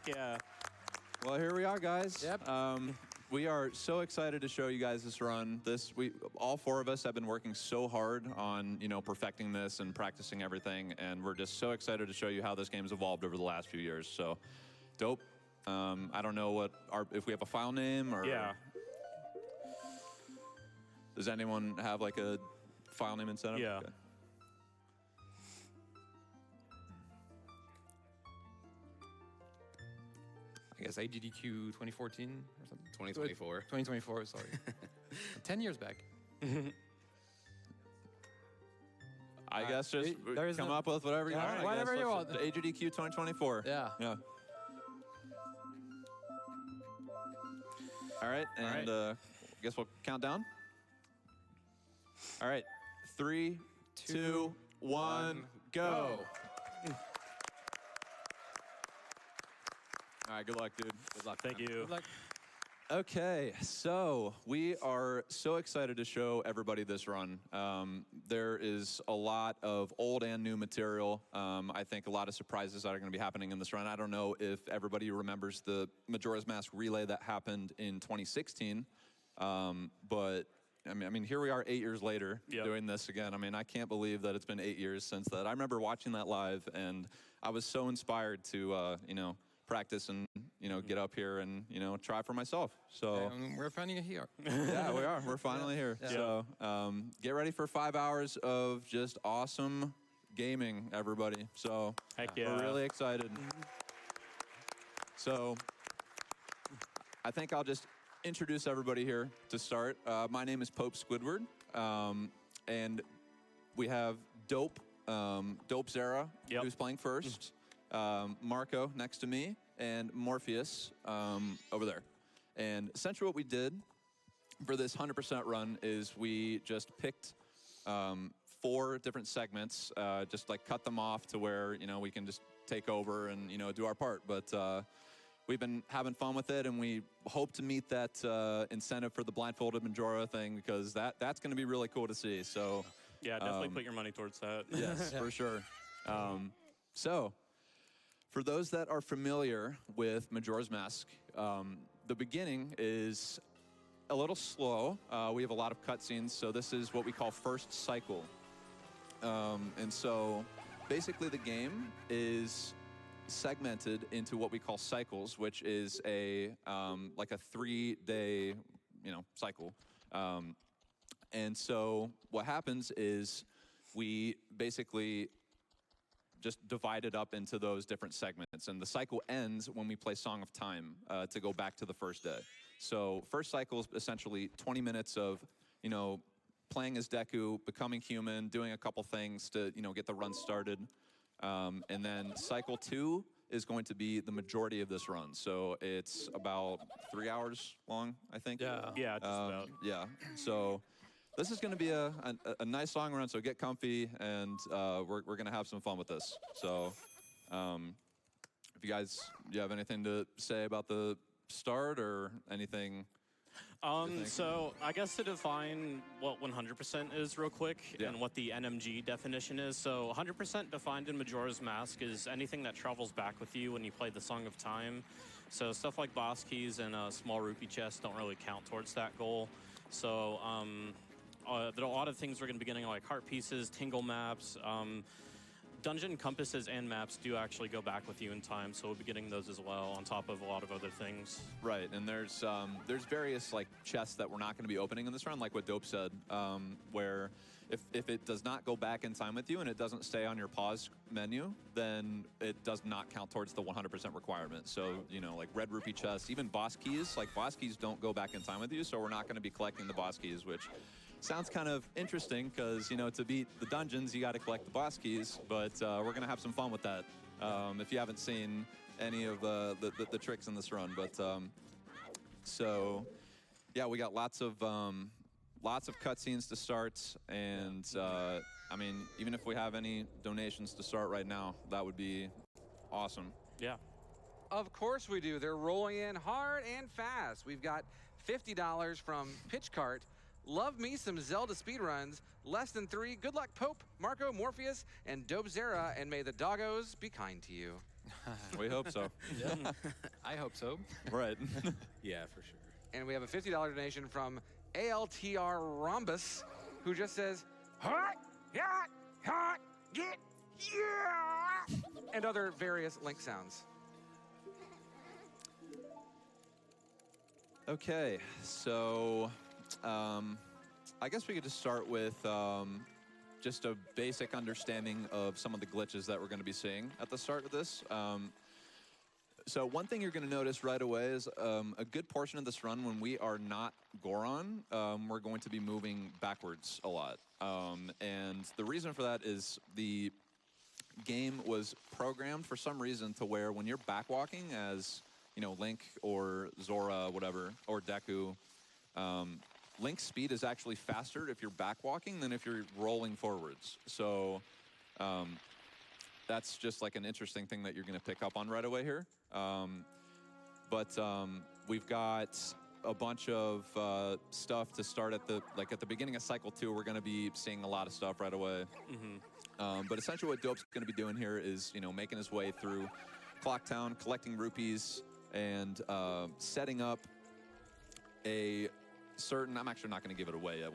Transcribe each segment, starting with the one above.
Heck yeah. Well, here we are, guys. Yep. We are so excited to show you guys this run. All four of us have been working so hard on, perfecting this and practicing everything, and we're just so excited to show you how this game's evolved over the last few years. So, dope. I don't know if we have a file name or. Yeah. Does anyone have like a file name and setup? Yeah. Okay. I guess AGDQ 2014 or something. 2024. 2024, sorry. 10 years back. I guess just there is come no- up with whatever you Yeah, want. whatever you want. The AGDQ 2024. Yeah. Yeah. All right, and I guess we'll count down. All right, 3, 2, 1, go. All right, good luck, dude. Good luck. Thank you. Good luck. Okay, so we are so excited to show everybody this run. There is a lot of old and new material. I think a lot of surprises that are going to be happening in this run. I don't know if everybody remembers the Majora's Mask relay that happened in 2016, but I mean, here we are 8 years later doing this again. I mean, I can't believe that it's been 8 years since that. I remember watching that live, and I was so inspired to, practice and, get up here and, try for myself. So We're finally here. yeah, we are. We're finally here. Yeah. So get ready for 5 hours of just awesome gaming, everybody. So Heck yeah. we're really excited. So I think I'll just introduce everybody here to start. My name is Pope Squidward, and we have Dope Zera, who's playing first. Marco next to me, and Morpheus over there. And essentially what we did for this 100% run is we just picked 4 different segments, just like cut them off to where, we can just take over and, do our part. But we've been having fun with it, and we hope to meet that incentive for the blindfolded Majora thing, because that's going to be really cool to see. So Yeah, definitely put your money towards that. yes, for sure. So for those that are familiar with Majora's Mask, the beginning is a little slow. We have a lot of cutscenes, so this is what we call first cycle. And so basically the game is segmented into what we call cycles, which is like a 3-day, cycle. And so what happens is we basically just divide it up into those different segments. And the cycle ends when we play Song of Time to go back to the first day. So first cycle is essentially 20 minutes of, playing as Deku, becoming human, doing a couple things to, get the run started. And then cycle 2 is going to be the majority of this run. So it's about 3 hours long, I think. Yeah. Yeah, just about. Yeah. So this is going to be a nice long run, so get comfy, and we're going to have some fun with this. So if you have anything to say about the start or anything? So I guess to define what 100% is real quick and what the NMG definition is. So 100% defined in Majora's Mask is anything that travels back with you when you play the Song of Time. So stuff like boss keys and a small rupee chest don't really count towards that goal. So there are a lot of things we're going to be getting, like heart pieces, tingle maps. Dungeon compasses and maps do actually go back with you in time, so we'll be getting those as well, on top of a lot of other things. Right, and there's various like chests that we're not going to be opening in this run, like what Dope said, where if it does not go back in time with you and it doesn't stay on your pause menu, then it does not count towards the 100% requirement. So, like red rupee chests, even boss keys, like boss keys don't go back in time with you, so we're not going to be collecting the boss keys, which sounds kind of interesting because, to beat the dungeons, you got to collect the boss keys, but we're going to have some fun with that if you haven't seen any of the tricks in this run. But so, yeah, we got lots of cutscenes to start, and I mean, even if we have any donations to start right now, that would be awesome. Yeah. Of course we do. They're rolling in hard and fast. We've got $50 from Pitchcart, Love me some Zelda speedruns. Less than 3. Good luck, Pope, Marco, Morpheus, and Dope Zera, and may the doggos be kind to you. We hope so. Yeah, I hope so. Right. Yeah, for sure. And we have a $50 donation from ALTR Rhombus, who just says, hot, hot, hot, get, yeah, and other various Link sounds. Okay, so I guess we could just start with just a basic understanding of some of the glitches that we're going to be seeing at the start of this. So one thing you're going to notice right away is a good portion of this run, when we are not Goron, we're going to be moving backwards a lot. And the reason for that is the game was programmed for some reason to where when you're backwalking as, you know, Link or Zora, whatever, or Deku, Link's speed is actually faster if you're backwalking than if you're rolling forwards. So that's just like an interesting thing that you're going to pick up on right away here. But we've got a bunch of stuff to start at the beginning of cycle 2. We're going to be seeing a lot of stuff right away. But essentially what Dope's going to be doing here is, you know, making his way through Clocktown, collecting rupees, and setting up a certain, I'm actually not going to give it away yet.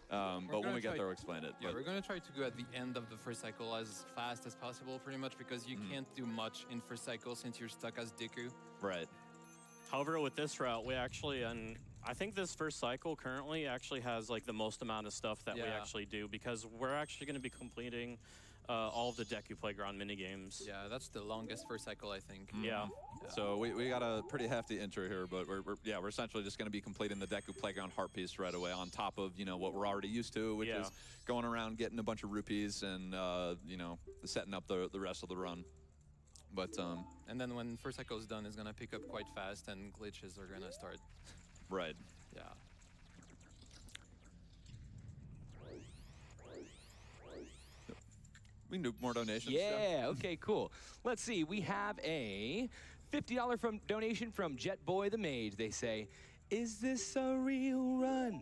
But when we get there, we'll explain it. Yeah, we're going to try to go at the end of the first cycle as fast as possible, pretty much, because you can't do much in first cycle since you're stuck as Deku. Right. However, with this route, we actually, and I think this first cycle currently actually has like the most amount of stuff that we actually do, because we're actually going to be completing all of the Deku Playground minigames. Yeah, that's the longest first cycle, I think. Yeah. So we got a pretty hefty intro here, but we're essentially just going to be completing the Deku Playground heart piece right away on top of, you know, what we're already used to, which is going around getting a bunch of rupees and you know, setting up the rest of the run. But and then when first cycle is done, it's going to pick up quite fast and glitches are going to start. Right. Yeah. We can do more donations. Yeah, okay, cool. Let's see, we have a $50 donation from Jetboy the Mage. They say, is this a real run?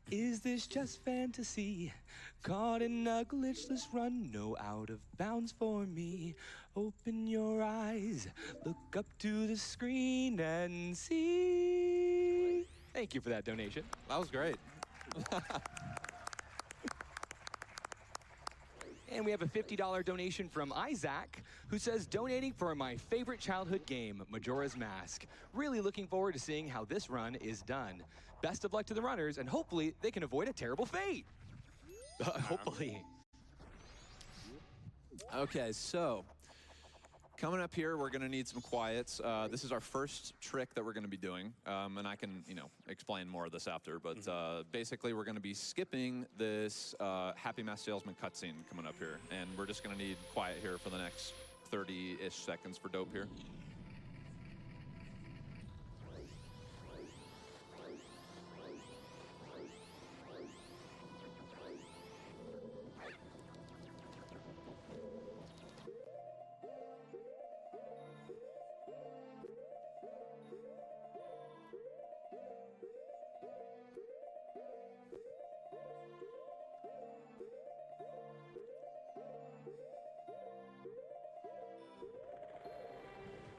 Is this just fantasy? Caught in a glitchless run, no out of bounds for me. Open your eyes, look up to the screen and see. Thank you for that donation. That was great. And we have a $50 donation from Isaac, who says, donating for my favorite childhood game, Majora's Mask. Really looking forward to seeing how this run is done. Best of luck to the runners, and hopefully they can avoid a terrible fate. Hopefully. Okay, so coming up here, we're going to need some quiets. This is our first trick that we're going to be doing, and I can, you know, explain more of this after. But basically, we're going to be skipping this Happy Mask Salesman cutscene coming up here, and we're just going to need quiet here for the next 30-ish seconds for Dope here.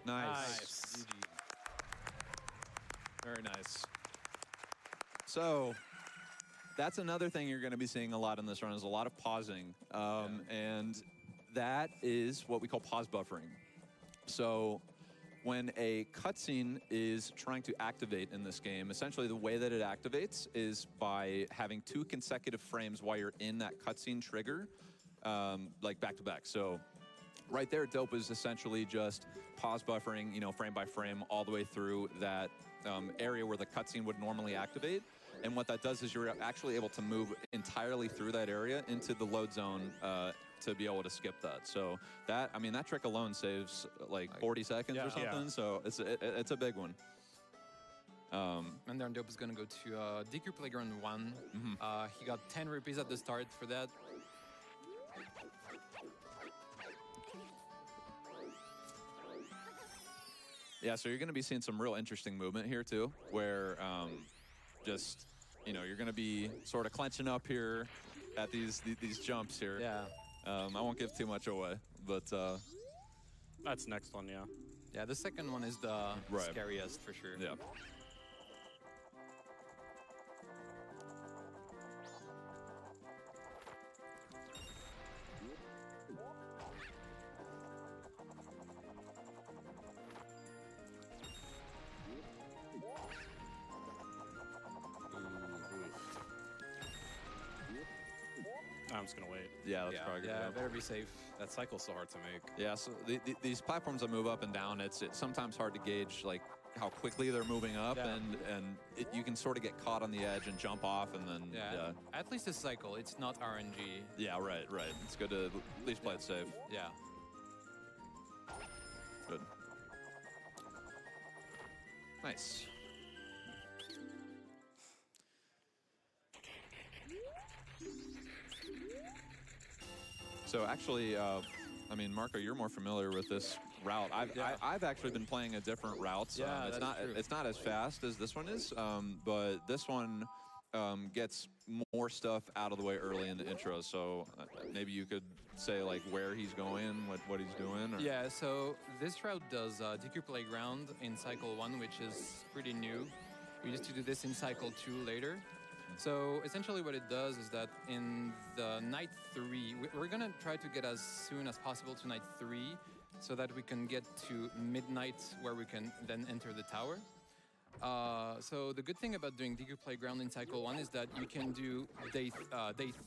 Nice. Very nice. So that's another thing you're going to be seeing a lot in this run is a lot of pausing. And that is what we call pause buffering. So when a cutscene is trying to activate in this game, essentially the way that it activates is by having 2 consecutive frames while you're in that cutscene trigger, like back to back. So right there, Dope is essentially just pause buffering, you know, frame by frame all the way through that area where the cutscene would normally activate. And what that does is you're actually able to move entirely through that area into the load zone to be able to skip that. So that, I mean, that trick alone saves like 40 seconds or something. Yeah. So it's a big one. And then Dope is going to go to DQ Playground 1. He got 10 rupees at the start for that. Yeah, so you're going to be seeing some real interesting movement here too, where just you're going to be sort of clenching up here at these jumps here. Yeah. I won't give too much away, but That's next one, yeah. Yeah, the second one is the Right. scariest for sure. yeah. I'm just gonna wait. Yeah, that's Yeah. probably good. Yeah, better be safe. That cycle's so hard to make. Yeah, so these platforms that move up and down, it's sometimes hard to gauge like how quickly they're moving up, Yeah. and you can sort of get caught on the edge and jump off, and then Yeah. At least a cycle. It's not RNG. yeah, right. It's good to at least play it safe. Yeah. Good. Nice. So actually, I mean, Marco, you're more familiar with this route. I've actually been playing a different route. Yeah, it's that's not true. it's not as fast as this one is, but this one gets more stuff out of the way early in the intro. So maybe you could say like where he's going, what he's doing. Or... Yeah, so this route does DQ Playground in Cycle 1, which is pretty new. We used to do this in Cycle 2 later. So essentially what it does is that in the night 3, we're going to try to get as soon as possible to night 3 so that we can get to midnight where we can then enter the tower. So the good thing about doing DQ Playground in Cycle 1 is that you can do day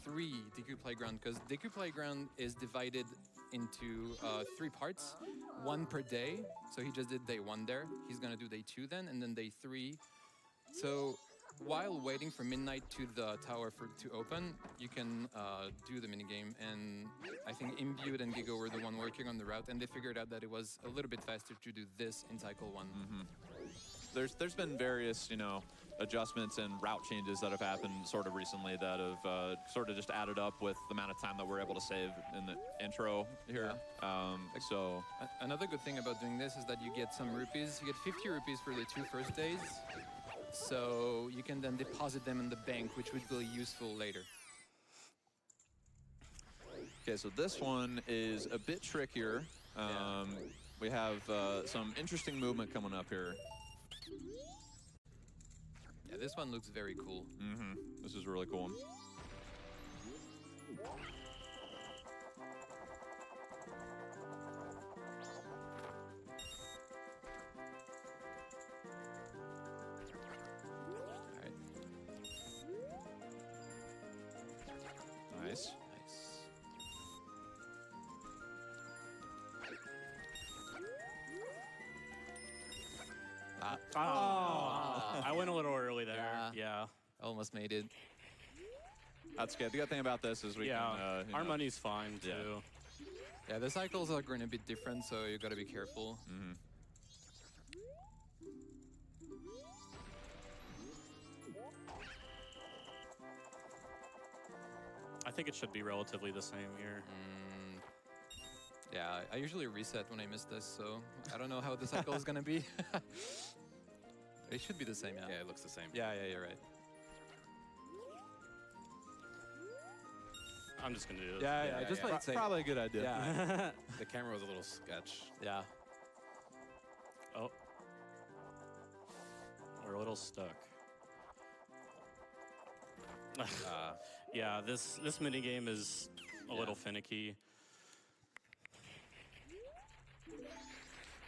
3 DQ Playground, because DQ Playground is divided into 3 parts, 1 per day. So he just did day 1 there. He's going to do day 2 then, and then day 3. So while waiting for midnight to the tower to open, you can do the minigame. And I think Imbued and Gigo were the one working on the route, and they figured out that it was a little bit faster to do this in Cycle 1. There's been various, adjustments and route changes that have happened sort of recently that have sort of just added up with the amount of time that we're able to save in the intro here. So Another good thing about doing this is that you get some rupees. You get 50 rupees for the 2 first days. So you can then deposit them in the bank, which would be useful later. okay, so this one is a bit trickier. We have some interesting movement coming up here. Yeah, this one looks very cool. This is really cool. All right. Nice. Nice. I went a little early there. Yeah. Almost made it. That's good. The good thing about this is we can. Our money's fine too. Yeah. Yeah, the cycles are going to be different, so you got to be careful. I think it should be relatively the same here. Yeah, I usually reset when I miss this, so I don't know how the cycle is going to be. It should be the same, yeah. Yeah, it looks the same. Yeah, you're right. I'm just gonna do this. Yeah, just play it safe. Probably a good idea. Yeah, The camera was a little sketch. yeah. Oh. We're a little stuck. Yeah, this minigame is a little finicky.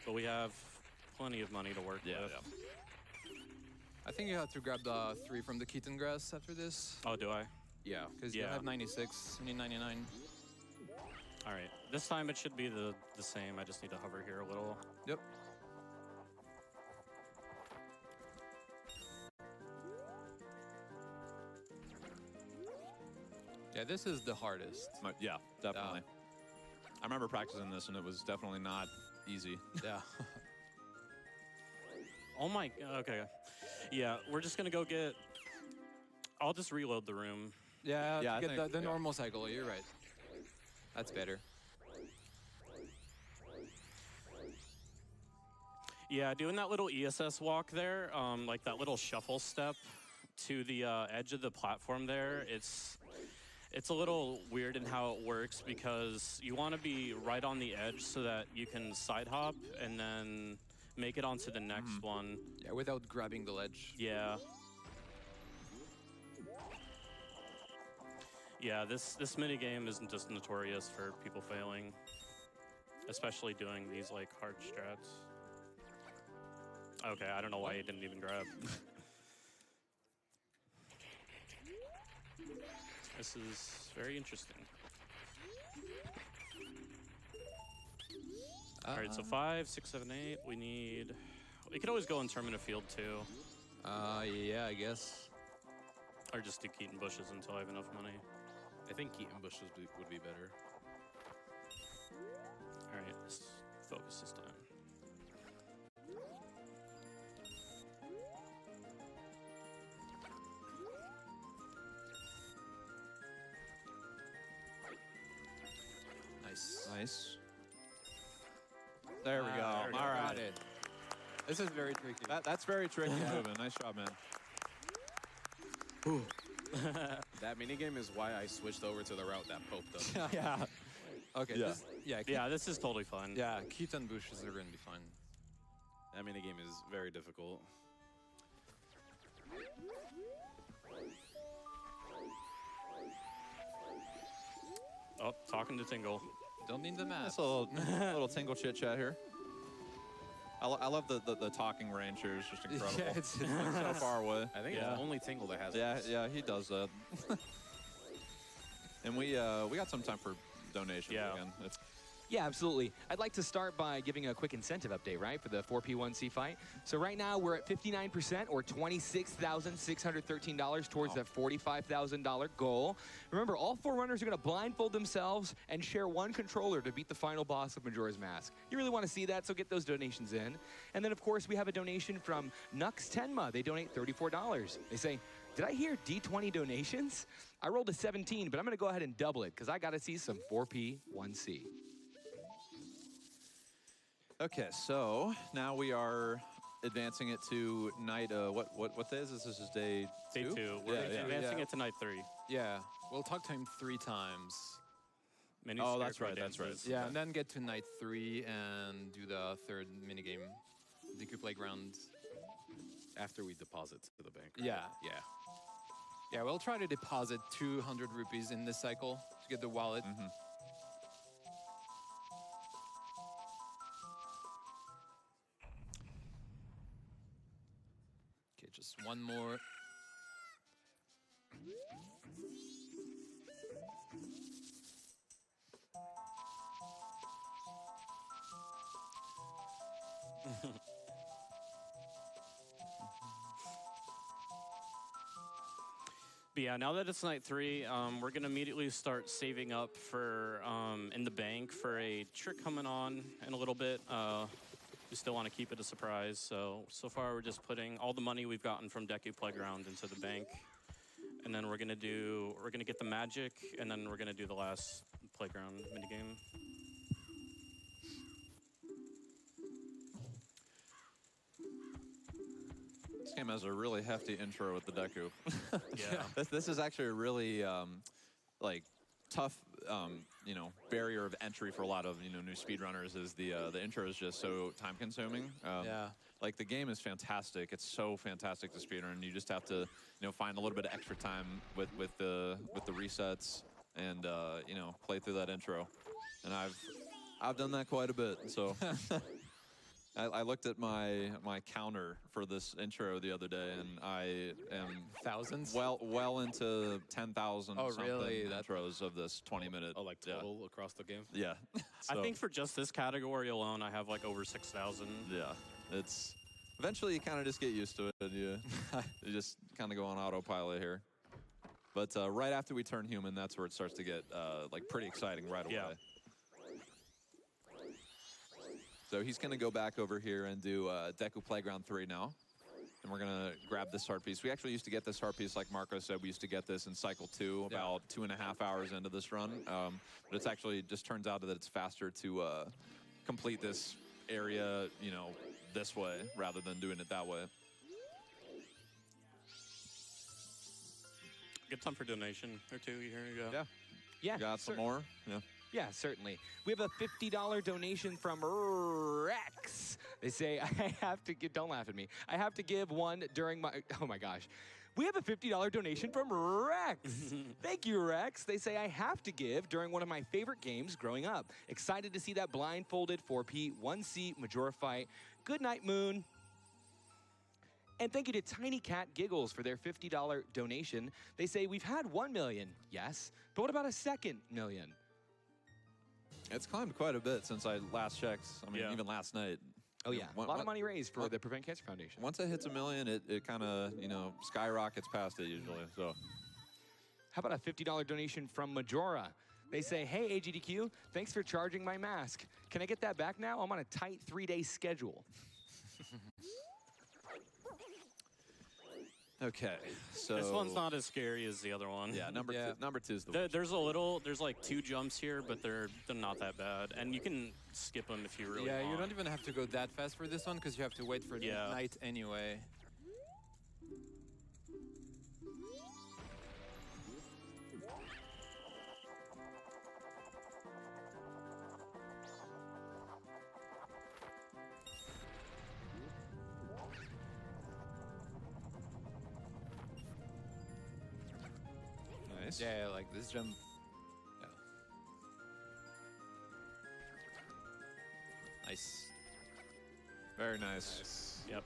But we have plenty of money to work with. I think you have to grab the 3 from the Keaton grass after this, Oh, do I? Yeah. because you have 96, you need 99. All right. This time it should be the same. I just need to hover here a little. Yep. Yeah, this is the hardest. Yeah, definitely. I remember practicing this, and it was definitely not easy. Yeah. Oh my, okay. Yeah, we're just gonna go get, I'll just reload the room. Yeah, Yeah, I get think- the yeah. normal cycle. You're right. That's better. Yeah, doing that little ESS walk there, like that little shuffle step, to the edge of the platform there, it's a little weird in how it works because you want to be right on the edge so that you can side hop and then make it onto the next one. Yeah, without grabbing the ledge. Yeah. Yeah, this mini game is just notorious for people failing, especially doing these like hard strats. Okay, I don't know why he didn't even grab. This is very interesting. All right, so 5, 6, 7, 8. We could always go in Termina Field too, Yeah, I guess. or just do Keaton Bushes until I have enough money. I think Keaton Bushes would be better. All right, let's focus this time. Nice. Nice. There we go. There we All right. Got it. This is very tricky. That's very tricky, Ruben. Nice job, man. That minigame is why I switched over to the route that Pope does. Yeah. Okay. Yeah. Yeah, this is totally fine. Yeah, Keaton bushes are going to be fine. That minigame is very difficult. Oh, talking to Tingle. Don't need the map. That's a little tingle chit chat here. I love the talking range here. It's just incredible. Yeah, it's so far away. I think Yeah. it's only Tingle that has Yeah, this. yeah, he does that. And we got some time for donations Yeah. again. Yeah, absolutely. I'd like to start by giving a quick incentive update, right, for the 4P1C fight. So right now we're at 59% or $26,613 towards that $45,000 goal. Remember, all 4 runners are going to blindfold themselves and share 1 controller to beat the final boss of Majora's Mask. You really want to see that, so get those donations in. And then, of course, we have a donation from Nux Tenma. They donate $34. They say, did I hear D20 donations? I rolled a 17, but I'm going to go ahead and double it because I got to see some 4P1C. Okay, so now we are advancing it to night. What day is this? This is day 2. Day 2. We're advancing it to night 3. Yeah, we'll talk to him 3 times. Mini Oh, scarecrow that's right, that's right. dances. Yeah, and then get to night 3 and do the 3rd minigame, DQ Playground. After we deposit to the bank. Right? Yeah. Yeah. Yeah, we'll try to deposit 200 rupees in this cycle to get the wallet. Okay, just one more. But yeah, now that it's night 3, we're gonna immediately start saving up for in the bank for a trick coming on in a little bit. We still want to keep it a surprise, so far we're just putting all the money we've gotten from Deku Playground into the bank, and then we're gonna get the magic, and then we're gonna do the last playground minigame. This game has a really hefty intro with the Deku. Yeah. This is actually a really like tough barrier of entry for a lot of new speedrunners. Is the intro is just so time consuming. Yeah. Like the game is fantastic. It's so fantastic to speedrun. You just have to find a little bit of extra time with the resets and play through that intro. And I've done that quite a bit. So. I looked at my counter for this intro the other day, and I am Thousands? well into 10,000 Oh, something really? That- intros of this 20-minute. Oh, like total across the game? Yeah. I So, think for just this category alone, I have like over 6,000. yeah, it's eventually you kind of just get used to it. You just kind of go on autopilot here. But right after we turn human, that's where it starts to get like pretty exciting right away. Yeah. So he's going to go back over here and do Deku Playground 3 now. And we're going to grab this heart piece. We actually used to get this heart piece, like Marco said, we used to get this in cycle 2, about 2.5 hours into this run. But it's actually just turns out that it's faster to complete this area, this way, rather than doing it that way. Good time for donation or two. Here you go. Yeah. Yeah, Got some more? Yeah. Yeah, certainly. We have a $50 donation from Rex. They say, I have to give, don't laugh at me. I have to give one during my, oh my gosh. We have a $50 donation from Rex. Thank you, Rex. They say, I have to give during one of my favorite games growing up. Excited to see that blindfolded 4P 1C Majora fight. Good night, Moon. And thank you to Tiny Cat Giggles for their $50 donation. They say, we've had 1 million, yes, but what about a second million? It's climbed quite a bit since I last checked. I mean, Yeah. even last night. Oh yeah, a lot of money raised for the Prevent Cancer Foundation. Once it hits 1 million, it kind of, you know, skyrockets past it usually. So, How about a $50 donation from Majora? They say, hey, AGDQ, thanks for charging my mask. Can I get that back now? I'm on a tight 3-day schedule. okay. So This one's not as scary as the other one. Yeah, number two is the worst. There's like 2 jumps here, but they're not that bad, and you can skip them if you really Yeah, want. you don't even have to go that fast for this one because you have to wait for the Yeah. night anyway. Nice. Yeah, like this jump. Yeah. Nice. Very nice. Yep.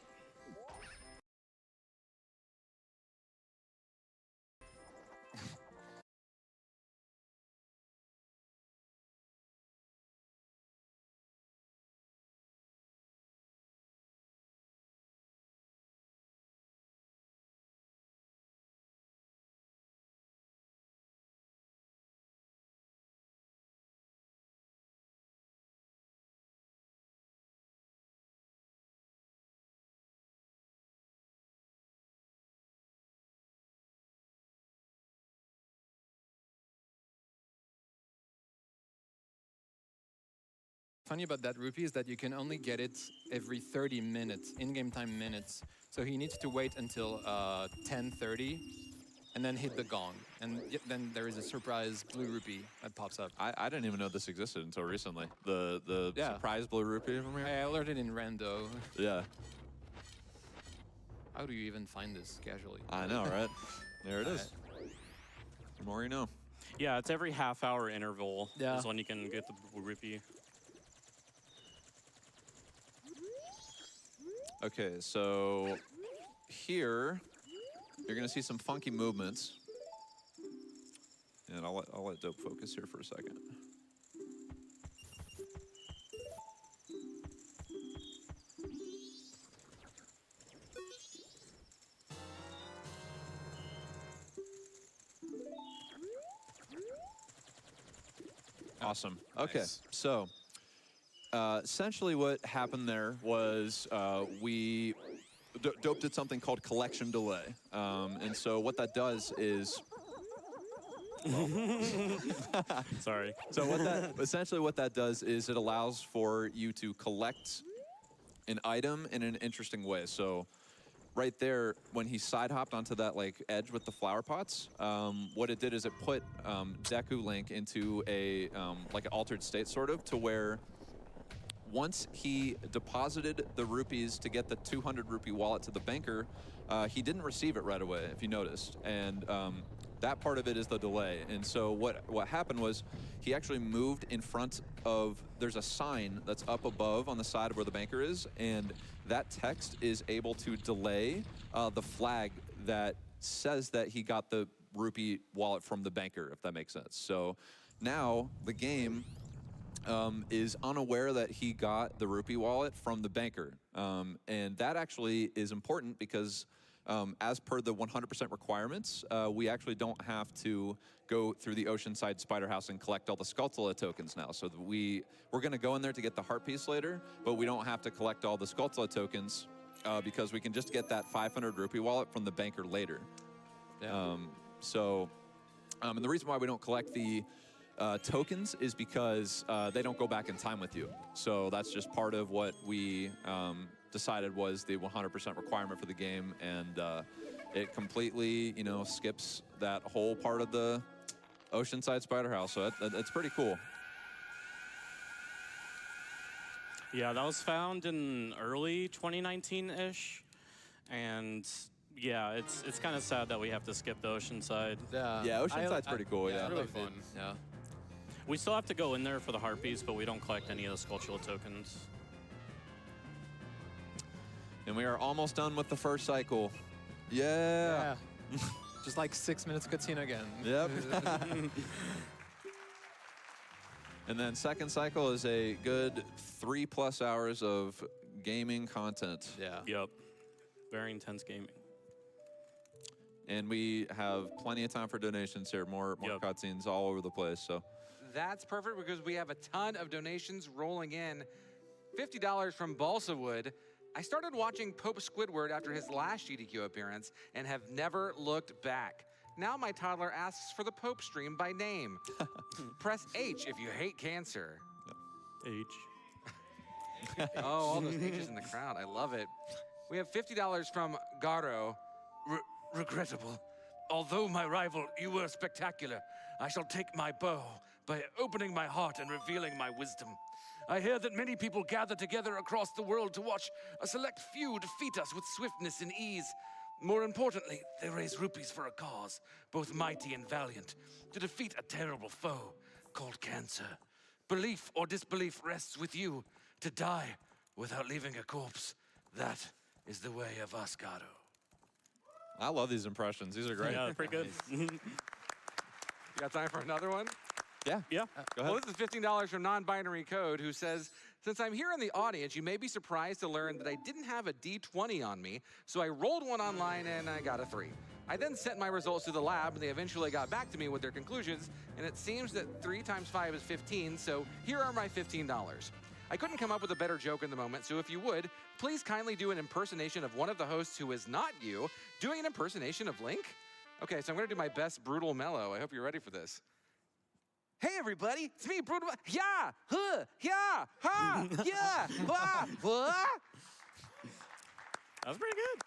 Funny about that rupee is that you can only get it every 30 minutes, in-game time minutes. So he needs to wait until 10:30 and then hit the gong. And then there is a surprise blue rupee that pops up. I didn't even know this existed until recently. The Yeah. surprise blue rupee from here. I alerted in rando. Yeah. How do you even find this casually? I know, right? There it is. The more you know. Yeah, it's every half-hour interval Yeah. is when you can get the rupee. Okay, so here you're gonna see some funky movements, and I'll let Dope focus here for a second. Awesome. Okay, Nice. so essentially what happened there was Dope did something called collection delay. And so what that does is, Sorry. so essentially what that does is it allows for you to collect an item in an interesting way. So right there, when he side hopped onto that like edge with the flower pots, what it did is it put Deku Link into a like an altered state sort of, to where once he deposited the rupees to get the 200 rupee wallet to the banker, he didn't receive it right away, if you noticed. And that part of it is the delay. And so what happened was he actually moved in front of, there's a sign that's up above on the side of where the banker is, and that text is able to delay the flag that says that he got the rupee wallet from the banker, if that makes sense. So now the game is unaware that he got the rupee wallet from the banker. And that actually is important because as per the 100% requirements, we actually don't have to go through the Oceanside Spider House and collect all the Skulltula tokens now. So that we're going to go in there to get the heart piece later, but we don't have to collect all the Skulltula tokens because we can just get that 500 rupee wallet from the banker later. Yeah. And the reason why we don't collect the tokens is because they don't go back in time with you. So that's just part of what we decided was the 100% requirement for the game. And it completely, you know, skips that whole part of the Oceanside Spider House. So it's pretty cool. Yeah, that was found in early 2019-ish, and yeah, it's kind of sad that we have to skip the Oceanside. Yeah, Oceanside's pretty cool. Yeah, Really fun. Yeah. We still have to go in there for the Harpies, but we don't collect any of the Skulltula tokens. and we are almost done with the first cycle. Yeah. Just like 6 minutes cutscene again. Yep. And then second cycle is a good 3+ hours of gaming content. Yeah. Yep. Very intense gaming. And we have plenty of time for donations here. More Yep. cutscenes all over the place. So That's perfect because we have a ton of donations rolling in. $50 from Balsa Wood. I started watching Pope Squidward after his last GDQ appearance and have never looked back. Now my toddler asks for the Pope stream by name. Press H if you hate cancer. H. Oh, all those H's in the crowd. I love it. We have $50 from Garo. Regrettable. Although my rival, you were spectacular, I shall take my bow by opening my heart and revealing my wisdom. I hear that many people gather together across the world to watch a select few defeat us with swiftness and ease. More importantly, they raise rupees for a cause, both mighty and valiant, to defeat a terrible foe called cancer. Belief or disbelief rests with you. To die without leaving a corpse, that is the way of us, Garo. I love these impressions. These are great. Yeah, pretty good. You got time for another one? Yeah. Yeah. Go ahead. Well, this is $15 from Non-Binary Code, who says, since I'm here in the audience, you may be surprised to learn that I didn't have a D20 on me, so I rolled one online and I got a 3. I then sent my results to the lab, and they eventually got back to me with their conclusions, and it seems that 3 times 5 is 15, so here are my $15. I couldn't come up with a better joke in the moment, so if you would, please kindly do an impersonation of one of the hosts who is not you, doing an impersonation of Link? Okay, so I'm gonna do my best Brutal Mellow. I hope you're ready for this. Hey everybody, it's me, Brutal. Yeah, huh, yeah, ha, yeah, wah, wah. That was pretty good.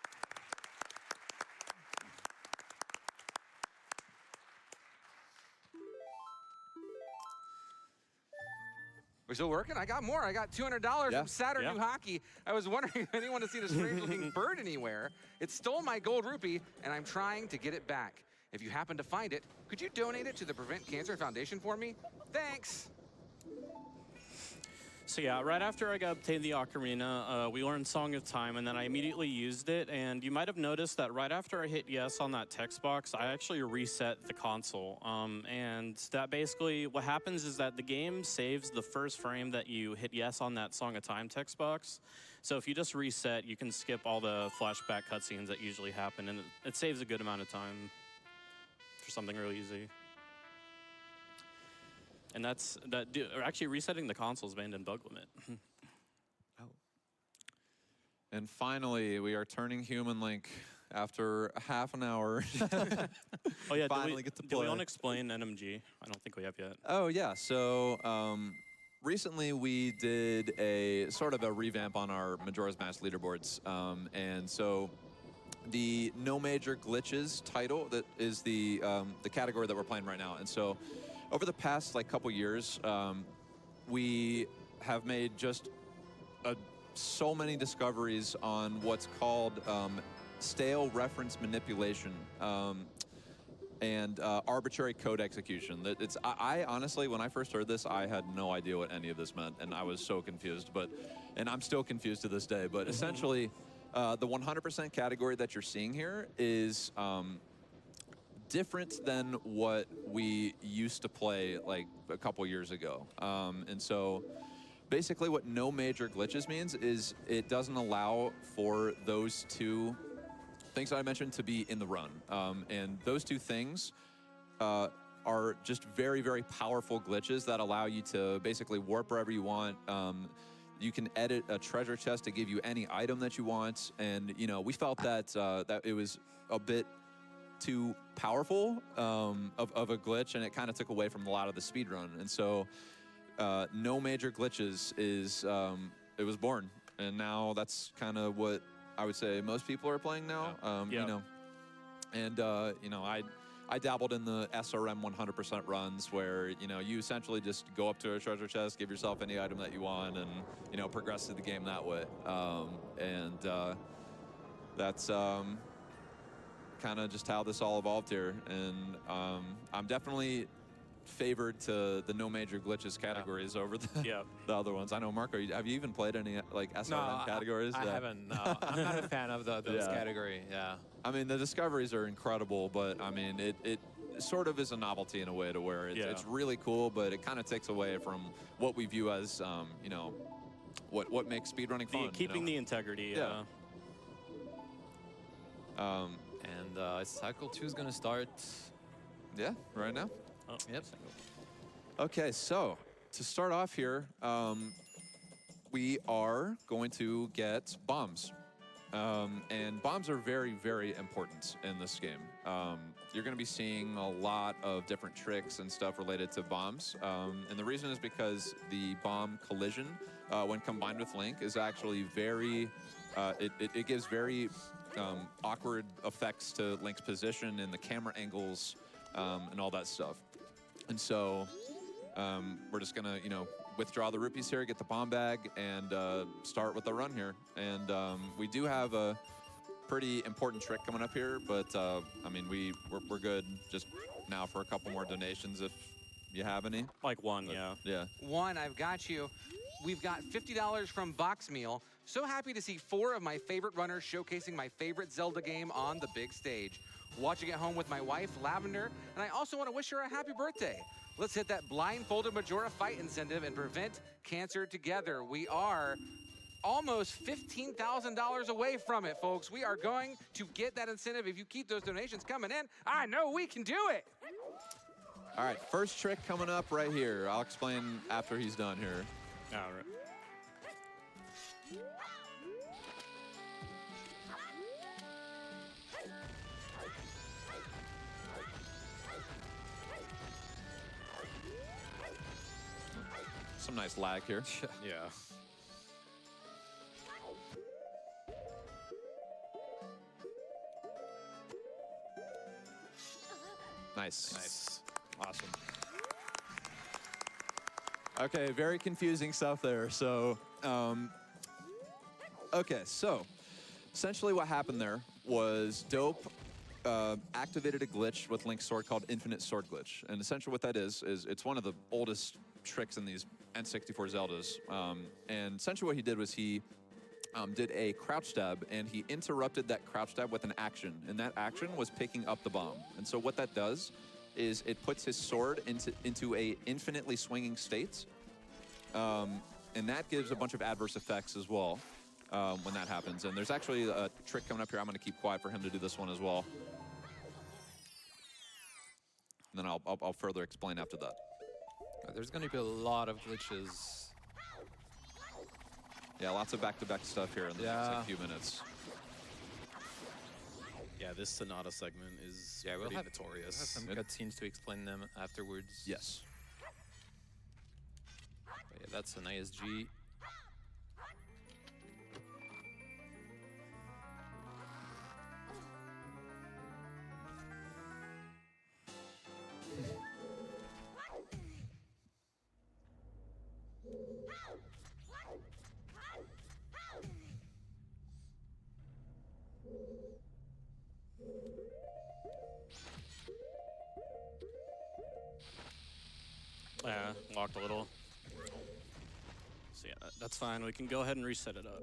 We're still working? I got more. I got $200 Yeah. from Saturn Yeah. New Hockey. I was wondering if anyone has seen a strange-looking bird anywhere. It stole my gold rupee, and I'm trying to get it back. If you happen to find it, could you donate it to the Prevent Cancer Foundation for me? Thanks. So yeah, right after I got obtained the Ocarina, we learned Song of Time, and then I immediately used it. And you might have noticed that right after I hit yes on that text box, I actually reset the console. And that basically, what happens is that the game saves the first frame that you hit yes on that Song of Time text box. So if you just reset, you can skip all the flashback cutscenes that usually happen, and it saves a good amount of time for something really easy. And actually resetting the console is banned in bug limit. And finally, we are turning human Link after half an hour. Oh yeah, Finally get to did we play. want to explain NMG? I don't think we have yet. Oh yeah, so recently we did a sort of a revamp on our Majora's Mask leaderboards, and so the No Major Glitches title that is the category that we're playing right now, and so over the past couple years, we have made just so many discoveries on what's called stale reference manipulation. And arbitrary code execution. I honestly, when I first heard this, I had no idea what any of this meant, and I was so confused. And I'm still confused to this day. But essentially, the 100% category that you're seeing here is different than what we used to play like a couple years ago. And so, basically, what no major glitches means is it doesn't allow for those two things that I mentioned to be in the run. And those two things are just very, very powerful glitches that allow you to basically warp wherever you want. You can edit a treasure chest to give you any item that you want. And, you know, we felt that, that it was a bit too powerful of a glitch, and it kind of took away from a lot of the speed run. And so no major glitches is, it was born. And now that's kind of what I would say most people are playing now. Yeah. You know, And, you know, I dabbled in the SRM 100% runs where, you know, you essentially just go up to a treasure chest, give yourself any item that you want, and, you know, progress through the game that way. That's kind of just how this all evolved here. And I'm definitely favored to the no major glitches categories over the other ones. I know, Marco, have you even played any like SRM categories? I haven't. No, I'm not a fan of those category. Yeah. I mean, the discoveries are incredible, but I mean, it sort of is a novelty in a way to where it's really cool, but it kind of takes away from what we view as, you know, what makes speedrunning fun. Keeping the integrity. And cycle 2 is gonna start. Yeah, right now. Oh, yep. Okay, so to start off here, we are going to get bombs. And bombs are very, very important in this game. You're going to be seeing a lot of different tricks and stuff related to bombs. And the reason is because the bomb collision, when combined with Link, is actually very, it gives very awkward effects to Link's position and the camera angles and all that stuff. And so we're just going to, you know, withdraw the rupees here, get the bomb bag, and start with the run here. And we do have a pretty important trick coming up here, but I mean, we're good just now for a couple more donations if you have any. Like one, but, yeah. Yeah. One, I've got you. We've got $50 from Box Meal. So happy to see 4 of my favorite runners showcasing my favorite Zelda game on the big stage. Watching at home with my wife, Lavender, and I also want to wish her a happy birthday. Let's hit that blindfolded Majora fight incentive and prevent cancer together. We are almost $15,000 away from it, folks. We are going to get that incentive if you keep those donations coming in. I know we can do it. All right, first trick coming up right here. I'll explain after he's done here. All right. Some nice lag here. Yeah. Nice. Nice. Awesome. Okay, very confusing stuff there. So, okay, so essentially what happened there was Dope activated a glitch with Link's sword called Infinite Sword Glitch. And essentially what that is it's one of the oldest tricks in these N64 Zeldas. And essentially what he did was he did a crouch stab, and he interrupted that crouch stab with an action. And that action was picking up the bomb. And so what that does is it puts his sword into a infinitely swinging state. And that gives a bunch of adverse effects as well when that happens. And there's actually a trick coming up here. I'm going to keep quiet for him to do this one as well. And then I'll further explain after that. There's going to be a lot of glitches. Yeah, lots of back-to-back stuff here in the next like, few minutes. Yeah, this Sonata segment is we'll pretty have notorious. Some cutscenes to explain them afterwards. Yes. But yeah, that's an ISG. Yeah, locked a little. So yeah, that's fine. We can go ahead and reset it up.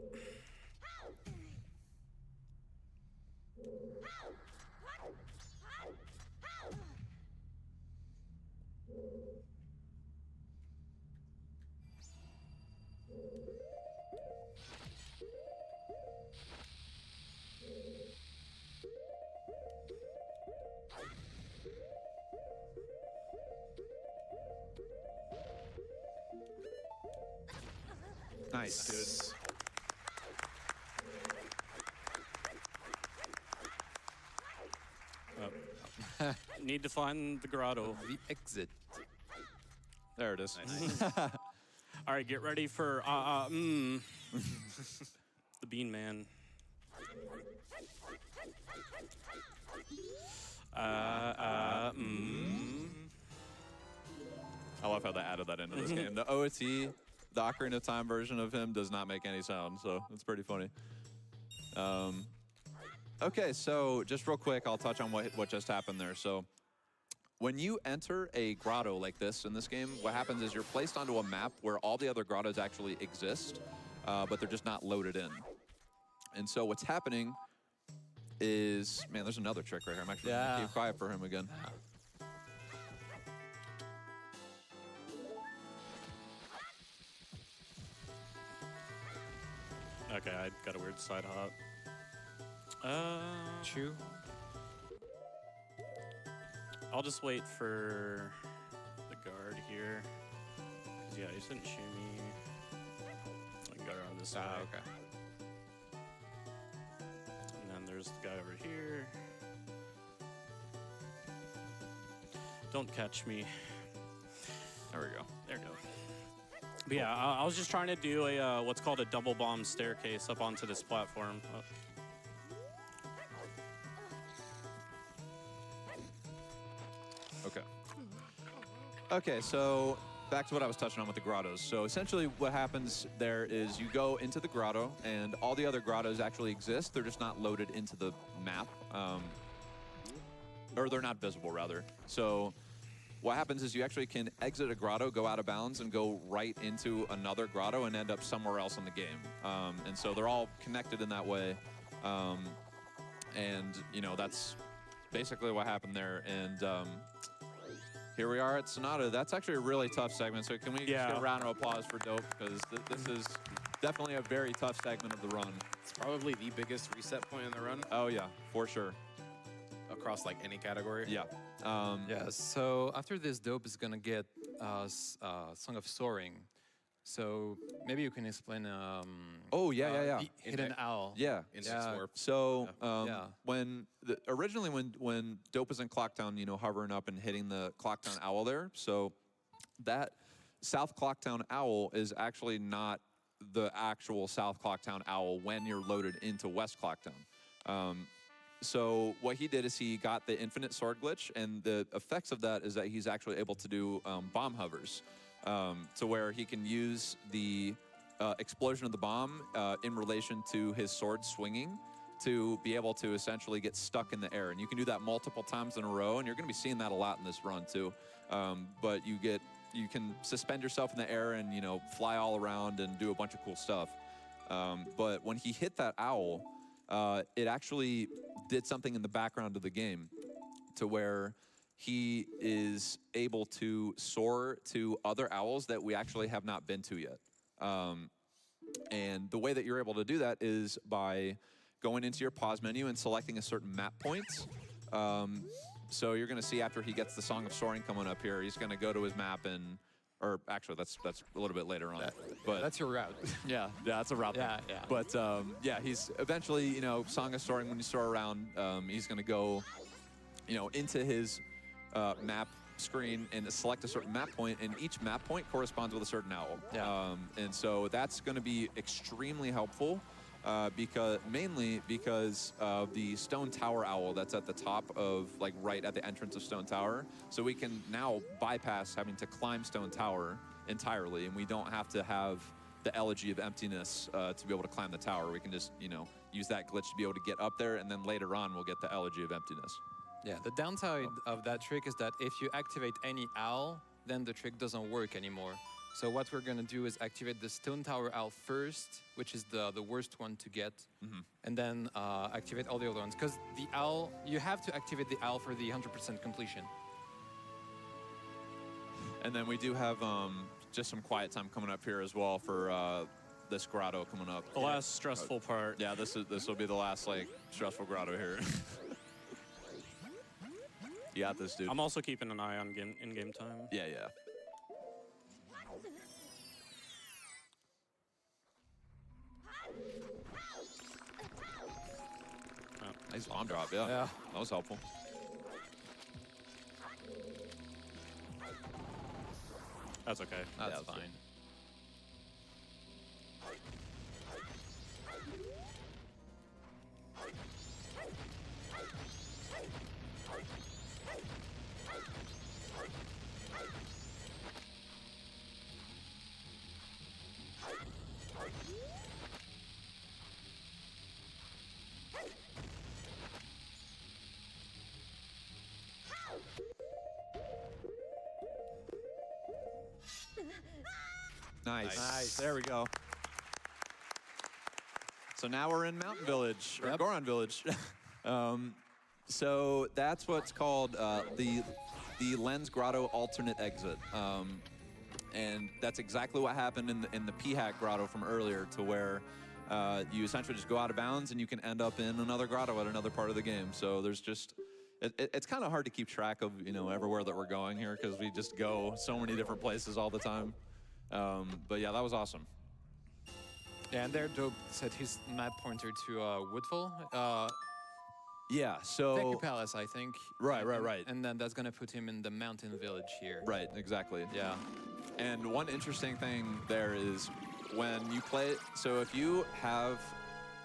Nice. Oh. Need to find the grotto. The exit. There it is. Nice. All right, get ready for the Bean Man. I love how they added that into this game. The OOT, the Ocarina of Time version of him does not make any sound, so it's pretty funny. Okay, so just real quick, I'll touch on what just happened there. So when you enter a grotto like this in this game, what happens is you're placed onto a map where all the other grottos actually exist, but they're just not loaded in. And so what's happening is, man, there's another trick right here. I'm actually gonna keep quiet for him again. Okay, I got a weird side hop. Chew. I'll just wait for the guard here. 'Cause, yeah, he didn't shoot me. I can go around this side. Okay. And then there's the guy over here. Don't catch me. There we go. There we go. But yeah, I was just trying to do a what's called a double bomb staircase up onto this platform. Oh. Okay. Okay, so back to what I was touching on with the grottos. So essentially what happens there is you go into the grotto and all the other grottos actually exist. They're just not loaded into the map. Or they're not visible, rather. So what happens is you actually can exit a grotto, go out of bounds, and go right into another grotto and end up somewhere else in the game. And so they're all connected in that way. And, you know, that's basically what happened there. And here we are at Sonata. That's actually a really tough segment. So can we just get a round of applause for Dope? Because this is definitely a very tough segment of the run. It's probably the biggest reset point in the run Oh, yeah, for sure. across like any category. Yeah. Yeah, so after this, Dope is gonna get Song of Soaring. So maybe you can explain. Oh, yeah. The Hidden Owl. Yeah. Instant Swarp. So Yeah. originally when Dope was in Clocktown, you know, hovering up and hitting the Clocktown Owl there, so that South Clocktown Owl is actually not the actual South Clocktown Owl when you're loaded into West Clocktown. So what he did is he got the infinite sword glitch, and the effects of that is that he's actually able to do bomb hovers, to where he can use the explosion of the bomb in relation to his sword swinging to be able to essentially get stuck in the air. And you can do that multiple times in a row, and you're going to be seeing that a lot in this run too. But you can suspend yourself in the air and, you know, fly all around and do a bunch of cool stuff. But when he hit that owl, it actually did something in the background of the game to where he is able to soar to other owls that we actually have not been to yet. And the way that you're able to do that is by going into your pause menu and selecting a certain map point. So you're going to see after he gets the Song of Soaring coming up here, he's going to go to his map and, or actually that's a little bit later on. But That's your route. yeah, that's a route. Yeah. But yeah, he's eventually, you know, Song of Soaring, when you soar around, he's going to go, you know, into his map screen and select a certain map point, and each map point corresponds with a certain owl. Yeah. And so that's going to be extremely helpful mainly because of the Stone Tower owl that's at the top of, like, right at the entrance of Stone Tower. So we can now bypass having to climb Stone Tower entirely, and we don't have to have the Elegy of Emptiness to be able to climb the tower. We can just, you know, use that glitch to be able to get up there, and then later on we'll get the Elegy of Emptiness. Yeah, the downside of that trick is that if you activate any owl, then the trick doesn't work anymore. So what we're gonna do is activate the Stone Tower owl first, which is the worst one to get, and then activate all the other ones. Because the owl, you have to activate the owl for the 100% completion. And then we do have just some quiet time coming up here as well for this grotto coming up. The last stressful part. Yeah, this will be the last, like, stressful grotto here. You got this, dude. I'm also keeping an eye on in-game time. Yeah. Nice bomb drop, yeah. That was helpful. That's okay. That's fine. Nice. There we go. So now we're in Mountain Village, or Goron Village. So that's what's called the Lens Grotto alternate exit. And that's exactly what happened in the P-Hack Grotto from earlier, to where you essentially just go out of bounds and you can end up in another grotto at another part of the game. So there's just, it's kind of hard to keep track of, everywhere that we're going here, because we just go so many different places all the time. But yeah, that was awesome. Yeah, and there Dope set his map pointer to Woodfall. Yeah, so... Deku Palace, I think. Right. And then that's going to put him in the mountain village here. Right, exactly. Yeah. And one interesting thing there is when you play... So if you have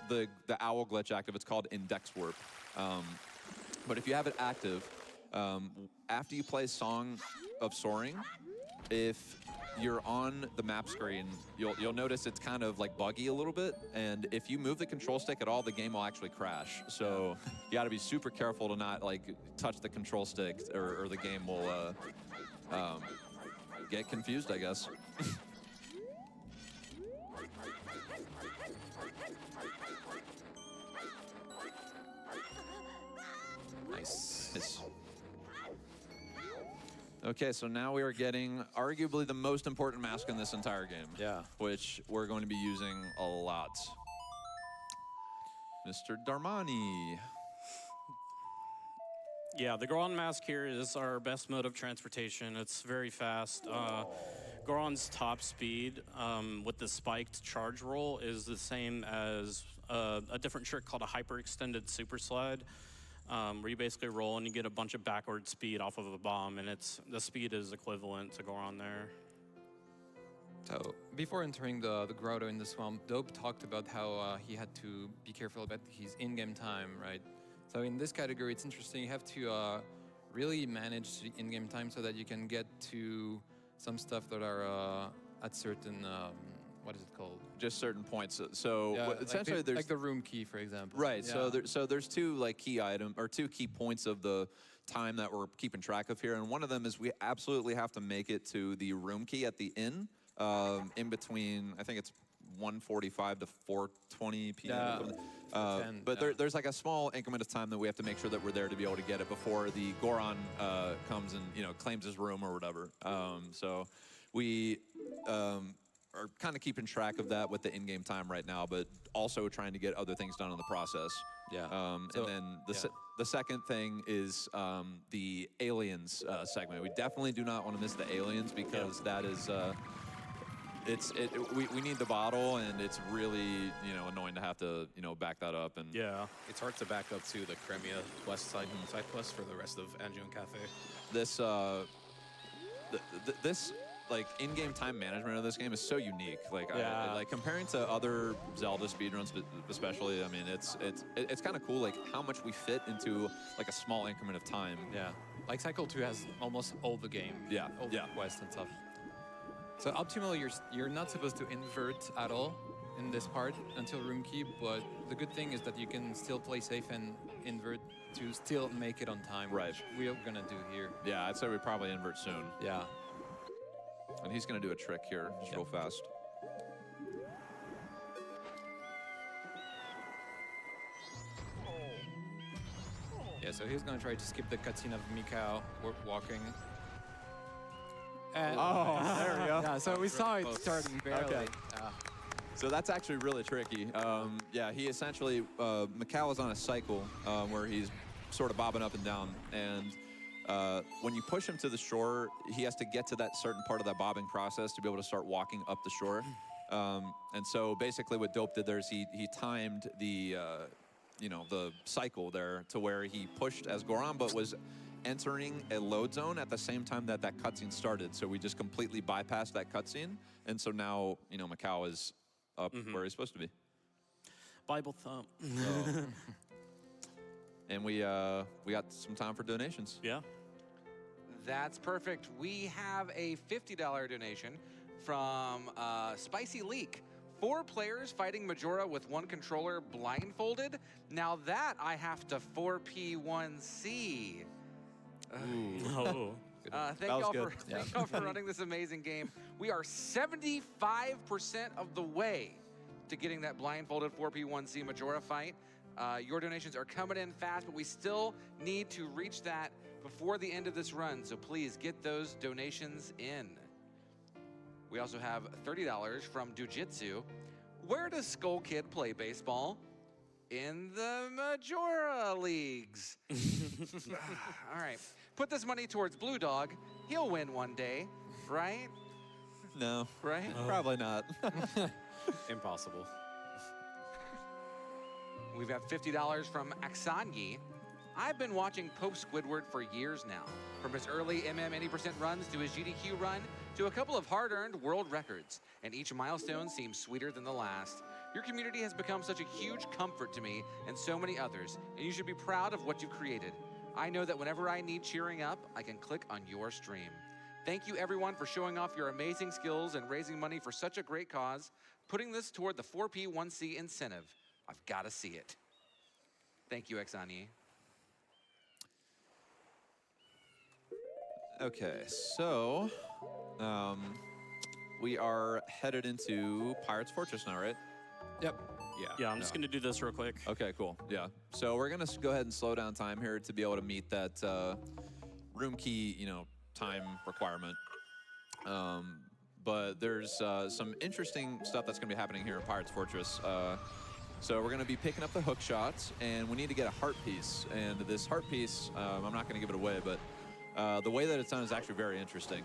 the owl glitch active, it's called Index Warp. But if you have it active, after you play Song of Soaring, if you're on the map screen, you'll notice it's kind of like buggy a little bit, and if you move the control stick at all, the game will actually crash. So you got to be super careful to not like touch the control stick, or the game will get confused, I guess. Nice. Okay, so now we are getting arguably the most important mask in this entire game. Yeah. Which we're going to be using a lot. Mr. Darmani. Yeah, the Goron mask here is our best mode of transportation. It's very fast. Goron's top speed with the spiked charge roll is the same as a different trick called a hyper-extended super slide. Where you basically roll and you get a bunch of backward speed off of a bomb, and the speed is equivalent to Goron there. So before entering the grotto in the swamp, Dope talked about how he had to be careful about his in-game time, right? So in this category, it's interesting. You have to really manage the in-game time so that you can get to some stuff that are at certain, what is it called? Just certain points. So Yeah, essentially, like there's like the room key, for example. right. Yeah. So there's two like key points of the time that we're keeping track of here, and one of them is we absolutely have to make it to the room key at the inn, in between. I think it's 1:45 to 4:20 p.m. Yeah, or something. 10, But yeah. there's like a small increment of time that we have to make sure that we're there to be able to get it before the Goron comes and claims his room or whatever. So we are kind of keeping track of that with the in-game time right now, but also trying to get other things done in the process. Yeah. And then the second thing is the aliens segment. We definitely do not want to miss the aliens, because that is we need the bottle, and it's really annoying to have to back that up. And Yeah. It's hard to back up to the Cremia quest side quest for the rest of Anjun Cafe. this this like in-game time management of this game is so unique. Like like comparing to other Zelda speedruns, especially. I mean, it's kind of cool, like how much we fit into like a small increment of time. Yeah. Like Cycle 2 has almost all the game. Yeah, All the yeah. quests and stuff. So optimally, you're not supposed to invert at all in this part until room key, but the good thing is that you can still play safe and invert to still make it on time, Right. which we're gonna do here. Yeah, I'd say we probably invert soon. Yeah. And he's going to do a trick here, just real fast. Yeah, so he's gonna try to skip the cutscene of Mikao walking. And there we go. yeah, so we saw it starting barely. Okay. So that's actually really tricky. Yeah, he essentially, Macau is on a cycle where he's sort of bobbing up and down. And when you push him to the shore, he has to get to that certain part of that bobbing process to be able to start walking up the shore. And so basically what Dope did there is he timed the, the cycle there to where he pushed as Goron, but was entering a load zone at the same time that cutscene started. So we just completely bypassed that cutscene. And so now, Macau is up where he's supposed to be. Bible thump. And we got some time for donations. Yeah. That's perfect. We have a $50 donation from Spicy Leak. 4 players fighting Majora with 1 controller blindfolded. Now that I have to 4P1C. Oh. Thank was y'all good. thank y'all for running this amazing game. We are 75% of the way to getting that blindfolded 4P1C Majora fight. Your donations are coming in fast, but we still need to reach that before the end of this run, so please get those donations in. We also have $30 from Dujitsu. Where does Skull Kid play baseball? In the Majora leagues. All right. Put this money towards Blue Dog. He'll win one day, right? No, Right? probably not. Impossible. We've got $50 from Aksanyi. I've been watching Pope Squidward for years now. From his early MM 80% runs to his GDQ run to a couple of hard-earned world records. And each milestone seems sweeter than the last. Your community has become such a huge comfort to me and so many others, and you should be proud of what you've created. I know that whenever I need cheering up, I can click on your stream. Thank you everyone for showing off your amazing skills and raising money for such a great cause. Putting this toward the 4P1C incentive. I've got to see it. Thank you, Exani. Okay, so we are headed into Pirate's Fortress now, right? Yep. Yeah, I'm just going to do this real quick. Okay, cool. Yeah. So we're gonna go ahead and slow down time here to be able to meet that room key, time requirement. But there's some interesting stuff that's gonna be happening here in Pirate's Fortress. So we're gonna be picking up the hook shots, and we need to get a heart piece. And this heart piece, I'm not gonna give it away, but the way that it's done is actually very interesting.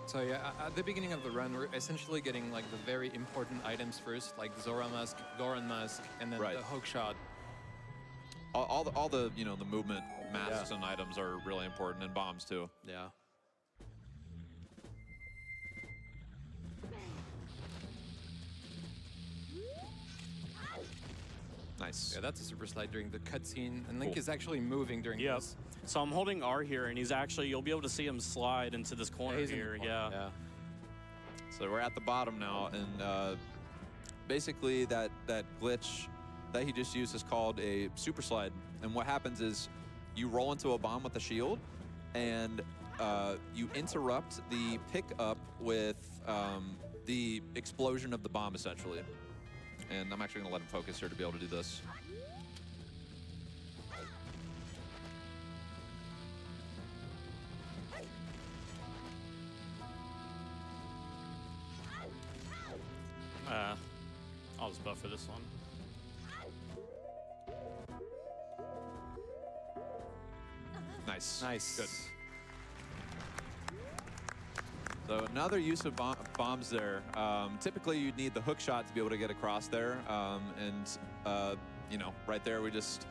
So yeah, at the beginning of the run, we're essentially getting like the very important items first, like Zora Musk, Goron Musk, and then Right. the hook shot. All the the movement masks and items are really important, and bombs too. Yeah. Nice. Yeah, that's a super slide during the cutscene, and Link is actually moving during Yep. this. So I'm holding R here, and you'll be able to see him slide into this corner He's in the here. corner, Yeah. So we're at the bottom now, and basically that glitch that he just used is called a super slide. And what happens is you roll into a bomb with a shield, and you interrupt the pickup with the explosion of the bomb, essentially. And I'm actually gonna let him focus here to be able to do this. I'll just buffer this one. Nice. Nice. Good. So another use of bombs there. Typically, you'd need the hook shot to be able to get across there. Right there, we just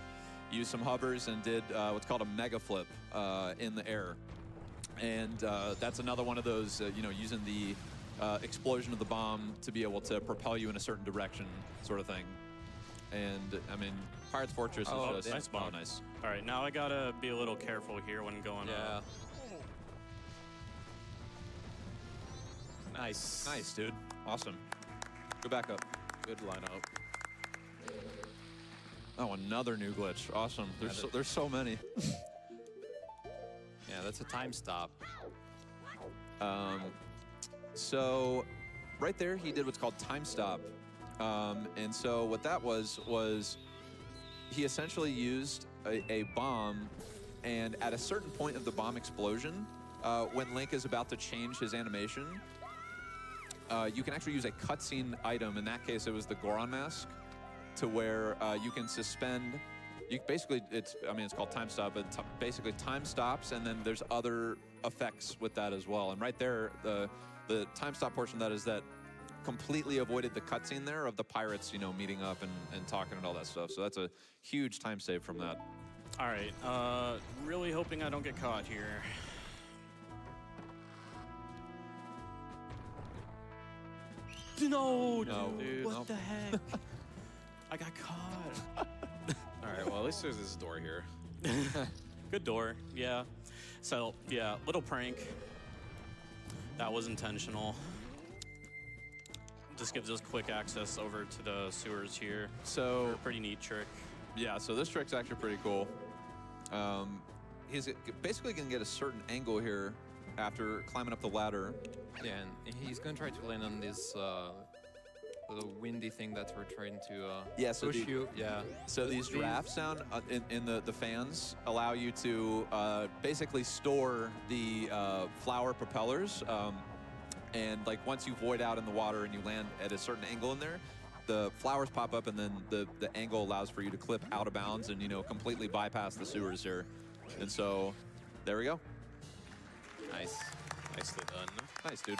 used some hovers and did what's called a mega flip in the air. And that's another one of those, using the explosion of the bomb to be able to propel you in a certain direction, sort of thing. And I mean, Pirate's Fortress is just nice bomb. nice. All right, now I gotta be a little careful here when going Yeah. up. Nice. Nice, dude. Awesome. Go back up. Good lineup. Oh, another new glitch. Awesome. There's so many. Yeah, that's a time stop. So right there, he did what's called time stop. And so what that was he essentially used a bomb, and at a certain point of the bomb explosion, when Link is about to change his animation, you can actually use a cutscene item. In that case, it was the Goron mask, to where you can suspend. It's called time stop, but basically time stops, and then there's other effects with that as well. And right there, the time stop portion of that is that completely avoided the cutscene there of the pirates, meeting up and talking and all that stuff. So that's a huge time save from that. All right, really hoping I don't get caught here. No, dude, what the heck? I got caught. All right, well, at least there's this door here. Good door, yeah. So, yeah, little prank. That was intentional. Just gives us quick access over to the sewers here. So Pretty neat trick. Yeah, so this trick's actually pretty cool. He's basically going to get a certain angle here after climbing up the ladder. Yeah, and he's going to try to land on this little windy thing that we're trying to so push you. Yeah. So these draft sound in the fans allow you to basically store the flower propellers. And like once you void out in the water and you land at a certain angle in there, the flowers pop up and then the angle allows for you to clip out of bounds and, you know, completely bypass the sewers here. And so there we go. Nice. Nicely done. Nice, dude.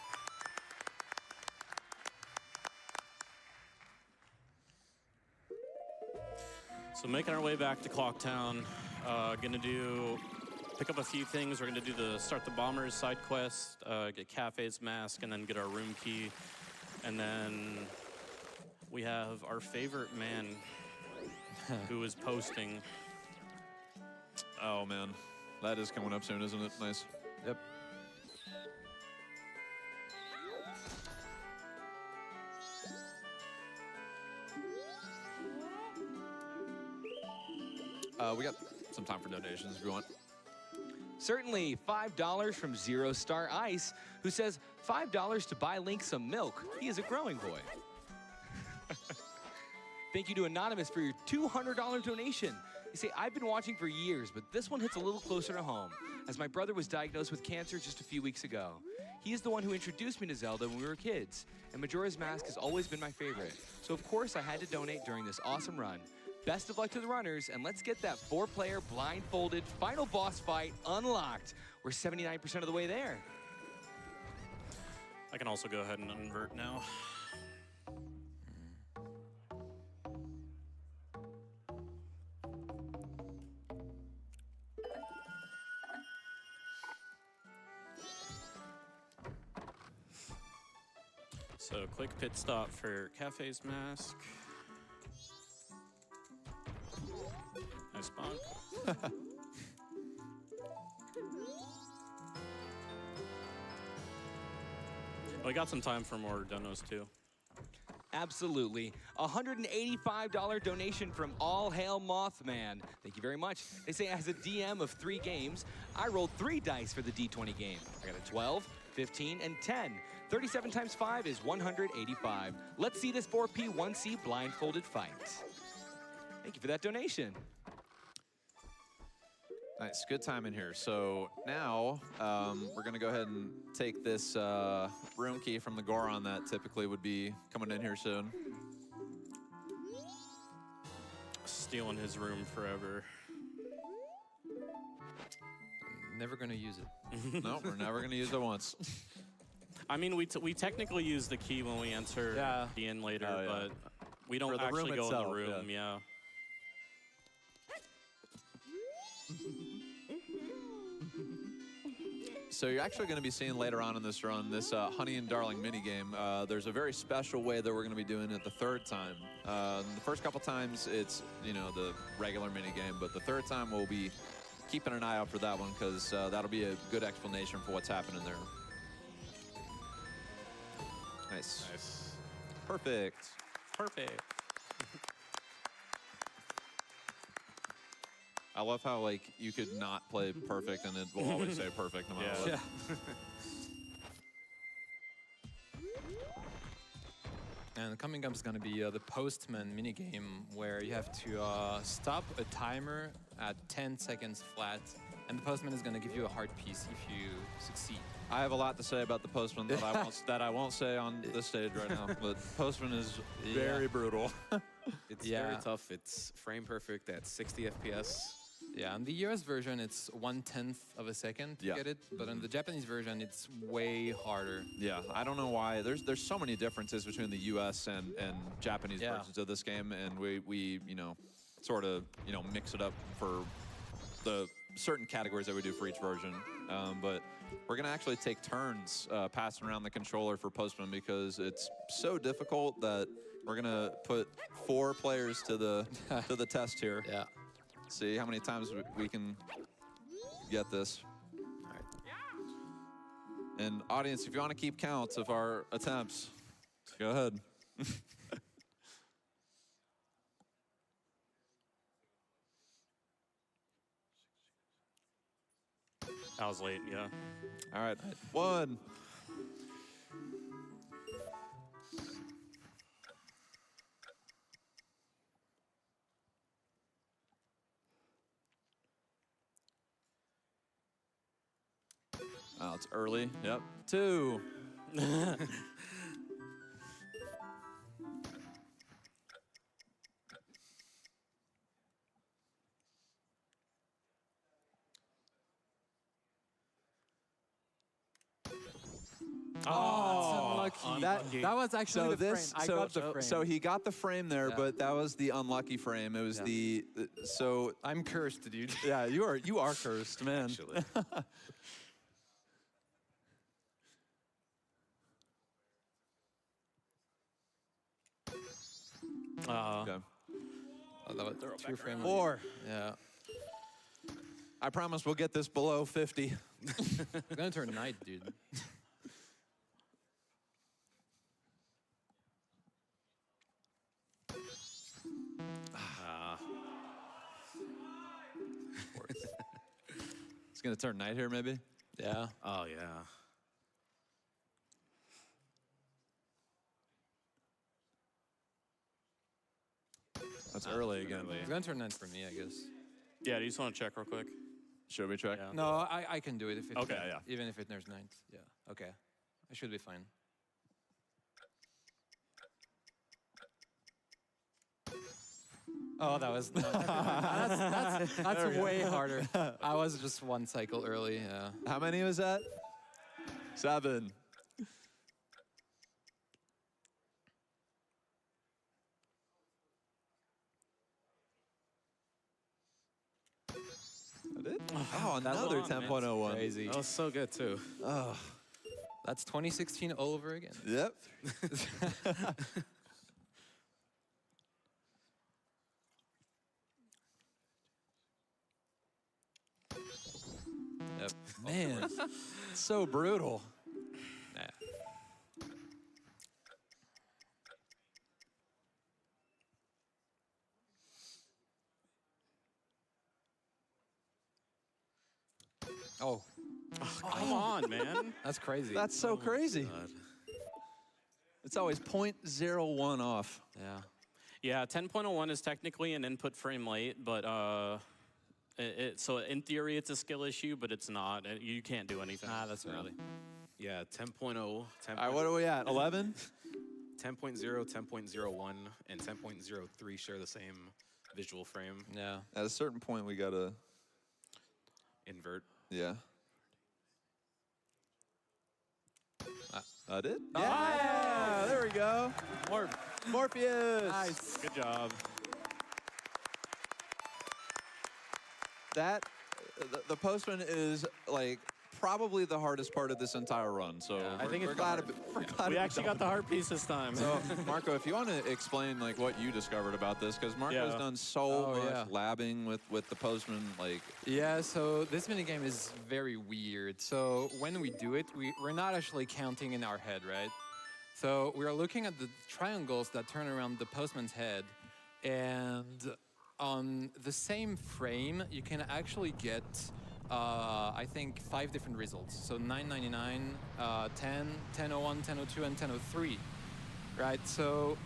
So making our way back to Clocktown, pick up a few things. We're gonna do the start the bombers side quest, get Cafe's mask, and then get our room key. And then we have our favorite man who is posting. Oh man, that is coming up soon, isn't it? Nice. Yep. We got some time for donations if you want. Certainly, $5 from Zero Star Ice, who says $5 to buy Link some milk. He is a growing boy. Thank you to Anonymous for your $200 donation. You say, I've been watching for years, but this one hits a little closer to home, as my brother was diagnosed with cancer just a few weeks ago. He is the one who introduced me to Zelda when we were kids, and Majora's Mask has always been my favorite. So of course I had to donate during this awesome run. Best of luck to the runners, and let's get that 4-player blindfolded final boss fight unlocked. We're 79% of the way there. I can also go ahead and invert now. So quick pit stop for Cafe's mask. Nice spot. We got some time for more donos too. Absolutely. $185 donation from All Hail Mothman. Thank you very much. They say, as a DM of 3 games, I rolled 3 dice for the D20 game. I got a 12, 15, and 10. 37 times 5 is 185. Let's see this 4P1C blindfolded fight. Thank you for that donation. Nice, good time in here. So now we're gonna go ahead and take this room key from the Goron that typically would be coming in here soon. Stealing his room forever. Never gonna use it. No, we're never gonna use it once. I mean, we technically use the key when we enter the inn later, Oh, yeah. but we don't For the actually room go itself, in the room, yeah. So you're actually going to be seeing later on in this run, this Honey and Darling minigame. There's a very special way that we're going to be doing it the third time. The first couple times, it's, you know, the regular minigame, but the third time we'll be keeping an eye out for that one because that'll be a good explanation for what's happening there. Nice. Nice. Perfect. Perfect. I love how, like, you could not play perfect and it will always say perfect no matter what. Yeah. And coming up is going to be the Postman minigame, where you have to stop a timer at 10 seconds flat, and the Postman is going to give you a heart piece if you succeed. I have a lot to say about the Postman that I won't say on this stage right now, but Postman is very brutal. It's very tough. It's frame perfect at 60 FPS. Yeah, in the US version, it's 1/10 of a second to get it, but in the Japanese version, it's way harder. Yeah, I don't know why. There's so many differences between the U.S. and Japanese versions of this game, and we you know, sort of, you know, mix it up for the certain categories that we do for each version. But we're gonna actually take turns passing around the controller for Postman because it's so difficult that we're gonna put 4 players to the test here. Yeah. See how many times we can get this. All right. And audience, if you want to keep counts of our attempts, go ahead. I was late, yeah. All right, 1. Oh, it's early. Yep. 2. Oh, unlucky. That was actually the frame. I got the frame. So he got the frame there, but that was the unlucky frame. It was so I'm cursed, dude. yeah, you are cursed, man. Actually. Okay. Oh, that was 2 frames. 4. Yeah. I promise we'll get this below 50. It's gonna turn night, dude. It's gonna turn night here, maybe. Yeah. Oh, yeah. That's early again. It's gonna turn night for me, I guess. Yeah, do you just want to check real quick? Should we check? Yeah. No, I can do it if it. Okay, yeah. Even if it turns night. Yeah. Okay. I should be fine. Oh, that was that's way harder. I was just 1 cycle early. Yeah. How many was that? 7. That it? Oh, another long, man. 10.01. Crazy. That was so good, too. Oh, That's 2016 all over again. yep. Yep. Man, so brutal. Yeah. Oh, Come on, man. that's crazy. That's so crazy. God. It's always 0.01 off. Yeah. Yeah, 10.01 is technically an input frame late, but so in theory it's a skill issue, but it's not. You can't do anything. Ah, that's early. Yeah, 10.0, 10. All right, what are we at? 11? 10.0, 10.01, and 10.03 share the same visual frame. Yeah. At a certain point, we gotta, Invert. yeah. That it? Oh! Yeah, there we go. Morpheus. Nice. Good job. That, the postman is like probably the hardest part of this entire run. So Yeah, I we're, think we're it's glad, hard. we're glad We to be actually done. got the hard piece this time. So, Marco, if you want to explain like what you discovered about this, because Marco's Yeah. done so much yeah. labbing with the postman, like Yeah, so this minigame is very weird. So when we do it, we're not actually counting in our head, right? So we're looking at the triangles that turn around the postman's head, and on the same frame, you can actually get, I think, 5 different results. So 999, 10, 1001, 1002, and 1003, right? So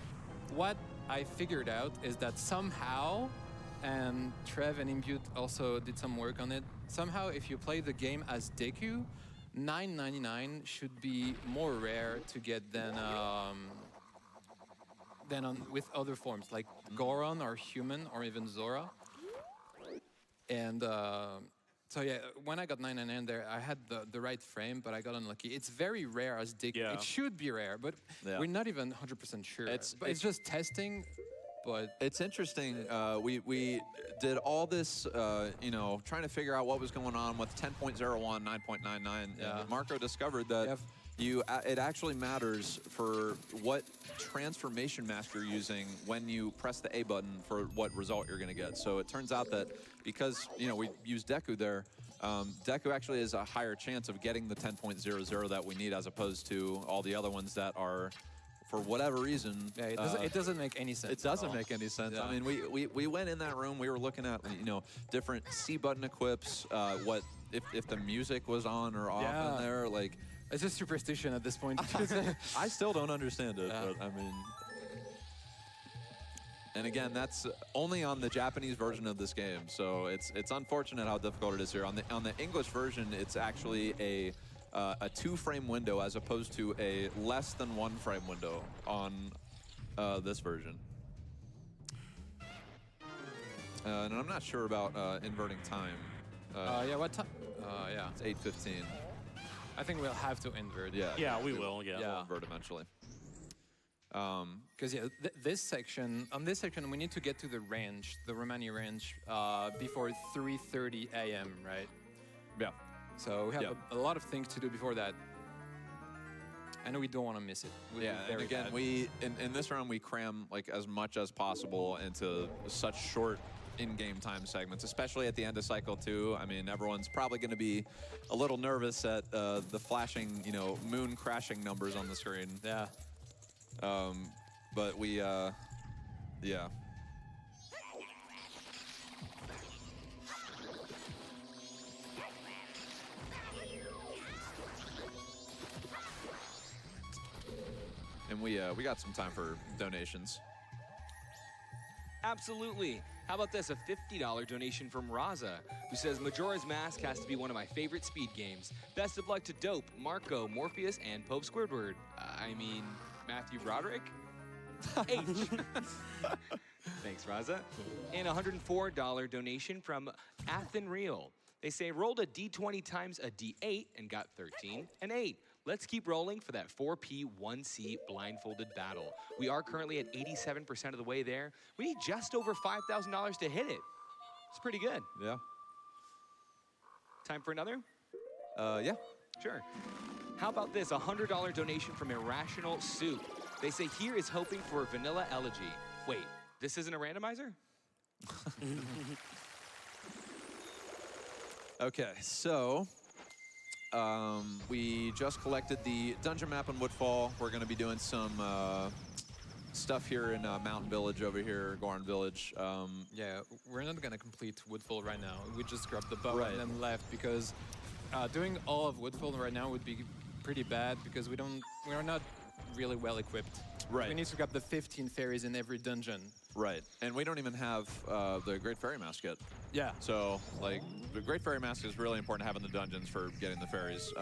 what I figured out is that somehow, and Trev and Impute also did some work on it, somehow if you play the game as Deku, 999 should be more rare to get than with other forms like Goron or Human or even Zora. And so yeah, when I got 999 there, I had the right frame, but I got unlucky. It's very rare as Deku. Yeah. It should be rare, but Yeah. we're not even 100% sure. It's- But it's just testing. But it's interesting. We did all this, trying to figure out what was going on with 10.01, 9.99. Yeah. And Marco discovered that it actually matters for what transformation mask you're using when you press the A button for what result you're going to get. So it turns out that because we use Deku there, Deku actually has a higher chance of getting the 10.00 that we need as opposed to all the other ones that are, for whatever reason, yeah, it doesn't make any sense. it doesn't make any sense. Yeah. I mean, we went in that room, we were looking at, different C button equips, what if the music was on or off Yeah. in there. Like, It's just superstition at this point. I still don't understand it, Yeah. but I mean. And again, that's only on the Japanese version of this game, so it's unfortunate how difficult it is here. On the English version, it's actually a 2-frame window as opposed to a less than 1-frame window on this version. And I'm not sure about inverting time. Yeah, what time? Yeah. It's 8:15. I think we'll have to invert. Yeah. Yeah, we will. Yeah. We'll invert eventually. Because this section, on this section, we need to get to the range, the Romani range, before 3:30 a.m. Right? Yeah. So we have Yeah. a lot of things to do before that. I know we don't want to miss it. We'd be Yeah, and very again, bad. in this round we cram like as much as possible into such short in-game time segments, especially at the end of cycle 2. I mean, everyone's probably going to be a little nervous at the flashing, moon crashing numbers on the screen. Yeah. But we, yeah. And we got some time for donations. Absolutely. How about this? A $50 donation from Raza, who says, Majora's Mask has to be one of my favorite speed games. Best of luck to Dope, Marco, Morpheus, and Pope Squidward. I mean, Matthew Broderick? H. Thanks, Raza. And a $104 donation from Athen Real. They say, rolled a D20 times a D8 and got 13 and 8. Let's keep rolling for that 4P 1C blindfolded battle. We are currently at 87% of the way there. We need just over $5,000 to hit it. It's pretty good. Yeah. Time for another? Yeah. Sure. How about this? A $100 donation from Irrational Soup. They say, here is hoping for a vanilla elegy. Wait, this isn't a randomizer? Okay, so we just collected the dungeon map in Woodfall. We're going to be doing some stuff here in Mountain Village over here, Goron Village. Yeah, we're not gonna complete Woodfall right now. We just grabbed the bow Right. and then left because doing all of Woodfall right now would be pretty bad because we are not really well equipped. Right. We need to grab the 15 fairies in every dungeon. Right, and we don't even have the Great Fairy Mask yet. Yeah. So, like, the Great Fairy Mask is really important to have in the dungeons for getting the fairies.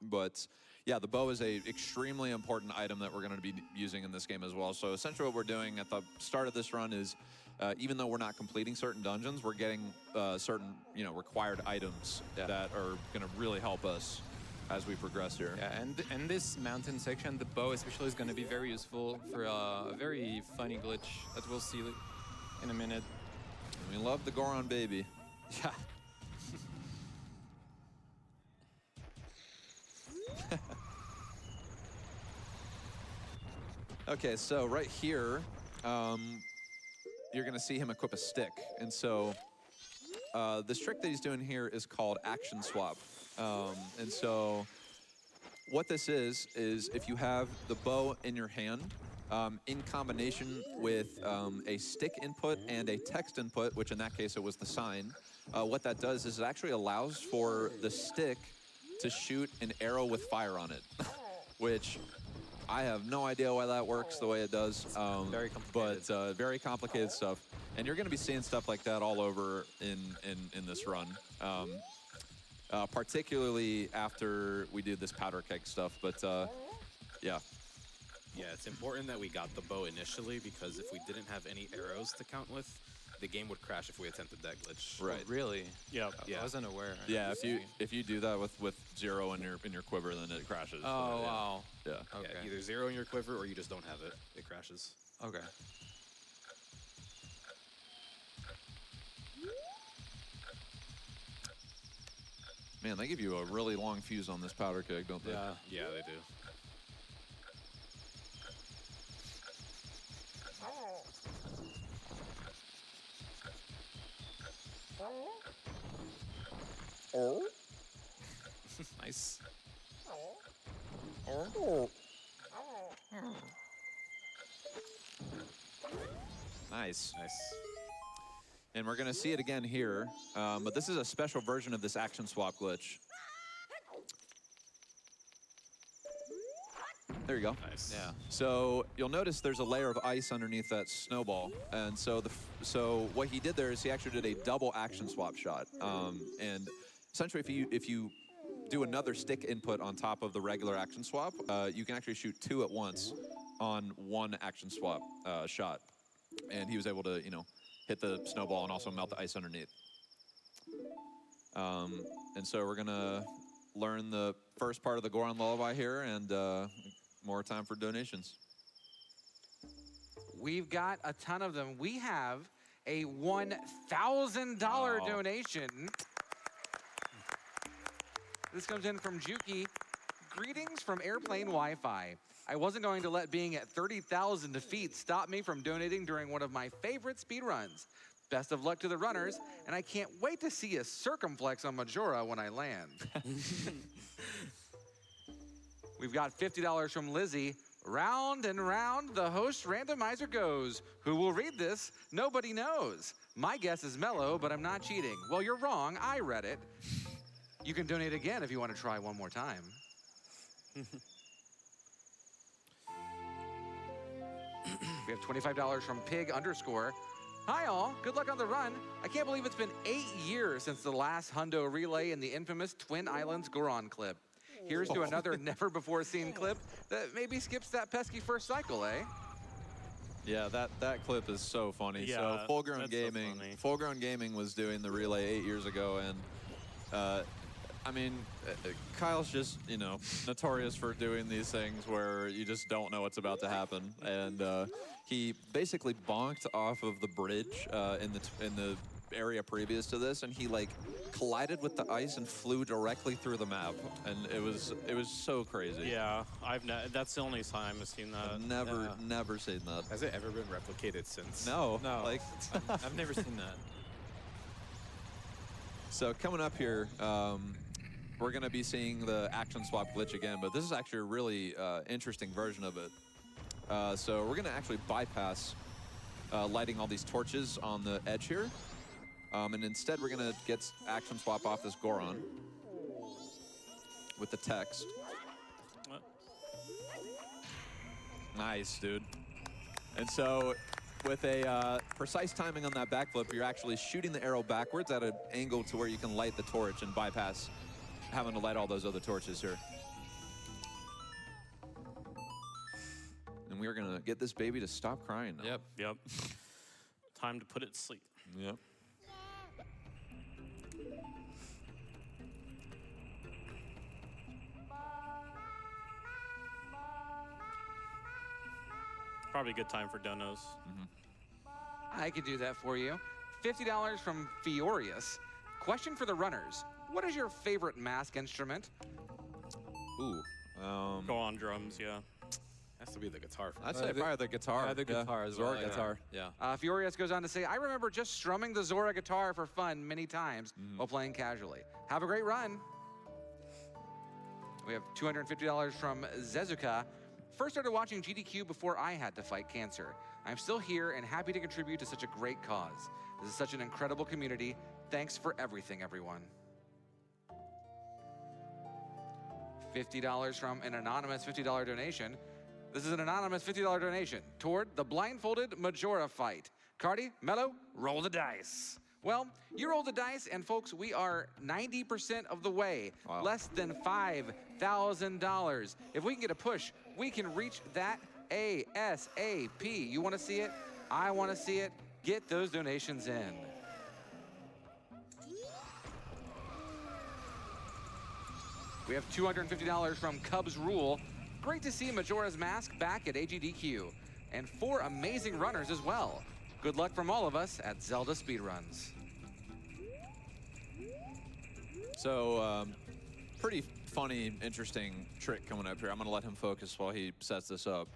But, yeah, the bow is a extremely important item that we're going to be using in this game as well. So, essentially what we're doing at the start of this run is, even though we're not completing certain dungeons, we're getting certain, required items that are going to really help us as we progress here. Yeah, and this mountain section, the bow especially is going to be very useful for a very funny glitch that we'll see in a minute. We love the Goron baby. Yeah. Okay, so right here, you're going to see him equip a stick. And so this trick that he's doing here is called action swap. And so what this is if you have the bow in your hand, in combination with a stick input and a text input, which in that case it was the sign, what that does is it actually allows for the stick to shoot an arrow with fire on it, which I have no idea why that works the way it does. Very complicated. But very complicated stuff. And you're going to be seeing stuff like that all over in this run. Particularly after we do this powder keg stuff, but yeah. Yeah, it's important that we got the bow initially because if we didn't have any arrows to count with, the game would crash if we attempted that glitch. Right. Really? Yeah. I wasn't aware. Yeah, if you do that with 0 in your quiver, then it crashes. Oh, yeah. wow. Yeah. Okay. Yeah, either 0 in your quiver or you just don't have it. It crashes. Okay. Man, they give you a really long fuse on this powder keg, don't they? Yeah. Yeah, they do. Nice. Nice. Nice. And we're going to see it again here. But this is a special version of this action swap glitch. There you go. Nice. Yeah. So you'll notice there's a layer of ice underneath that snowball. And so so what he did there is he actually did a double action swap shot. And essentially if you do another stick input on top of the regular action swap, you can actually shoot 2 at once on one action swap shot. And he was able to, hit the snowball and also melt the ice underneath. And so we're gonna learn the first part of the Goron Lullaby here, and more time for donations. We've got a ton of them. We have a $1,000 donation. This comes in from Juki. Greetings from Airplane Wi-Fi. I wasn't going to let being at 30,000 defeat stop me from donating during one of my favorite speedruns. Best of luck to the runners, and I can't wait to see a circumflex on Majora when I land. We've got $50 from Lizzie. Round and round, the host randomizer goes. Who will read this? Nobody knows. My guess is Mellow, but I'm not cheating. Well, you're wrong. I read it. You can donate again if you want to try one more time. We have $25 from Pig_. Hi all, good luck on the run. I can't believe it's been 8 years since the last Hundo relay in the infamous Twin Islands Goron clip. Here's to another never before seen clip that maybe skips that pesky first cycle, eh? Yeah, that clip is so funny. Yeah, so Full Grown that's so funny. Full Grown Gaming was doing the relay 8 years ago, and I mean, Kyle's just, notorious for doing these things where you just don't know what's about to happen. And he basically bonked off of the bridge in the area previous to this, and he collided with the ice and flew directly through the map. And it was so crazy. Yeah, that's the only time I've seen that. I've never seen that. Has it ever been replicated since? No. No. Like, I've never seen that. So coming up here, we're going to be seeing the action swap glitch again, but this is actually a really interesting version of it. So we're going to actually bypass lighting all these torches on the edge here. And instead, we're going to get action swap off this Goron with the text. What? Nice, dude. And so with a precise timing on that backflip, you're actually shooting the arrow backwards at an angle to where you can light the torch and bypass having to light all those other torches here. And we are going to get this baby to stop crying now. Yep. Time to put it to sleep. Yep. Probably a good time for donos. I could do that for you. $50 from Fiorius. Question for the runners. What is your favorite mask instrument? Ooh. Go on drums, yeah. Has to be the guitar. I'd say probably the guitar. Yeah, the guitar as well. Zora guitar. Yeah. Fiorius goes on to say, I remember just strumming the Zora guitar for fun many times while playing casually. Have a great run. We have $250 from Zezuka. First started watching GDQ before I had to fight cancer. I'm still here and happy to contribute to such a great cause. This is such an incredible community. Thanks for everything, everyone. $50 from an anonymous $50 donation. This is an anonymous $50 donation toward the blindfolded Majora fight. Cardi, Mello, roll the dice. Well, you roll the dice, and folks, we are 90% of the way. Wow. Less than $5,000. If we can get a push, we can reach that ASAP. You want to see it? I want to see it. Get those donations in. We have $250 from Cubs Rule. Great to see Majora's Mask back at AGDQ. And 4 amazing runners as well. Good luck from all of us at Zelda Speedruns. So, pretty funny, interesting trick coming up here. I'm going to let him focus while he sets this up.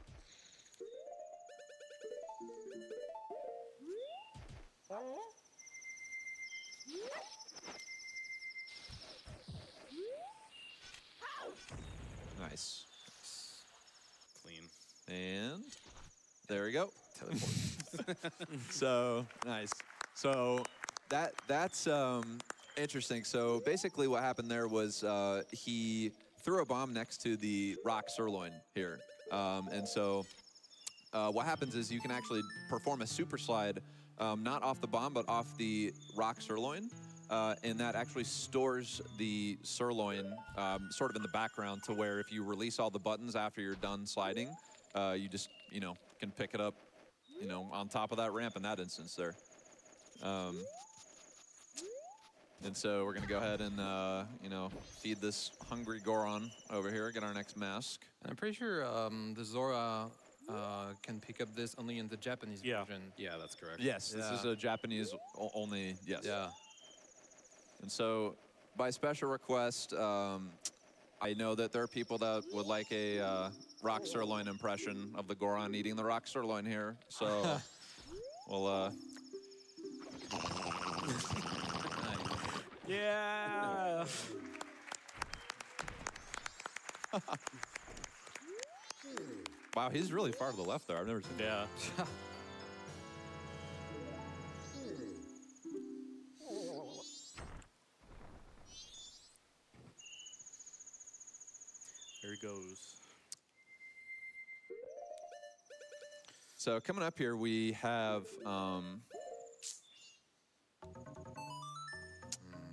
Nice. Clean. And there we go. Teleport. So, nice. So that's interesting. So basically what happened there was he threw a bomb next to the rock sirloin here. And so what happens is you can actually perform a super slide, not off the bomb, but off the rock sirloin. And that actually stores the sirloin sort of in the background to where if you release all the buttons after you're done sliding, you just, can pick it up, on top of that ramp in that instance there. And so we're going to go ahead and, feed this hungry Goron over here, get our next mask. And I'm pretty sure the Zora can pick up this only in the Japanese version. Yeah, that's correct. Yes, this is a Japanese only, yes. Yeah. And so by special request, I know that there are people that would like a rock sirloin impression of the Goron eating the rock sirloin here. So we'll... Yeah. Wow, he's really far to the left there. I've never seen Yeah. There he goes. So coming up here, we have...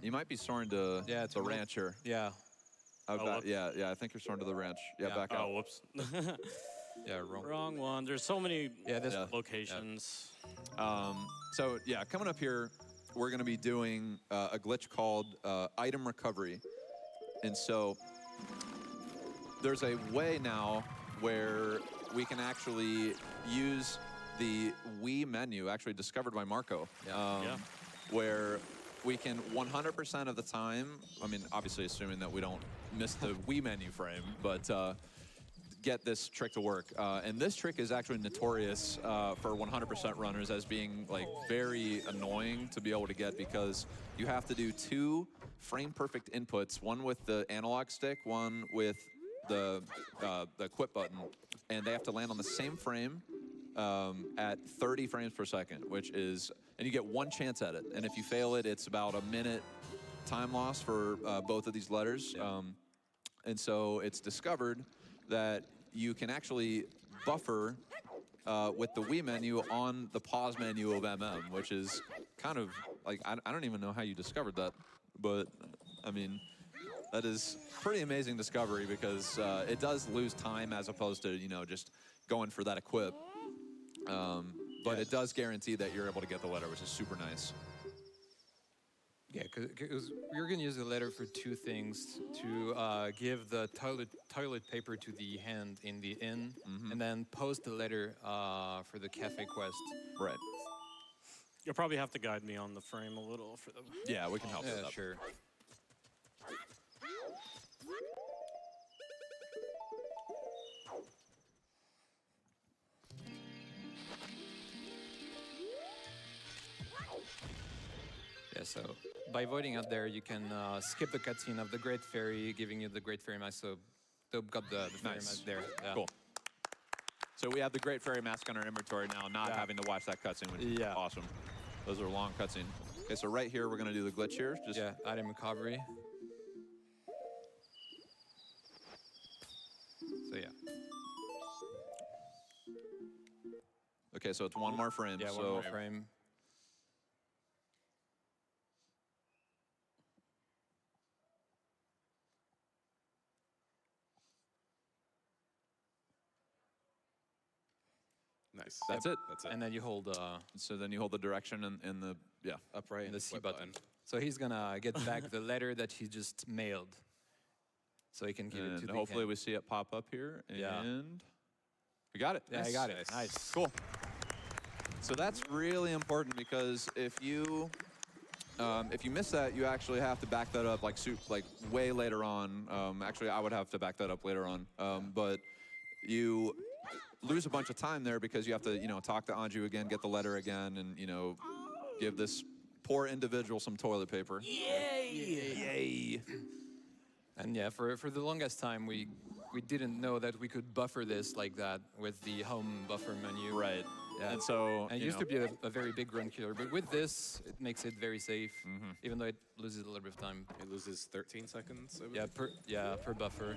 you might be soaring to the rancher. Yeah. Yeah, I think you're soaring to the ranch. Yeah, back out. Oh, whoops. Yeah, wrong. Wrong one. There's so many Yeah. locations. So yeah, coming up here, we're going to be doing a glitch called item recovery. And so there's a way now where we can actually use the Wii menu, actually discovered by Marco, where we can 100% of the time, I mean, obviously assuming that we don't miss the Wii menu frame, but get this trick to work. And this trick is actually notorious for 100% runners as being like very annoying to be able to get, because you have to do 2 frame perfect inputs, one with the analog stick, one with the quit button, and they have to land on the same frame at 30 frames per second, which is, and you get 1 chance at it. And if you fail it, it's about a minute time loss for both of these letters. And so it's discovered that you can actually buffer with the Wii menu on the pause menu of MM, which is kind of like, I don't even know how you discovered that, but I mean, that is pretty amazing discovery, because it does lose time as opposed to, just going for that equip. But it does guarantee that you're able to get the letter, which is super nice. Yeah, because we're going to use the letter for 2 things: to give the toilet paper to the hand in the inn, and then post the letter for the cafe quest. Right. You'll probably have to guide me on the frame a little for the... Yeah, we can help with Yeah, that. sure. Yeah, so by voting out there, you can skip the cutscene of the Great Fairy, giving you the Great Fairy mask. So they've got the fairy mask there. Yeah. Cool. So we have the Great Fairy mask on our inventory now, not having to watch that cutscene, which is awesome. Those are long cutscenes. Okay, so right here, we're going to do the glitch here. Just item recovery. So yeah. Okay, so it's 1 more frame. Yeah, so 1 more frame. Nice. That's it. That's it. And then you hold So then you hold the direction and the, upright and the C quit button. So he's gonna get back the letter that he just mailed. So he can give it to the hopefully hand. we see it pop up here. And Yeah. we got it. Yeah, I got it. Nice. Cool. So that's really important, because if you miss that, you actually have to back that up like way later on. Actually, I would have to back that up later on. But you lose a bunch of time there, because you have to, talk to Anju again, get the letter again, and, give this poor individual some toilet paper. Yay! Yay! And yeah, for the longest time, we we didn't know that we could buffer this like that with the home buffer menu. Right. Yeah. And so And it used to be a very big run killer, but with this, it makes it very safe, even though it loses a little bit of time. It loses 13 seconds. I believe. Per buffer.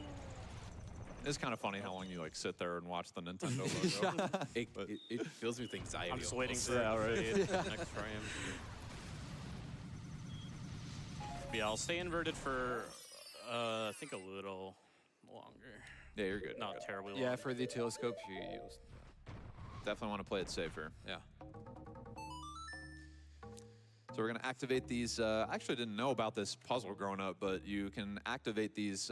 it's kind of funny how long you like sit there and watch the Nintendo logo. It fills me with anxiety. I'm just waiting almost. for the next frame. Yeah, I'll stay inverted for, I think a little longer. Yeah, you're good. Not terribly long. Yeah, for the telescope, you use. Definitely want to play it safer. Yeah. So we're going to activate these. I actually didn't know about this puzzle growing up, but you can activate these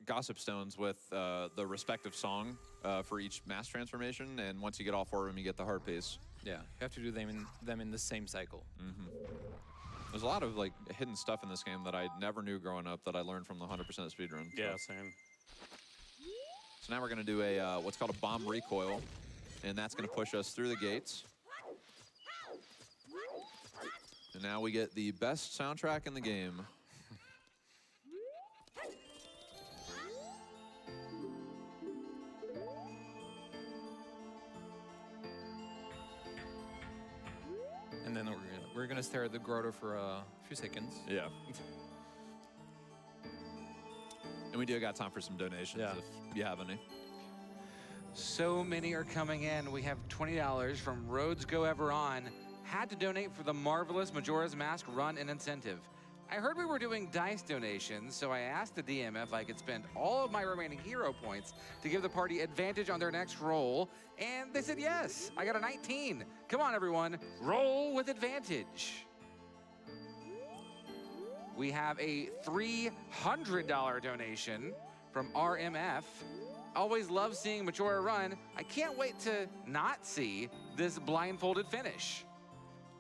gossip stones with the respective song for each mass transformation. And once you get all 4 of them, you get the heart piece. Yeah, you have to do them in the same cycle. There's a lot of like hidden stuff in this game that I never knew growing up that I learned from the 100% speedrun. Yeah, same. So now we're going to do a what's called a bomb recoil, and that's going to push us through the gates. And now we get the best soundtrack in the game. And then we're gonna stare at the grotto for a few seconds. Yeah. And we do got time for some donations if you have any. So many are coming in. We have $20 from Roads Go Ever On. Had to donate for the marvelous Majora's Mask run and incentive. I heard we were doing dice donations, so I asked the DM if I could spend all of my remaining hero points to give the party advantage on their next roll, and they said yes. I got a 19. Come on, everyone. Roll with advantage. We have a $300 donation from RMF. Always love seeing Majora run. I can't wait to not see this blindfolded finish.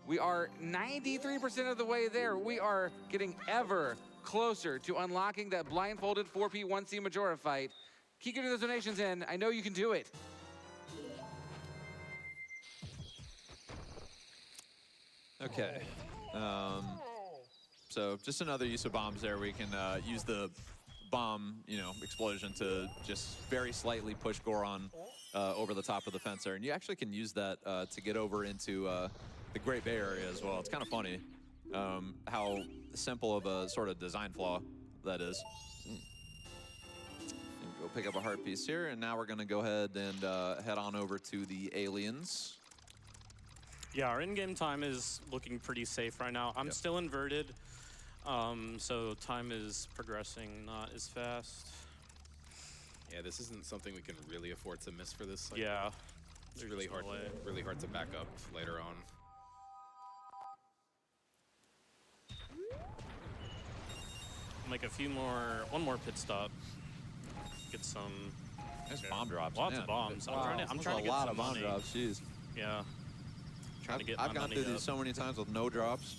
We are 93% of the way there. We are getting ever closer to unlocking that blindfolded 4P1C Majora fight. Keep getting those donations in. I know you can do it. Okay. So just another use of bombs there. We can use the bomb, explosion to just very slightly push Goron over the top of the fence there. And you actually can use that to get over into the Great Bay Area as well. It's kind of funny how simple of a sort of design flaw that is. Go pick up a heart piece here, and now we're going to go ahead and head on over to the aliens. Yeah, our in-game time is looking pretty safe right now. I'm still inverted, so time is progressing not as fast. Yeah, this isn't something we can really afford to miss for this cycle. Yeah. It's really hard to back up later on. Make one more pit stop. Get some. There's bomb drops. Lots of bombs. I'm trying to get a lot some of bomb money. drops. Jeez. Yeah. Trying to get I've gone through these so many times with no drops.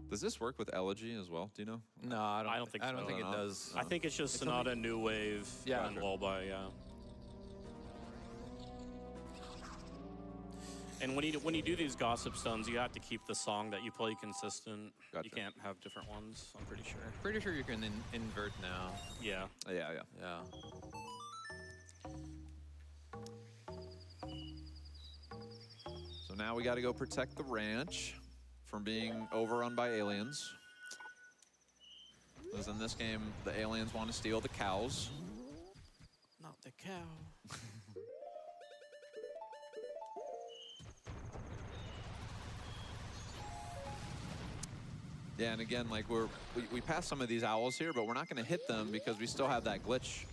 Does this work with Elegy as well? Do you know? No, I don't think I don't so. think it does. I think it's just Sonata, New Wave, and Lullaby, yeah. And when you do these gossip stones, you have to keep the song that you play consistent. Gotcha. You can't have different ones, I'm pretty sure. Pretty sure you can invert now. Yeah. Yeah. So now we got to go protect the ranch from being overrun by aliens. Because in this game, the aliens want to steal the cows. Not the cow. Yeah, and again, like we passed some of these owls here, but we're not going to hit them because we still have that glitch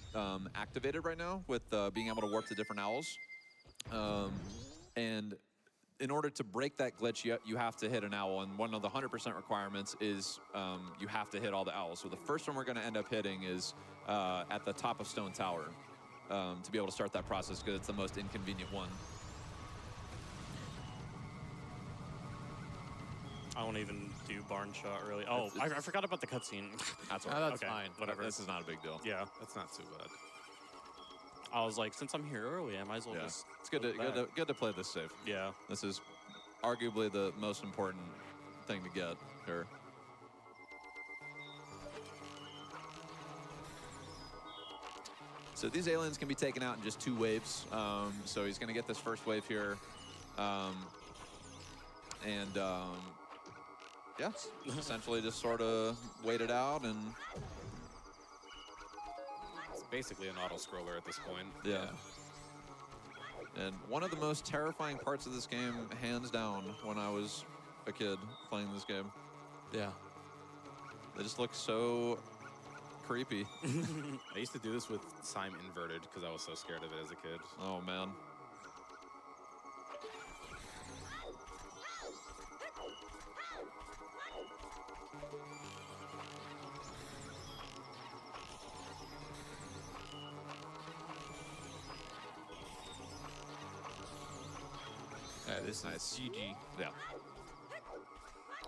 activated right now with being able to warp to different owls. And in order to break that glitch, you have to hit an owl, and one of the 100% requirements is you have to hit all the owls. So the first one we're going to end up hitting is at the top of Stone Tower to be able to start that process because it's the most inconvenient one. I won't even do barn shot, really. Oh, I forgot about the cutscene. That's all Oh, right. that's Okay, fine. whatever. This is not a big deal. Yeah. That's not too bad. I was like, since I'm here early, I might as well just. It's good to play this safe. Yeah. This is arguably the most important thing to get here. So these aliens can be taken out in just 2 waves. So he's going to get this first wave here. Yeah, essentially just sort of wait it out and... It's basically an auto-scroller at this point. Yeah. And one of the most terrifying parts of this game, hands down, when I was a kid playing this game. Yeah. They just look so creepy. I used to do this with Sime inverted because I was so scared of it as a kid. Oh, man. Yeah, this is Nice. GG. Yeah.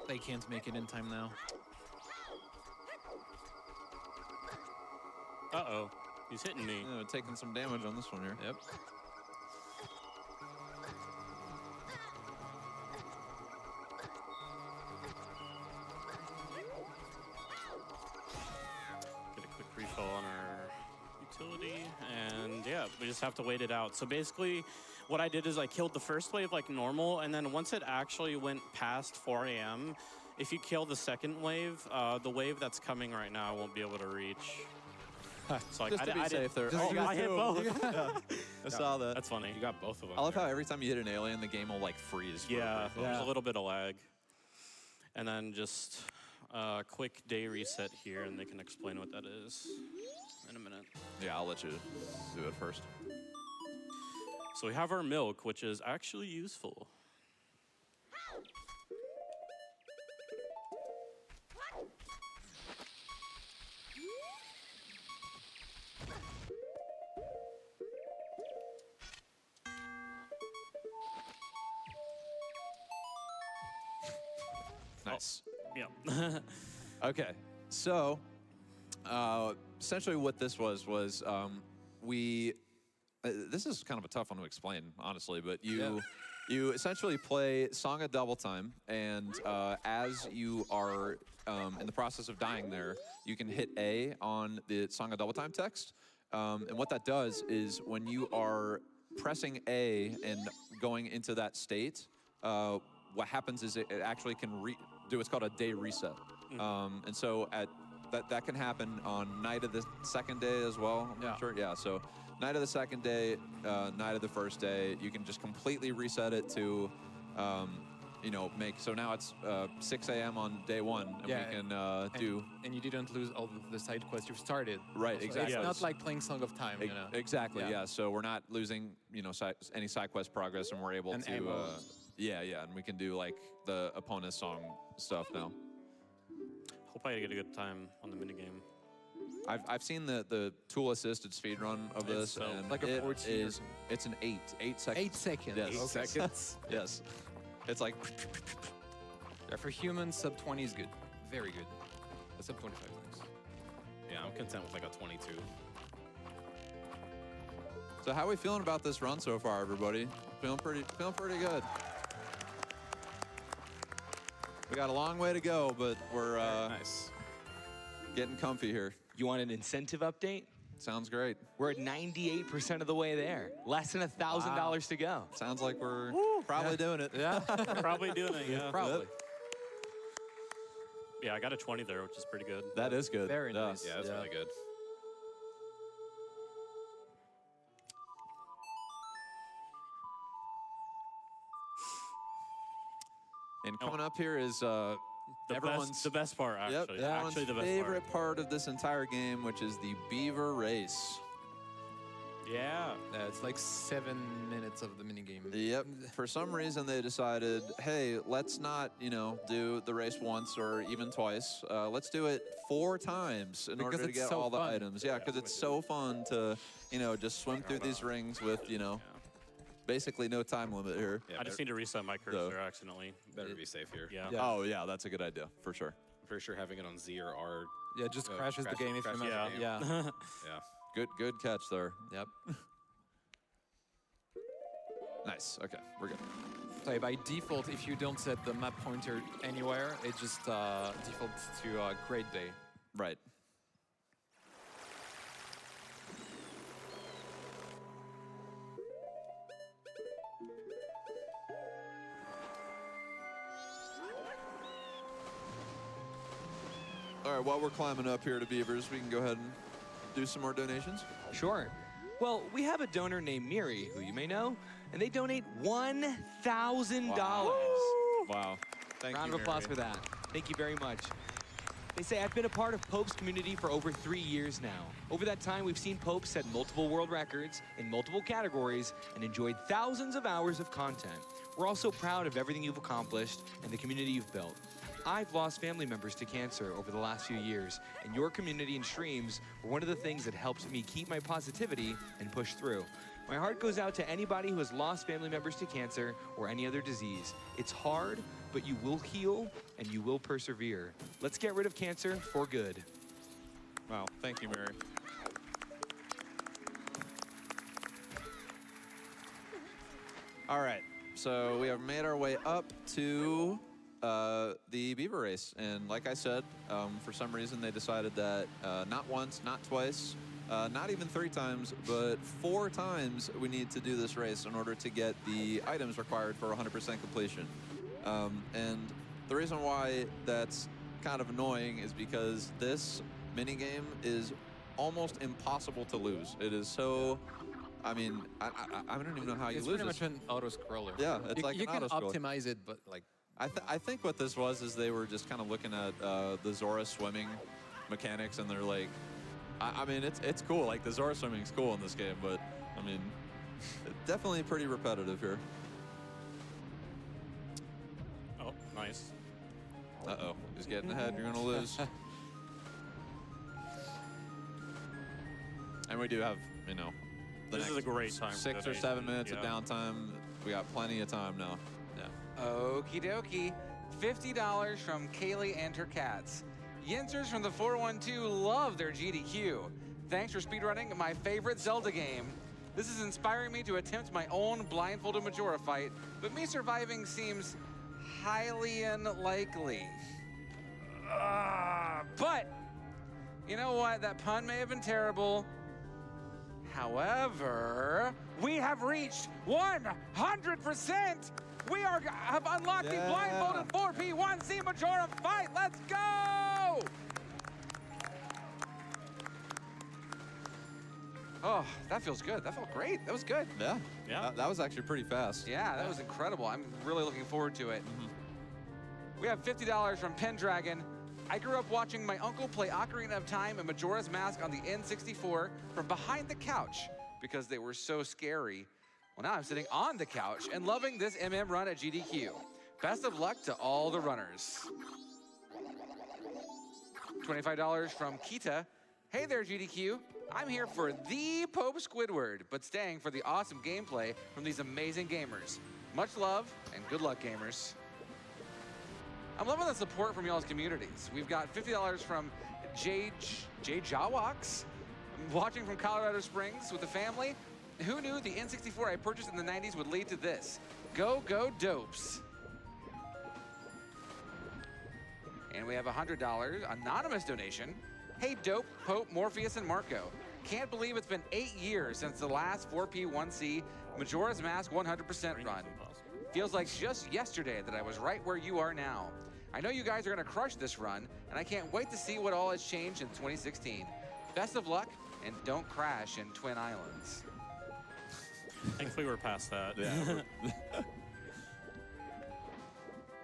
They can't make it in time now. Uh-oh. He's hitting me. Yeah, taking some damage on this one here. Yep. Get a quick refill on our utility, and yeah, we just have to wait it out. So basically, what I did is I killed the first wave like normal, and then once it actually went past 4 a.m., if you kill the second wave, the wave that's coming right now won't be able to reach. So like, Just to be I safe didn't- there. Oh, I hit both. I saw that. That's funny. You got both of them. I love there. how every time you hit an alien, the game will like freeze. For a Yeah, brief there's moment. a little bit of lag. And then just a quick day reset here, and they can explain what that is in a minute. Yeah, I'll let you do it first. So we have our milk, which is actually useful. Nice. Yeah. Okay, so essentially what this was we. This is kind of a tough one to explain, honestly, but you essentially play Song of Double Time, and as you are in the process of dying there, you can hit A on the Song of Double Time text, and what that does is when you are pressing A and going into that state, what happens is it actually can do what's called a day reset. And so that can happen on night of the second day as well, I'm not sure. Yeah, so night of the second day, night of the first day, you can just completely reset it to, so now it's 6 a.m. on day 1, and we can do... And you didn't lose all the side quests you've started. Right, Also, exactly. It's not like playing Song of Time, you know. Exactly, yeah. So we're not losing, any side quest progress, and we're able And to... ammo. and we can do, like, the opponent's song stuff now. Hope I get a good time on the minigame. I've seen the tool assisted speed run of this, so- and Like a 14 or it's an 8 seconds. 8 seconds. Yes. 8 seconds. Yes, it's like Yeah, for humans, sub 20 is good. Very good. Sub 25 is nice. Yeah, I'm content with like a 22. So how are we feeling about this run so far, everybody? Feeling pretty good. We got a long way to go, but we're Nice. getting comfy here. You want an incentive update? Sounds great. We're at 98% of the way there. Less than $1,000 to go. Sounds like we're probably doing it. Yeah. Probably doing it, yeah. Probably. Yeah, I got a 20 there, which is pretty good. That is good. Very Yeah. nice. Yeah, that's really good. And coming up here is The everyone's best part, actually. everyone's Actually, the best favorite part of this entire game, which is the beaver race. Yeah. It's like 7 minutes of the minigame. Yep. For some reason, they decided, hey, let's not, do the race once or even twice. Let's do it 4 times in order to it's get so all the fun. items. Yeah, because it's so fun to, just swim through these rings with, basically no time limit here. Yeah, I just need to reset my cursor accidentally. better be safe here. Yeah. Yeah. Oh, yeah, that's a good idea, for sure. I'm pretty sure having it on Z or R. Yeah, just crashes the game if you crashes mess the up. game. Yeah. Yeah. Good catch there. Yep. Nice. Okay, we're good. So by default, if you don't set the map pointer anywhere, it just defaults to grade day. Right. All right, while we're climbing up here to Beavers, we can go ahead and do some more donations. Sure. Well, we have a donor named Miri, who you may know, and they donate $1,000. Wow. Thank Round you, of applause Mary. for that. Thank you very much. They say, I've been a part of Pope's community for over 3 years now. Over that time, we've seen Pope set multiple world records in multiple categories and enjoyed thousands of hours of content. We're also proud of everything you've accomplished and the community you've built. I've lost family members to cancer over the last few years, and your community and streams were one of the things that helped me keep my positivity and push through. My heart goes out to anybody who has lost family members to cancer or any other disease. It's hard, but you will heal and you will persevere. Let's get rid of cancer for good. Wow, thank you, Mary. All right, so we have made our way up to the Beaver race. And like I said, for some reason they decided that not once, not twice, not even 3 times, but 4 times we need to do this race in order to get the items required for 100% completion. And the reason why that's kind of annoying is because this minigame is almost impossible to lose. It is so, I mean, I don't even know how you It's lose pretty this. much an auto-scroller. Yeah, it's like you an can auto-scroller. optimize it, but like... I think what this was is they were just kind of looking at the Zora swimming mechanics, and they're like, I mean, it's cool. Like, the Zora swimming's cool in this game, but, I mean, definitely pretty repetitive here. Oh, nice. Uh-oh, he's getting ahead. You're going to lose. And we do have, you know, the This is next a great time for 6 or 7 minutes yeah. of downtime. We got plenty of time now. Yeah. Okie dokie. $50 from Kaylee and her cats. Yinsers from the 412 love their GDQ. Thanks for speedrunning my favorite Zelda game. This is inspiring me to attempt my own blindfolded Majora fight, but me surviving seems highly unlikely. But, you know what? That pun may have been terrible. However, we have reached 100%. We have unlocked the blindfolded 4P1C Majora fight. Let's go! Oh, that feels good. That felt great. That was good. Yeah. Yeah. That was actually pretty fast. Yeah, that was incredible. I'm really looking forward to it. We have $50 from Pendragon. I grew up watching my uncle play Ocarina of Time and Majora's Mask on the N64 from behind the couch because they were so scary. Well, now I'm sitting on the couch and loving this MM run at GDQ. Best of luck to all the runners. $25 from Kita. Hey there, GDQ. I'm here for the Pope Squidward, but staying for the awesome gameplay from these amazing gamers. Much love and good luck, gamers. I'm loving the support from y'all's communities. We've got $50 from J Jawax. I'm watching from Colorado Springs with the family. Who knew the N64 I purchased in the 90s would lead to this? Go, go, dopes. And we have $100 anonymous donation. Hey, Dope, Pope, Morpheus, and Marco. Can't believe it's been 8 years since the last 4P1C Majora's Mask 100% run. Feels like just yesterday that I was right where you are now. I know you guys are gonna crush this run, and I can't wait to see what all has changed in 2016. Best of luck, and don't crash in Twin Islands. Thankfully, we're past that. Yeah.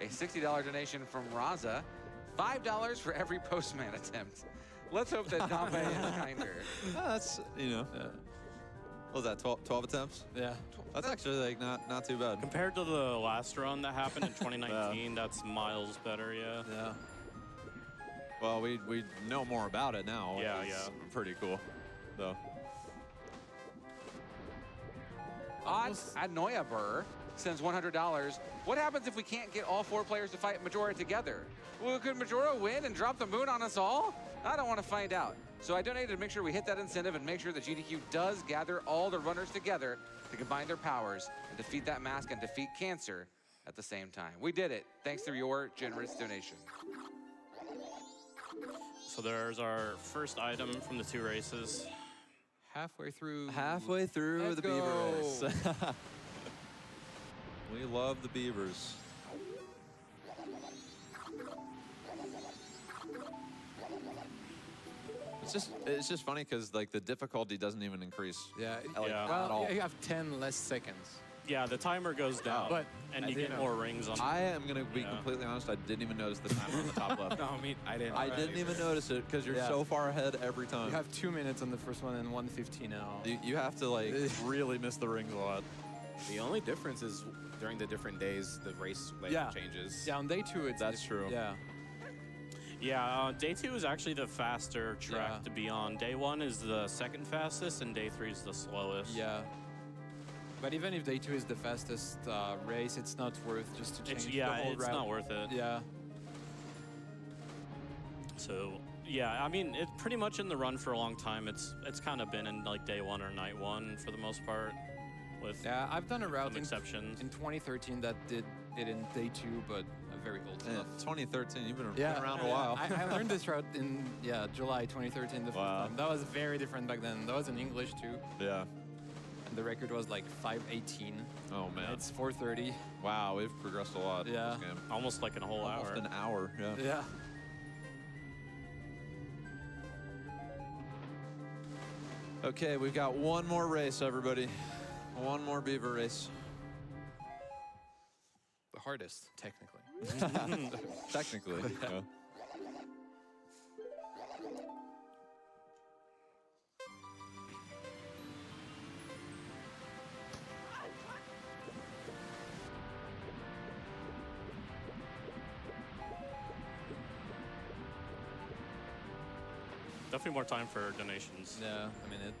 A $60 donation from Raza. $5 for every postman attempt. Let's hope that Dombe is kinder. That's, you know, what was that, 12 attempts? Yeah. That's actually like not too bad. Compared to the last run that happened in 2019, that's miles better, yeah. Yeah. Well, we know more about it now. Yeah, which is yeah. Pretty cool, though. Odd Adnoyabur. sends $100. What happens if we can't get all 4 players to fight Majora together? Well, could Majora win and drop the moon on us all? I don't want to find out. So I donated to make sure we hit that incentive and make sure that GDQ does gather all the runners together to combine their powers and defeat that mask and defeat cancer at the same time. We did it, thanks to your generous donation. So there's our first item from the 2 races. Halfway through. Halfway through Let's the beaver go. race. We love the beavers. It's just funny because like the difficulty doesn't even increase. Yeah. Like, Yeah. at Well, all. you have 10 less seconds. Yeah, the timer goes down, But and I you didn't get know. more rings on. I am gonna be Yeah. completely honest. I didn't even notice the timer on the top left. No, I mean, I didn't. I didn't even notice it because you're Yeah. so far ahead every time. You have 2 minutes on the first one and 1:50 now. You have to like really miss the rings a lot. The only difference is during the different days, the race layout Yeah. changes. Yeah, on day 2, it's That's true. Yeah. Yeah, day 2 is actually the faster track Yeah. to be on. Day 1 is the second fastest, and day 3 is the slowest. Yeah. But even if day 2 is the fastest race, it's not worth just to change It's, the whole it's route. not worth it. Yeah. So yeah, I mean, it's pretty much in the run for a long time. It's kind of been in like day 1 or night 1 for the most part, with Yeah, I've done a route some exceptions. in 2013 that did it in day 2, but very old Yeah, stuff. 2013. You've been Yeah, around a while. I learned this route in July 2013. The first Wow. time. That was very different back then. That was in English too, Yeah. and the record was like 5:18. Oh man. It's 4:30. Wow, we've progressed a lot. in Yeah. this game. Almost like in a whole Almost hour. an hour. Yeah. Yeah. Okay, we've got one more race, everybody. One more beaver race. The hardest, technically. Technically. Yeah. Definitely more time for donations. Yeah, I mean it.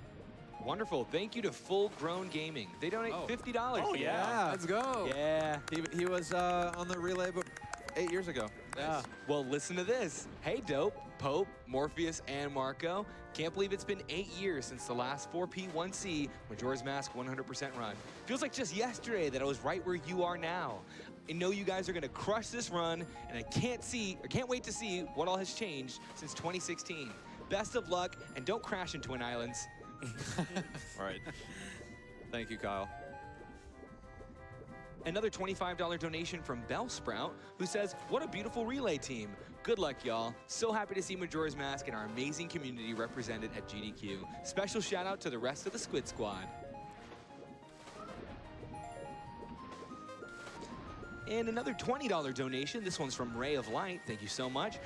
Wonderful. Thank you to Full Grown Gaming. They donate Oh. $50. Oh, yeah. Let's go. Yeah. He was on the relay but 8 years ago. Yeah. Well, listen to this. Hey, Dope, Pope, Morpheus, and Marco. Can't believe it's been 8 years since the last 4P1C Majora's Mask 100% run. Feels like just yesterday that I was right where you are now. I know you guys are gonna crush this run, and I can't wait to see what all has changed since 2016. Best of luck, and don't crash into Twin Islands. All right. Thank you, Kyle. Another $25 donation from Bellsprout, who says, what a beautiful relay team. Good luck, y'all. So happy to see Majora's Mask and our amazing community represented at GDQ. Special shout out to the rest of the Squid Squad. And another $20 donation. This one's from Ray of Light. Thank you so much.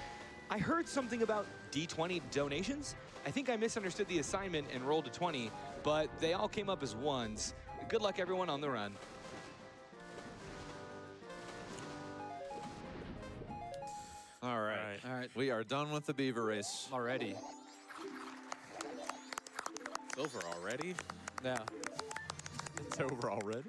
I heard something about D20 donations. I think I misunderstood the assignment and rolled a 20, but they all came up as ones. Good luck, everyone, on the run. All right. All right. We are done with the beaver race. Already. It's over already. Yeah. It's over already.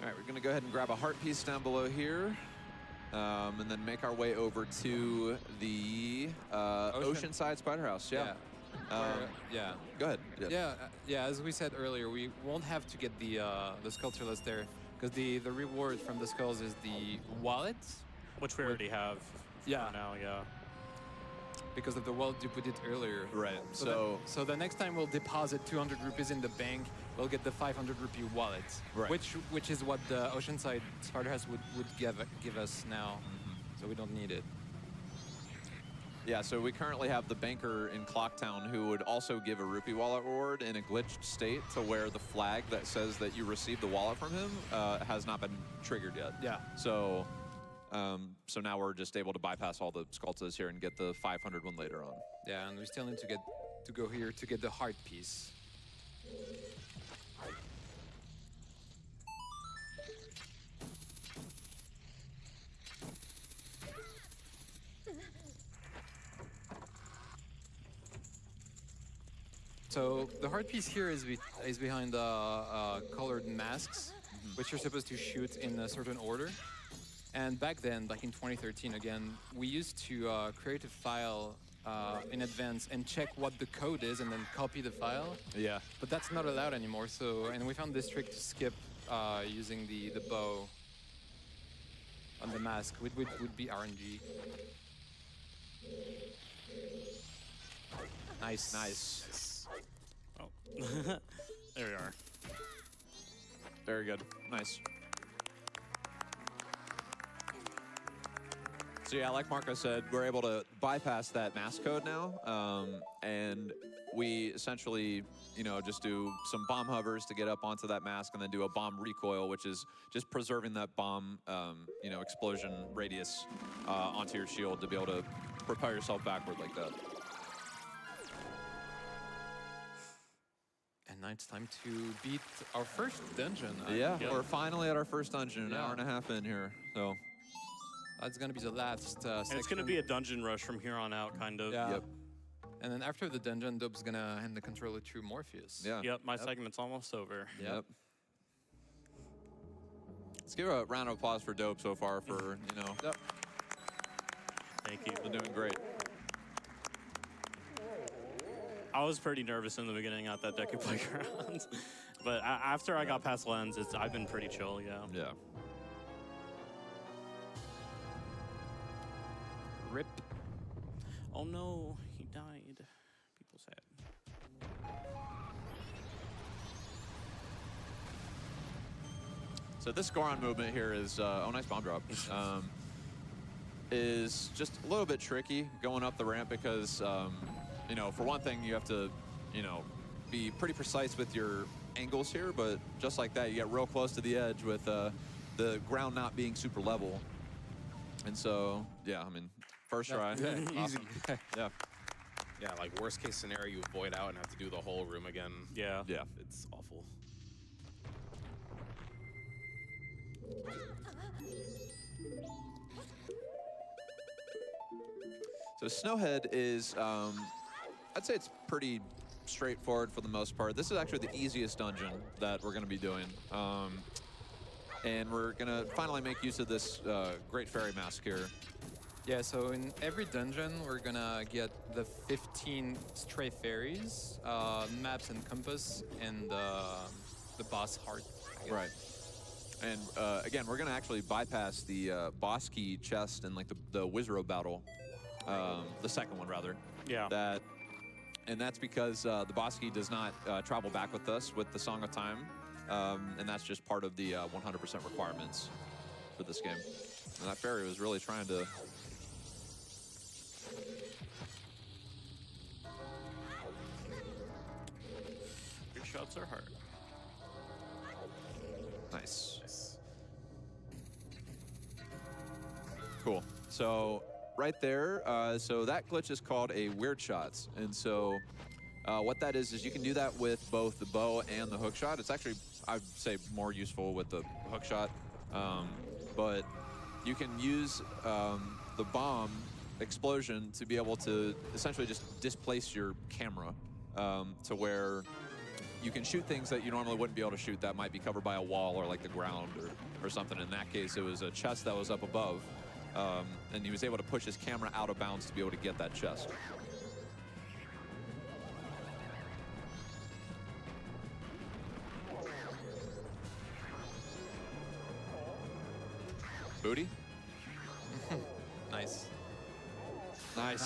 All right, we're going to go ahead and grab a heart piece down below here. And then make our way over to the Oceanside Spider House. Yeah. Yeah. Go ahead. Yeah, as we said earlier, we won't have to get the sculptureless there because the reward from the skulls is the wallet. Which we already have Yeah. for now, yeah. Because of the wallet you put it earlier. Right. So the next time we'll deposit 200 rupees in the bank, we'll get the 500 rupee wallet. Right. Which is what the Oceanside Spider House would give us now. So we don't need it. Yeah, so we currently have the banker in Clocktown who would also give a rupee wallet reward in a glitched state to where the flag that says that you received the wallet from him has not been triggered yet. Yeah. So, so now we're just able to bypass all the sculptures here and get the 500 one later on. Yeah, and we still need to go here to get the heart piece. So the hard piece here is behind the colored masks, which you're supposed to shoot in a certain order. And back then, like in 2013, again, we used to create a file in advance and check what the code is and then copy the file. Yeah. But that's not allowed anymore. So, and we found this trick to skip using the bow on the mask, would be RNG. Nice. Nice. Oh. There we are. Very good. Nice. So yeah, like Marco said, we're able to bypass that mask code now, and we essentially, you know, just do some bomb hovers to get up onto that mask, and then do a bomb recoil, which is just preserving that bomb, you know, explosion radius onto your shield to be able to propel yourself backward like that. And now it's time to beat our first dungeon. Yeah, Yep. we're finally at our first dungeon, an hour and a half in here, so. That's gonna be the last section. And it's going to be a dungeon rush from here on out, kind of. Yeah. Yep. And then after the dungeon, Dope's gonna hand the controller to Morpheus. Yeah. Yep, my segment's almost over. Yep. Let's give a round of applause for Dope so far for, you know, Yep. Thank you. been doing great. I was pretty nervous in the beginning at that Deku Playground. But after I got past Lens, I've been pretty chill, yeah. Yeah. Rip. Oh no, he died. People sad. So this Goron movement here is, oh, nice bomb drop, is just a little bit tricky going up the ramp because, you know, for one thing, you have to, you know, be pretty precise with your angles here, but just like that, you get real close to the edge with the ground not being super level. And so, yeah, I mean, first try. Easy. Yeah. Yeah, like worst case scenario, you void out and have to do the whole room again. Yeah. Yeah. It's awful. So Snowhead is, I'd say it's pretty straightforward for the most part. This is actually the easiest dungeon that we're going to be doing. And we're going to finally make use of this great fairy mask here. Yeah, so in every dungeon, we're gonna get the 15 stray fairies, maps and compass, and the boss heart. I guess. Right. And again, we're going to actually bypass the boss key chest and like the Wizro battle. The second one, rather. Yeah. And that's because the boss key does not travel back with us with the Song of Time. And that's just part of the 100% requirements for this game. And that fairy was really trying to... Good shots are hard. Nice. Cool. So right there, so that glitch is called a weird shots. And so what that is you can do that with both the bow and the hook shot. It's actually, I'd say, more useful with the hook shot. But you can use the bomb explosion to be able to essentially just displace your camera to where you can shoot things that you normally wouldn't be able to shoot that might be covered by a wall or like the ground or something. In that case, it was a chest that was up above. And he was able to push his camera out of bounds to be able to get that chest. Booty? Nice. Nice.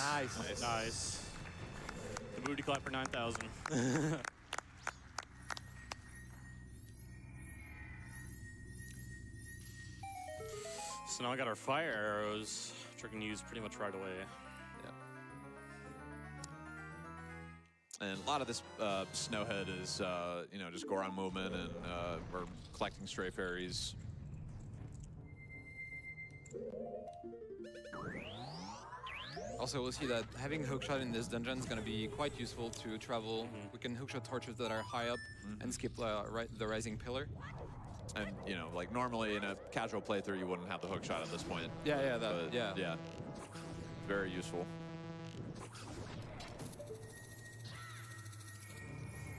Nice. The booty clap for 9,000. So now I got our fire arrows, which we're going to use pretty much right away. And a lot of this Snowhead is, you know, just Goron movement, and we're collecting stray fairies. Also, we'll see that having hookshot in this dungeon is going to be quite useful to travel. We can hookshot torches that are high up and skip the rising pillar. And, you know, like normally in a casual playthrough, you wouldn't have the hook shot at this point. Yeah, But, yeah. Very useful.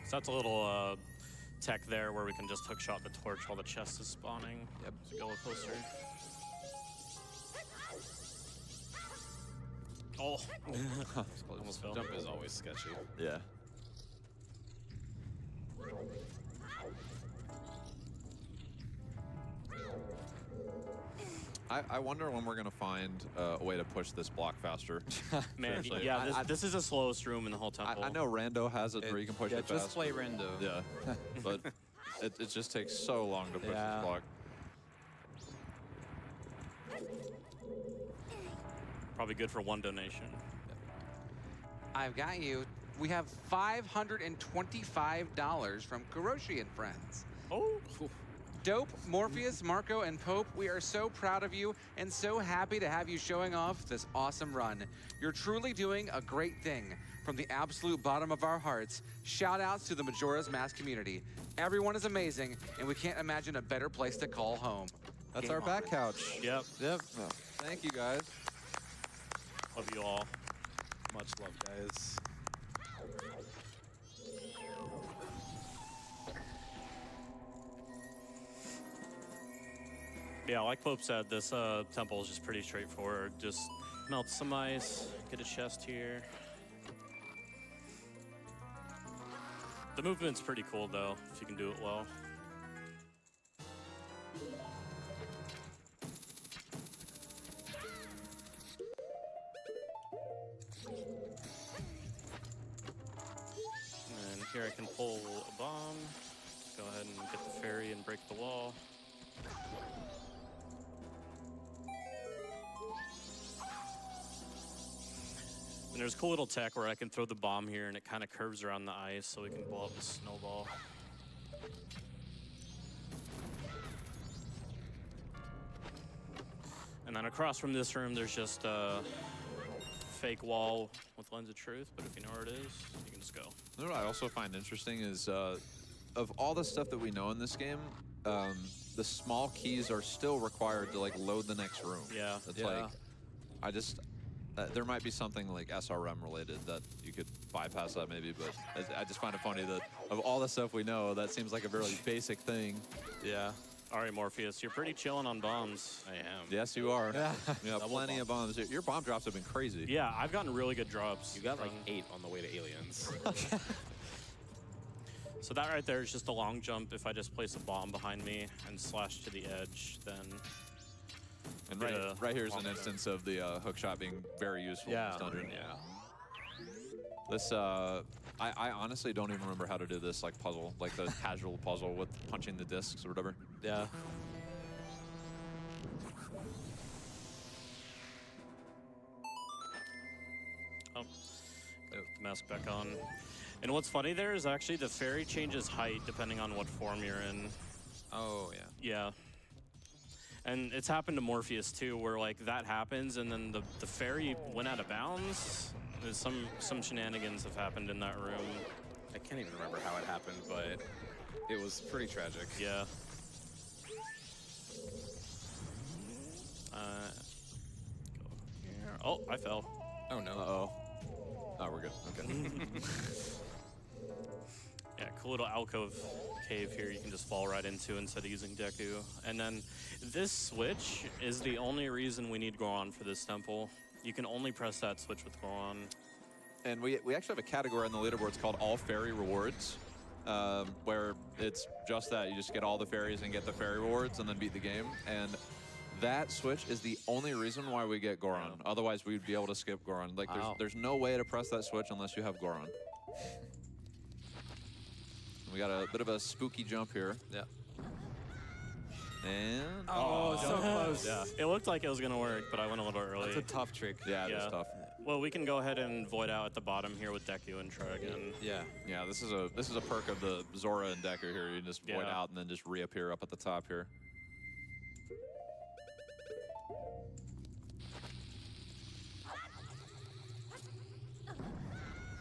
So that's a little tech there where we can just hook shot the torch while the chest is spawning. Yep. So go closer. Oh, almost fell. Jump is always sketchy. Yeah. I wonder when we're gonna find a way to push this block faster. Man, Seriously. yeah, this is the slowest room in the whole temple. I know Rando has it where you can push it fast. Just play Rando. Yeah, but it just takes so long to push Yeah. this block. Probably good for one donation. I've got you. We have $525 from Kuroshi and Friends. Oh, Dope, Morpheus, Marco, and Pope, we are so proud of you and so happy to have you showing off this awesome run. You're truly doing a great thing. From the absolute bottom of our hearts, shout outs to the Majora's Mask community. Everyone is amazing, and we can't imagine a better place to call home. That's Game our on. back couch. yep. Yep. Thank you guys. Love you all. Much love, guys. Yeah, like Pope said, this temple is just pretty straightforward. Just melt some ice, get a chest here. The movement's pretty cool though, if you can do it well. And here I can pull a bomb. Go ahead and get the fairy and break the wall. And there's a cool little tech where I can throw the bomb here and it kind of curves around the ice so we can blow up the snowball. And then across from this room, there's just a fake wall with Lens of Truth, but if you know where it is, you can just go. You know what I also find interesting is of all the stuff that we know in this game, the small keys are still required to like load the next room. Yeah. It's Yeah. like, I just, there might be something like SRM related that you could bypass that maybe, but I just find it funny that of all the stuff we know, that seems like a very basic thing. Yeah. All right, Morpheus, you're pretty chilling on bombs. I am. Yes, you are. Yeah. Yeah, plenty of bombs. Your bomb drops have been crazy. Yeah, I've gotten really good drops. You got like from- 8 on the way to aliens. So that right there is just a long jump. If I just place a bomb behind me and slash to the edge, then And Get right, a right here is long an jump. instance of the hook shot being very useful in Yeah. this dungeon. Yeah. This, I honestly don't even remember how to do this like puzzle, like the casual puzzle with punching the discs or whatever. Yeah. oh, got the mask back on. And what's funny there is actually the fairy changes height depending on what form you're in. Oh, yeah. Yeah. And it's happened to Morpheus too, where like that happens and then the fairy went out of bounds. There's some shenanigans have happened in that room. I can't even remember how it happened, but it was pretty tragic. Yeah. Go here. Oh, I fell. Oh, no. Uh-oh. Oh, we're good. Okay. Yeah, cool little alcove cave here you can just fall right into instead of using Deku. And then this switch is the only reason we need Goron for this temple. You can only press that switch with Goron. And we actually have a category on the leaderboards called All Fairy Rewards, where it's just that. You just get all the fairies and get the fairy rewards and then beat the game. And that switch is the only reason why we get Goron. Yeah. Otherwise, we'd be able to skip Goron. Like, Wow. there's no way to press that switch unless you have Goron. We got a bit of a spooky jump here. Yeah. And... Oh, so close. Yeah, it looked like it was gonna work, but I went a little early. That's a tough trick. Yeah, Yeah. it's tough. Well, we can go ahead and void out at the bottom here with Deku and try again. Yeah. Yeah, this is a perk of the Zora and Deku here. You just void Yeah. out and then just reappear up at the top here.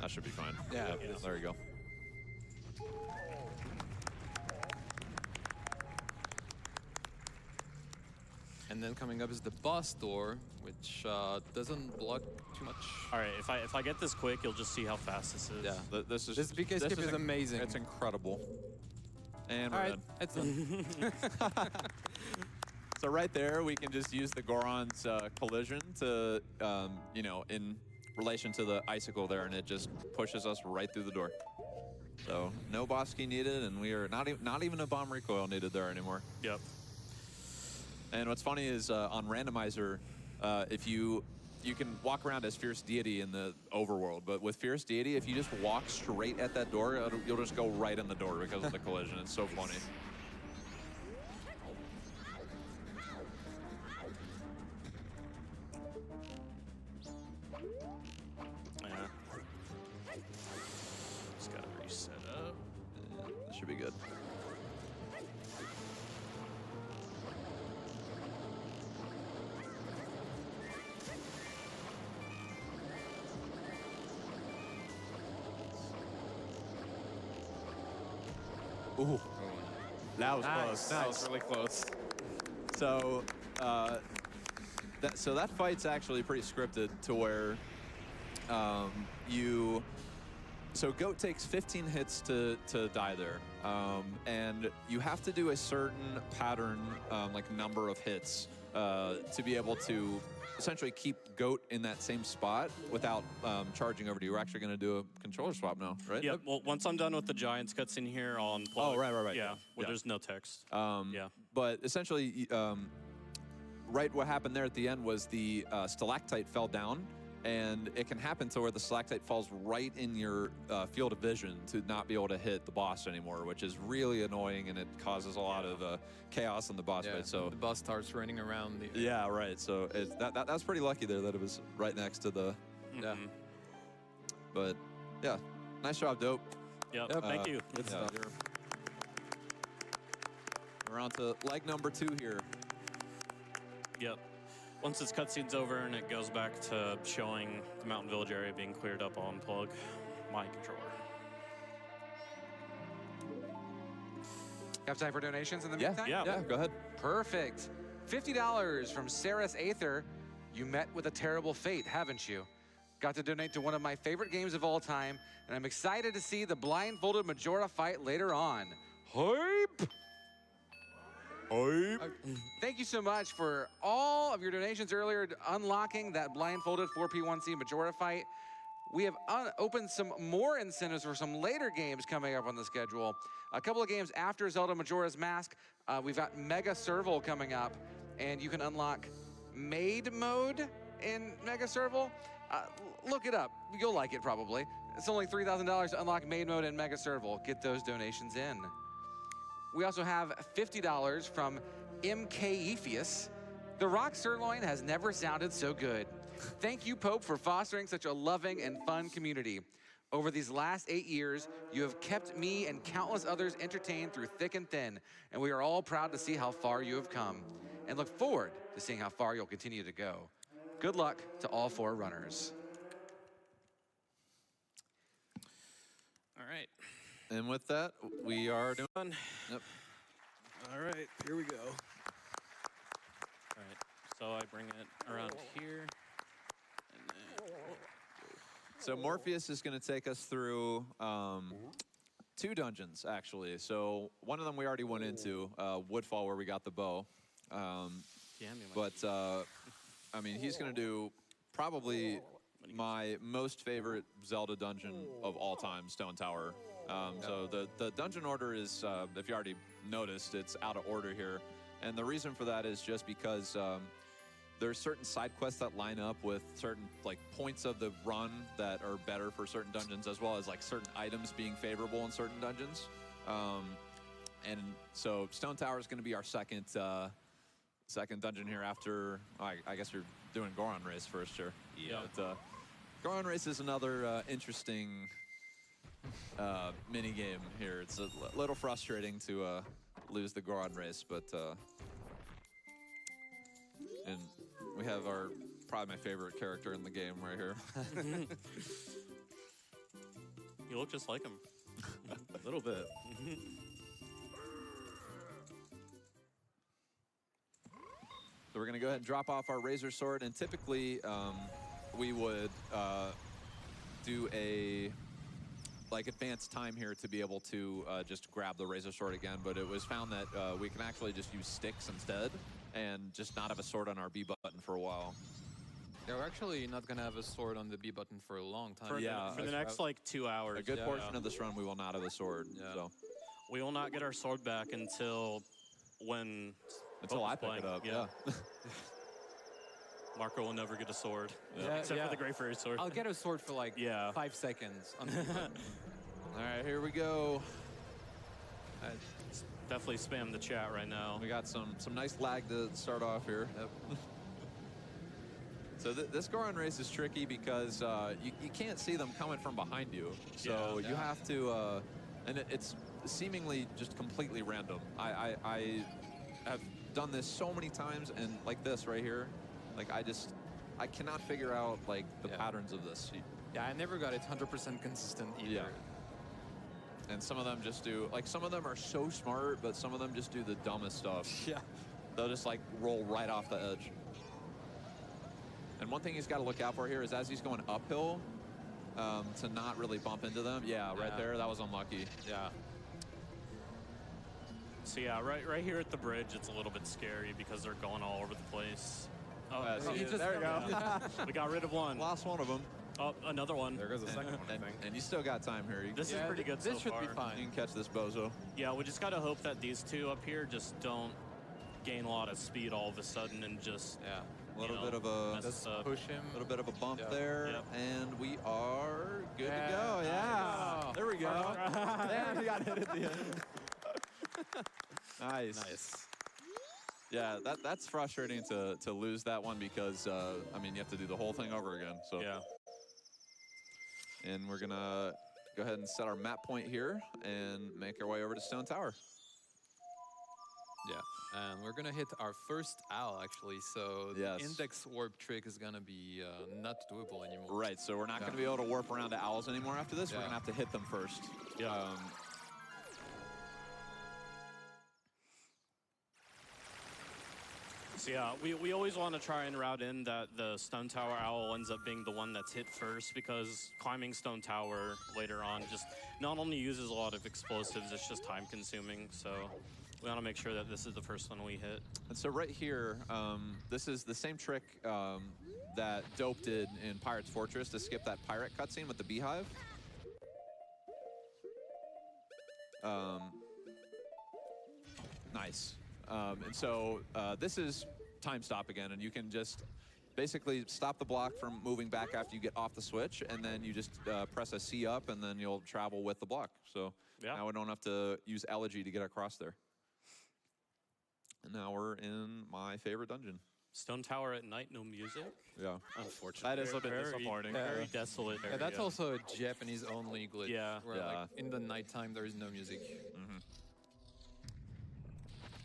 That should be fine. Yeah. Yep, Yeah. There you go. And then coming up is the boss door, which doesn't block too much. All right, if I get this quick, you'll just see how fast this is. Yeah. This BK skip is amazing. It's incredible. And All we're right, done. that's done. So right there, we can just use the Goron's collision to, you know, in relation to the icicle there, and it just pushes us right through the door. So no boss key needed, and we are not even a bomb recoil needed there anymore. Yep. And what's funny is on randomizer, if you can walk around as Fierce Deity in the overworld, but with Fierce Deity, if you just walk straight at that door, you'll just go right in the door because of the collision. It's so funny. Yeah. Just gotta reset up. Yeah, that should be good. Ooh, that was close. That was really close. So, that fight's actually pretty scripted to where so Goat takes 15 hits to die there, and you have to do a certain pattern, like number of hits, to be able to essentially keep Goat in that same spot without charging over to you. We're actually going to do a controller swap now, right? Yeah, well, once I'm done with the Giants cutscene here, I'll unplug. Oh, right. Yeah, where Yeah. there's no text. Yeah. But essentially, right, what happened there at the end was the stalactite fell down, and it can happen to where the stalactite falls right in your field of vision to not be able to hit the boss anymore, which is really annoying, and it causes a lot of chaos in the boss fight. So the boss starts running around the... yeah, right. So that's pretty lucky there that it was right next to the... Yeah. But yeah, nice job, Dope. Yep. Thank you. Good stuff. We're on to leg number 2 here. Yep. Once this cutscene's over and it goes back to showing the Mountain Village area being cleared up, I'll unplug my controller. Have time for donations in the Yeah, meantime? Yeah. go ahead. Perfect. $50 from Saris Aether. You met with a terrible fate, haven't you? Got to donate to one of my favorite games of all time, and I'm excited to see the blindfolded Majora fight later on. Hype! Thank you so much for all of your donations earlier, unlocking that blindfolded 4P1C Majora fight. We have opened some more incentives for some later games coming up on the schedule. A couple of games after Zelda Majora's Mask, we've got Mega Serval coming up, and you can unlock Maid Mode in Mega Serval. Look it up. You'll like it probably. It's only $3,000 to unlock Maid Mode in Mega Serval. Get those donations in. We also have $50 from MK Epheus. The rock sirloin has never sounded so good. Thank you, Pope, for fostering such a loving and fun community. Over these last 8 years, you have kept me and countless others entertained through thick and thin, and we are all proud to see how far you have come, and look forward to seeing how far you'll continue to go. Good luck to all 4 runners. All right. And with that, we are doing... Done. Yep. All right, here we go. All right, so I bring it around here. And then... So Morpheus is going to take us through 2 dungeons, actually. So one of them we already went into, Woodfall, where we got the bow. But, I mean, he's going to do probably my most favorite Zelda dungeon of all time, Stone Tower. So the dungeon order is, if you already noticed, it's out of order here. And the reason for that is just because there's certain side quests that line up with certain like points of the run that are better for certain dungeons, as well as like certain items being favorable in certain dungeons. And so Stone Tower is going to be our second dungeon here after, I guess you're doing Goron Race first here. Yeah. But, Goron Race is another interesting mini game here. It's a little frustrating to lose the Goron Race, but and we have probably my favorite character in the game right here. You look just like him. A little bit. So we're going to go ahead and drop off our Razor Sword, and typically we would do a advanced time here to be able to just grab the Razor Sword again, but it was found that we can actually just use sticks instead and just not have a sword on our B button for a while. Yeah, we're actually not going to have a sword on the B button for a long time. For the next, like, 2 hours. A good portion of this run, we will not have a sword. Yeah. So. We will not get our sword back until I pick it up, yeah. Marco will never get a sword, Yeah, except for the Great Fairy Sword. I'll get a sword for like 5 seconds. On the All right, here we go. Definitely spam the chat right now. We got some nice lag to start off here. Yep. So this Goron race is tricky because you can't see them coming from behind you. So you have to, and it's seemingly just completely random. I have done this so many times, and like this right here, like I cannot figure out like the patterns of this. Yeah, I never got it 100% consistent either. Yeah. And some of them just do, like some of them are so smart, but some of them just do the dumbest stuff. Yeah. They'll just like roll right off the edge. And one thing he's got to look out for here is as he's going uphill, to not really bump into them. Yeah, right there, that was unlucky. Yeah. So yeah, right here at the bridge, it's a little bit scary because they're going all over the place. Oh, there you go. We got rid of one. Lost one of them. Oh, another one. There goes the second one, I think. And you still got time here. This is pretty good so far. This should be fine. You can catch this bozo. Yeah, we just got to hope that these two up here just don't gain a lot of speed all of a sudden and just A little bit of a push him. A little bit of a bump there, Yep. and we are good to go. Yeah, there we go. There, he got hit at the end. Nice. Yeah, that's frustrating to lose that one because I mean you have to do the whole thing over again. So yeah. And we're gonna go ahead and set our map point here and make our way over to Stone Tower. Yeah, and we're gonna hit our first owl actually, so the index warp trick is gonna be not doable anymore. Right, so we're not gonna be able to warp around to owls anymore after this. We're gonna have to hit them first. Yeah. So yeah, we always want to try and route in that the Stone Tower Owl ends up being the one that's hit first, because climbing Stone Tower later on just not only uses a lot of explosives, it's just time consuming. So we want to make sure that this is the first one we hit. And so right here, this is the same trick that Dope did in Pirate's Fortress to skip that pirate cutscene with the beehive. Nice. And so this is time stop again, and you can just basically stop the block from moving back after you get off the switch, and then you just press a C up, and then you'll travel with the block. So now we don't have to use Elegy to get across there. And now we're in my favorite dungeon. Stone Tower at night, no music? Yeah. Unfortunately. That is a bit disappointing. Very desolate area. Yeah, that's also a Japanese-only glitch. Yeah. Where like, in the nighttime, there is no music. Mm-hmm.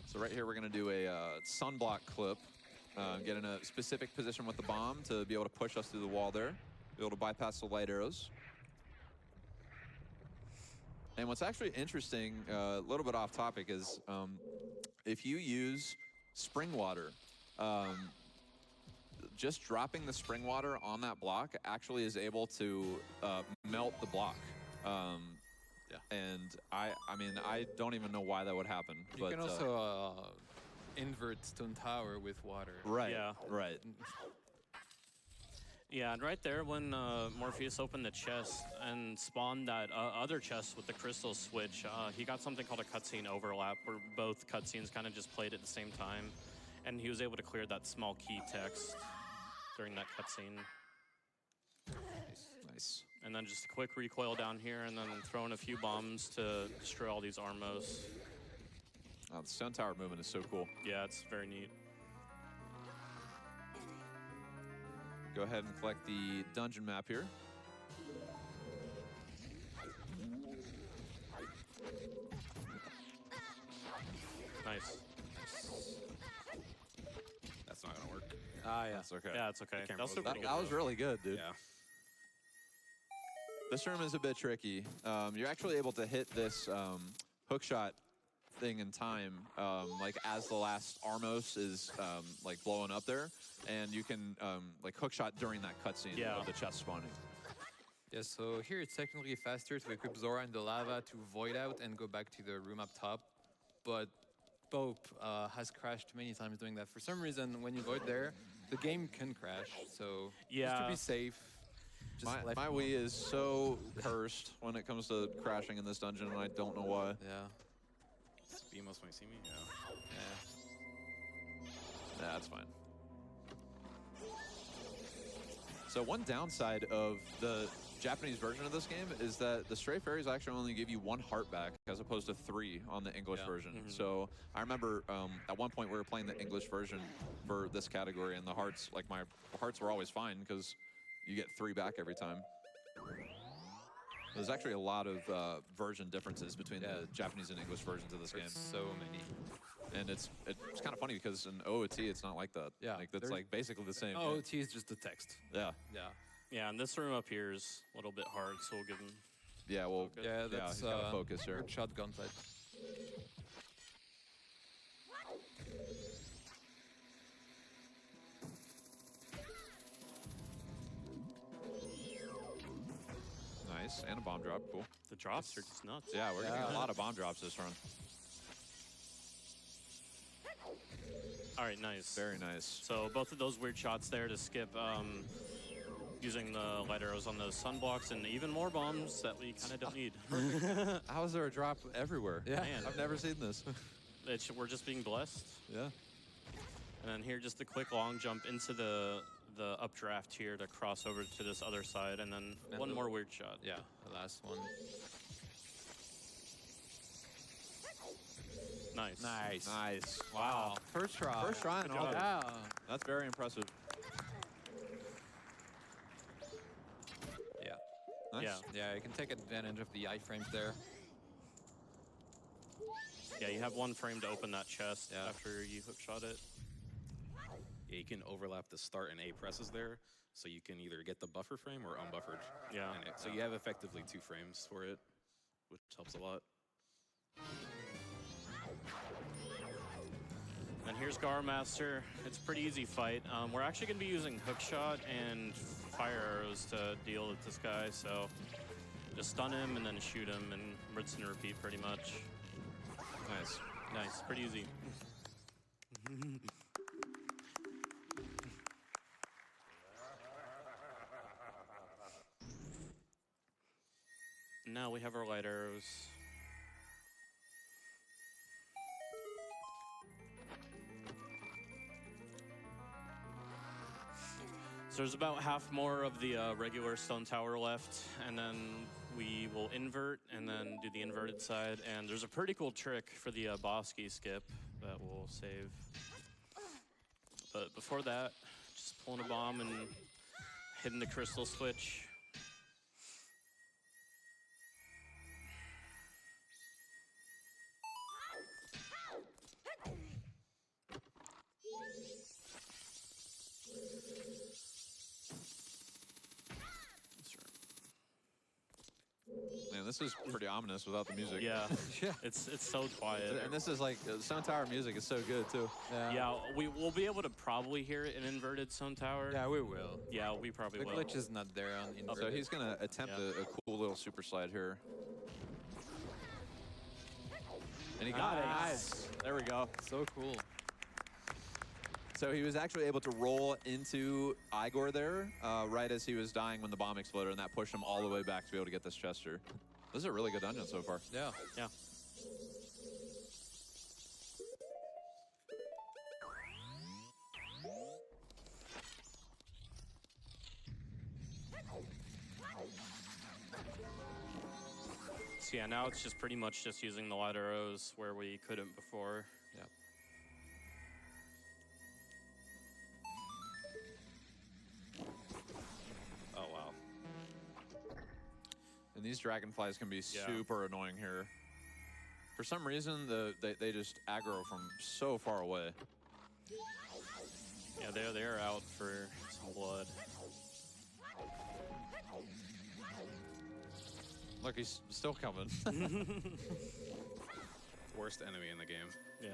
So right here, we're going to do a sunblock clip. Get in a specific position with the bomb to be able to push us through the wall there. Be able to bypass the light arrows. And what's actually interesting, a little bit off topic, is if you use spring water, just dropping the spring water on that block actually is able to melt the block. And I mean, I don't even know why that would happen. You can also invert Stone Tower with water. Right. Yeah. Right. Yeah, and right there when Morpheus opened the chest and spawned that other chest with the crystal switch, he got something called a cutscene overlap, where both cutscenes kind of just played at the same time, and he was able to clear that small key text during that cutscene. Nice. And then just a quick recoil down here, and then throw in a few bombs to destroy all these armos. Oh, the Stone Tower movement is so cool. Yeah, it's very neat. Go ahead and collect the dungeon map here. Nice. That's not gonna work. Ah, yeah. That's okay. Yeah, it's okay. Camera That was was still back. pretty That good. was really good, dude. Yeah. This room is a bit tricky. You're actually able to hit this hook shot thing in time, like as the last Armos is like blowing up there, and you can like hookshot during that cutscene of the chest spawning. Yeah, so here it's technically faster to equip Zora in the lava to void out and go back to the room up top. But Bope has crashed many times doing that. For some reason, when you void there, the game can crash. So just to be safe, just my Wii is so cursed when it comes to crashing in this dungeon, and I don't know why. Yeah. Beamos might see me. Yeah. Yeah. Yeah, that's fine. So one downside of the Japanese version of this game is that the Stray Fairies actually only give you 1 heart back as opposed to 3 on the English version. So I remember at one point we were playing the English version for this category, and the hearts, like my hearts were always fine because you get 3 back every time. There's actually a lot of version differences between the Japanese and English versions of this game. So many. And it's kind of funny because in OOT it's not like that. Yeah. Like that's like basically the same. OOT is just the text. Yeah. Yeah. Yeah, and this room up here is a little bit hard, so we'll give him. Yeah, well, Yeah, that's he's got to focus here. shotgun type. Nice, and a bomb drop, cool. The drops are just nuts. Yeah, we're getting a lot of bomb drops this run. All right, nice. Very nice. So both of those weird shots there to skip using the light arrows on those sunblocks and even more bombs that we kind of don't need. How is there a drop everywhere? Yeah. Man. I've never seen this. We're just being blessed. Yeah. And then here, just a quick long jump into the updraft here to cross over to this other side, and then one more weird shot. Yeah, the last one. Nice. Nice. Nice. Wow. First try. First try and all job. that. Yeah. That's very impressive. Yeah. Nice. Yeah. Yeah, you can take advantage of the iframes there. Yeah, you have 1 frame to open that chest Yeah. after you hookshot it. Yeah, you can overlap the start and A presses there, so you can either get the buffer frame or unbuffered. Yeah. So you have effectively 2 frames for it, which helps a lot. And here's Garmaster. It's a pretty easy fight. We're actually going to be using hookshot and fire arrows to deal with this guy, so just stun him and then shoot him and rinse and repeat pretty much. Nice. Nice, pretty easy. Now we have our light arrows. So there's about half more of the regular stone tower left, and then we will invert and then do the inverted side. And there's a pretty cool trick for the Bosky skip that we'll save. But before that, just pulling a bomb and hitting the crystal switch. Man, this is pretty ominous without the music. Yeah, Yeah. it's so quiet. And this is like, Stone Tower music is so good too. Yeah, we'll be able to probably hear it in inverted Stone Tower. Yeah, we will. Yeah, we probably The will. glitch is not there on inverted. So he's going to attempt a cool little super slide here. And he got it. Nice. There we go. so cool. So he was actually able to roll into Igor there right as he was dying when the bomb exploded, and that pushed him all the way back to be able to get this Chester. This is a really good dungeon so far. Yeah. Yeah. So yeah, now it's just pretty much just using the light arrows where we couldn't before. Yeah. Oh, wow. And these dragonflies can be super annoying here. For some reason, they just aggro from so far away. Yeah, they're out for some blood. Look, he's still coming. worst enemy in the game. Yeah.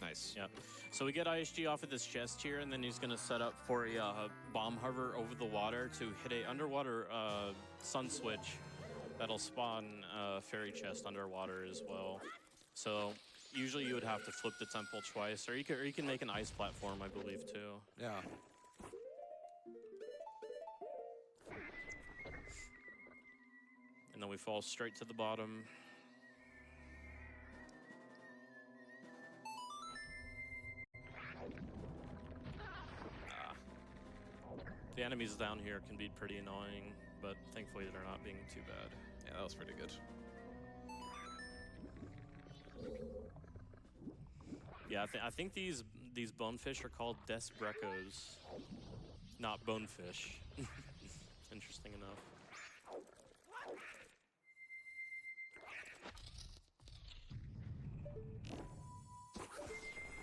Nice. Yeah. So we get ISG off of this chest here, and then he's going to set up for a bomb hover over the water to hit a underwater sun switch that'll spawn a fairy chest underwater as well. So usually you would have to flip the temple twice, or you can make an ice platform, I believe, too. Yeah. And then we fall straight to the bottom. The enemies down here can be pretty annoying, but thankfully they're not being too bad. Yeah, that was pretty good. Yeah, I think these bonefish are called Desbrecos, not bonefish. Interesting enough.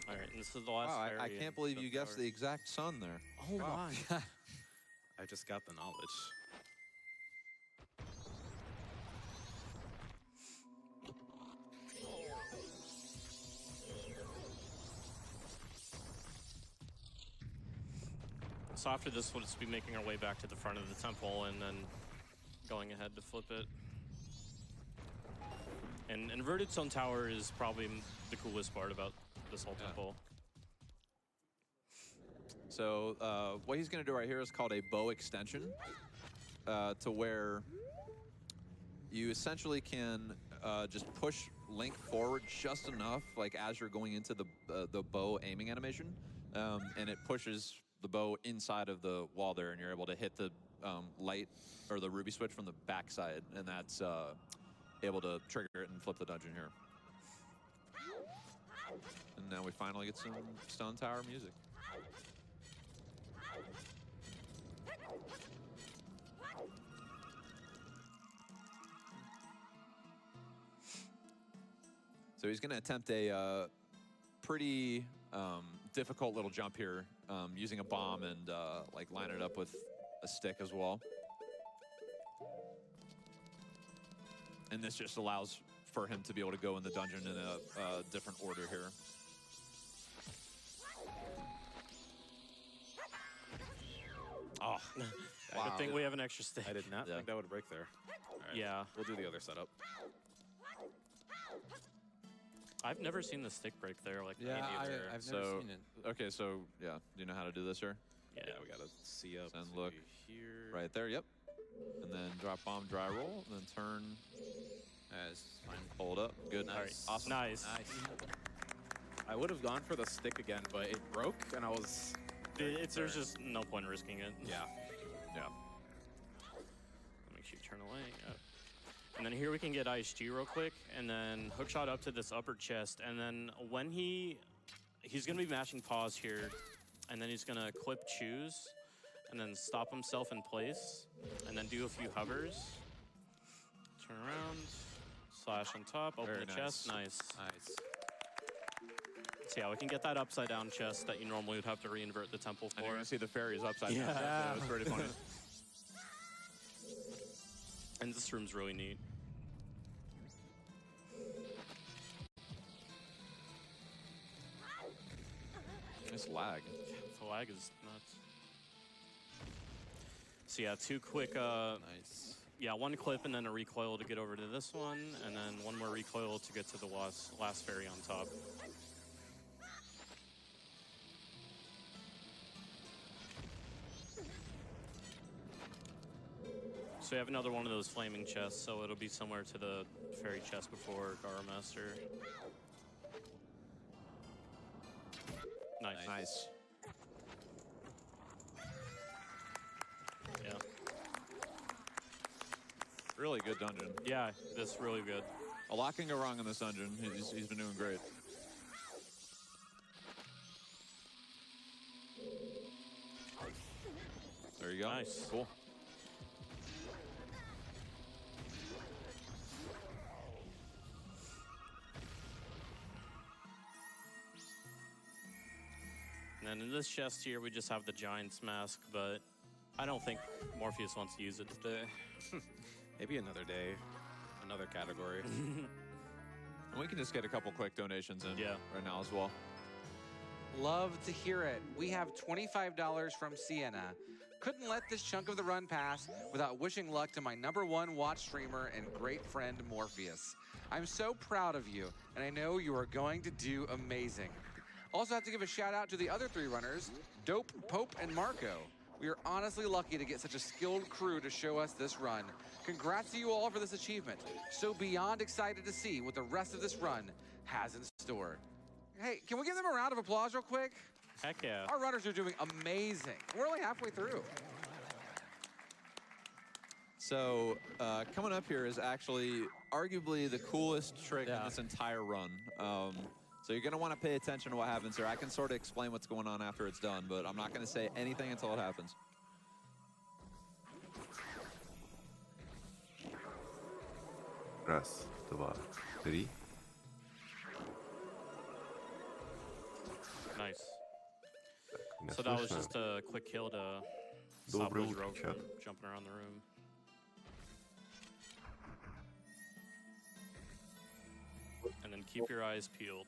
All right, and this is the last Wow, I fairy can't in believe the you guessed tower. the exact sun there. Oh my! I just got the knowledge. So after this, we'll just be making our way back to the front of the temple and then going ahead to flip it. And inverted stone tower is probably the coolest part about this whole temple. So what he's going to do right here is called a bow extension, to where you essentially can just push Link forward just enough, like as you're going into the bow aiming animation, and it pushes the bow inside of the wall there, and you're able to hit the light or the ruby switch from the backside, and that's able to trigger it and flip the dungeon here. And now we finally get some Stone Tower music. So he's going to attempt a pretty difficult little jump here, using a bomb and like line it up with a stick as well. And this just allows for him to be able to go in the dungeon in a different order here. Oh, Wow. Good thing we have an extra stick. I did not think that would break there. All right, Yeah. We'll do the other setup. I've never seen the stick break there like Yeah, that. I've either. never So, seen it. okay, so yeah, do you know how to do this here? Yeah. Yeah, we gotta see up. And to look here. right there, yep. And then drop bomb, dry roll, and then turn, It's fine. hold up. Good, Nice. all right, awesome. Nice. I would have gone for the stick again, but it broke, and I was. There's just no point in risking it. Yeah. Yeah. Make sure you turn away. Yeah. And then here we can get ISG real quick, and then hookshot up to this upper chest, and then when he's gonna be mashing pause here, and then he's gonna clip choose, and then stop himself in place, and then do a few hovers. Turn around, slash on top, open Very the chest, nice. Nice. So yeah, we can get that upside down chest that you normally would have to reinvert the temple And you're for. gonna see the fairies upside down. Yeah. So it's pretty funny. And this room's really neat. Nice lag. The lag is nuts. So yeah, two quick, Nice. yeah, one clip and then a recoil to get over to this one, and then one more recoil to get to the last fairy on top. So we have another one of those flaming chests, so it'll be similar to the fairy chest before Gara Master. Nice. Nice. Yeah. Really good dungeon. Yeah, this is really good. A lot can go wrong in this dungeon. He's been doing great. There you go. Nice. Cool. And then in this chest here, we just have the Giant's Mask, but I don't think Morpheus wants to use it today. Maybe another day, another category. And we can just get a couple quick donations in right now as well. Love to hear it. We have $25 from Sienna. Couldn't let this chunk of the run pass without wishing luck to my #1 watch streamer and great friend Morpheus. I'm so proud of you, and I know you are going to do amazing. Also have to give a shout out to the other 3 runners, Dope, Pope, and Marco. We are honestly lucky to get such a skilled crew to show us this run. Congrats to you all for this achievement. So beyond excited to see what the rest of this run has in store. Hey, can we give them a round of applause real quick? Heck yeah. Our runners are doing amazing. We're only halfway through. So coming up here is actually arguably the coolest trick in this entire run. So you're going to want to pay attention to what happens here. I can sort of explain what's going on after it's done, but I'm not going to say anything until it happens. Раз, два, три. Nice. Меня So that was слышно? just a quick kill to stop Доброе those утро, rogues чат. from jumping around the room. And then keep your eyes peeled.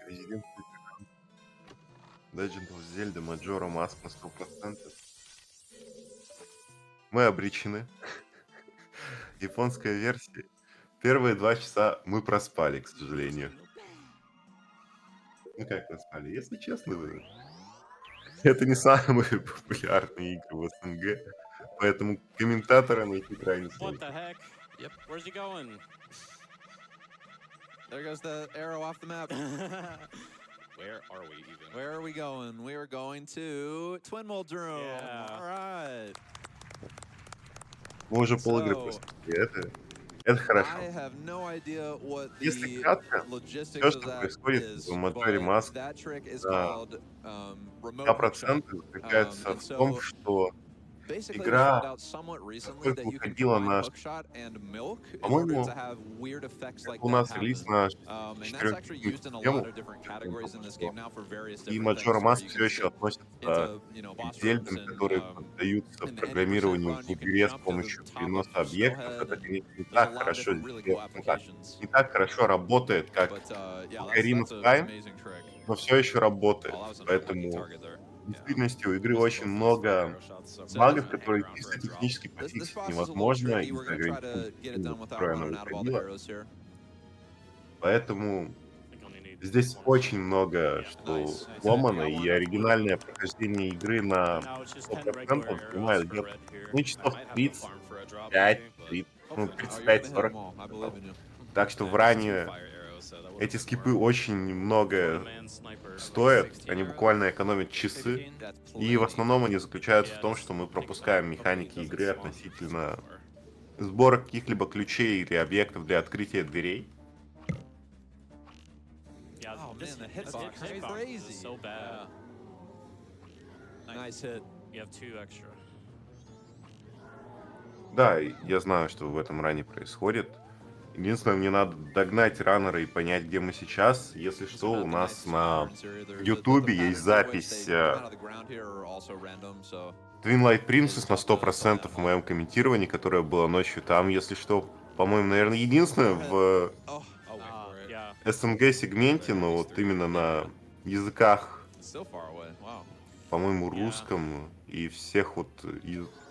Президент Legend of Zelda Majora Mask на 100%. Мы обречены. Японская версия. Первые 2 часа мы проспали, к сожалению. Ну как проспали? Если честно, это не самые популярные игры в СНГ, поэтому комментатора найти крайне What сложно. the heck? Yep. Where's he going? There goes the arrow off the map. Where are we even? Where are we going? We are going to Twin Mold Room. Yeah. All right. Мы уже полигры So, проспали. Это хорошо. I have no idea what Если the кратко, logistics все, of что that происходит is, в Majora's but Mask, that trick is на called remote hookshot. 100% заключается And в том, so что basically we игра, found out somewhat recently поскольку that you can выходила combine на, hookshot and milk in order по-моему, to have weird effects это like у that нас релиз happen. на And that's actually 4-битную used in a lot систему, of different categories in this game now for various и different Majora things, where Mask you все can еще stick относится into, you know, к boss зельдам, rooms, которые поддаются in the any percent программированию run, в you can игре с jump to the помощью top of переноса объектов. Snowhead, Это, and конечно, не there's a так lot of хорошо different really cool сделано, applications. не так хорошо работает, как But yeah, Ocarina that's of an Time, amazing trick. но все еще работает. Oh, that was an unlucky Поэтому target there. в Yeah. действительности у игры Missed очень both those много arrow shots, so багов, hang которые around for чисто a drop. технически This пофиксить boss is a little невозможно tricky. We're из-за going to try to ограничений, get it done without которые она running out of all the выходила. arrows here. Поэтому I think only need здесь one очень shot. много Yeah. что Nice. сломано, Got и one up оригинальное прохождение игры на And now it's just 10 regular 100% arrows занимает for где-то red here. ну, I часов might have to 30, farm for a drop 5, maybe, but 30, ну, Hopefully not. Oh, you're going to hit 35-40. them all. I believe in you. Так что I в missed two ране fire arrows, so that would've эти been скипы more. очень много 40-man sniper. стоят, 16 они arrows? буквально экономят часы, 15? That's и в plenty. основном они заключаются в Yeah, том, this что мы takes пропускаем time. механики Hopefully it игры doesn't spawn относительно so far. сбора каких-либо ключей или объектов для открытия дверей. Yeah, Oh, this man, the hit- hitbox this is hitbox crazy. is so bad. Nice hit. You have 2 extra. Да, я знаю, что в этом ране происходит. Единственное, мне надо догнать раннера и понять, где мы сейчас. Если Just что, about у the нас nice на patterns here. The Ютубе patterns есть of the way запись they come out of the ground here are also random, so Twin Light Princess на 100% в моем комментировании, которое было ночью. Там, если что, по-моему, наверное, единственное в oh, I'll wait for it. Yeah. СНГ-сегменте, но вот именно на языках, it's still far away. Wow. по-моему, Yeah. русском и всех вот, ну,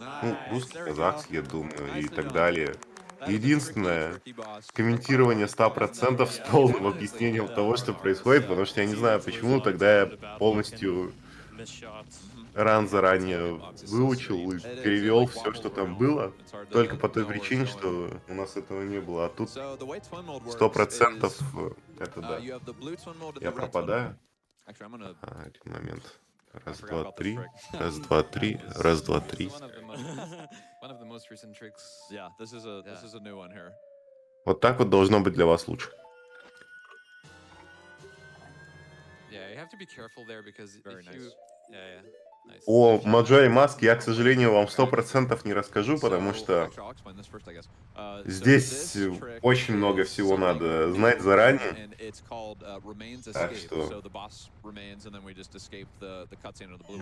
Nice. русский, There we go. казахский, я думаю, и Nicely так done. далее. That is a Единственное, tricky boss. комментирование 100% с Yeah. полным Yeah. объяснением Yeah. того, что происходит, Yeah. потому что я не See, знаю, that's почему Lizard тогда я going to battle полностью miss shots. ран заранее выучил и It is, перевел like, все, что wobbles там around. было, It's hard to только по той know where it's причине, going. что у нас этого не было. А тут So the way Twin Mold works 100% is, это да. you have the blue Twin Mold and Я the red Twin Mold. пропадаю. Actually, I'm gonna. Один момент. Раз, forgot два, about this три. trick. Раз, два, три. Раз, два, It's три. one of the most recent tricks. Yeah, this is a new one here. Вот так вот должно быть для вас лучше. Yeah, you have to be careful there because Very if you, nice. yeah, О Маджоре Маск я, к сожалению, вам 100% не расскажу, потому что здесь очень много всего надо знать заранее. Так что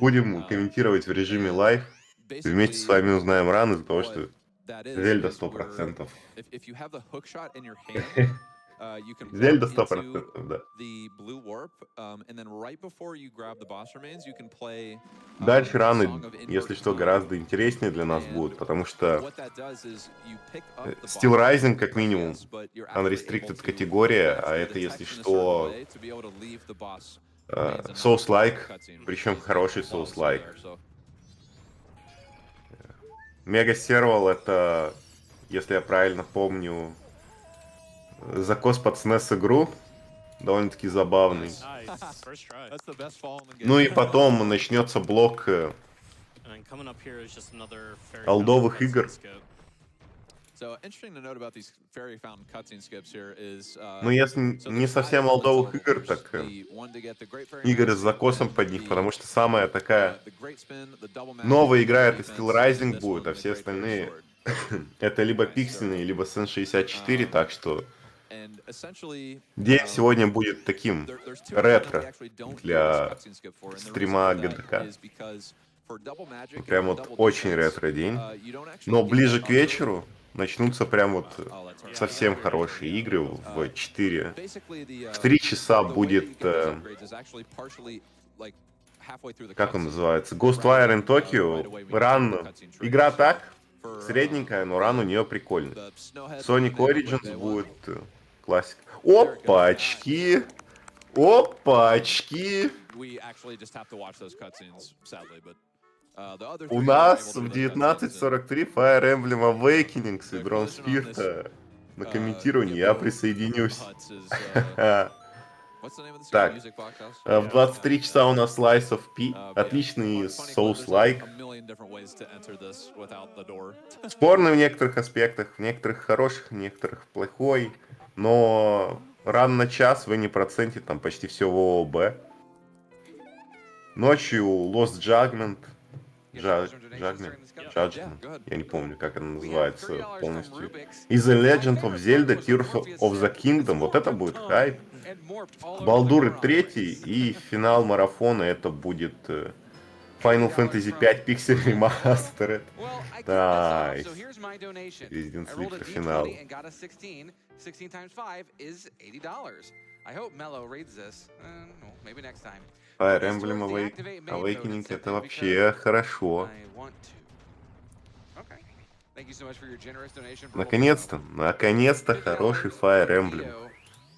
будем комментировать в режиме лайв. Вместе с вами узнаем ран из-за того, что Зельда 100%. Зельда 100%, да. Дальше раны, если что, гораздо интереснее для нас будут, потому что Steel Rising, как минимум, unrestricted категория, а это, если что, Souls-like, причем хороший Souls-like. Мега Сервал — это, если я правильно помню, закос под SNES игру, довольно-таки забавный. Ну и потом начнется блок олдовых игр. Ну, если не совсем олдовых игр, так игры с закосом под них, потому что самая такая новая игра — это Steel Rising будет, а все остальные это либо пиксельные, либо Sen64, так что день сегодня будет таким ретро для стрима ГДК. Прям вот очень ретро день. Но ближе к вечеру начнутся прям вот совсем хорошие игры в 4. В 3 часа будет... как он называется? Ghostwire in Tokyo. Ран. Игра так, средненькая, но ран у нее прикольный. Sonic Origins будет классика. Опачки! Опачки! У нас в 19:43 Fire Emblem Awakening с Игром Спирта на комментировании. Я присоединюсь. Так, в 23 часа у нас Slice of P. Отличный Souls-like. Спорный в некоторых аспектах, в некоторых хороших, в некоторых плохой. Но ран на час вы не процентите там почти все в ООБ. Ночью Lost Judgment. Judgment. Я не помню, как она называется полностью. И The Legend of Zelda Tears of the Kingdom. Вот это будет хайп. Балдуры 3 и финал марафона это будет Final Fantasy 5 Pixel Remastered. Найс. Resident Sleeper финал. Fire Emblem Awakening это вообще хорошо. Наконец-то, наконец-то хороший Fire Emblem.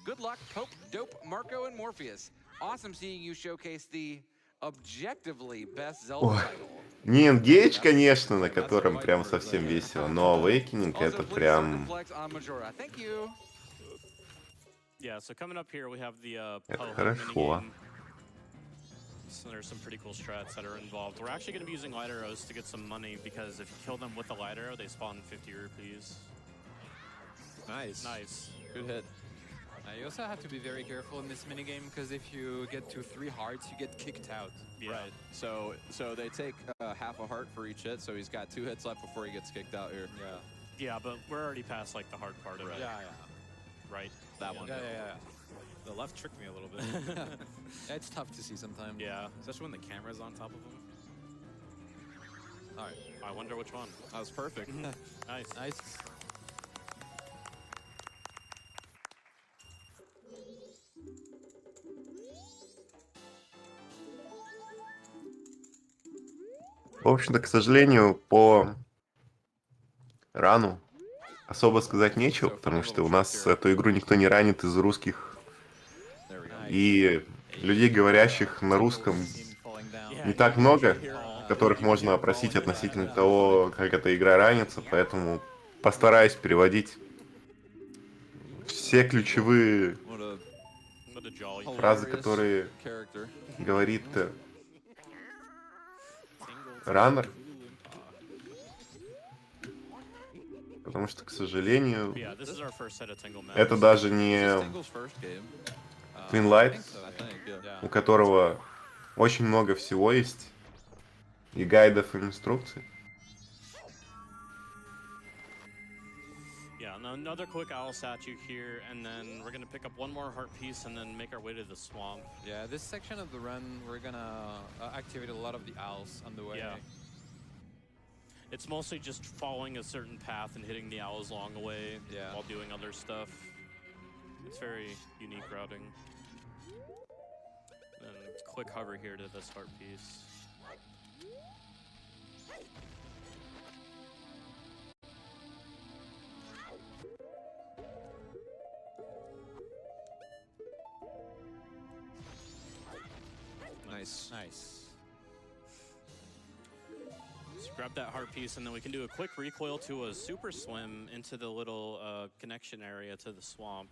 Good luck, Pope, Dope, Marco, and Morpheus. Awesome seeing you showcase the objectively best Zelda title. Не Engage, конечно, на котором прям совсем весело, но Awakening это прям... Это хорошо. So there's some pretty cool strats that are involved. We're actually going to be using light arrows to get some money because if you kill them with a light arrow, they spawn 50 rupees. Nice. Nice. Good hit. You also have to be very careful in this minigame because if you get to 3 hearts, you get kicked out. Yeah. Right. So they take half a heart for each hit, so he's got 2 hits left before he gets kicked out here. Yeah. Yeah, but we're already past like the hard part of it. Yeah. Right. That one. Yeah. The left tricked me a little bit. Yeah, it's tough to see sometimes. Yeah. Especially when the camera's on top of him. All right. I wonder which one. That was perfect. Nice. В общем-то, к сожалению, по рану особо сказать нечего, потому что у нас эту игру никто не ранит из русских. И людей, говорящих на русском, не так много, которых можно опросить относительно того, как эта игра ранится, поэтому постараюсь переводить все ключевые фразы, которые говорит раннер. Потому что, к сожалению, это даже не Twin Light, у которого очень много всего есть. и гайдов и инструкций. Yeah, and another quick owl statue here, and then we're gonna pick up one more heart piece and then make our way to the swamp. Yeah, this section of the run, we're gonna activate a lot of the owls on the way. Yeah. It's mostly just following a certain path and hitting the owls along the way while doing other stuff. It's very unique routing. And quick hover here to this heart piece. Nice. Just grab that heart piece, and then we can do a quick recoil to a super swim into the little connection area to the swamp.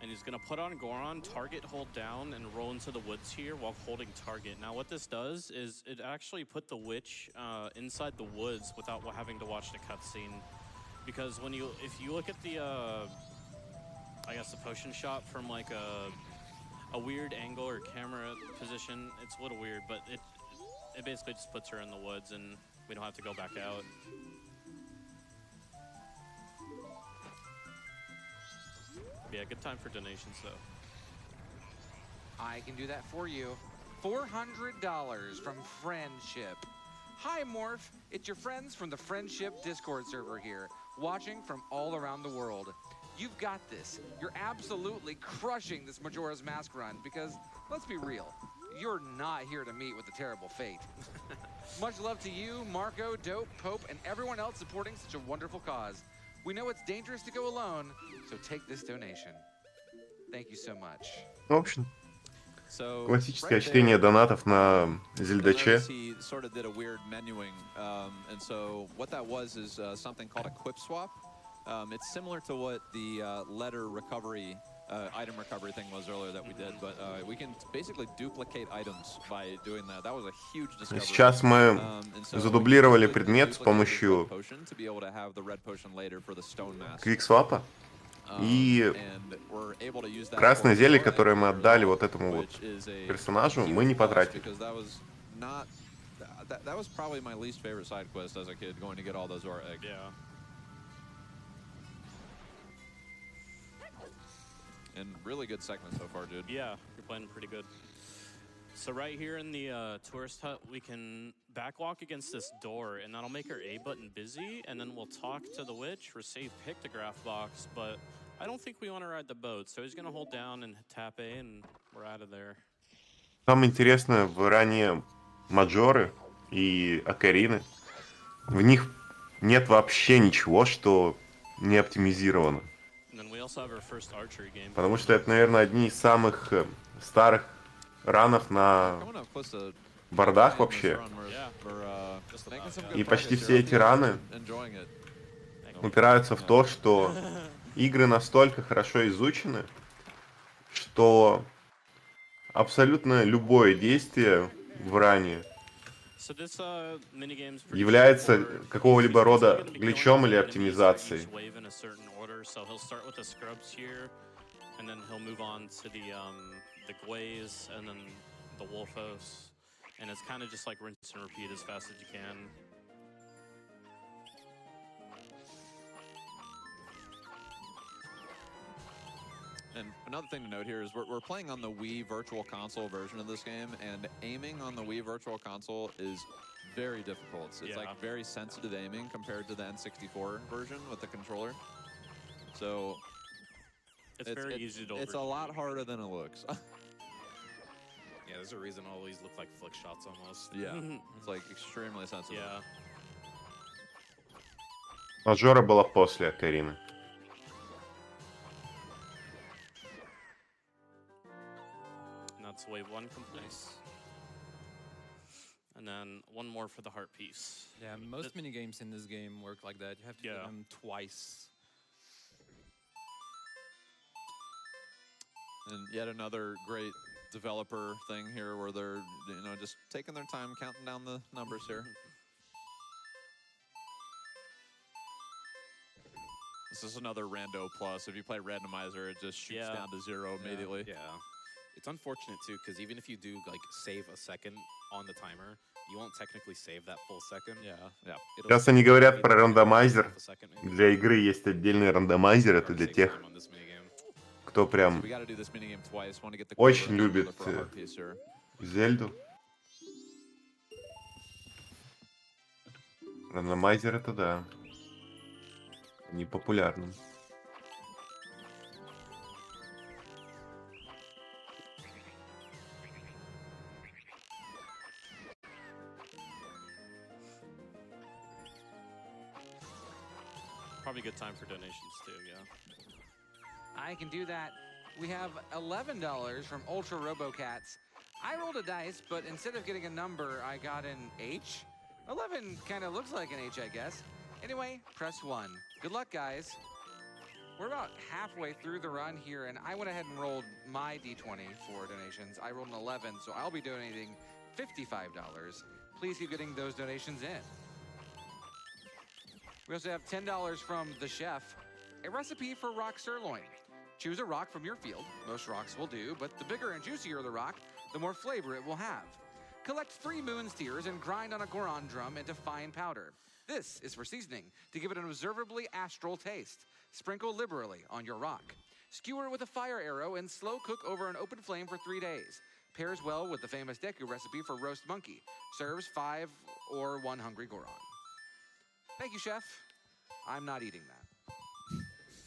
And he's gonna put on Goron, target, hold down, and roll into the woods here while holding target. Now what this does is it actually put the witch inside the woods without having to watch the cutscene. Because if you look at the, I guess the potion shot from like a weird angle or camera position, it's a little weird, but it basically just puts her in the woods and we don't have to go back out. Yeah, good time for donations though. I can do that for you. $400 from Friendship. Hi Morph, it's your friends from the Friendship Discord server here, watching from all around the world. You've got this. You're absolutely crushing this Majora's Mask run because, let's be real, you're not here to meet with a terrible fate. Much love to you, Marco, Dope, Pope, and everyone else supporting such a wonderful cause. We know it's dangerous to go alone, so take this donation. Thank you so much. В общем, классическое чтение донатов на Зельдаче. He sort of did a weird menuing, and so what that was is something called a quip swap. It's similar to what the letter recovery, item recovery thing was earlier that we did, but we can basically duplicate items by doing that. That was a huge discovery. Сейчас мы задублировали предмет с помощью квиксвапа. И красное зелье, которое мы отдали вот этому вот персонажу, мы не потратили. That was probably my least favorite side quest as a kid, going to get all those Zora eggs. Yeah. And really good segment so far, dude. Yeah, you're playing pretty good. So right here in the tourist hut, we can backwalk against this door, and that'll make our A button busy, and then we'll talk to the witch, receive pictograph box, but I don't think we want to ride the boat, so he's going to hold down and tap A, and we're out of there. Самое интересное в ране Маджоры и Окарины, в них нет вообще ничего, что не оптимизировано. Потому что это, наверное, одни из самых старых ранов на бордах вообще. И почти все эти раны упираются в то, что игры настолько хорошо изучены, что абсолютно любое действие в ране является какого-либо рода гличом или оптимизацией. And then he'll move on to the Glaze and then the Wolfos, and it's kind of just like rinse and repeat as fast as you can. And another thing to note here is we're playing on the Wii Virtual Console version of this game, and aiming on the Wii Virtual Console is very difficult. It's like very sensitive aiming compared to the N64 version with the controller. So it's very easy to overshoot. It's a lot harder than it looks. Yeah, there's a reason all these look like flick shots almost. Yeah, it's like extremely sensitive. Yeah. Majora была после Окарины. And that's wave 1 complete. And then one more for the heart piece. Yeah, most minigames in this game work like that. You have to do them twice. And yet another great developer thing here where they're, just taking their time, counting down the numbers here. This is another rando plus. If you play randomizer, it just shoots down to 0 immediately. Yeah. It's unfortunate too, because even if you do like save a second on the timer, you won't technically save that full second. Yeah. Сейчас они говорят про рандомайзер. Для игры есть отдельный рандомайзер. Это для тех, кто прям очень любит Зельду. Рандомайзер это да. Они популярны. Probably a good time for donations too, yeah. I can do that. We have $11 from Ultra RoboCats. I rolled a dice, but instead of getting a number, I got an H. 11 kind of looks like an H, I guess. Anyway, press 1. Good luck, guys. We're about halfway through the run here, and I went ahead and rolled my D20 for donations. I rolled an 11, so I'll be donating $55. Please keep getting those donations in. We also have $10 from the chef, a recipe for rock sirloin. Choose a rock from your field. Most rocks will do, but the bigger and juicier the rock, the more flavor it will have. Collect 3 moon steers and grind on a Goron drum into fine powder. This is for seasoning, to give it an observably astral taste. Sprinkle liberally on your rock. Skewer with a fire arrow and slow cook over an open flame for 3 days. Pairs well with the famous Deku recipe for roast monkey. Serves 5 or 1 hungry Goron. Thank you, chef. I'm not eating that.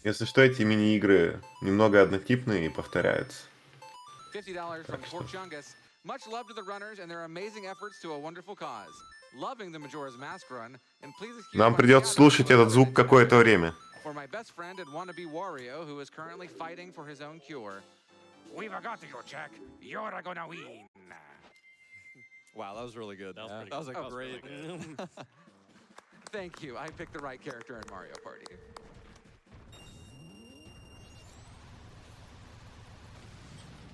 Если что, эти мини-игры немного однотипные и повторяются. $50 from Porchungus. Much love to the runners and their amazing efforts to a wonderful cause. Loving the Majora's Mask run, and please excuse Нам my придется shadow слушать этот звук какое-то время. For my best friend and wannabe Wario, who is currently fighting for his own cure. We've got your check. You're gonna win. Wow, that was really good. That That was was pretty a great. good. Thank you. I picked the right character in Mario Party.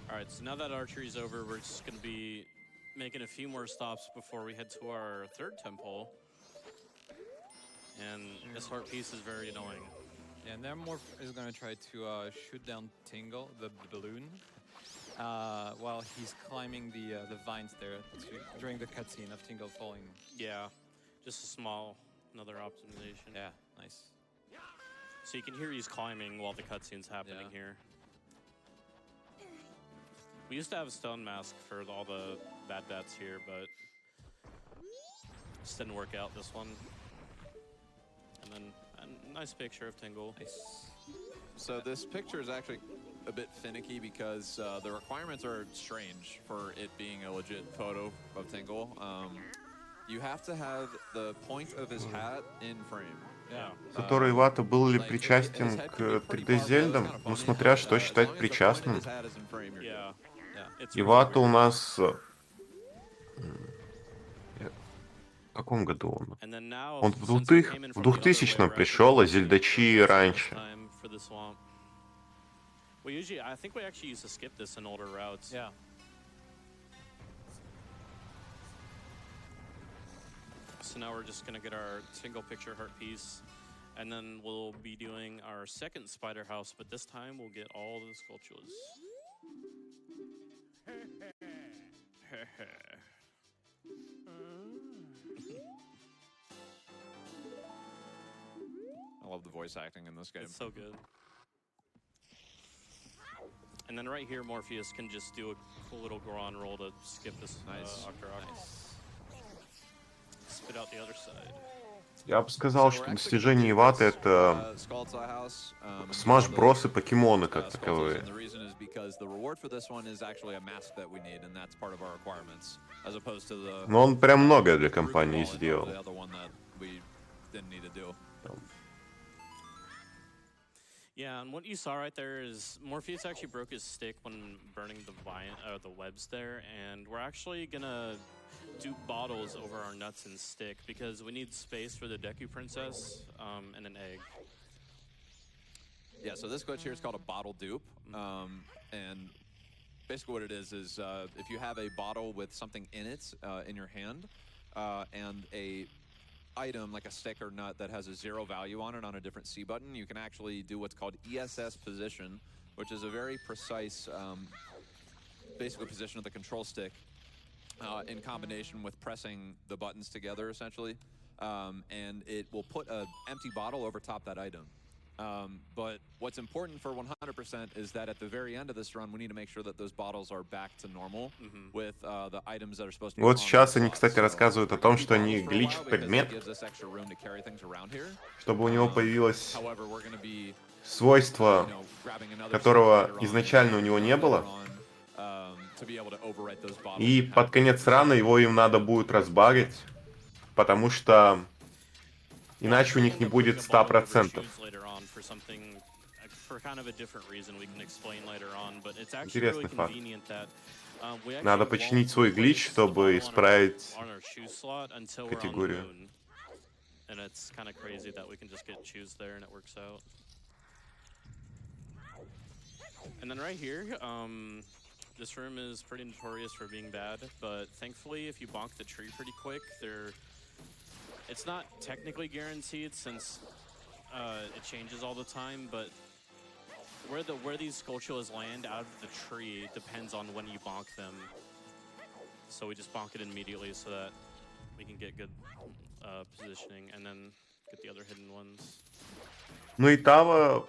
All right, so now that archery's over, we're just going to be making a few more stops before we head to our third temple. And this heart piece is very annoying. Yeah, and then Morph is going to try to shoot down Tingle, the balloon, while he's climbing the vines there during the cutscene of Tingle falling. Yeah, just a small, another optimization. Yeah, nice. So you can hear he's climbing while the cutscene's happening here. We used to have a stone mask for all the bad bats here, but just didn't work out this one. And then a nice picture of Tingle. Nice. So this picture is actually a bit finicky because the requirements are strange for it being a legit photo of Tingle. You have to have the point of his hat in frame. Который Ивата был ли причастен к 3D Зельдам? Ну, смотря что считать причастным. Ивата у нас... В каком году он? Он в 2000-м пришел, а Зельдачи раньше. I think we actually used to skip this in older routes. Yeah. So now we're just gonna get our single picture heart piece, and then we'll be doing our second spider house, but this time we'll get all the sculptures. I love the voice acting in this game. It's so good. And then right here, Morpheus can just do a cool little Goron roll to skip this Octorok. Nice. Spit out the other side. Я бы сказал, что достижение Ивата — это Smash Bros. И покемоны как таковые. Но он прям многое для компании сделал. Yeah, and what you saw right there is Morpheus actually broke his stick when burning the webs there, and we're actually gonna do bottles over our nuts and stick because we need space for the Deku Princess and an egg. Yeah, so this glitch here is called a bottle dupe, and basically what it is if you have a bottle with something in it in your hand and a item like a stick or nut that has a 0 value on it on a different C button, you can actually do what's called ESS position, which is a very precise basically position of the control stick in combination with pressing the buttons together, essentially. And it will put an empty bottle over top that item. But what's important for 100% is that at the very end of this run, we need to make sure that those bottles are back to normal with the items that are supposed to be. Вот сейчас они, кстати, рассказывают о том, что они гличат предмет, чтобы у него появилось свойство, которого изначально у него не было. И под конец рана его им надо будет разбагать, потому что иначе у них не будет 100%. Интересный факт. Надо починить свой глич, чтобы исправить категорию. This room is pretty notorious for being bad, but thankfully, if you bonk the tree pretty quick, it's not technically guaranteed since it changes all the time, but where these sculptures land out of the tree depends on when you bonk them. So we just bonk it immediately so that we can get good positioning and then get the other hidden ones. Ну и Тава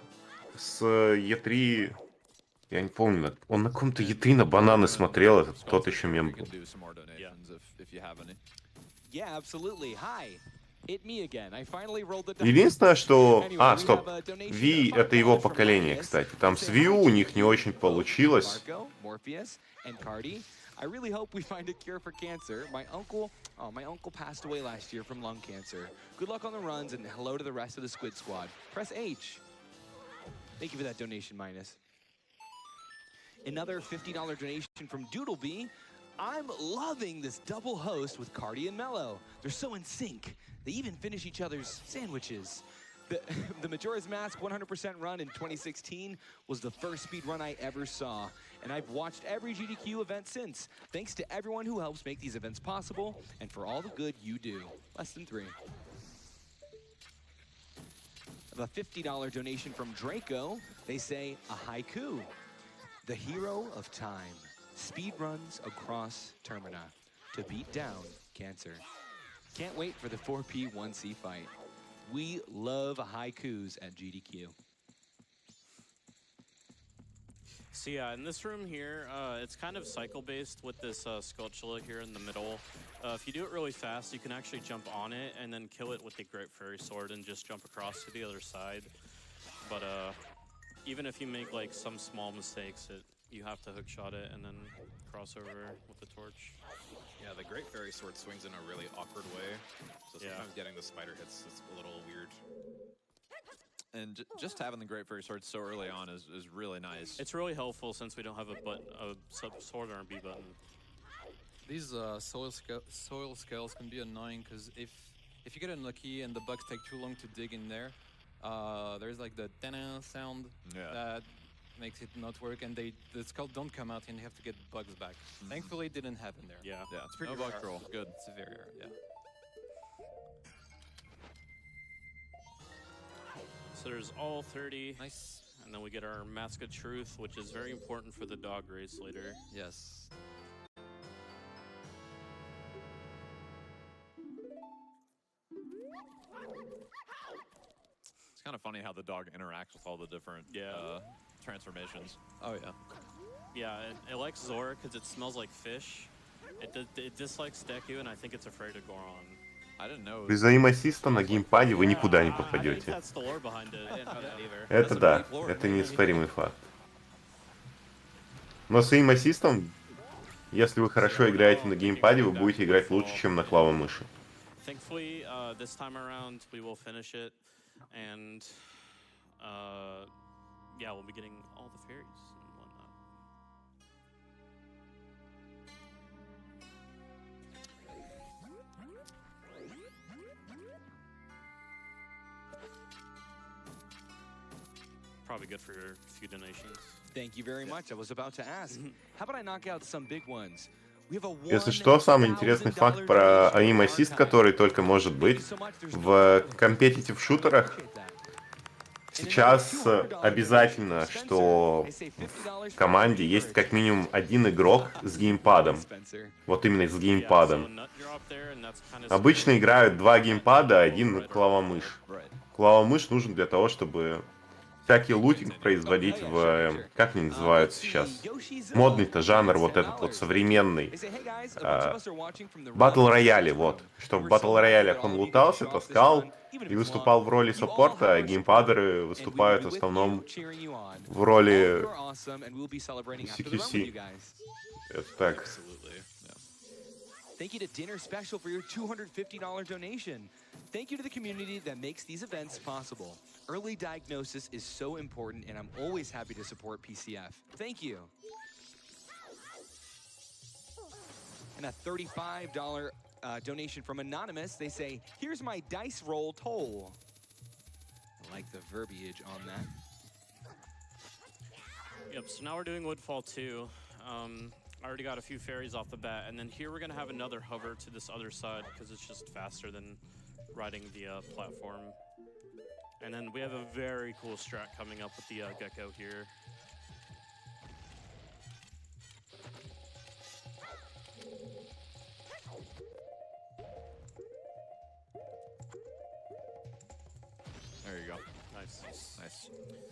с Е3, я не помню, он на каком-то Е3 на бананы смотрел, этот тот еще мем был. Единственное, что... стоп. Ви — это его поколение, кстати. Там с Wii U у них не очень получилось. I really hope we find a cure for cancer. My uncle passed away last year from lung cancer. Good luck on the runs and hello to the rest of the Squid Squad. Press H. Thank you for that donation, Minus. Another $50 donation from Doodlebee. I'm loving this double host with Cardi and Mello. They're so in sync. They even finish each other's sandwiches. The Majora's Mask 100% run in 2016 was the first speed run I ever saw, and I've watched every GDQ event since. Thanks to everyone who helps make these events possible, and for all the good you do. Less than 3. The $50 donation from Draco. They say, a haiku. The hero of time. Speed runs across Termina to beat down cancer. Can't wait for the 4P1C fight. We love haikus at GDQ. So yeah, in this room here, it's kind of cycle-based with this Skulltula here in the middle. If you do it really fast, you can actually jump on it and then kill it with the Great Fairy Sword and just jump across to the other side. But even if you make like some small mistakes, you have to hookshot it and then cross over with the torch. Yeah, the Great Fairy Sword swings in a really awkward way, so sometimes getting the spider hits is a little weird. And just having the Great Fairy Sword so early on is really nice. It's really helpful since we don't have a sword or a B button. These soil scales can be annoying because if you get unlucky and the bugs take too long to dig in there, there's like the "dana" sound that makes it not work, and the skull don't come out, and you have to get bugs back. Thankfully, it didn't happen there. Yeah, it's pretty no rare. bug troll. Good. It's very rare. Yeah. So there's all 30. Nice. And then we get our Mask of Truth, which is very important for the dog race later. Yes. It's kind of funny how the dog interacts with all the different transformations. Oh yeah. Yeah, it likes Zora because it smells like fish. It dislikes Deku, and I think it's afraid of Goron. I didn't know. Без аим-ассиста на геймпаде вы никуда не попадете. That's the lore behind it. I didn't know that either. Это да, это неоспоримый факт. Но с аим-ассистом, если вы хорошо играете на геймпаде, вы будете играть лучше, чем на клавомыши мыши. Thankfully, this time around, we will finish it, and yeah, we'll be getting all the fairies and whatnot. Probably good for a few donations. Thank you very much. I was about to ask. How about I knock out some big ones? Если что, самый интересный факт про аим-ассист, который только может быть в компетитив-шутерах, Сейчас обязательно, что в команде есть как минимум один игрок с геймпадом. Вот именно с геймпадом. Обычно играют два геймпада, один клавомышь. Клавомышь нужен для того, чтобы всякий лутинг производить в... Как они называются сейчас? Модный-то жанр вот этот вот современный. Батл рояле, вот. Чтобы в батл роялях он лутался, таскал и выступал в роли саппорта, а геймпадеры выступают в основном в роли CQC. Это так. Thank you to Dinner Special for your $250 donation. Thank you to the community that makes these events possible. Early diagnosis is so important, and I'm always happy to support PCF. Thank you. And a $35 donation from Anonymous. They say, here's my dice roll toll. I like the verbiage on that. Yep, so now we're doing Woodfall 2. I already got a few fairies off the bat, and then here we're gonna have another hover to this other side because it's just faster than riding the platform. And then we have a very cool strat coming up with the gecko here. There you go. Nice. Nice.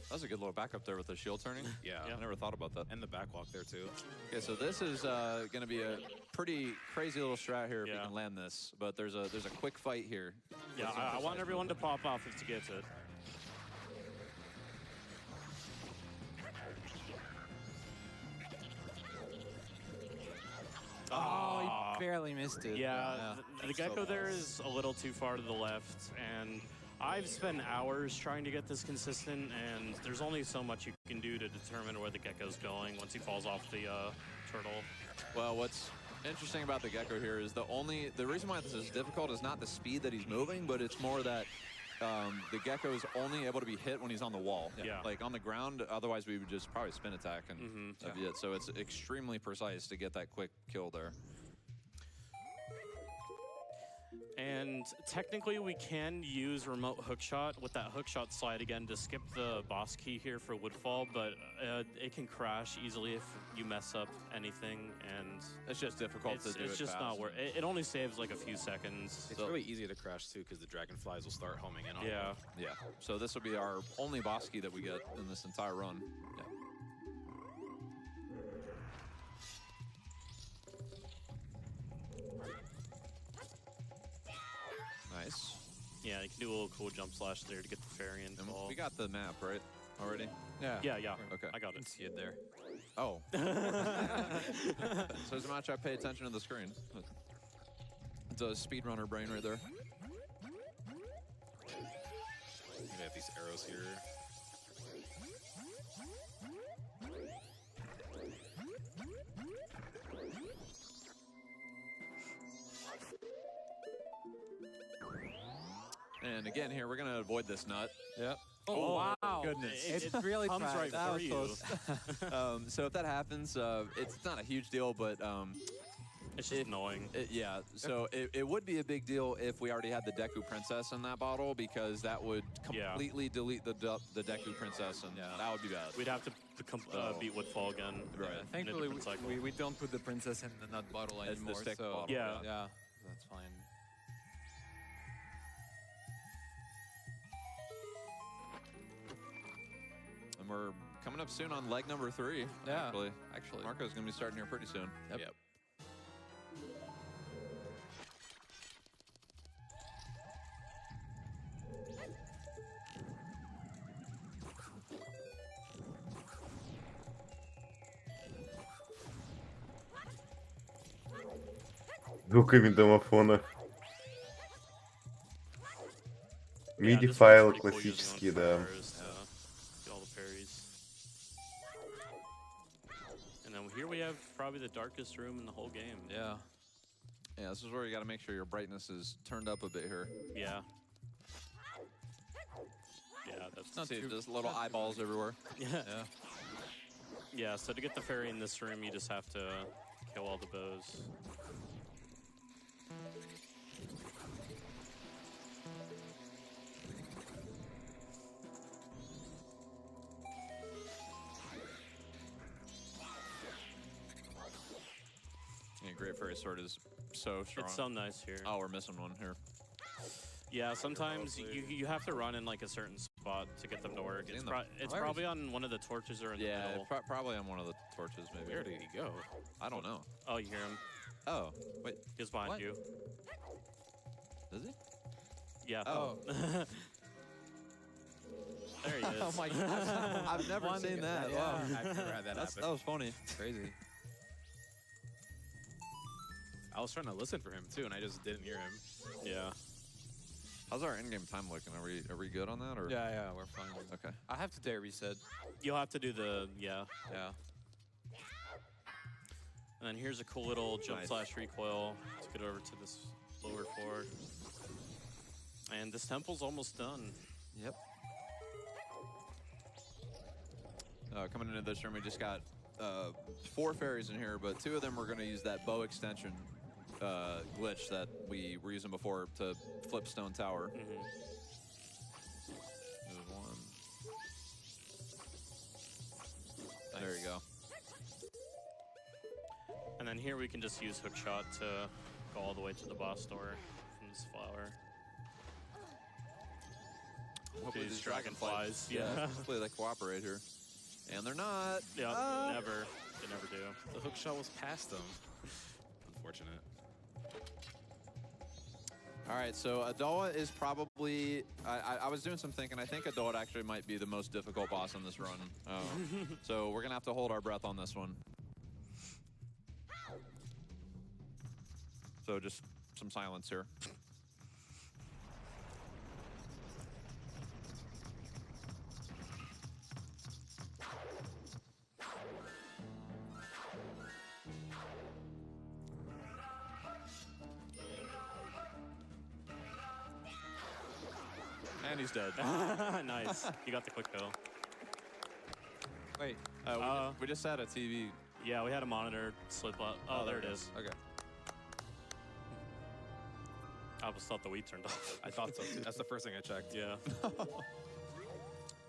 That was a good little backup there with the shield turning. Yeah. I never thought about that. And the backwalk there too. Okay, so this is going to be a pretty crazy little strat here if you Yeah. can land this. But there's a quick fight here. Yeah, I want everyone to pop off if he gets it. Oh, he barely missed it. Yeah, the gecko there is a little too far to the left, and I've spent hours trying to get this consistent, and there's only so much you can do to determine where the gecko's going once he falls off the turtle. Well, what's interesting about the gecko here is the reason why this is difficult is not the speed that he's moving, but it's more that the gecko is only able to be hit when he's on the wall. Yeah. Like on the ground, otherwise we would just probably spin attack and that'd be it. So it's extremely precise to get that quick kill there. And technically we can use remote hookshot with that hookshot slide again to skip the boss key here for Woodfall, but it can crash easily if you mess up anything, and it's just difficult to do. It's just not worth it. It only saves like a few seconds. It's really easy to crash too because the dragonflies will start homing in on you. Yeah. So this will be our only boss key that we get in this entire run. Yeah. Nice. Yeah, you can do a little cool jump slash there to get the fairy in. We got the map, right? Already? Yeah. Okay. I got it. See it there. Oh. So as much I pay attention to the screen. It's a speedrunner brain right there. We have these arrows here. And again here, we're gonna avoid this nut. Yep. Oh, wow. Goodness. It really comes tried. right That for was you. close. So if that happens, it's not a huge deal, but It's just annoying. yeah, so it would be a big deal if we already had the Deku Princess in that bottle, because that would completely delete the Deku Princess, and that would be bad. We'd have to beat Woodfall again. Right. Thankfully, we don't put the princess in the nut bottle It's the anymore. stick so bottle. Yeah. yeah, that's fine. And we're coming up soon on leg number 3. Yeah, Actually. Marco's going to be starting here pretty soon. Yep. Звуками домофона. Yeah, this MIDI-файлы one's pretty cool using классические, on да. fires to get all the fairies. And then here we have probably the darkest room in the whole game. Yeah. Yeah, this is where you got to make sure your brightness is turned up a bit here. Yeah. Yeah, that's Not too, just little eyeballs everywhere. Yeah. Yeah. Yeah, so to get the fairy in this room, you just have to kill all the bows. Yeah, Great Fairy Sword is so strong. It's so nice here. Oh, we're missing one here. Yeah, sometimes you have to run in like a certain spot to get them to work. It's probably on one of the torches or in the middle. Yeah, probably on one of the torches, maybe. Where did he go? I don't know. Oh, you hear him? Oh, wait. He's behind What? you. Is he? Yeah. Oh. There he is. Oh my God. I've never seen that. Yeah. Wow. I've never had that happen. That was funny. Crazy. I was trying to listen for him too, and I just didn't hear him. Yeah. How's our in-game time looking? Are we good on that? Or Yeah, we're fine. Okay. I have to dare reset. You'll have to do the, yeah. Yeah. And then here's a cool little jump Nice. slash recoil to get over to this lower floor. And this temple's almost done. Yep. Coming into this room, we just got 4 fairies in here, but 2 of them we're going to use that bow extension glitch that we were using before to flip Stone Tower. Mm-hmm. There's one. There you go. And then here we can just use hookshot to go all the way to the boss door from this flower. Hopefully These these dragonflies, Yeah, yeah. hopefully they cooperate here. And they're not. Yeah, never. They never do. The hook shot was past him. Unfortunate. All right, so Adoa is probably, I was doing some thinking. I think Adoa actually might be the most difficult boss on this run. So we're going to have to hold our breath on this one. So just some silence here. And he's dead. Nice. You got the quick kill. Wait. We just had a TV. Yeah, we had a monitor slip up. Oh, there it is. Okay. I almost thought the Wii turned off. I thought so too. That's the first thing I checked. Yeah.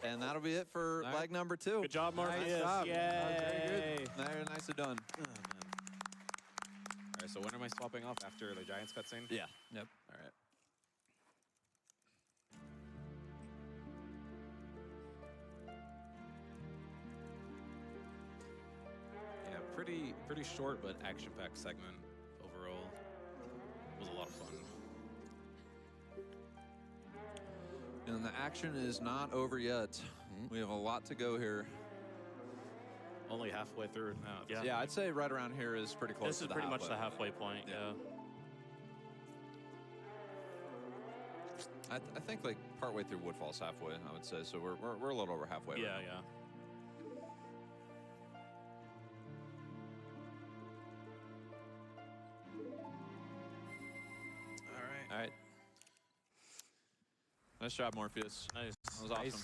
And that'll be it for leg number 2. Good job, Morpheus. Nice job. Yay. Very nicely done. All right, so when am I swapping off after the Giants cutscene? Yeah. Yep. All right. Yeah, pretty short but action-packed segment overall. It was a lot of fun. And the action is not over yet. We have a lot to go here. Only halfway through now. Yeah. Yeah, I'd say right around here is pretty close This to is the pretty much halfway. the halfway point, yeah. I think like partway through Woodfall's halfway, I would say. So we're a little over halfway. Yeah, right now. yeah. All right. Nice job, Morpheus. Nice. That was awesome.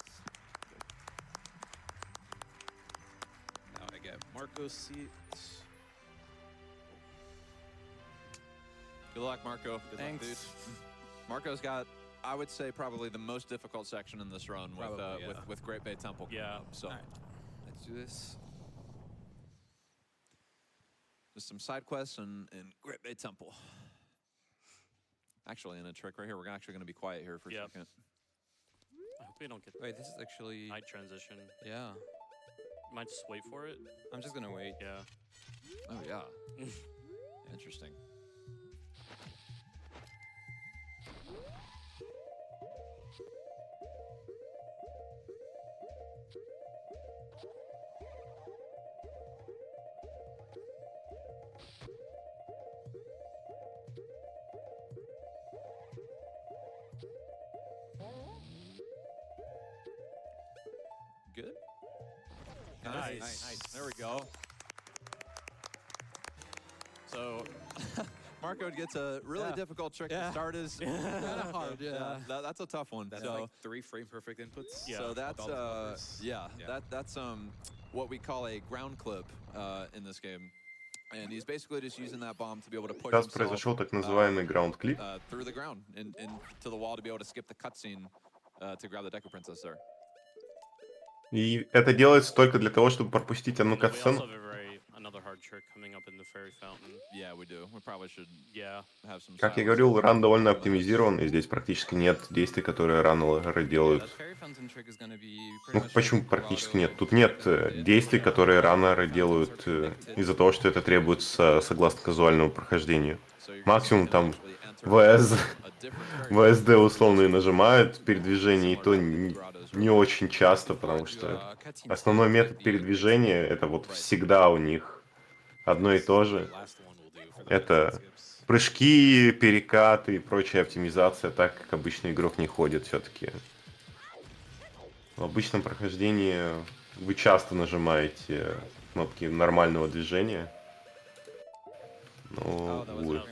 Now I get Marco's seat. Good luck, Marco. Good Thanks. luck, dude. Marco's got, I would say, probably the most difficult section in this run with Probably, yeah. with Great Bay Temple. coming Yeah. up, so All right. Let's do this. just some side quests and Great Bay Temple. Actually, in a trick right here, we're actually going to be quiet here for a Yep. second. I hope we don't get Wait, this is actually. night transition. Yeah. Might just wait for it. I'm just gonna wait. Yeah. Oh yeah. Interesting. Good. Nice. There we go. So, Marco gets a really Yeah. difficult trick Yeah. to start his. Kind of hard, yeah. That's a tough one. That's so, like 3 frame perfect inputs. Yeah. so with that's all the buffers. yeah, Yeah. that's what we call a ground clip in this game, and he's basically just using that bomb to be able to push Сейчас himself произошел так называемый граунд-клип. through the ground and to the wall to be able to skip the cutscene to grab the Deku Princess there. И это делается только для того, чтобы пропустить одну And we also катсцену. have a very another hard trick coming up in the Fairy Fountain. Yeah, we do. We probably should have some. Как я говорил, ран довольно оптимизирован, и здесь практически нет действий, которые раннеры делают. Ну, почему практически нет? Тут нет действий, которые раннеры делают из-за того, что это требуется согласно казуальному прохождению. Максимум там ВСД условно нажимают передвижение, и то не очень часто, потому что основной метод передвижения это вот всегда у них одно и то же. Это прыжки, перекаты и прочая оптимизация, так как обычный игрок не ходит все-таки. В обычном прохождении вы часто нажимаете кнопки нормального движения. Ну, увы.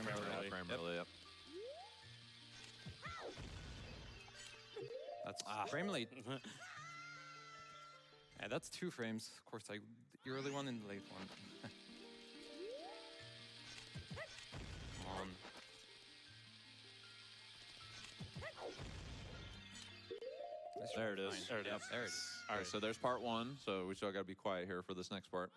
That's frame rate. Yeah, that's 2 frames. Of course, like the early one and the late one. Come on. There it is. There it is. There it is. All right, so there's part 1. So we still got to be quiet here for this next part.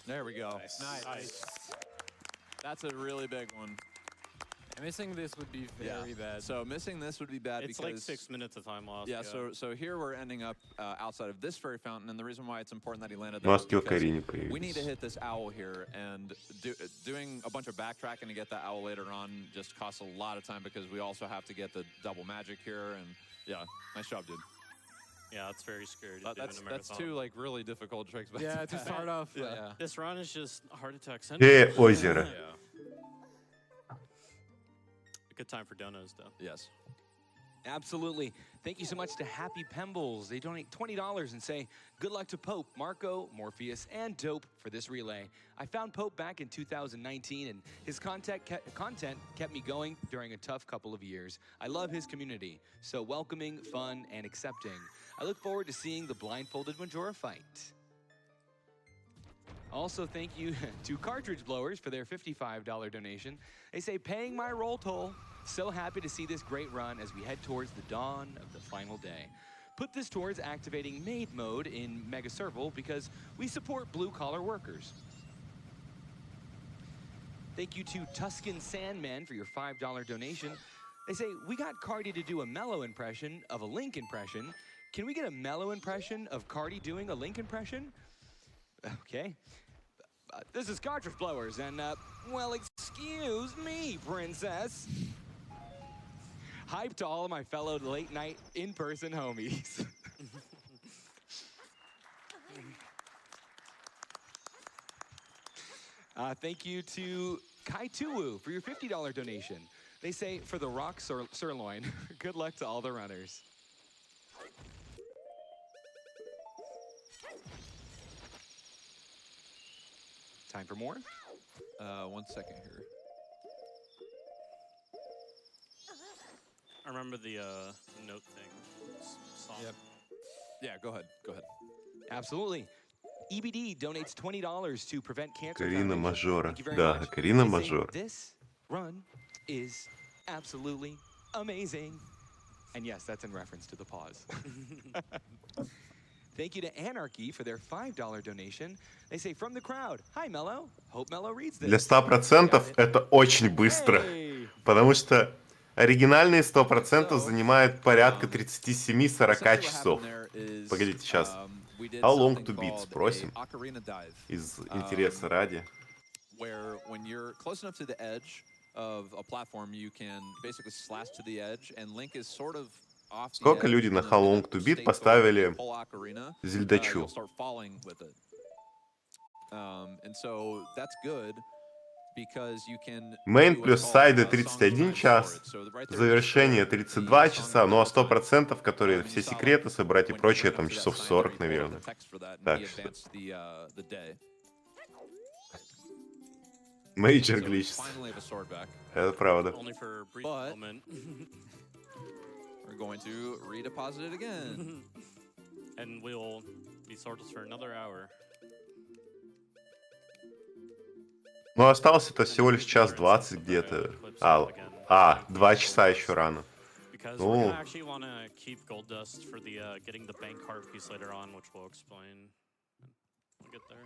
There we go. Nice. That's a really big one. And missing this would be very bad. So missing this would be bad It's because like 6 minutes of time lost. Yeah. So here we're ending up outside of this fairy fountain, and the reason why it's important that he landed У there нас is скилл because Кари не we need to появился. hit this owl here, and doing a bunch of backtracking to get that owl later on just costs a lot of time because we also have to get the double magic here, and yeah, nice job, dude. Yeah, it's very scary to do in a That's marathon. 2 like really difficult tricks. But Yeah, to start off. Yeah. Yeah. This run is just heart attack Озеро. Yeah. A good time for donos, though. Yes. Absolutely. Thank you so much to Happy Pembles. They donate $20 and say, good luck to Pope, Marco, Morpheus, and Dope for this relay. I found Pope back in 2019, and his content kept me going during a tough couple of years. I love his community, so welcoming, fun, and accepting. I look forward to seeing the blindfolded Majora fight. Also, thank you to Cartridge Blowers for their $55 donation. They say, paying my roll toll. So happy to see this great run as we head towards the dawn of the final day. Put this towards activating Maid mode in Mega Serval because we support blue-collar workers. Thank you to Tuscan Sandman for your $5 donation. They say, we got Cardi to do a Mellow impression of a Link impression. Can we get a Mellow impression of Cardi doing a Link impression? Okay. This is Cartridge Blowers, and, well, excuse me, princess. Hype to all of my fellow late-night in-person homies. Thank you to Kaituwu for your $50 donation. They say, for the rock sirloin, good luck to all the runners. Time for more? 1 second here. I remember the note thing song. Yep. Yeah, go ahead. Go ahead. Absolutely. EBD donates $20 to prevent cancer. Карина Foundation. Мажора. Thank you very Да, much. Карина They say, Мажора. this run is absolutely amazing. And yes, that's in reference to the pause. Thank you to Anarchy for their $5 donation. They say, from the crowd, hi, Mello. Hope Mello reads this. Для 100% это очень быстро, потому что оригинальные 100% занимают порядка 37-40 часов. Погодите, сейчас. How long to beat, спросим. Из интереса ради. Where when you're close enough to the edge of a platform, you can basically slash to the edge, and Link is sort of off the Сколько edge, люди на and then How in Long that to Beat state поставили of full ocarina, Зельдачу? you'll start falling with it. And so that's good Мейн плюс сайды 31 час, завершение 32 часа, ну а 100%, которые все секреты собрать и прочее, там часов 40, наверное. Так что... Major glitches. Это правда. Only for a brief moment. We're going to redeposit it again. And we'll be sorted for another hour. Ну, остался-то всего лишь час 20 где-то. 2 часа еще рано. Because we're gonna actually want to keep gold dust for the getting the bank card piece later on, which we'll explain. We'll get there.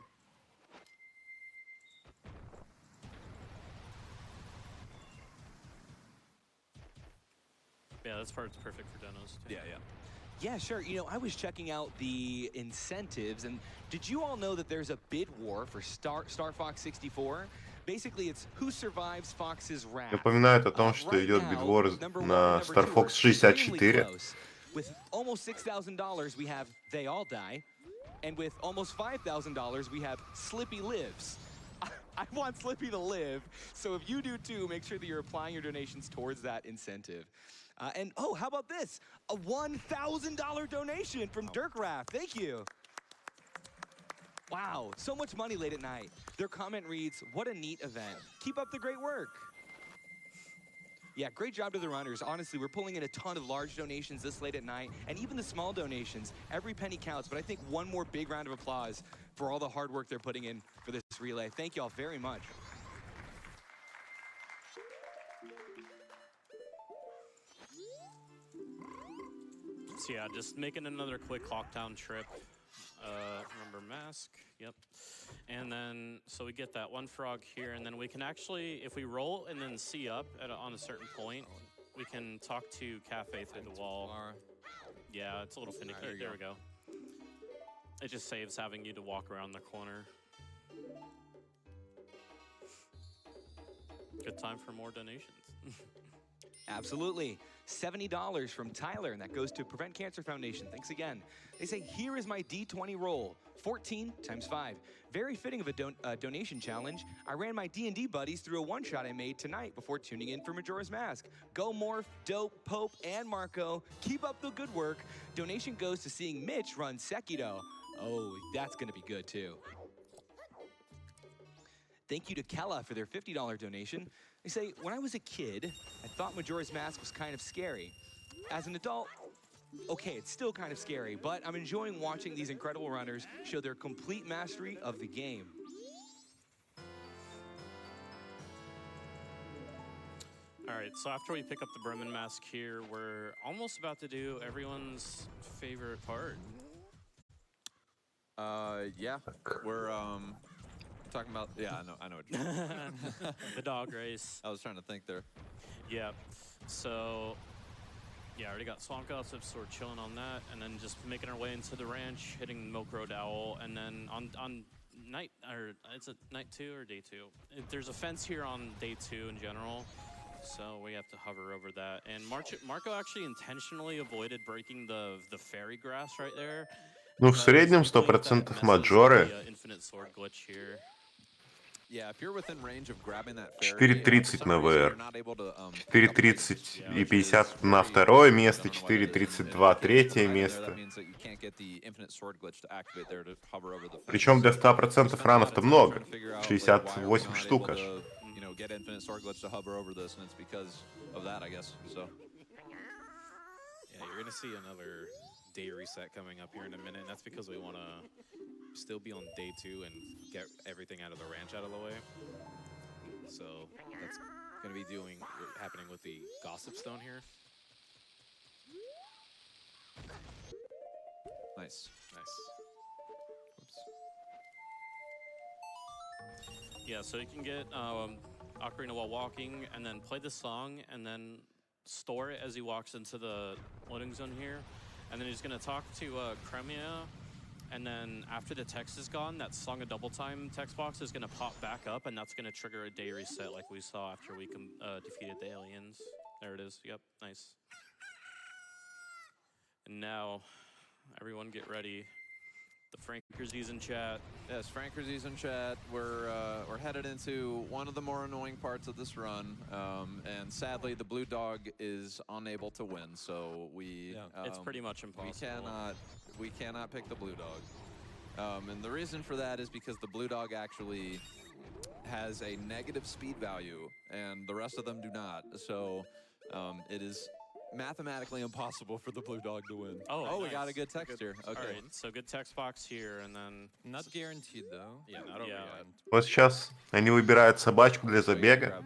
Yeah, this part's perfect for donos too. Yeah, sure. You know, I was checking out the incentives, and did you all know that there's a bid war for Star Fox 64? Basically, it's who survives Fox's wrath. Напоминает о том, что идет бидвор на Star Fox 64. With almost $6,000, we have They All Die, and with almost $5,000, we have Slippy Lives. I want Slippy to live, so if you do too, make sure that you're applying your donations towards that incentive. And oh, how about this? A $1,000 donation from Dirkraft. Thank you. Wow, so much money late at night. Their comment reads, what a neat event. Keep up the great work. Yeah, great job to the runners. Honestly, we're pulling in a ton of large donations this late at night, and even the small donations. Every penny counts, but I think one more big round of applause for all the hard work they're putting in for this relay. Thank you all very much. So yeah, just making another quick lockdown trip. Remember mask, yep. And then, so we get that one frog here, and then we can actually, if we roll and then see up on a certain point, we can talk to Cafe through the wall. Yeah, it's a little finicky. There we go. It just saves having you to walk around the corner. Good time for more donations. Absolutely. $70 from Tyler, and that goes to Prevent Cancer Foundation. Thanks again. They say, here is my D20 roll. 14 times 5. Very fitting of a donation challenge. I ran my D&D buddies through a one-shot I made tonight before tuning in for Majora's Mask. Go Morph, Dope, Pope, and Marco. Keep up the good work. Donation goes to seeing Mitch run Sekiro. Oh, that's going to be good, too. Thank you to Kella for their $50 donation. They say, when I was a kid, I thought Majora's Mask was kind of scary. As an adult, okay, it's still kind of scary, but I'm enjoying watching these incredible runners show their complete mastery of the game. All right, so after we pick up the Bremen mask here, we're almost about to do everyone's favorite part. Yeah, we're talking about, yeah, I know what you're talking The dog race. I was trying to think there. Yeah, so yeah, I already got Swamp Gossip, so we're chilling on that, and then just making our way into the ranch, hitting Milk Road Owl, and then on night, or is it night 2 or day 2? There's a fence here on day 2 in general, so we have to hover over that. And Marco actually intentionally avoided breaking the fairy grass right there. Ну, в среднем 100% Маджоры. 4.30 на ВР, 4.30 и 50 на второе место, 4.32 третье место. Причем для 100% ранов-то много, 68 штук аж. Day reset coming up here in a minute, and that's because we want to still be on day 2 and get everything out of the ranch out of the way. So that's going to be happening with the Gossip Stone here. Nice. Oops. Yeah, so you can get Ocarina while walking, and then play the song, and then store it as he walks into the loading zone here. And then he's going to talk to Cremia, and then after the text is gone, that Song of Double Time text box is going to pop back up, and that's going to trigger a day reset like we saw after we defeated the aliens. There it is. Yep, nice. And now, everyone get ready. The Frankersies in chat. Yes, Frankersies in chat. We're headed into one of the more annoying parts of this run, and sadly, the blue dog is unable to win. So it's pretty much impossible. We cannot pick the blue dog, and the reason for that is because the blue dog actually has a negative speed value, and the rest of them do not. So it is mathematically impossible for the blue dog to win. Oh, we nice. got a good text here. Okay. All right, so good text box here, and then... Not guaranteed, though. Yeah, not over yet. Вот сейчас они выбирают собачку для забега,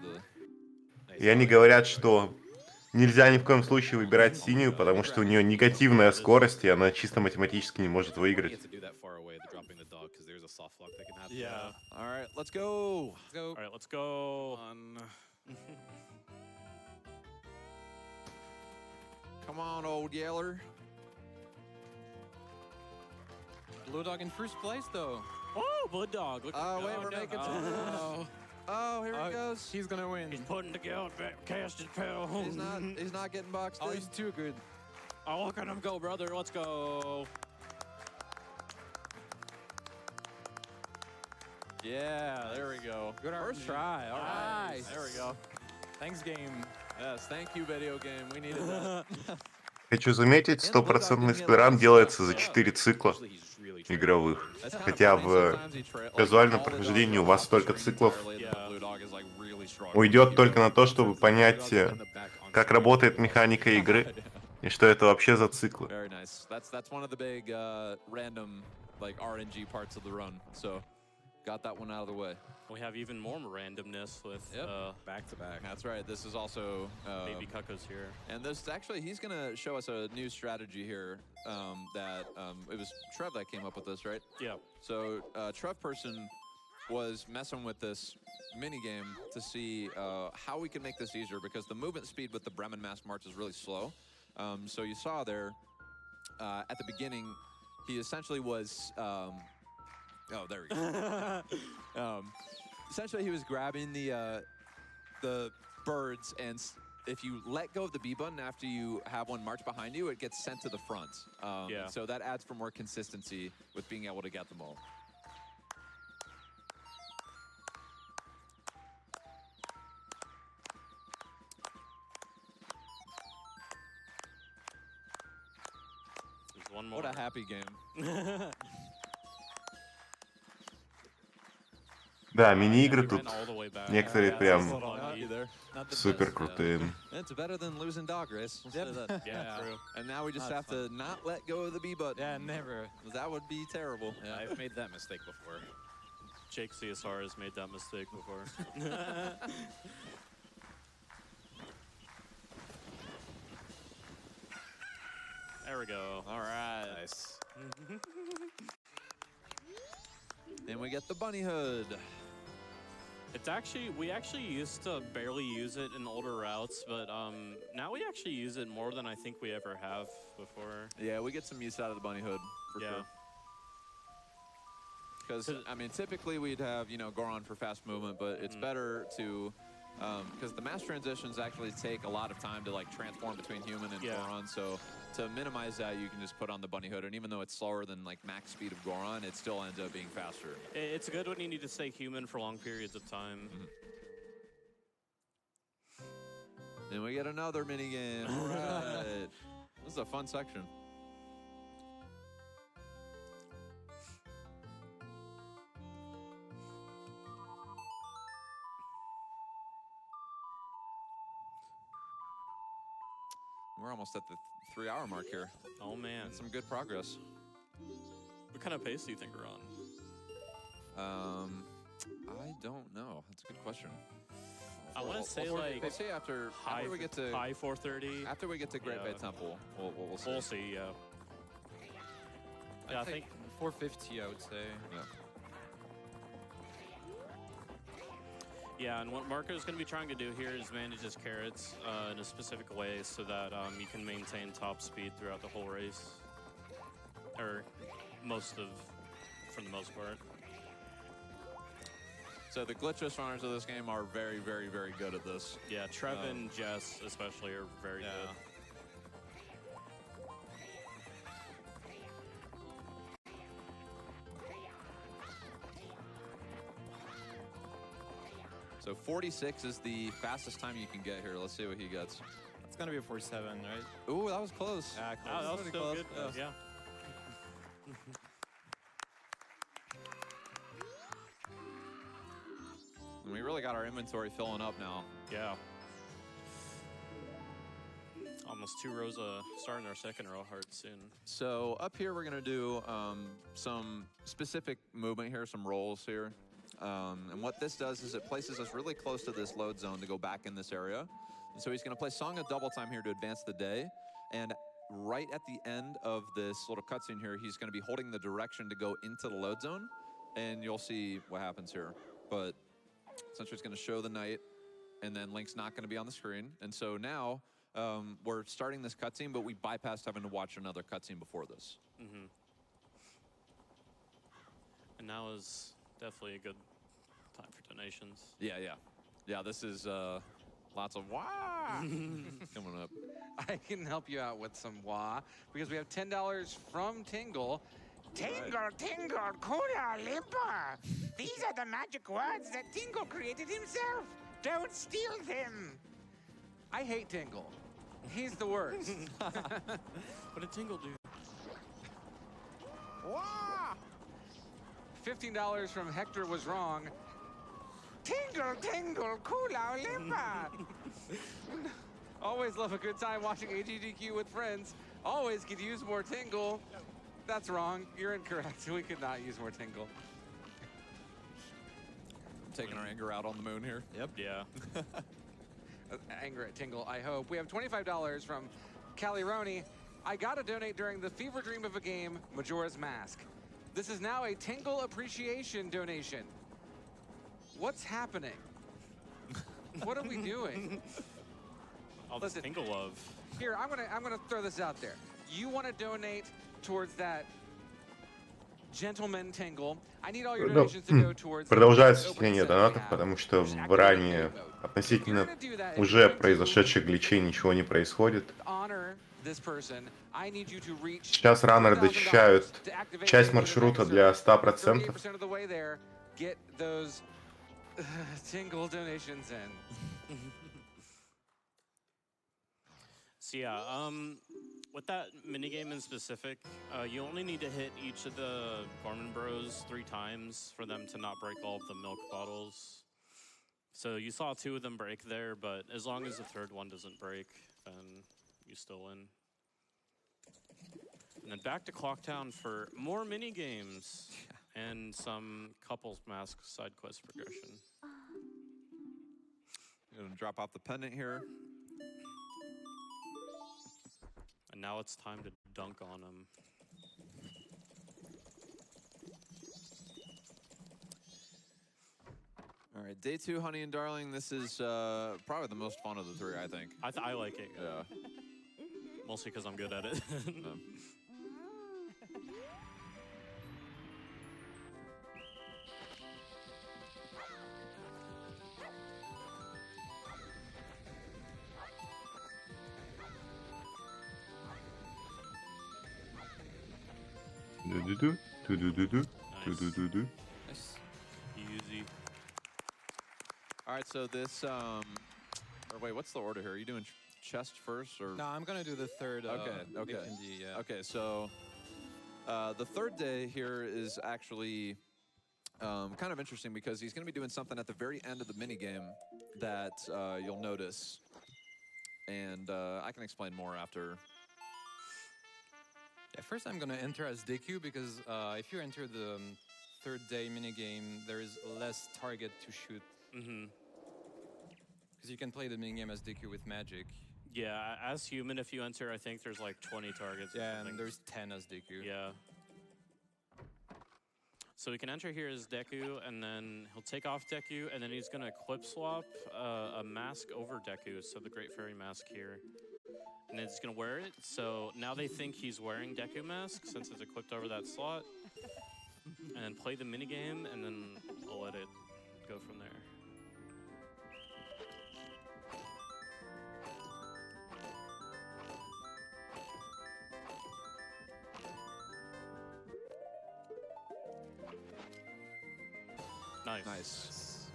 и они говорят, что нельзя ни в коем случае выбирать синюю, потому что у нее негативная скорость, и она чисто математически не может выиграть. Yeah. All right, let's go. All right, let's go. Come on, old Yeller. Blue dog in first place, though. Oh, blue dog. Look Wait, we're making some. Oh, here he goes. He's gonna win. He's putting together, cast his pedal. He's not getting boxed Oh, in. he's too good. Oh, look at him go, brother. Let's go. Yeah, there we go. Good First RNG. try. All right. Nice. There we go. Thanks, game. Yes, thank you, video game. We needed that. Хочу заметить, стопроцентный спидран делается за 4 цикла игровых. Хотя в казуальном прохождении у вас столько циклов уйдет только на то, чтобы понять, как работает механика игры и что это вообще за циклы. Very nice. That's one of the big random like RNG parts of the run. So got that one out of the way. We have even more randomness with back-to-back. That's right. This is also Baby Cucko's here. and this actually he's gonna show us a new strategy here. That it was Trev that came up with this, right? Yeah. So Trev person was messing with this mini game to see how we can make this easier because the movement speed with the Bremen Mass March is really slow. So you saw there at the beginning, he essentially was. Oh, there we go. Essentially, he was grabbing the birds, and if you let go of the B button after you have one march behind you, it gets sent to the front. So that adds for more consistency with being able to get them all. There's one more. What a happy game. Да, мини-игры We тут went all the way back. некоторые Yeah, прям that's lucky. супер крутые. It's better than losing dog race. Yeah, true. And now we just Not have to not let go of the B button. Yeah, never. That would be terrible. Yeah, I've made that mistake before. Jake CSR has made that mistake before. There we go. All right. Nice. Then we get the bunny hood. It's actually, we actually used to barely use it in older routes, but now we actually use it more than I think we ever have before. Yeah, we get some use out of the bunny hood for Yeah. sure. Because I mean, typically we'd have Goron for fast movement, but it's better to because the mass transitions actually take a lot of time to like transform between human and Goron. So to minimize that, you can just put on the bunny hood, and even though it's slower than like max speed of Goron, it still ends up being faster. It's good when you need to stay human for long periods of time. Then we get another mini game. All right. This is a fun section. We're almost at the 3-hour mark here. Oh man, That's some good progress. what kind of pace do you think we're on? I don't know. That's a good question. I want to say We'll like see after we get to high 430. after we get to Great Bay Yeah. Temple. We'll see. We'll see. Yeah. Yeah, I think 450, I would say. Yeah. Yeah, and what Marco's going to be trying to do here is manage his carrots in a specific way so that you can maintain top speed throughout the whole race. Or for the most part. So the glitchless runners of this game are very, very, very good at this. Yeah, Trev and Jess especially are very good. So 46 is the fastest time you can get here. Let's see what he gets. It's gonna be a 47, right? Ooh, that was close. Yeah, Oh, close. that was pretty still close. good. Yeah. And we really got our inventory filling up now. Yeah. Almost 2 rows of starting our second row hard soon. So up here, we're gonna do some specific movement here, some rolls here. And what this does is it places us really close to this load zone to go back in this area. And so he's gonna play Song of Double Time here to advance the day. And right at the end of this little cutscene here, he's gonna be holding the direction to go into the load zone. And you'll see what happens here. But essentially it's gonna show the night, and then Link's not gonna be on the screen. And so now, we're starting this cutscene, but we bypassed having to watch another cutscene before this. Mm-hmm. And now is definitely a good time for donations. Yeah, this is lots of wah coming up. I can help you out with some wah, because we have $10 from Tingle. Tingle, Tingle, Kula Limpa. These are the magic words that Tingle created himself. Don't steal them. I hate Tingle. He's the worst. What did Tingle do? Wah! $15 from Hector was wrong. Tingle, Tingle, Kula Limpa. Always love a good time watching AGDQ with friends. Always could use more Tingle. That's wrong. You're incorrect. We could not use more Tingle. Taking our anger out on the moon here. Yep. Yeah. Anger at Tingle, I hope. We have $25 from Calironi. I gotta donate during the fever dream of a game, Majora's Mask. This is now a Tingle appreciation donation. What's happening? What are we doing? All this Listen, Tingle love. Here, I'm gonna throw this out there. You want to donate towards that gentleman Tingle? I need all your donations to go towards. Продолжается чтение донатов, потому что в ранее относительно уже произошедших гличей ничего не происходит. Сейчас раннеры дочищают часть маршрута для 100%. Tingle donations in. So yeah, with that minigame in specific, you only need to hit each of the Gorman Bros 3 times for them to not break all of the milk bottles. So you saw 2 of them break there, but as long as the 3rd one doesn't break, then you still win. And then back to Clocktown for more minigames and some couples mask side quest progression. Gonna drop off the pendant here. And now it's time to dunk on him. All right, day 2, Honey and Darling. This is probably the most fun of the 3, I think. I like it. Yeah. Mostly because I'm good at it. Nice. Easy. All right, so this, or wait, what's the order here? Are you doing chest first, or? No, I'm gonna do the 3rd. Okay. yeah. Okay, so the 3rd day here is actually kind of interesting because he's going to be doing something at the very end of the minigame that you'll notice. And I can explain more after. Yeah, first I'm gonna enter as Deku because if you enter the 3rd day minigame, there is less target to shoot. Mm-hmm. Because you can play the minigame as Deku with magic. Yeah, as human, if you enter, I think there's like 20 targets. Yeah, and there's 10 as Deku. Yeah. So we can enter here as Deku, and then he'll take off Deku, and then he's gonna equip swap a mask over Deku, so the Great Fairy mask here. And then he's gonna wear it, so now they think he's wearing Deku mask since it's equipped over that slot. And then play the minigame, and then we'll let it go from there. Nice. Nice.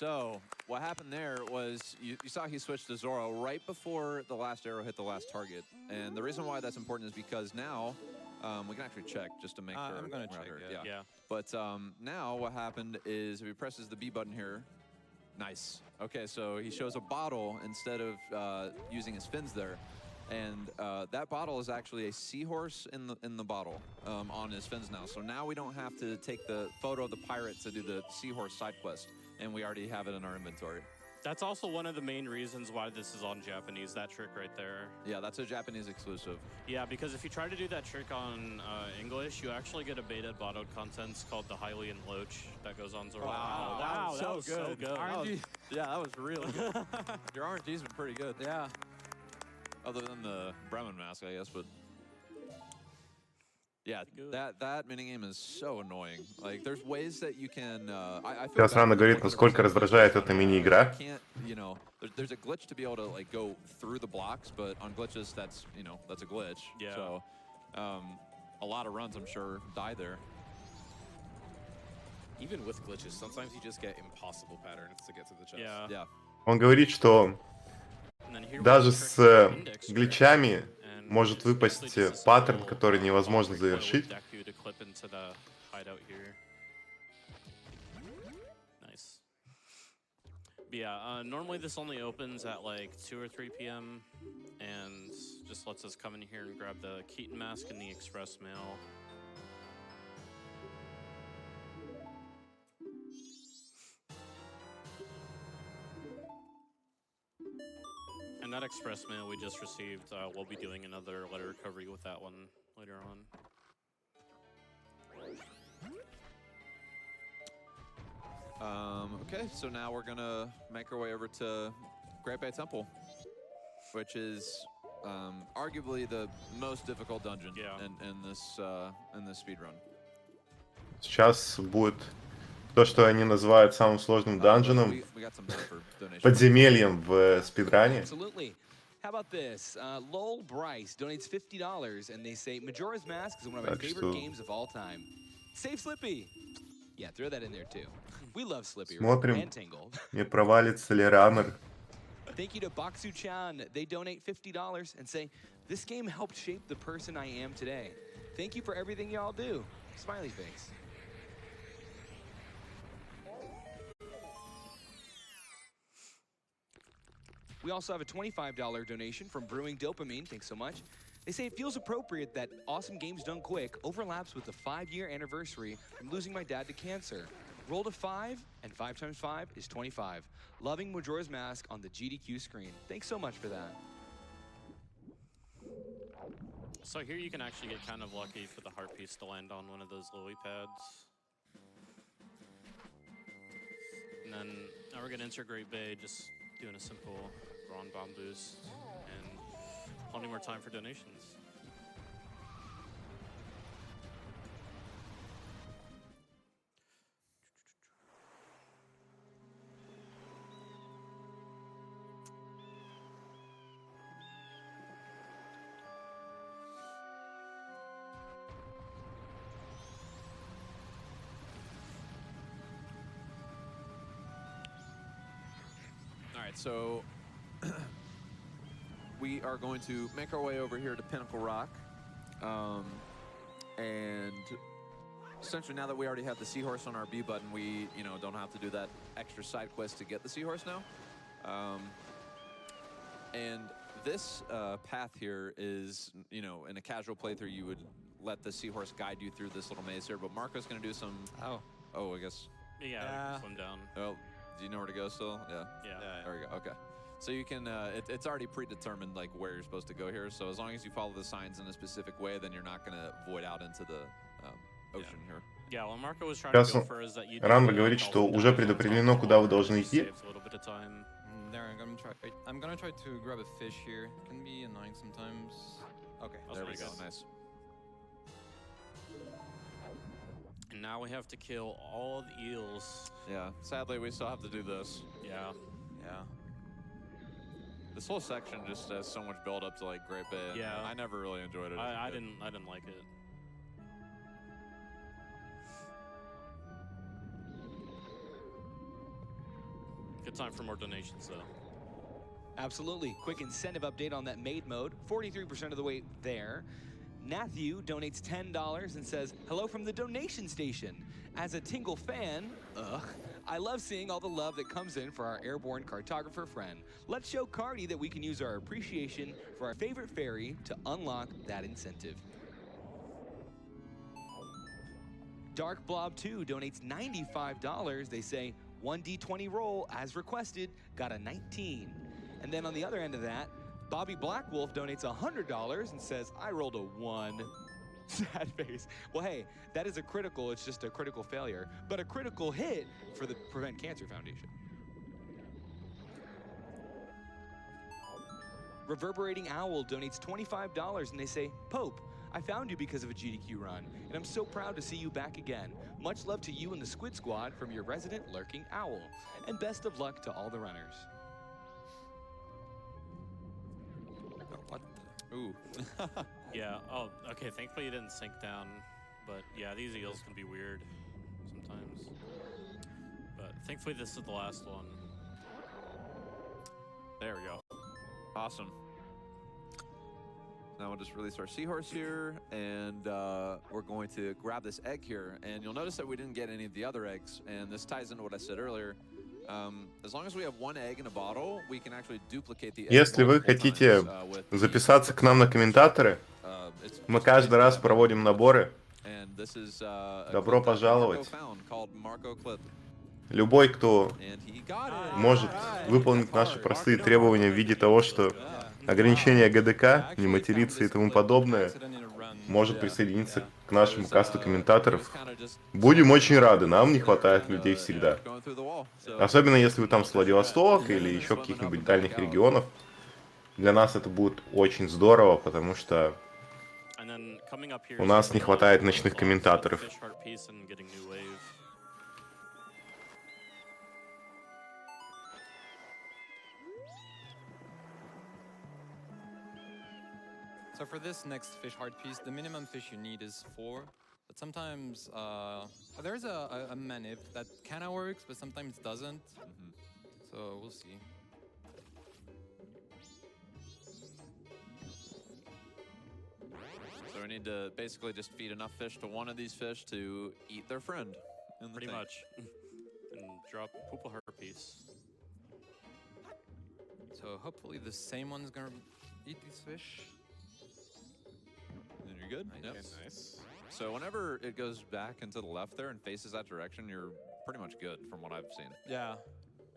So what happened there was you saw he switched to Zoro right before the last arrow hit the last target. And the reason why that's important is because now we can actually check just to make sure. I'm going to check, Yeah. But now what happened is if he presses the B button here, nice. Okay, so he shows a bottle instead of using his fins there. And that bottle is actually a seahorse in the bottle on his fins now. So now we don't have to take the photo of the pirate to do the seahorse side quest. And we already have it in our inventory. That's also one of the main reasons why this is on Japanese, that trick right there. Yeah, that's a Japanese exclusive. Yeah, because if you try to do that trick on English, you actually get a beta bottled contents called the Hylian Loach that goes on Zoro. Wow, that was so good. Yeah, that was really good. Your RNG's been pretty good. Yeah. Other than the Bremen mask, I guess, but yeah, that minigame is so annoying. Like, there's ways that you can. I feel Сейчас Рана говорит, насколько раздражает эта мини-игра. You know, there's a glitch to be able to like go through the blocks, but on glitches, that's that's a glitch. Yeah. So, a lot of runs, I'm sure, die there. Even with glitches, sometimes you just get impossible patterns to get to the chest. Yeah. Yeah. Он говорит, что And then here we даже have с the index trick, гличами and может basically выпасть just a паттерн, simple, который невозможно recoil завершить. with Deku to clip into the hideout here. Nice. But yeah, normally this only opens at like 2 or 3 p.m. and just lets us come in here and grab the Keaton mask and the express mail. And that express mail we just received, we'll be doing another letter recovery with that one later on. Okay, so now we're gonna make our way over to Great Bay Temple, which is arguably the most difficult dungeon in this speedrun. Сейчас будет то, что они называют самым сложным данженом, We got some money for donation. подземельем в спидране. Absolutely. How about this? Lowell Bryce donates $50, and they say Majora's Mask is one of my Так favorite что- games of all time. Save Slippy. Yeah, throw that in there too. We love Slippy Смотрим. and Tingle. Не провалится ли Раннер? Thank you to Baksu Chan. They donate $50 and say, this game helped shape the person I am today. Thank you for everything y'all do. Smiley face. We also have a $25 donation from Brewing Dopamine. Thanks so much. They say it feels appropriate that Awesome Games Done Quick overlaps with the 5-year anniversary from losing my dad to cancer. Roll to 5, and 5 times 5 is 25. Loving Majora's Mask on the GDQ screen. Thanks so much for that. So here you can actually get kind of lucky for the heart piece to land on one of those lily pads. And then now we're gonna enter Great Bay, just doing a simple Ron Bomb boost, and plenty more time for donations. All right, so we are going to make our way over here to Pinnacle Rock. And essentially now that we already have the seahorse on our B button, we don't have to do that extra side quest to get the seahorse now. And this path here is, in a casual playthrough, you would let the seahorse guide you through this little maze here, but Marco's going to do some... Oh, I guess... Yeah, swim down. Oh, do you know where to go still? Yeah. There we go. Okay. So you can, it's already predetermined like where you're supposed to go here. So as long as you follow the signs in a specific way, then you're not going to void out into the ocean here. Yeah, well, Marco was trying to Сейчас go for is that you Раннер говорит, что уже предопределено, куда вы должны идти. saves a little bit of time. There, I'm gonna try to grab a fish here. It can be annoying sometimes. Okay, There we nice. go. Nice. And now we have to kill all the eels. Yeah. Sadly, we still have to do this. Yeah. yeah. This whole section just has so much build up to like Great Bay. and Yeah. I never really enjoyed it. I didn't like it. Good time for more donations, though. Absolutely. Quick incentive update on that maid mode. 43% of the way there. Matthew donates $10 and says, hello from the donation station. As a Tingle fan, I love seeing all the love that comes in for our airborne cartographer friend. Let's show Cardi that we can use our appreciation for our favorite fairy to unlock that incentive. Dark Blob 2 donates $95. They say, 1d20 roll as requested, got a 19. And then on the other end of that, Bobby Blackwolf donates $100 and says, I rolled a 1. Sad face. Well, hey, that is a critical. It's just a critical failure, but a critical hit for the Prevent Cancer Foundation. Reverberating Owl donates $25 and they say, Pope, I found you because of a GDQ run, and I'm so proud to see you back again. Much love to you and the Squid Squad from your resident lurking owl, and best of luck to all the runners. What? Ooh. Yeah. Oh, okay. Thankfully it didn't sink down, but yeah, these eels can be weird sometimes. But thankfully this is the last one. There we go. Awesome. Now we'll just release our seahorse here, and we're going to grab this egg here. And you'll notice that we didn't get any of the other eggs, and this ties into what I said earlier. As long as we have one egg in a bottle, we can actually duplicate the egg. Если вы хотите записаться к нам на комментаторы, мы каждый раз проводим наборы. Добро пожаловать. Любой, кто может выполнить наши простые требования в виде того, что ограничения ГДК, не материться и тому подобное, может присоединиться к нашему касту комментаторов. Будем очень рады, нам не хватает людей всегда. Особенно если вы там с Владивостока или еще каких-нибудь дальних регионов. Для нас это будет очень здорово, потому что у нас не хватает ночных комментаторов. So for this next fish heart piece, the minimum fish you need is 4. But sometimes there's a manip that kind of works, but sometimes doesn't. So we'll see. So we need to basically just feed enough fish to one of these fish to eat their friend. Pretty much. And drop poople herpes. So hopefully the same one's gonna eat these fish. And you're good? Nice. Yep. Nice. So whenever it goes back into the left there and faces that direction, you're pretty much good from what I've seen. Yeah,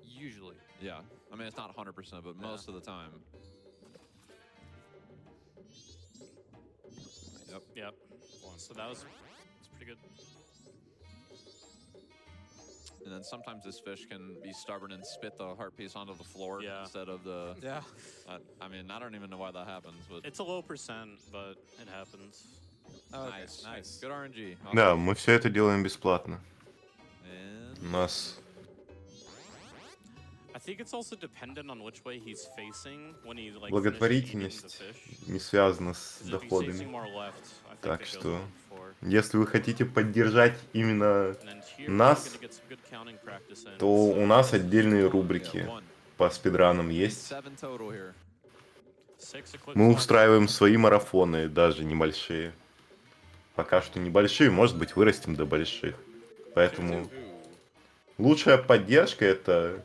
usually. Yeah, I mean, it's not 100%, but most of the time. Nice. Yep. So that's pretty good. And then sometimes this fish can be stubborn and spit the heart piece onto the floor instead of the... Yeah. I mean, I don't even know why that happens, but... It's a low percent, but it happens. Oh, okay. Nice. Good RNG. Awesome. Да, мы все это делаем бесплатно. У нас... I think it's also dependent on which way he's facing when he like Благотворительность не связана с доходами. Так что, если вы хотите поддержать именно нас, то у нас отдельные рубрики по спидранам есть. Мы устраиваем свои марафоны, даже небольшие. Пока что небольшие, может быть, вырастем до больших. Поэтому лучшая поддержка — это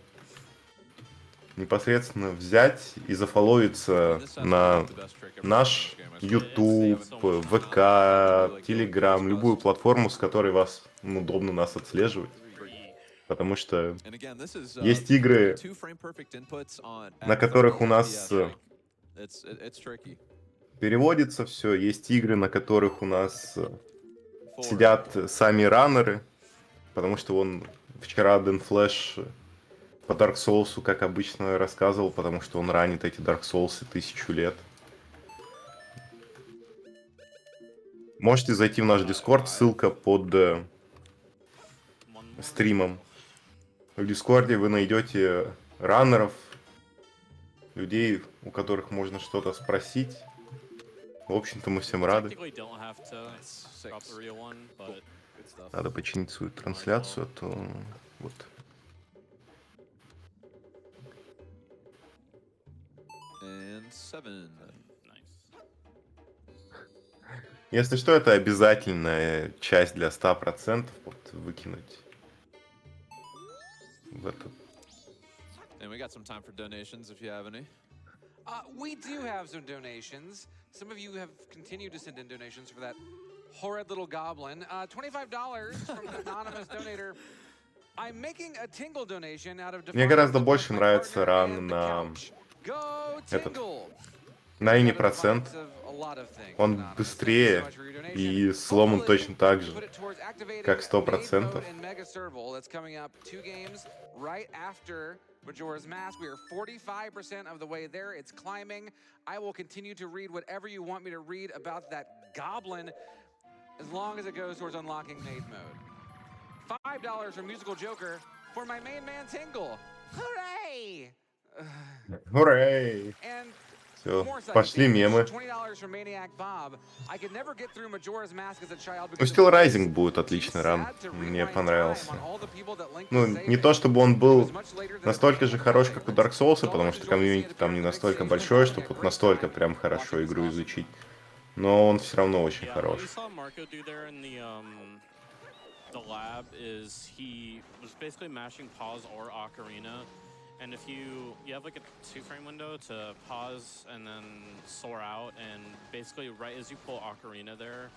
непосредственно взять и зафоловиться на наш YouTube, ВК, Telegram, любую платформу, с которой вас удобно нас отслеживать. Потому что есть игры, на которых у нас переводится все, есть игры, на которых у нас сидят сами раннеры, потому что он вчера Дэн Флэш по Dark Souls, как обычно, рассказывал, потому что он ранит эти Dark Souls 1000 лет. Можете зайти в наш Discord, ссылка под стримом. В Дискорде вы найдете раннеров, людей, у которых можно что-то спросить. В общем-то, мы всем рады. Надо починить свою трансляцию, а то вот. 7. Nice. Если что, это обязательная часть для 100%, вот выкинуть в этот. And we got some time for donations if you have any. We do have some donations. Some of you have continued to send in donations for that horrid little goblin. $25 from an anonymous donator. I'm making a Tingle donation out of Мне гораздо больше нравится ран на Go этот, Tingle! на ини процент. Он быстрее и сломан точно так же, как 100%. Majora's Mask. We are 45% of the way there. It's climbing. I will continue to read whatever you want me to read about that goblin as long as it goes towards unlocking maid mode. $5 from Musical Joker for my main man Tingle. Hooray! Hooray! And Все, пошли мемы. Ну, Steel Rising будет отличный ран. Мне понравился. Ну, не то чтобы он был настолько же хорош, как у Dark Souls, потому что комьюнити там не настолько большое, чтобы вот настолько прям хорошо игру изучить. Но он все равно очень хорош. And if you have like a 2-frame window to pause and then soar out, and basically right as you pull Ocarina there,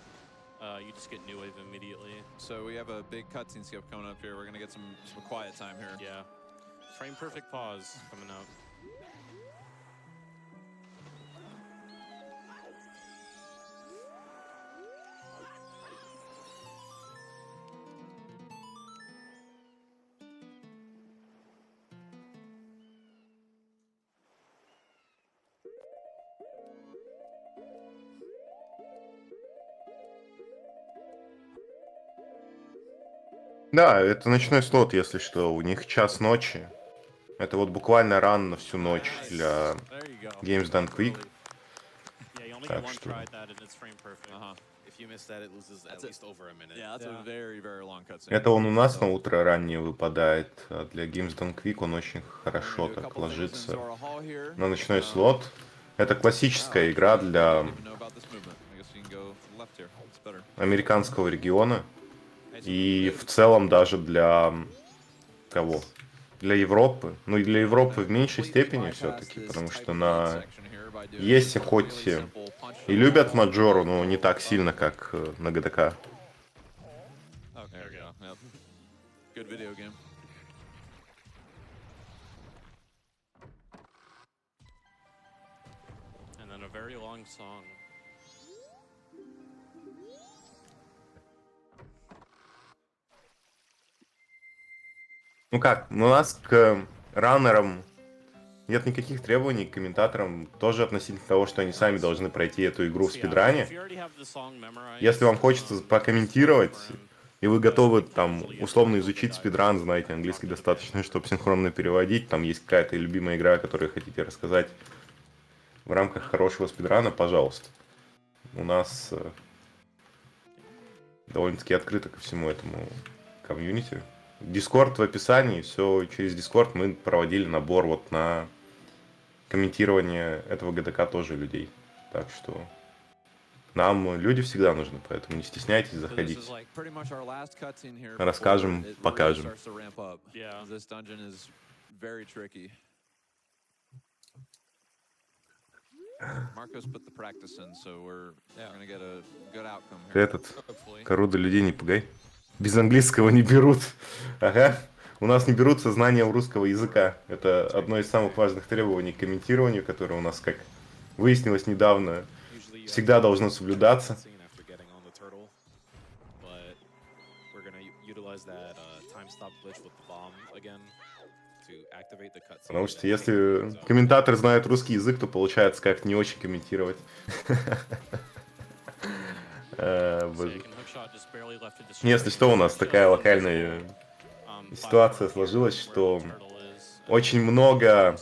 you just get New Wave immediately. So we have a big cutscene skip coming up here. We're gonna get some quiet time here. Yeah, frame perfect pause coming up. Да, это ночной слот, если что. У них час ночи. Это вот буквально ран на всю ночь для Games Done Quick. Так что... Это он у нас на утро раннее выпадает, а для Games Done Quick он очень хорошо так ложится на ночной слот. Это классическая игра для американского региона. И в целом даже для кого? Для Европы. Ну и для Европы в меньшей степени все-таки, потому что на ЕСе хоть и любят Маджору, но не так сильно, как на ГДК. Ну как, у нас к раннерам нет никаких требований, к комментаторам тоже относительно того, что они сами должны пройти эту игру в спидране. Если вам хочется прокомментировать, и вы готовы там условно изучить спидран, знаете английский достаточно, чтобы синхронно переводить, там есть какая-то любимая игра, которую хотите рассказать в рамках хорошего спидрана, пожалуйста. У нас довольно-таки открыто ко всему этому комьюнити. Дискорд в описании, все через Дискорд мы проводили набор вот на комментирование этого ГДК тоже людей. Так что нам люди всегда нужны, поэтому не стесняйтесь, заходите. Расскажем, покажем. Ты этот, Коруда, людей не пугай. Без английского не берут. Ага. У нас не берут со знанием русского языка. Это одно из самых важных требований к комментированию, которое у нас, как выяснилось недавно, всегда должно соблюдаться. Потому что если комментатор знает русский язык, то получается как не очень комментировать. Если что, у нас такая локальная ситуация сложилась, что очень много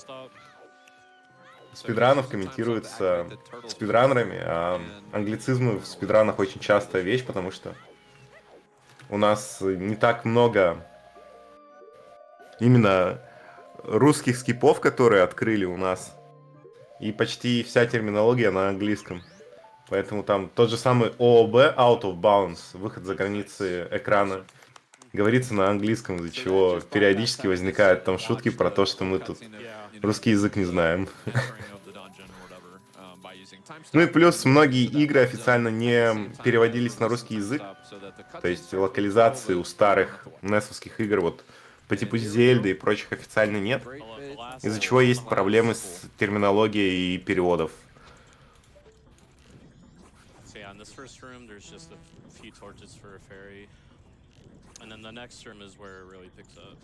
спидранов комментируется спидранерами, а англицизмы в спидранах очень частая вещь, потому что у нас не так много именно русских скипов, которые открыли у нас и почти вся терминология на английском. Поэтому там тот же самый ООБ, out of bounds, выход за границы экрана, говорится на английском, из-за чего периодически возникают там шутки про то, что мы тут русский язык не знаем. Ну и плюс многие игры официально не переводились на русский язык, то есть локализации у старых NES-овских игр вот по типу Зельды и прочих официально нет, из-за чего есть проблемы с терминологией и переводов. And then the next room is where it really picks up.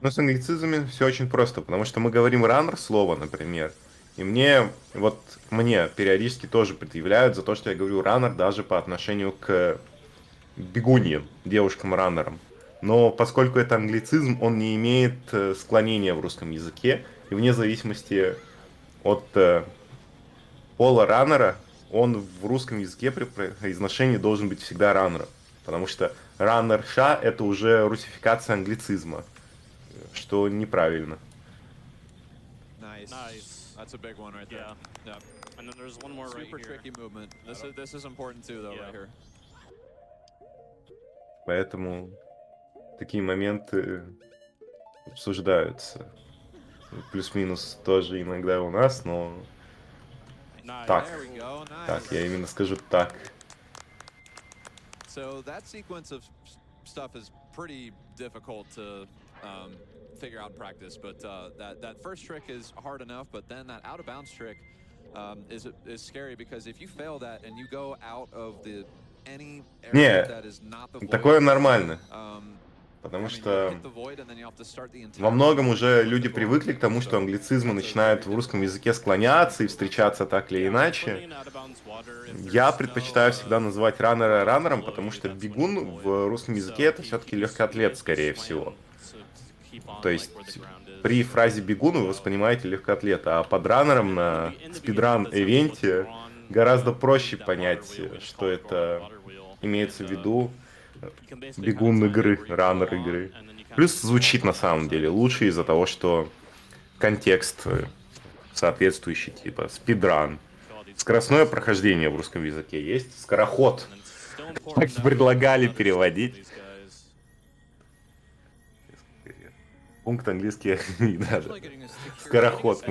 Но с англицизмами все очень просто, потому что мы говорим раннер слово, например, и мне периодически тоже предъявляют за то, что я говорю раннер даже по отношению к бегуньям, девушкам-раннерам. Но поскольку это англицизм, он не имеет склонения в русском языке, и вне зависимости от пола раннера, он в русском языке при произношении должен быть всегда раннером. Потому что раннерша — это уже русификация англицизма, что неправильно. Nice. That's a big one right there. Yeah. And then there's one more right here. Super tricky movement. This is important too, though, right here. Поэтому такие моменты обсуждаются. Плюс-минус тоже иногда у нас, но так. Так, я именно скажу так. So that sequence of stuff is pretty difficult to figure out in practice, but that first trick is hard enough, but then that out of bounds trick is scary because if you fail that and you go out of the any area that is not the void, такое нормально. Потому что во многом уже люди привыкли к тому, что англицизмы начинают в русском языке склоняться и встречаться так или иначе. Я предпочитаю всегда называть раннера раннером, потому что бегун в русском языке — это все-таки легкоатлет, скорее всего. То есть при фразе «бегун» вы воспринимаете легкоатлета, а под раннером на спидран-эвенте гораздо проще понять, что это имеется в виду. Бегун игры, раннер игры. Плюс звучит на самом деле лучше из-за того, что контекст соответствующий, типа спидран. Скоростное прохождение в русском языке есть, скороход. Так предлагали переводить. Пункт английский не надо. Скороход.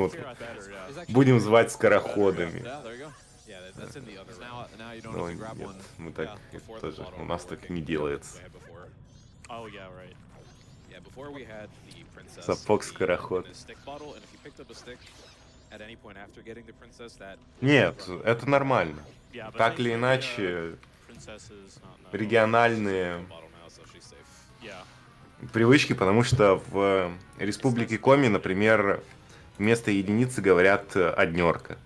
Будем звать скороходами. Ну, нет, мы так тоже, у нас так не делается. Сапог-скороход. Нет, это нормально. Так или иначе, региональные привычки, потому что в Республике Коми, например, вместо единицы говорят однерка.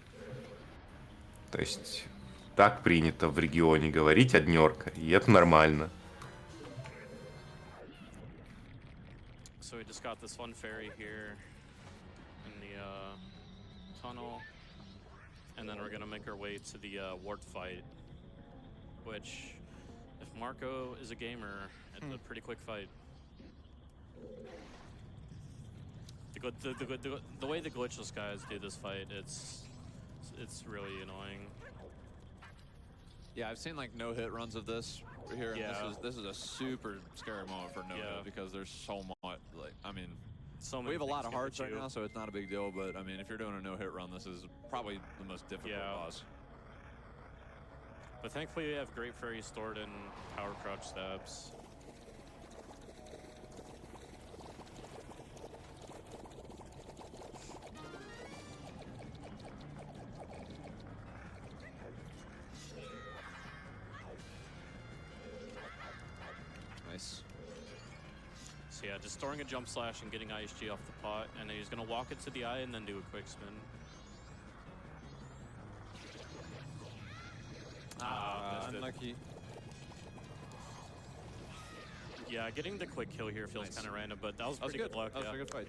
То есть так принято в регионе говорить однерка, и это нормально. So we just got this one ferry here in the tunnel, and then we're gonna make our way to the wart fight, which, if Marco is a gamer, it's a pretty quick fight. The way the glitchless guys do this fight, it's really annoying. Yeah, I've seen like no-hit runs of this here, and this is a super scary moment for no-hit because there's so much. Like, I mean, we have a lot of hearts right now, so it's not a big deal. But I mean, if you're doing a no-hit run, this is probably the most difficult boss. But thankfully, we have Great Fairy stored in power crouch stabs. So yeah, just storing a jump slash and getting ISG off the pot, and then he's gonna walk it to the eye and then do a quick spin. Unlucky. Yeah, getting the quick kill here feels kind of random, but that was pretty good luck. That was a good fight.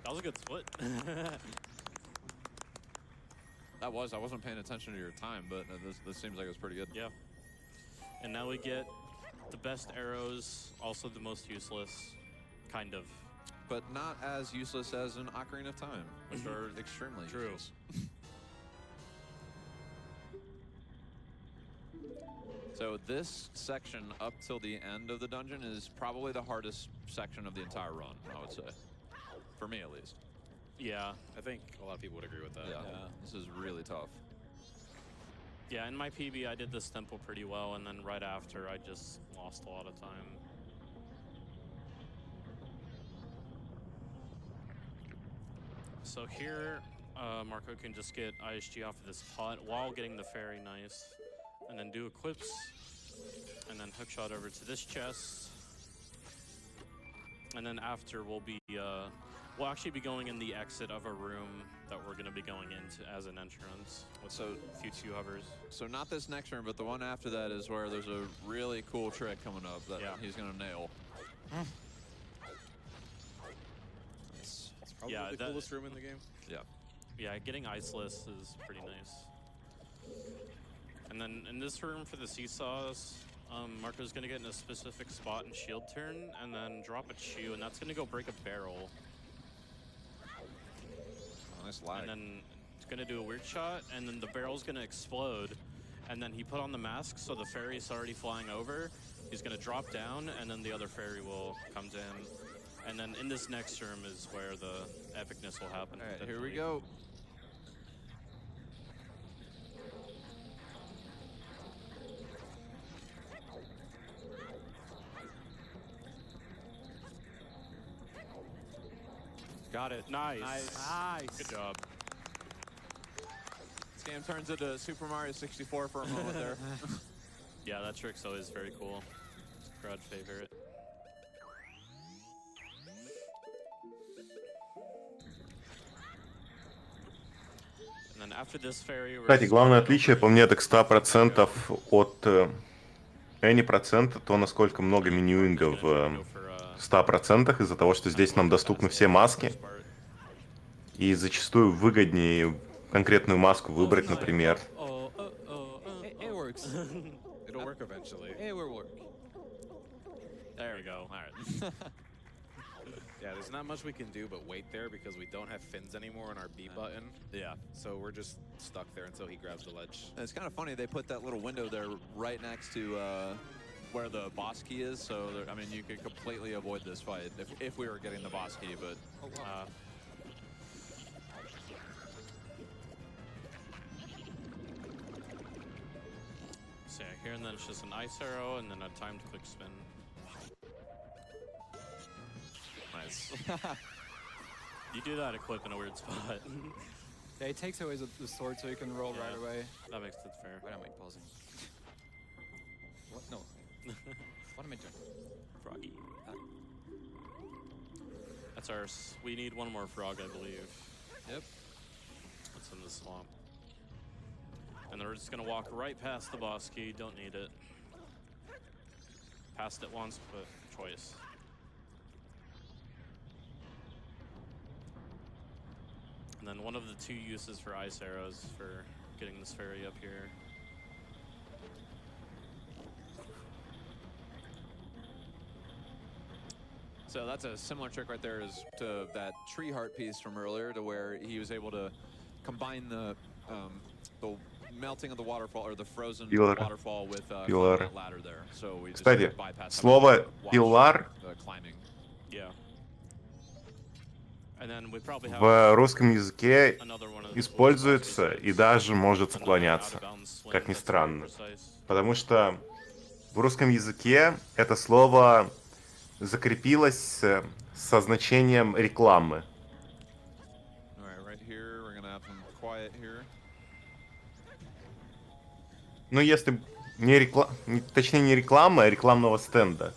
That was a good split. That was. I wasn't paying attention to your time, but this seems like it was pretty good. Yeah. And now we get the best arrows, also the most useless, kind of. But not as useless as an Ocarina of Time, which are extremely True. useless. So this section up till the end of the dungeon is probably the hardest section of the entire run, I would say. For me, at least. Yeah. I think a lot of people would agree with that. Yeah. This is really tough. Yeah, in my PB, I did this tempo pretty well, and then right after, I just lost a lot of time. So here, Marco can just get ISG off of this pot while getting the fairy nice, and then do equips, and then hookshot over to this chest. And then after, we'll actually be going in the exit of a room that we're going to be going into as an entrance with a few two hovers. So not this next room, but the one after that is where there's a really cool trick coming up that he's going to nail. It's probably the coolest room in the game. Yeah. Yeah, getting iceless is pretty nice. And then in this room for the seesaws, Marco's going to get in a specific spot and shield turn, and then drop a chew, and that's going to go break a barrel. Nice lag. And then it's going to do a weird shot, and then the barrel's going to explode. And then he put on the mask, so the fairy's already flying over. He's going to drop down, and then the other fairy will come to him. And then in this next room is where the epicness will happen. All right, here we go. Got it. Nice. Nice. Good job. This game turns into Super Mario 64 for a moment there. Yeah, that trick's always very cool. Crowd favorite. And then after this fairy, Кстати, главное отличие по мне так 100% от any процента, то насколько много менюинга в 100% из-за того, что здесь нам доступны все маски. И зачастую выгоднее конкретную маску выбрать, например. It works. It'll work eventually. It will work. There we go. All right. Yeah, there's not much we can do but wait there because we don't have fins anymore on our B button. Yeah. So we're just stuck there until he grabs the ledge. And it's kind of funny, they put that little window there right next to where the boss key is, so I mean, you could completely avoid this fight if we were getting the boss key, but... So yeah, here and then it's just an ice arrow and then a timed quick spin. Nice. You do that equip in a weird spot. Yeah, it takes away the sword so you can roll right away. That makes it fair. Why am I pausing? What? No. What am I doing? Froggy. That's ours. We need one more frog, I believe. Yep. It's in the swamp. And then we're just gonna walk right past the boss key. Don't need it. Passed it once, but twice. And then one of the two uses for ice arrows for getting this fairy up here. So that's a similar trick right there as to that tree heart piece from earlier, to where he was able to combine the melting of the waterfall, or the frozen waterfall, with that ladder there. So we just Кстати, bypass слово «пилар» climbing. Yeah. And then we probably have в русском языке another one of the используется и даже может склоняться, как ни странно. Потому что в русском языке это слово закрепилось со значением рекламы. Ну, если не точнее не реклама, а рекламного стенда.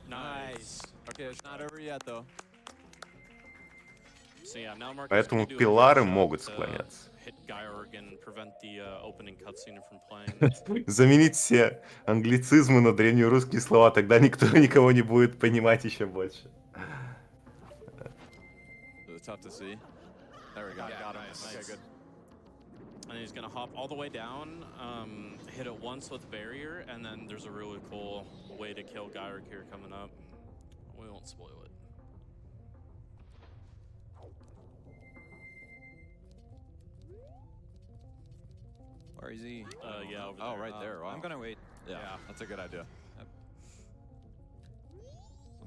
Nice. Okay, it's not over yet, though. So yeah, now Marcus Поэтому can do a пилары weird могут shot to склоняться. hit Georg and prevent the opening cutscene from playing. Заменить все англицизмы на древнерусские слова, тогда никто никого не будет понимать еще больше. It's tough to see. There we go. Yeah, Got him. nice. Okay, good. And he's gonna hop all the way down, hit it once with barrier, and then there's a really cool way to kill Gyrick here coming up. We won't spoil it. Where is he? Yeah, over Oh, there. right there. Wow. I'm gonna wait. Yeah, that's a good idea.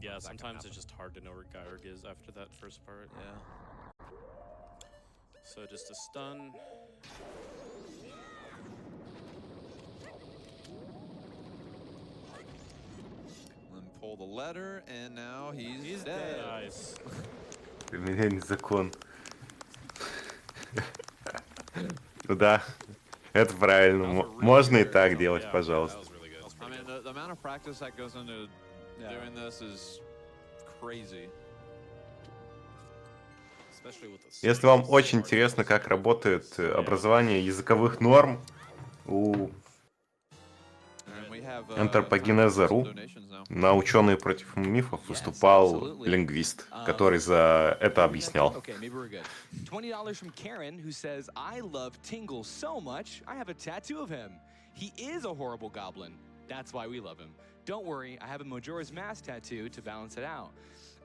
Yeah, that can sometimes it's happen. just hard to know where Gyrick is after that first part. Yeah. So just a stun. And pull the letter, and now he's dead. Nice. Применение закон. Ну да, это правильно. Можно и так делать, That пожалуйста. was really good. I mean, the amount of practice that goes into doing this is crazy. Especially with the Если вам swings, очень hard интересно, swings. как работает образование языковых норм у And we have антропогенеза.ру, donations now. на «Ученые против мифов» выступал лингвист, который за это объяснял. Okay, maybe we're good. $20 from Karen, who says, I love Tingle so much, I have a tattoo of him. He is a horrible goblin. That's why we love him. Don't worry, I have a Majora's Mask tattoo to balance it out.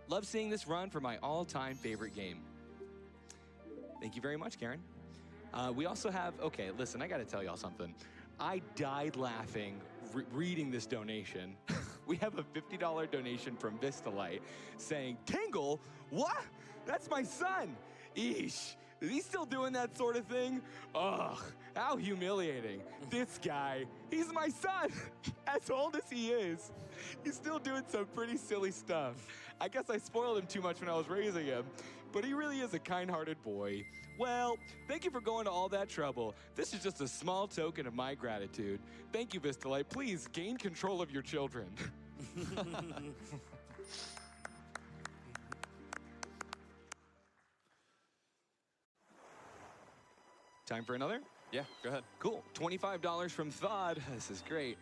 Love seeing this run for my all-time favorite game. Thank you very much, Karen. We also have, okay, listen, I gotta tell y'all something. I died laughing reading this donation. We have a $50 donation from Vistalite saying, Tingle? What? That's my son. Eesh. Is he still doing that sort of thing? Ugh, how humiliating. This guy, he's my son. As old as he is, he's still doing some pretty silly stuff. I guess I spoiled him too much when I was raising him, but he really is a kind-hearted boy. Well, thank you for going to all that trouble. This is just a small token of my gratitude. Thank you, Vistalite. Please gain control of your children. Time for another? Yeah, go ahead. Cool. $25 from Thod. This is great.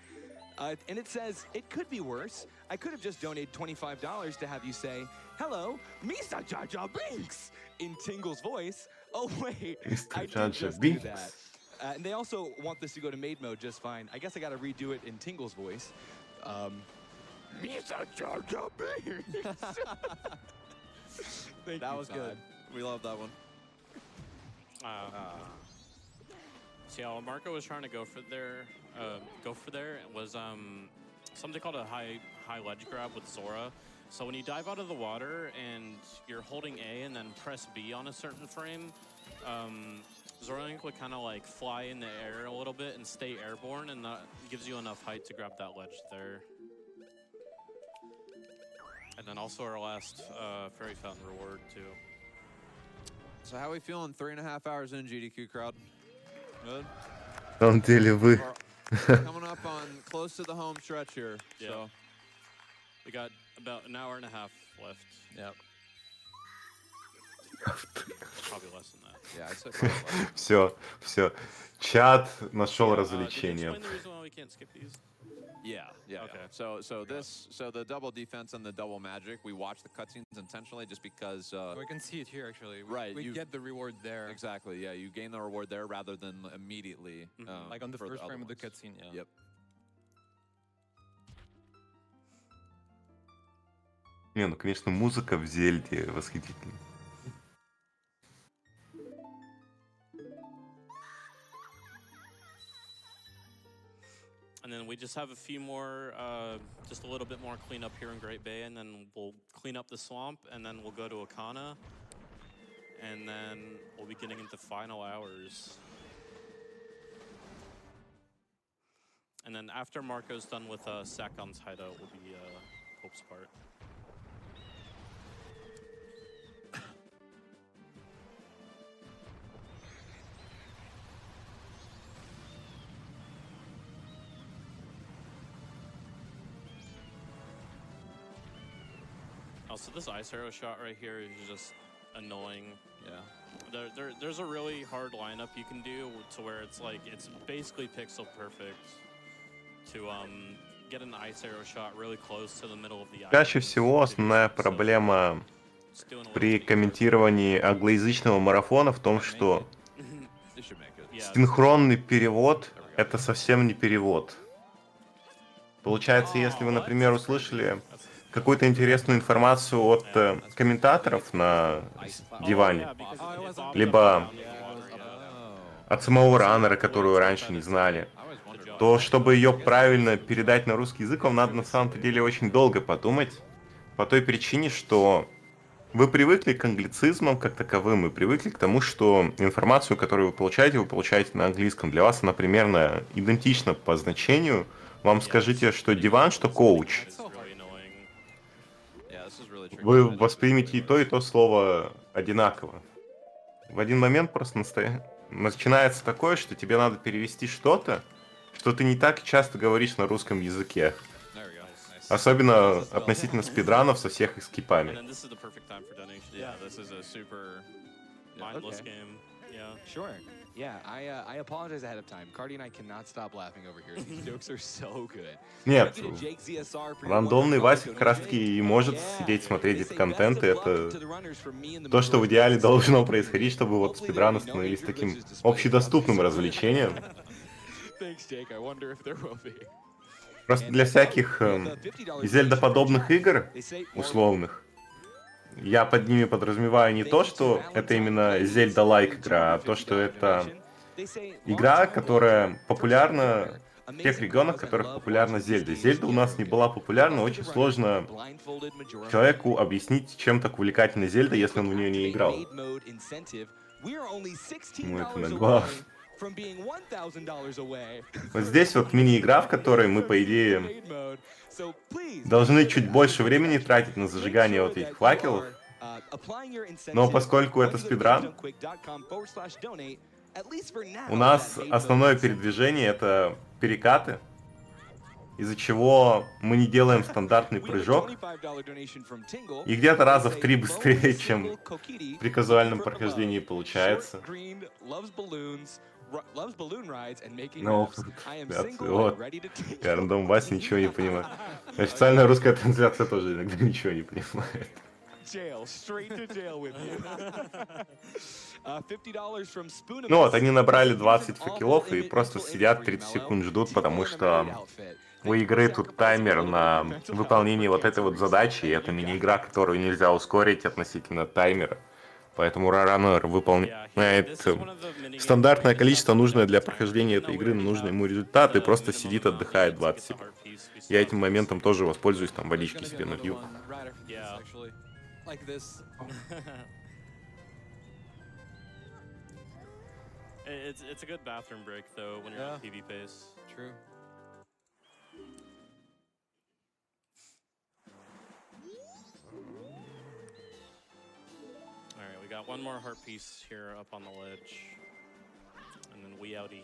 And it says, it could be worse. I could have just donated $25 to have you say, hello, Misa Jar Jar Binks, in Tingle's voice. Oh, wait, Mr. I Jar did Jar just do Binks. that. And they also want this to go to maid mode just fine. I guess I got to redo it in Tingle's voice. Misa Jar Jar Binks. Thank That you, was Thod. good. We love that one. So yeah, what Marco was trying to go for there was something called a high ledge grab with Zora. So when you dive out of the water and you're holding A and then press B on a certain frame, Zora Link would kind of like fly in the air a little bit and stay airborne, and that gives you enough height to grab that ledge there. And then also our last Fairy Fountain reward too. So how we feeling 3.5 hours in, GDQ crowd? Good? На самом деле вы... We're coming up on close to the home stretch here. Yeah. So We got about an hour and a half left. Yep. Probably less than that. yeah, I said probably less. Все. Чат нашел Did you развлечение. explain the reason why we can't skip these? Yeah. Okay. So the double defense and the double magic, we watch the cutscenes intentionally just because. We can see it here, actually. Right, We you- get the reward there. Exactly. Yeah, you gain the reward there rather than immediately. Like on the for first other frame of the ones. cutscene, yeah. Yep. Не, ну, конечно, музыка в Зельде восхитительна. And then we just have a few more, just a little bit more cleanup here in Great Bay, and then we'll clean up the swamp, and then we'll go to Akana, and then we'll be getting into final hours. And then after Marco's done with Sakon's hideout, will be Hope's part. Also, this ice arrow shot right here is just annoying. Yeah. There's a really hard lineup you can do to where it's like, it's basically pixel perfect to get an ice arrow shot really close to the middle of the Чаще island всего to do основная some stuff. проблема при комментировании англоязычного марафона в том, что синхронный перевод — это совсем не перевод. Получается, если вы, например, услышали какую-то интересную информацию от комментаторов на диване, либо от самого раннера, которую раньше не знали, то чтобы ее правильно передать на русский язык, вам надо на самом-то деле очень долго подумать, по той причине, что вы привыкли к англицизмам как таковым, и привыкли к тому, что информацию, которую вы получаете на английском. Для вас она примерно идентична по значению. Вам скажите, что диван, что коуч. Вы воспримете и то слово одинаково. В один момент просто начинается такое, что тебе надо перевести что-то, что ты не так часто говоришь на русском языке. Особенно относительно спидранов со всех их скипами. Нет, рандомный Вася как раз таки и может сидеть смотреть этот контент, и это то, что в идеале должно происходить, чтобы вот спидраны становились таким общедоступным развлечением. Просто для всяких зельдоподобных игр, условных, я под ними подразумеваю не то, что это именно Зельда-лайк игра, а то, что это игра, которая популярна в тех регионах, в которых популярна Зельда. Зельда у нас не была популярна, очень сложно человеку объяснить, чем так увлекательна Зельда, если он в нее не играл. Ну, это на глаз. Вот здесь вот мини-игра, в которой мы, по идее, должны чуть больше времени тратить на зажигание вот этих факелов. Но поскольку это спидран, у нас основное передвижение — это перекаты, из-за чего мы не делаем стандартный прыжок, и где-то раза в 3 быстрее, чем при казуальном прохождении получается. Ну, вот, я рандом Вася ничего не понимаю. Официальная русская трансляция тоже иногда ничего не понимает. Ну вот, они набрали 20 факелов и просто сидят 30 секунд ждут, потому что у игры тут таймер на выполнение вот этой вот задачи, и это мини-игра, которую нельзя ускорить относительно таймера. Поэтому раннер выполняет стандартное количество, нужное для прохождения этой игры, на нужный ему результат, и просто сидит, отдыхает 20 секунд. Я этим моментом тоже воспользуюсь, там водички себе налью. It's a good bathroom break though when you're on PV pace. True. Alright, we got one more heart piece here up on the ledge. And then we outie.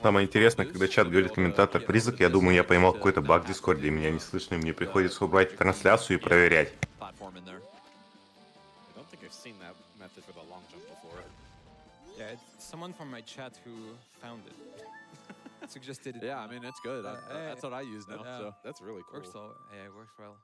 Самое интересное, когда чат говорит комментатор призрак, я думаю, я поймал какой-то баг в Дискорде, и меня не слышно, и мне приходится убрать трансляцию и проверять. Someone from my chat who found it suggested it. Yeah, I mean, it's good. That's what I use now, so That's really cool. Works well. Yeah, it works well.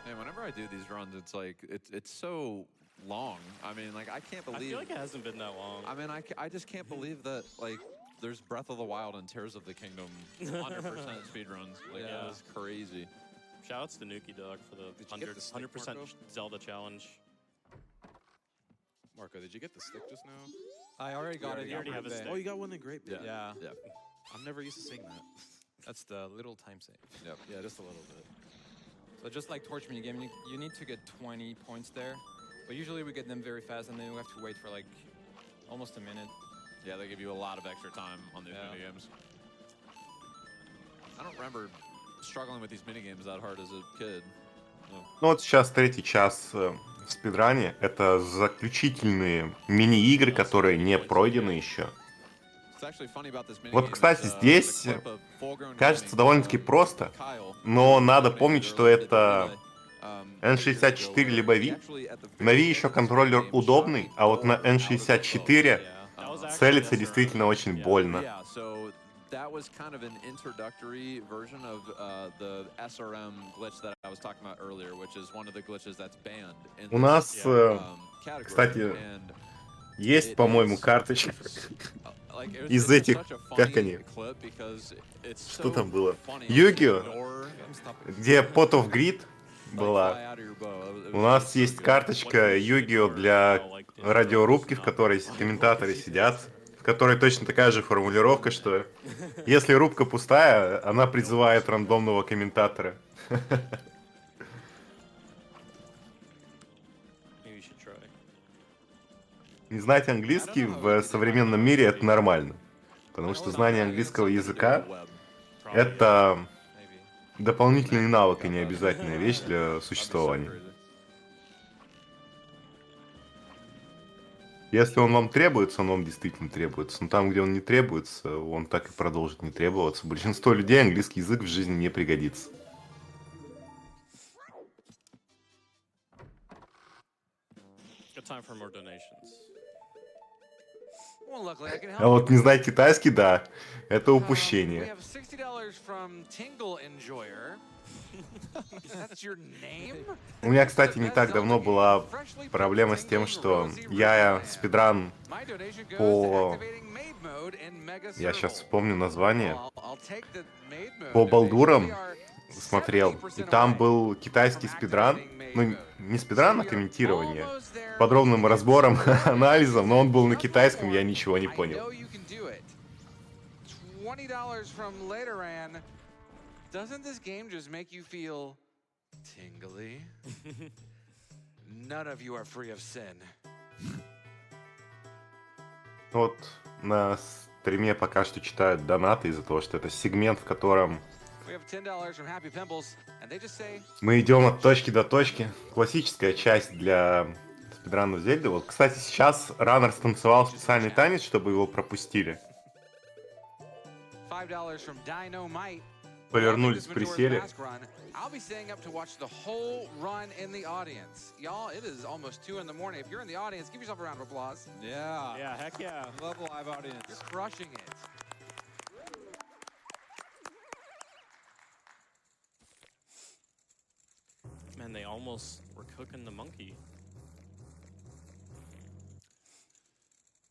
And whenever I do these runs, it's like, it's so long. I mean, like, I can't believe... I feel like it hasn't been that long. I mean, I just can't believe that, like, there's Breath of the Wild and Tears of the Kingdom 100% speedruns. Like, that was crazy. Shoutouts to Nuki Dog for the 100% Zelda challenge. Marco, did you get the stick just now? I already got it. You already have a stick. Oh, you got one in Great Bay. Yeah. I'm never used to seeing that. That's the little time save. Yep. Yeah, just a little bit. So just like Torch minigame, you need to get 20 points there. But usually we get them very fast, and then we have to wait for like almost a minute. Yeah, they give you a lot of extra time on these minigames. I don't remember struggling with these minigames that hard as a kid. Ну вот сейчас третий час в спидране. Это заключительные мини-игры, которые не пройдены еще. Вот, кстати, здесь кажется довольно-таки просто, но надо помнить, что это N64 либо Wii. На Wii еще контроллер удобный, а вот на N64 целиться действительно очень больно. That was kind of an introductory version of the SRM glitch that I was talking about earlier, which is one of the glitches that's banned. У нас, кстати, есть, по-моему, карточка из этих, как они, что там было? Yu-Gi-Oh! Где Pot of Greed была. У нас есть карточка Yu-Gi-Oh! Для радиорубки, в которой комментаторы сидят, в которой точно такая же формулировка, что если рубка пустая, она призывает рандомного комментатора. Не знать английский в современном мире — это нормально, потому что знание английского языка — это дополнительный навык и не обязательная вещь для существования. Если он вам требуется, он вам действительно требуется. Но там, где он не требуется, он так и продолжит не требоваться. Большинство людей английский язык в жизни не пригодится. А вот не знать китайский, да, это упущение. У меня, кстати, не так давно была проблема с тем, что я спидран по... Я сейчас вспомню название. По Балдурам смотрел, и там был китайский спидран. Ну, не спидран, а комментирование. С подробным разбором, анализом, но он был на китайском, я ничего не понял. Doesn't this game just make you feel tingly? None of you are free of sin. Вот на стриме пока что читают донаты из-за того, что это сегмент, в котором мы идем от точки до точки. Классическая часть для спидранов Зельды. Вот, кстати, сейчас Раннер станцевал специальный танец, чтобы его пропустили. Повернулись, присели. I'll be staying up to watch the whole run in the audience. Y'all, it is almost 2 in the morning. If you're in the audience, give yourself a round of applause. Yeah. Yeah, heck yeah. Love live audience. You're crushing it. Man, they almost were cooking the monkey.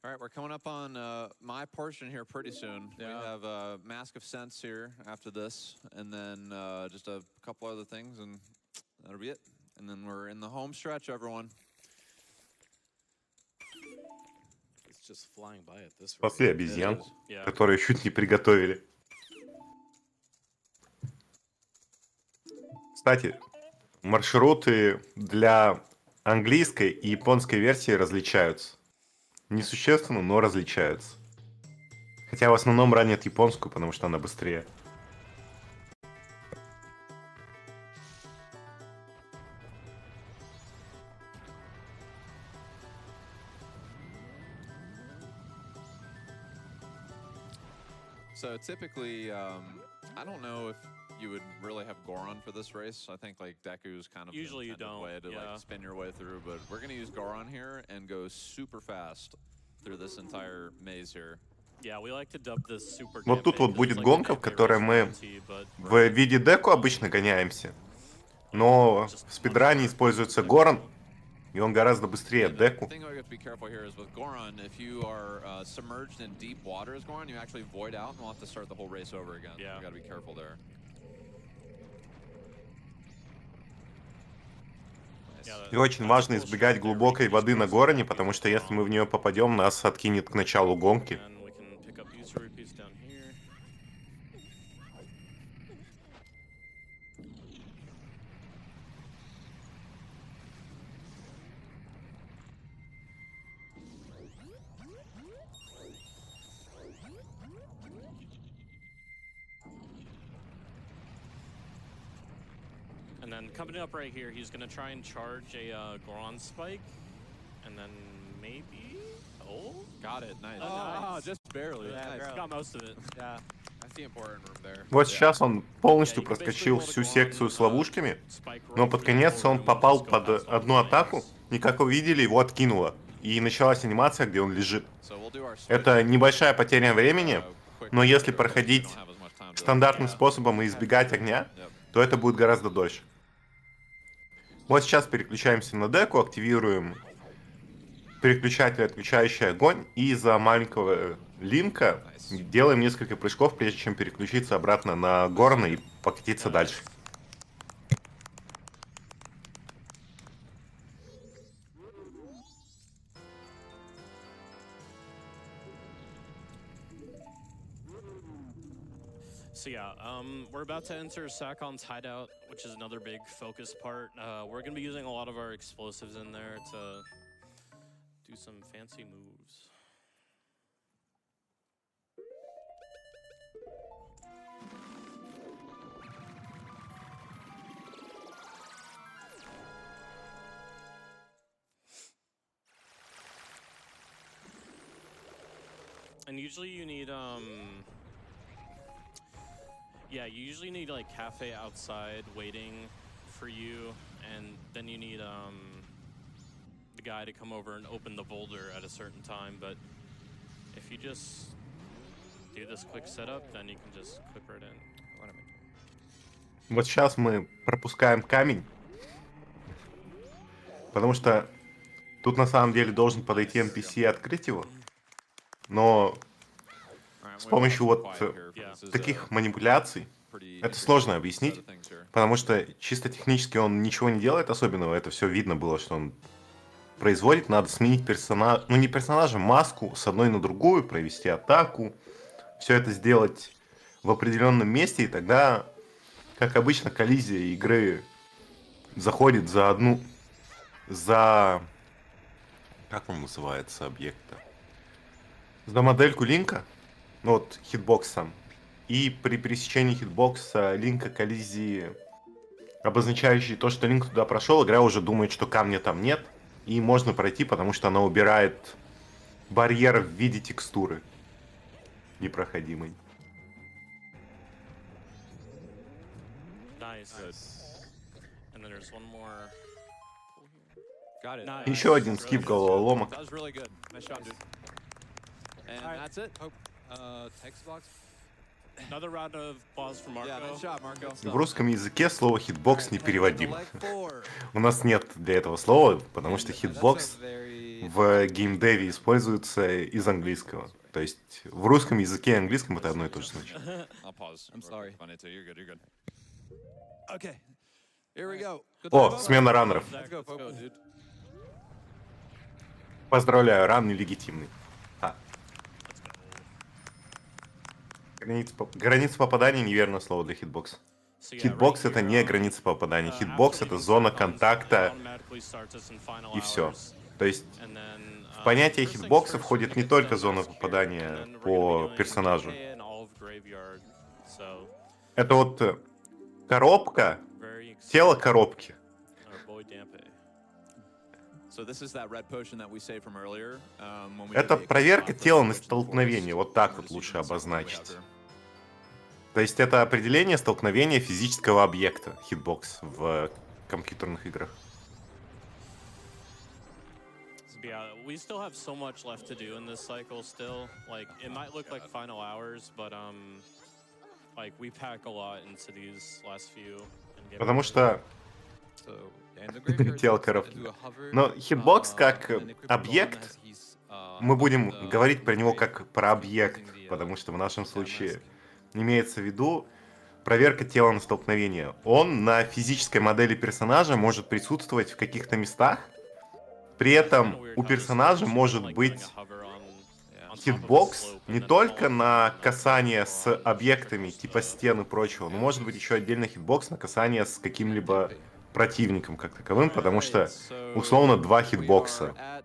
All right, we're coming up on my portion here pretty soon. Yeah. We have a Mask of Sense here after this, and then just a couple other things, and that'll be it. And then we're in the home stretch, everyone. It's just flying by at this rate. После обезьян, которые чуть не приготовили. Кстати, маршруты для английской и японской версии различаются. Несущественно, но различаются. Хотя в основном ранят японскую, потому что она быстрее. So typically, I don't know if you would really have Goron for this race. I think like Deku's kind of usually you don't way to like spin your way through, but we're gonna use Goron here and go super fast through this entire maze here. Yeah, we like to dub this super. Вот тут вот будет гонка, в которой мы в виде деку обычно гоняемся, но в спидране используется Горон, и он гораздо быстрее деку. И очень важно избегать глубокой воды на Гороне, потому что если мы в нее попадем, нас откинет к началу гонки. then coming up right here, he's gonna try and charge a Goron spike, and then maybe. Oh, got it. Nice. Oh, Just barely. yeah, Nice. got most of it. Yeah, that's the important room there. Вот сейчас он полностью Yeah, you can проскочил basically всю hold a секцию Goron, с ловушками, spike но right под through the конец whole он room and попал just go под past all одну the атаку, lanes. и как вы видели, его откинуло. И началась анимация, где он лежит. So we'll do our switch. Это небольшая потеря времени, Quick но если because we проходить don't have as much time to- стандартным Yeah. способом и избегать огня, Yep. то это будет гораздо дольше. Вот сейчас переключаемся на деку, активируем переключатель, отключающий огонь, и из-за маленького линка делаем несколько прыжков, прежде чем переключиться обратно на Горна и покатиться дальше. So yeah, we're about to enter Sakon's hideout, which is another big focus part. We're gonna be using a lot of our explosives in there to do some fancy moves. And usually you need yeah, you usually need like cafe outside waiting for you, and then you need the guy to come over and open the boulder at a certain time. But if you just do this quick setup, then you can just clip right in. Вот сейчас мы пропускаем камень, потому что тут на самом деле должен подойти NPC и открыть его. Но с помощью вот таких манипуляций это сложно объяснить, потому что чисто технически он ничего не делает особенного. Это все видно было, что он производит. Надо сменить персонажа, ну не персонажа, маску с одной на другую, провести атаку. Все это сделать в определенном месте, и тогда, как обычно, коллизия игры заходит за как он называется объект-то? За модельку линка, ну вот хитбоксом. И при пересечении хитбокса линка коллизии, обозначающей то, что линк туда прошел, игра уже думает, что камня там нет. И можно пройти, потому что она убирает барьер в виде текстуры непроходимой. Nice. And then there's one more. Got it. Nice. Еще один скип головоломок. That was really good. Nice job, dude. And that's it. Text box. Another round of applause for Marco. Yeah, nice job, Marco. В русском языке слово хитбокс непереводимо. У нас нет для этого слова, потому что хитбокс в геймдеве используется из английского. То есть в русском языке и английском это одно и то же значит. I'll pause. I'm sorry. You're good. You're good. Okay. Here we go. О, смена раннеров. Let's go, dude. Поздравляю, ран нелегитимный. Граница попадания — неверное слово для хитбокса. Хитбокс — это не граница попадания. Хитбокс — это зона контакта и все. То есть в понятие хитбокса входит не только зона попадания по персонажу. Это вот коробка, тело коробки. Это проверка тела на столкновение. Вот так вот лучше обозначить. То есть это определение столкновения физического объекта, хитбокс, в компьютерных играх. Yeah, we still have so much left to do in this cycle still. Like, it might look like final hours, but, like, we pack a lot into these last few. Потому что тело коробки. Но хитбокс как объект, мы будем говорить про него как про объект, потому что в нашем случае имеется в виду проверка тела на столкновение. Он на физической модели персонажа может присутствовать в каких-то местах, при этом у персонажа может быть хитбокс не только на касание с объектами типа стен и прочего, но может быть еще отдельно хитбокс на касание с каким-либо противником как таковым, потому что условно два хитбокса.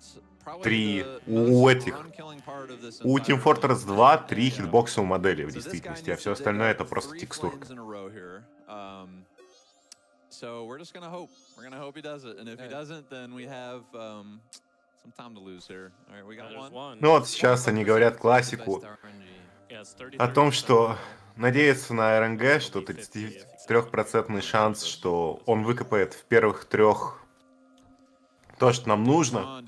Три у Team Fortress 2 3 хитбокса у модели в действительности, а все остальное это просто текстурка. So we're just gonna hope. We're gonna hope he does it. And if he doesn't, then we have some time to lose here. All right, we got one. Ну вот сейчас они говорят классику о том, что надеяться на РНГ, что 33% шанс, что он выкопает в первых трех то, что нам нужно.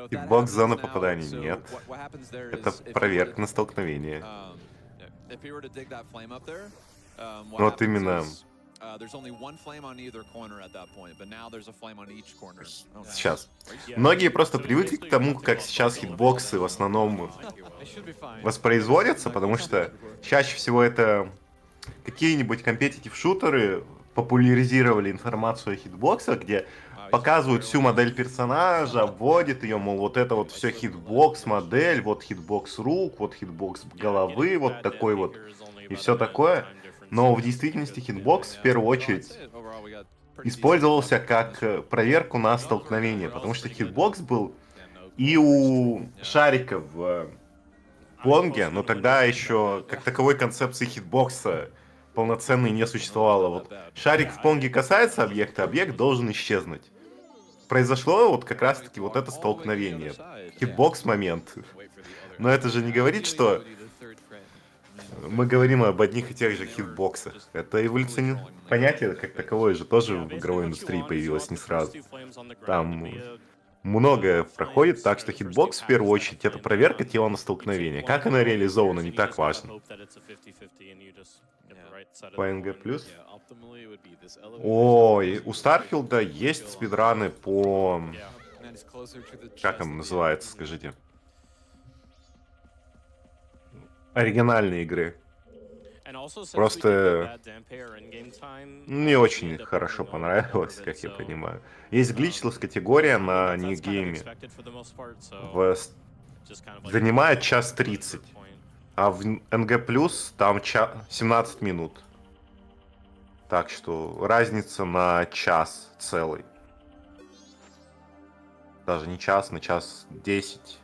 Хитбокс, зона попаданий нет. Это проверка на столкновение. Вот именно. Сейчас. Многие просто привыкли к тому, как сейчас хитбоксы в основном воспроизводятся, потому что чаще всего это какие-нибудь компетитив-шутеры популяризировали информацию о хитбоксах, где показывают всю модель персонажа, вводят ее, мол, вот это вот все хитбокс модель, вот хитбокс рук, вот хитбокс головы, вот такой вот, и все такое. Но в действительности хитбокс в первую очередь использовался как проверку на столкновение, потому что хитбокс был и у шарика в понге, но тогда еще как таковой концепции хитбокса полноценной не существовало. Вот шарик в понге касается объекта, объект должен исчезнуть. Произошло вот как раз-таки вот это столкновение. Хитбокс-момент. Но это же не говорит, что мы говорим об одних и тех же хитбоксах. Это эволюционное понятие как таковое же тоже в игровой индустрии появилось не сразу. Там многое проходит, так что хитбокс в первую очередь это проверка тела на столкновение. Как она реализована, не так важно. По НГ+. Ой, у Старфилда есть спидраны по... Как он называется, скажите? Оригинальные игры. Просто не очень хорошо понравилось, как я понимаю. Есть гличлess категория на New Game. Занимает час 30. А в НГ+, там 17 минут. Так что разница на час целый. Даже не час, на час 10.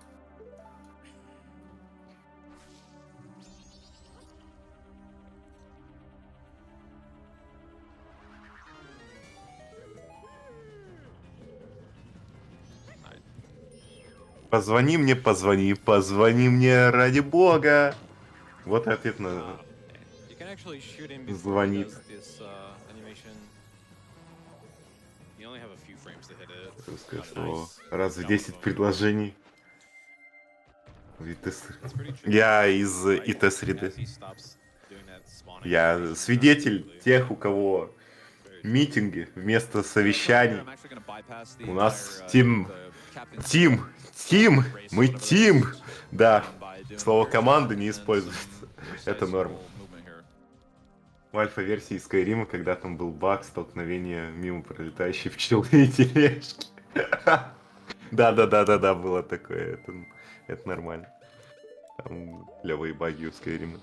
Позвони мне, позвони мне, ради бога. Вот ответ на... Звонит. Русское слово. Раз в 10 предложений. Я из ИТ-среды. Я свидетель тех, у кого митинги вместо совещаний. У нас тим, мы тим. Да, слово команда не используется. Это норма. В альфа-версии Skyrim, когда там был баг, столкновение мимо пролетающей пчелы и тележки. Да, было такое. Это нормально. Там клевые баги у Skyrim.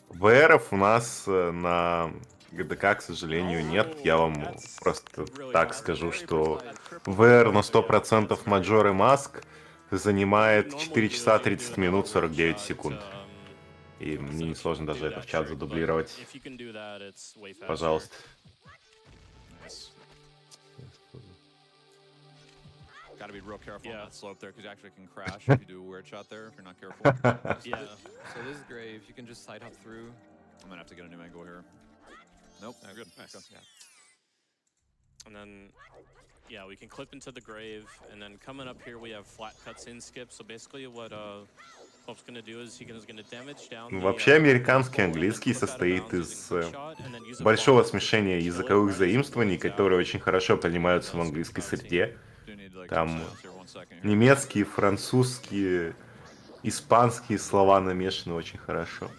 ВРов у нас на ГДК, к сожалению, нет. Я вам просто так скажу, что ВР на 100% Majora RUSC занимает 4 часа 30 минут 49 секунд. И мне несложно даже это в чат задублировать. Пожалуйста. Got to be real careful on that slope there because you actually can crash if you do a weird shot there if you're not careful. Yeah. So this is great. If you can just side hop through. I'm gonna have to get a new angle here. Nope. Oh, good. Nice. Yeah. And then, yeah, we can clip into the grave, and then coming up here we have flat cuts in skip. So basically, what Pope's gonna do is he's gonna damage down. Вообще американский английский состоит из большого смешения языковых заимствований, которые очень хорошо принимаются в английской среде. Там немецкие, французские, испанские слова намешаны очень хорошо.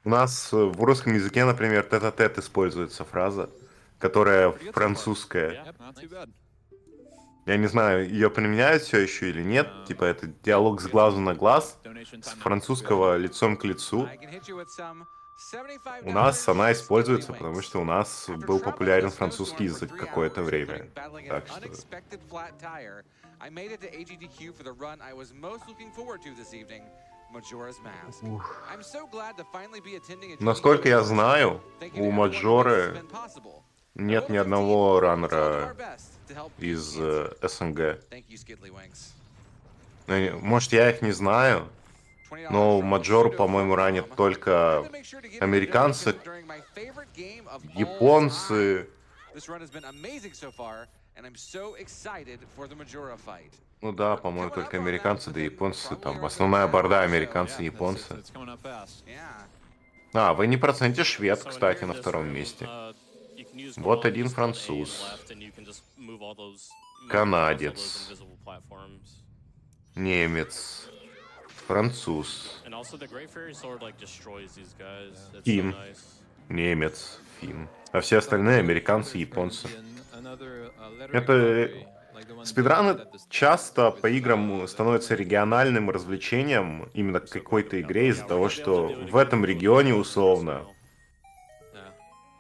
У нас в русском языке, например, тет-а-тет используется фраза, которая французская. Yep, not too bad. Я не знаю, ее применяют все еще или нет. Типа это диалог с глазу на глаз, с французского лицом к лицу. У нас она используется, потому что у нас был популярен французский язык какое-то время. Так что... Насколько я знаю, у Маджоры нет ни одного раннера из СНГ. Может, я их не знаю, но Маджору, по-моему, ранят только американцы, японцы. Ну да, по-моему, только американцы да японцы. Там основная борда американцы и японцы. А, вы не проценте швед, кстати, на втором месте. Вот один француз. Канадец. Немец. Француз. Фин. Немец. Фин. А все остальные американцы и японцы. Это... Спидраны часто по играм становятся региональным развлечением именно к какой-то игре из-за того, что в этом регионе условно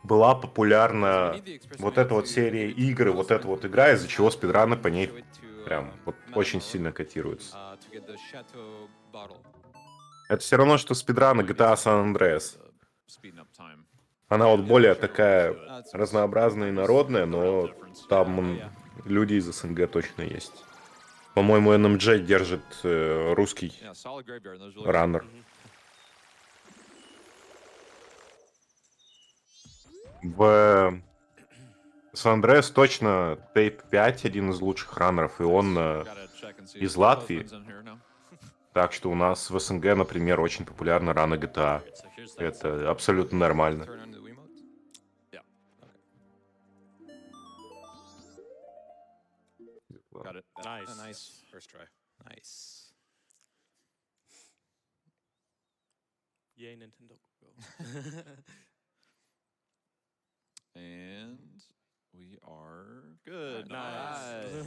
была популярна вот эта вот серия игр, вот эта вот игра, из-за чего спидраны по ней прям вот очень сильно котируются. Это все равно, что спидраны GTA San Andreas. Она вот более такая разнообразная и народная, но там люди из СНГ точно есть. По-моему, NMG держит русский раннер. В Сан-Андреас точно Тейп 5 один из лучших раннеров, и он из Латвии. Так что у нас в СНГ, например, очень популярна рана GTA. Это абсолютно нормально. Got it. Nice. First try. Nice. Yay, Nintendo. And we are good. Nice.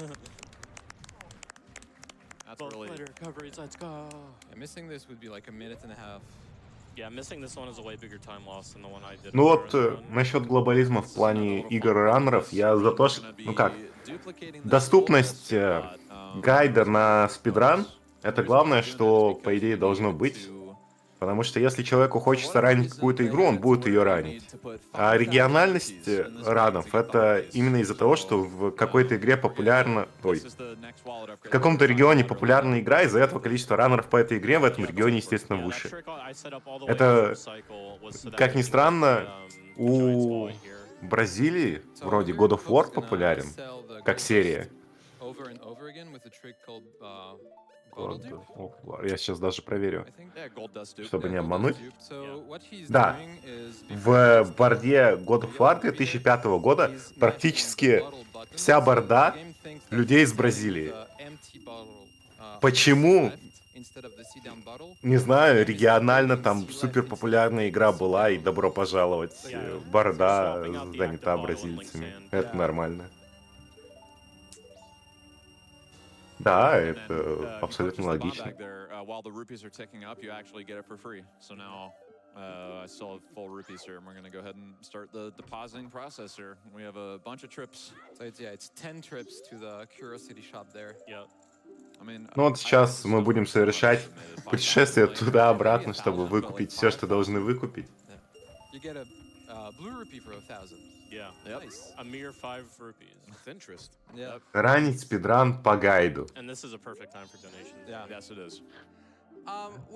That's Both really... player recoveries, let's go. Yeah, missing this would be like a minute and a half. Yeah, missing this one is a way bigger time loss than the one I did. Ну вот, насчет глобализма в плане игр и раннеров, я за то, что, ну как, доступность гайда на спидран, это главное, что, по идее, должно быть. Потому что если человеку хочется ранить какую-то игру, он будет ее ранить. А региональность ранов — это именно из-за того, что в какой-то игре популярна... Ой, в каком-то регионе популярна игра, из-за этого количество раннеров по этой игре в этом регионе, естественно, выше. Это, как ни странно, у Бразилии вроде God of War популярен, как серия. Я сейчас даже проверю, чтобы не обмануть. Да, в борде God of War 2005 года практически вся борда людей из Бразилии. Почему? Не знаю, регионально там супер популярная игра была, и добро пожаловать, борда занята бразильцами. Это нормально. Да, это абсолютно логично. I still have full rupees here, and we're going to go ahead and start the depositing process here. We have a bunch of trips. So it's 10 trips to the Curiosity shop there. Yep. Ну вот сейчас мы будем совершать путешествие туда-обратно, чтобы выкупить все, что должны выкупить. You get a blue rupee for 1,000. Yeah. Nice. A mere 5 rupees. With interest. Yeah. Ранить спидран по гайду. And this is a perfect time for donations. Yeah. Yes, it is.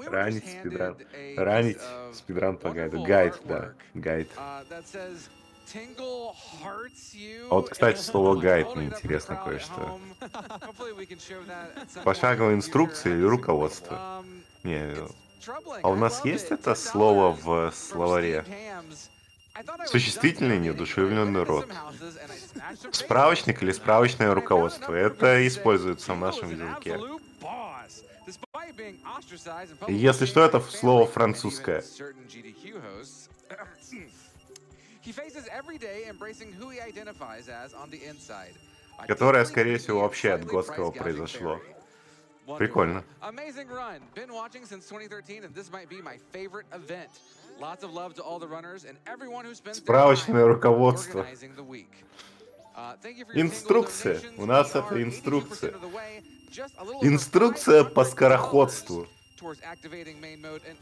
Ранить спидран. Ранить спидран по гайду. Гайд, да. Гайд. А вот, кстати, слово гайд мне интересно кое-что. Пошаговая инструкция или руководство? Не, а у нас есть это слово в словаре? Существительный неодушевленный род. Справочник или справочное руководство. Это используется в нашем языке. being ostracized and publicly Если что, shamed это by his слово family and французское. even certain GDQ hosts. He faces every day embracing who he identifies as on the inside. A Которое, deeply скорее creepy всего, and вообще от slightly Готского price-gouging произошло. fairy. Wonderful. Прикольно. Amazing run. Been watching since 2013, and this might be my favorite event. Lots of love to all the runners and everyone who spends their Справочное time руководство. organizing the week. Thank you for your Инструкция. donations. У нас We это are инструкция. 82% of the way, just a little over Инструкция по $500 скороходству. towards activating main mode. And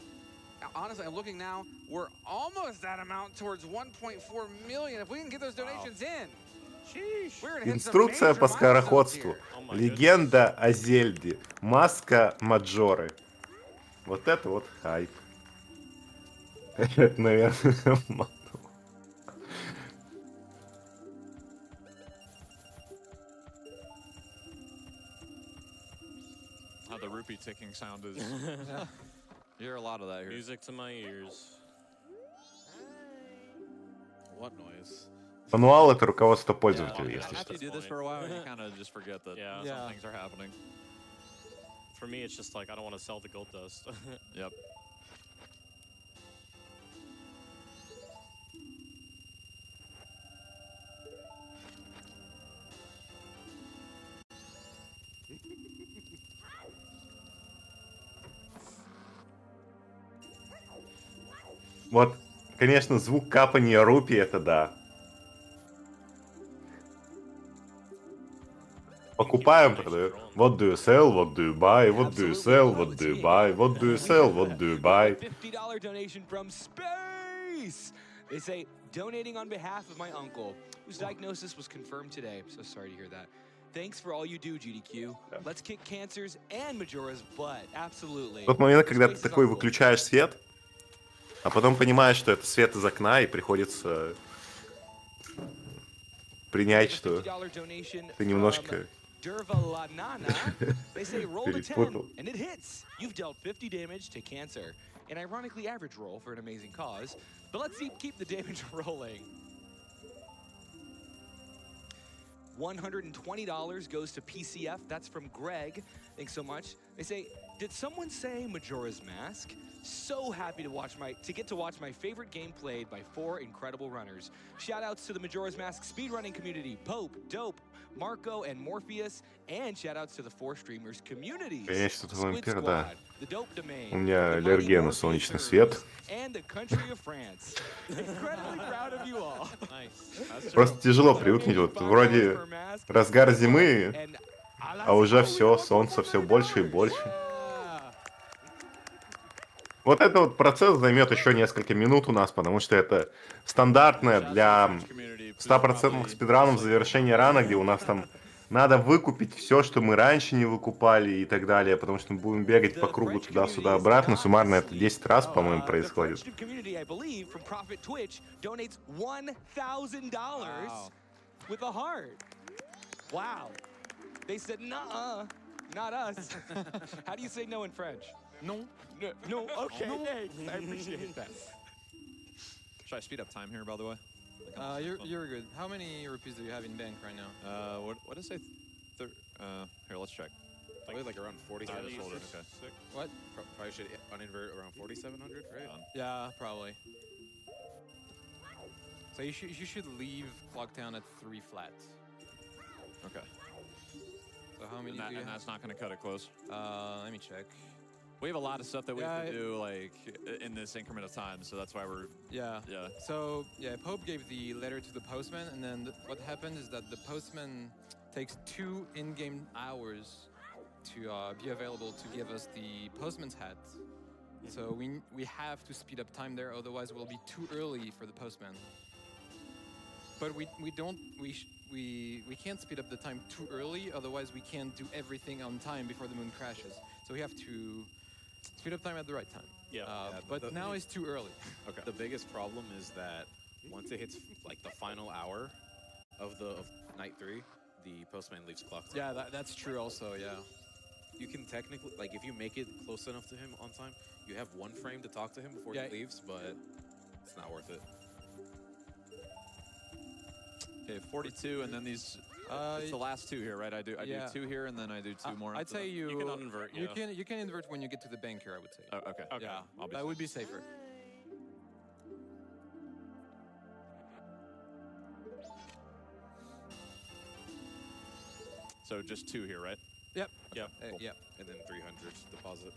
honestly, I'm looking now, we're almost that amount towards 1.4 million. If we can get those donations in, we're gonna hit some Инструкция major по milestones скороходству. here. Oh my Легенда о Зельде. Маска Маджоры. Вот это вот хайп. Это, наверное, How the rupee ticking sound is. You hear a lot of that here. Music to my ears. What noise? Мануал — это руководство Yeah, пользователя, yeah, если that's что. After you do this for a while, you kind of just forget that Yeah. some things are happening. For me, it's just like I don't want to sell the gold dust. Yep. Вот, конечно, звук капания рупий — это да. Покупаем, продаем. What do you sell? What do you buy? What do you sell? What do you buy? What do you sell? What do you buy? $50 donation from Space. They say, donating on behalf of my uncle, whose diagnosis was confirmed today. So sorry to hear that. Thanks for all you do, GDQ. Let's kick Cancer's and Majora's butt. Absolutely. Тот момент, когда ты Space is такой uncle. выключаешь свет, а потом понимаешь, что это свет из окна, и приходится принять, что $50 donation ты немножко from Durvalanana. They say roll to 10 перепутал. and it hits. You've dealt 50 damage to Cancer. An ironically average roll for an amazing cause. But let's keep the damage rolling. $120 goes to PCF. That's from Greg. Thanks so much. They say, did someone say Majora's Mask? So happy to get to watch my favorite game played by 4 incredible runners. Shout outs to the Majora's Mask speedrunning community, Pope, Dope, Marco, and Morpheus, and shout outs to the 4 streamers communities. Конечно, это Squid вампир, да. Squad, the Dope Domain, У меня the аллергия Mighty на Morpheus солнечный servers, свет. and the country of France. Incredibly proud of you all. Nice. Просто тяжело привыкнуть. Вот вроде разгар зимы, а уже все, солнце все больше и больше. Вот этот вот процесс займет еще несколько минут у нас, потому что это стандартное для 100% спидранов завершение рана, где у нас там надо выкупить все, что мы раньше не выкупали и так далее, потому что мы будем бегать по кругу туда-сюда обратно. Суммарно это 10 раз, по-моему, происходит. Not us. How do you say no in French? No. No. Okay, thanks. I appreciate that. Should I speed up time here, by the way? You're good. How many rupees do you have in bank right now? What is it? Here, let's check. Probably like around 47. just hold it, okay. What? Probably should uninvert around 4,700, right? Yeah, probably. So you should leave Clocktown at 3 flat. Okay. So how many do you And have? that's not going to cut it close. Let me check. We have a lot of stuff that we Yeah, can do like in this increment of time, so that's why we're Yeah. yeah. So yeah, Pope gave the letter to the postman, and then what happened is that the postman takes 2 in-game hours to be available to give us the postman's hat. So we have to speed up time there, otherwise we'll be too early for the postman. But we can't speed up the time too early, otherwise we can't do everything on time before the moon crashes. So we have to speed up time at the right time. Yeah. But now it's too early. Okay. The biggest problem is that once it hits like the final hour of night 3, the postman leaves Clocktown. Yeah, that's true also, yeah. You can technically, like, if you make it close enough to him on time, you have 1 frame to talk to him before Yeah. he leaves, but it's not worth it. Okay, 42, and then these. It's the last two here, right? I do yeah. 2 here, and then I do 2 more. I'd say you can uninvert. Yeah. you can invert when you get to the bank here. I would say. Oh, okay. Yeah, I'll be that safe. would be safer. So just 2 here, right? Yep. Yep. Yep. And then 300 deposit.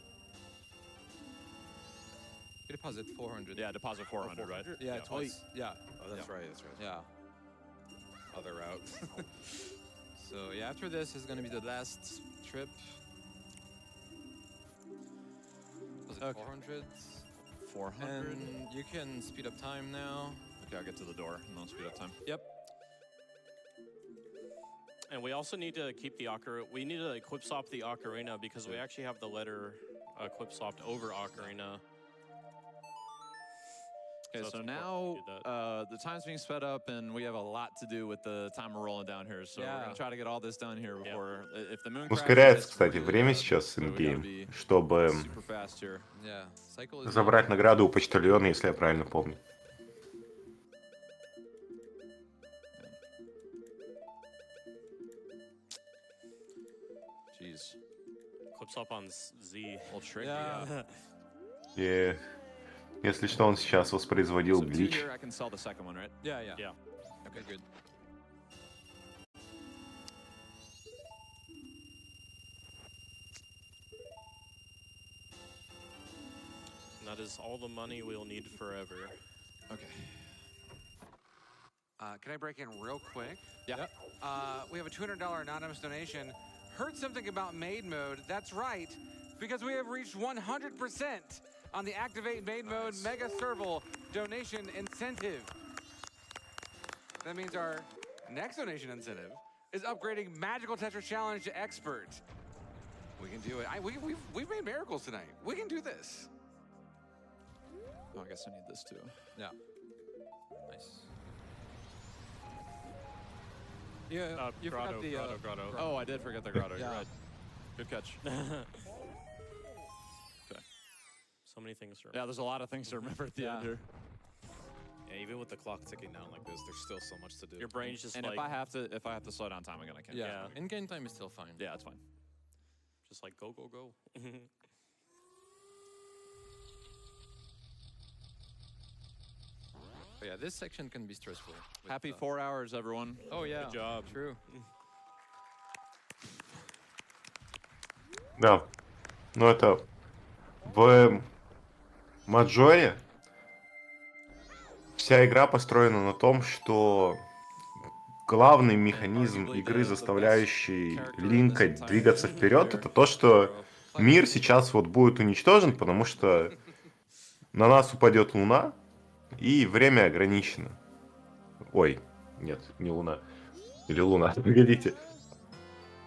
You deposit 400. Yeah, deposit 400, right? Yeah, Yeah. twice. Yeah. Oh, that's right. That's right. Yeah. Other route. So yeah, after this is gonna be the last trip. Was it Okay. 400? 400. And you can speed up time now. Okay, I'll get to the door, and then I'll speed up time. Yep. And we also need to keep the ocarina. We need to equip swap the ocarina because we actually have the letter equip swapped over ocarina. Okay, So so it's now important to do the time's being sped up, and we have a lot to do with the timer rolling down here. So we're gonna try to get all this done here before if the moon crashes, Ускоряется, it's кстати, really время bad. сейчас с So we gotta ингейм, be чтобы super fast here. Yeah. Cycle is забрать награду у почтальона, если я правильно помню. Jeez, Equip swap on Z. a little tricky. Yeah. И если что, он сейчас воспроизводил So 2 глич. here, I can sell the second one, right? Yeah. Yeah. Yeah. Okay. Good. And that is all the money we'll need forever. Okay. Can I break in real quick? Yeah. We have a $200 anonymous donation. Heard something about maid mode. That's right, because we have reached 100% on the Activate Maid Mode Mega Serval donation incentive. That means our next donation incentive is upgrading Magical Tetris Challenge to Expert. We can do it. We've made miracles tonight. We can do this. Oh, I guess I need this too. Yeah. Nice. Yeah. You grotto, forgot the grotto. Oh, I did forget the grotto. You're Yeah. right. Good catch. So many things to Yeah, there's a lot of things to remember at the end here. Yeah, even with the clock ticking down like this, there's still so much to do. Your brain's just And like, if I have to slow down time, I'm gonna cancel. Yeah. Yeah. In-game time is still fine. Yeah, it's fine. just like go, go, go. But yeah, this section can be stressful. with, Happy 4 hours, everyone. Oh yeah. Good job. True. Да. Ну это в Маджоре вся игра построена на том, что главный механизм игры, заставляющий Линка двигаться вперед, это то, что мир сейчас вот будет уничтожен, потому что на нас упадет Луна, и время ограничено. Ой, нет, не Луна. Или Луна, погодите.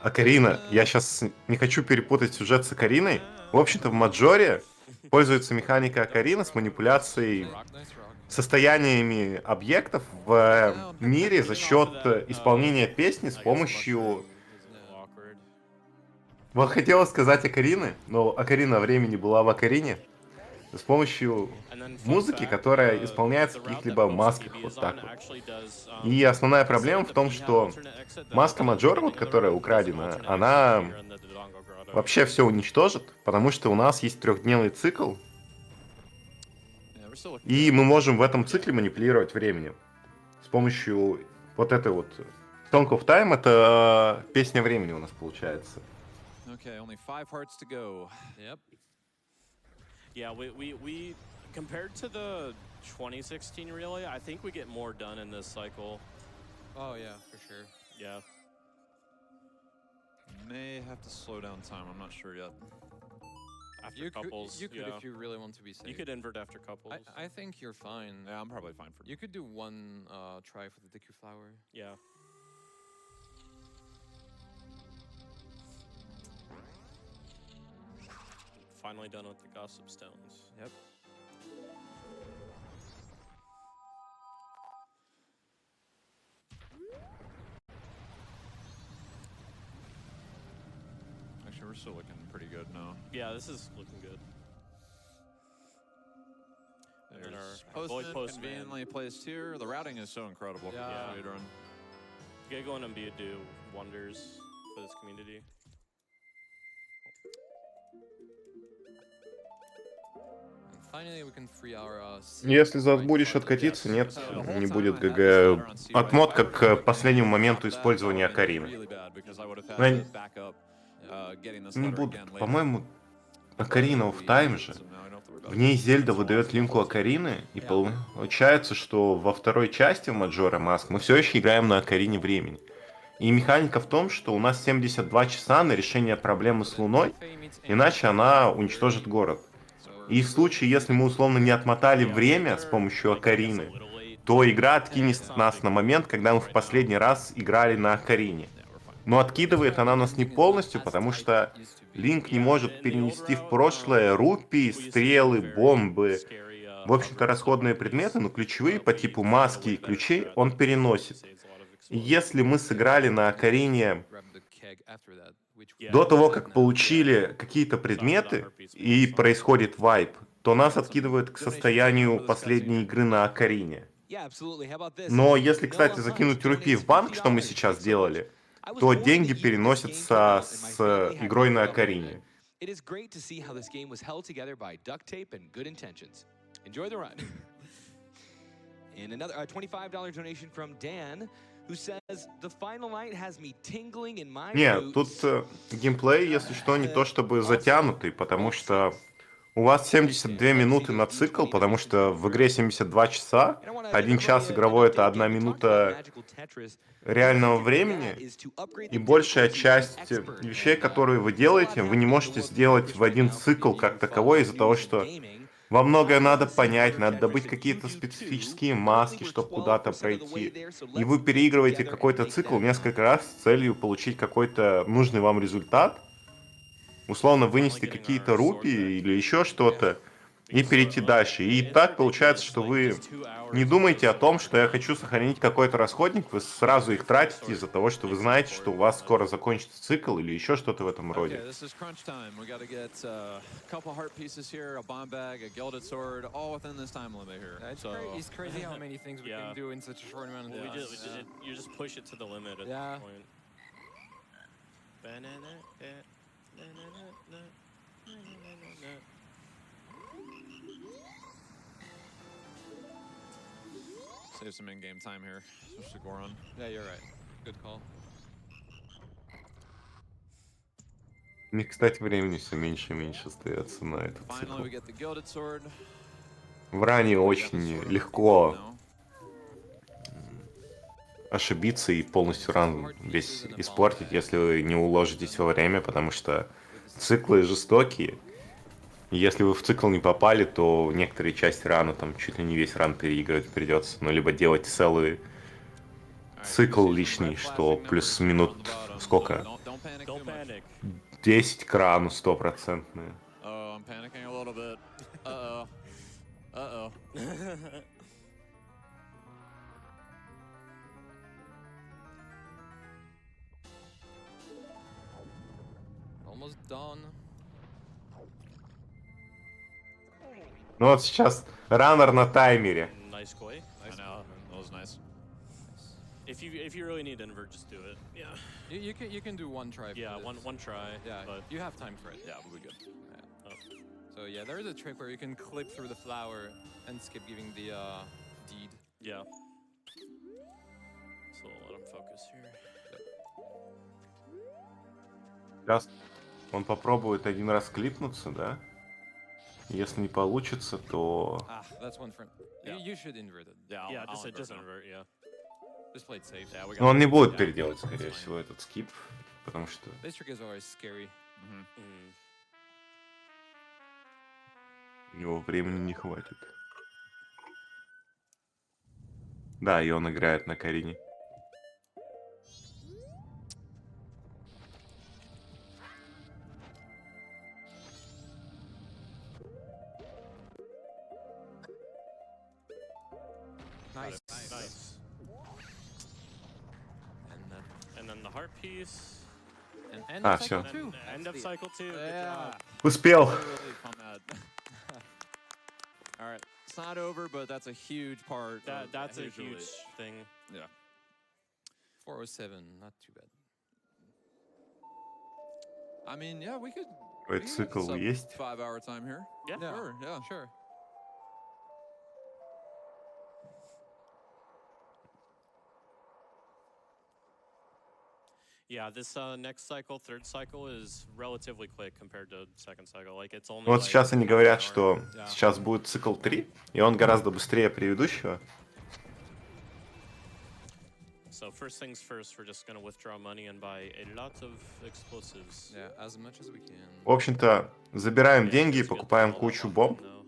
Акарина. Я сейчас не хочу перепутать сюжет с Акариной. В общем-то, в Маджоре пользуется механика Акарина с манипуляцией Nice rock. состояниями объектов в мире за счет исполнения песни с помощью... Awkward. Вот хотела сказать Акарины, но Акарина времени была в Акарине. С помощью музыки, которая исполняется в каких-либо масках, вот так вот. И основная проблема в том, что маска Маджора, вот, которая украдена, она вообще все уничтожит, потому что у нас есть 3-дневный цикл, и мы можем в этом цикле манипулировать временем. С помощью вот этой вот Song of Time, это песня времени у нас получается. Okay, only 5 hearts to go. Yep. Yeah, we compared to the 2016 relay, I think we get more done in this cycle. Oh yeah, for sure. Yeah. May have to slow down time. I'm not sure yet. After You couples, could yeah. if you really want to be safe. You could invert after couples. I think you're fine. Yeah, I'm probably fine for. You could do one try for the DQ flower. Yeah. Finally done with the gossip stones. Yep. Actually, we're still looking pretty good now. Yeah, this is looking good. And then There's our boy Postman Postman. conveniently placed here. The routing is so incredible. Yeah. Speedrun. Giggle and Embiid do wonders for this community. Finally, we can free our, Если забудешь откатиться, нет, не будет ГГ. Отмот как к последнему моменту использования Акарины. Не буду. По-моему, Акарина в тайм же. В ней Зельда выдает линку Акарины, и получается, что во второй части в Majora Mask мы все еще играем на Акарине времени. И механика в том, что у нас 72 часа на решение проблемы с Луной, иначе она уничтожит город. И в случае, если мы условно не отмотали время с помощью Акарины, то игра откинет нас на момент, когда мы в последний раз играли на Акарине. Но откидывает она нас не полностью, потому что Линк не может перенести в прошлое рупии, стрелы, бомбы. В общем-то, расходные предметы, но ключевые по типу маски и ключей он переносит. И если мы сыграли на Акарине до того, как получили какие-то предметы и происходит вайп, то нас откидывает к состоянию последней игры на Акарине. Но если, кстати, закинуть рупии в банк, что мы сейчас делали, то деньги переносятся с игрой на Акарине. Нет, тут геймплей, если что, не то чтобы затянутый, потому что у вас 72 минуты на цикл, потому что в игре 72 часа, 1 час игровой — это 1 минута реального времени, и большая часть вещей, которые вы делаете, вы не можете сделать в один цикл как таковой из-за того, что во многое надо понять, надо добыть какие-то специфические маски, чтобы куда-то пройти. И вы переигрываете какой-то цикл несколько раз с целью получить какой-то нужный вам результат, условно вынести какие-то рупии или еще что-то, и перейти дальше. И так получается, что вы не думаете о том, что я хочу сохранить какой-то расходник, вы сразу их тратите из-за того, что вы знаете, что у вас скоро закончится цикл или еще что-то в этом роде. Save some in-game time here, especially Goron. Yeah, you're right. Good call. Мне, кстати, времени все меньше и меньше остается на этот цикл. В ране очень легко ошибиться и полностью ран весь испортить, если вы не уложитесь во время, потому что циклы жестокие. Если вы в цикл не попали, то некоторые части рана, там чуть ли не весь ран переигрывать придется. Ну, либо делать целый цикл лишний, что плюс минут сколько? 10 к рану стопроцентные. Almost done. Ну вот сейчас раннер на таймере. Nice koi. I know. That was nice. If you really need invert, just do it. Yeah. You can do one try. Yeah, one try. Yeah, but you have time for it. Yeah, we'll be good. Yeah. Oh. So yeah, there is a trick where you can clip through the flower and skip giving the deed. Yeah. So let him focus here. Сейчас он попробует один раз клипнуться, да? Если не получится, то... That's one friend. Yeah. You should invert it. Yeah, just invert, yeah. Just play it safe. Yeah, Но он не будет переделать, скорее всего, этот скип, потому что... This trick is always scary. У него времени не хватит. Да, и он играет на Карине. Nice. And then the heart piece. And end of всё. cycle 2. End of cycle 2. Yeah. Успел! Alright, it's not over, but that's a huge part. That's a usually. huge thing. Yeah. 407, not too bad. I mean, yeah, we could. Какой цикл есть? 5-hour time here. Yeah. Sure, yeah. Sure. Yeah, this next cycle, third cycle, is relatively quick compared to second cycle. Like it's only. Вот like сейчас они говорят, an hour. что Yeah. сейчас будет цикл 3, и он гораздо быстрее предыдущего. So first things first, we're just gonna withdraw money and buy a lot of explosives. Yeah, as much as we can. В общем-то, забираем Yeah, деньги и just get покупаем all that кучу locked бомб. in now.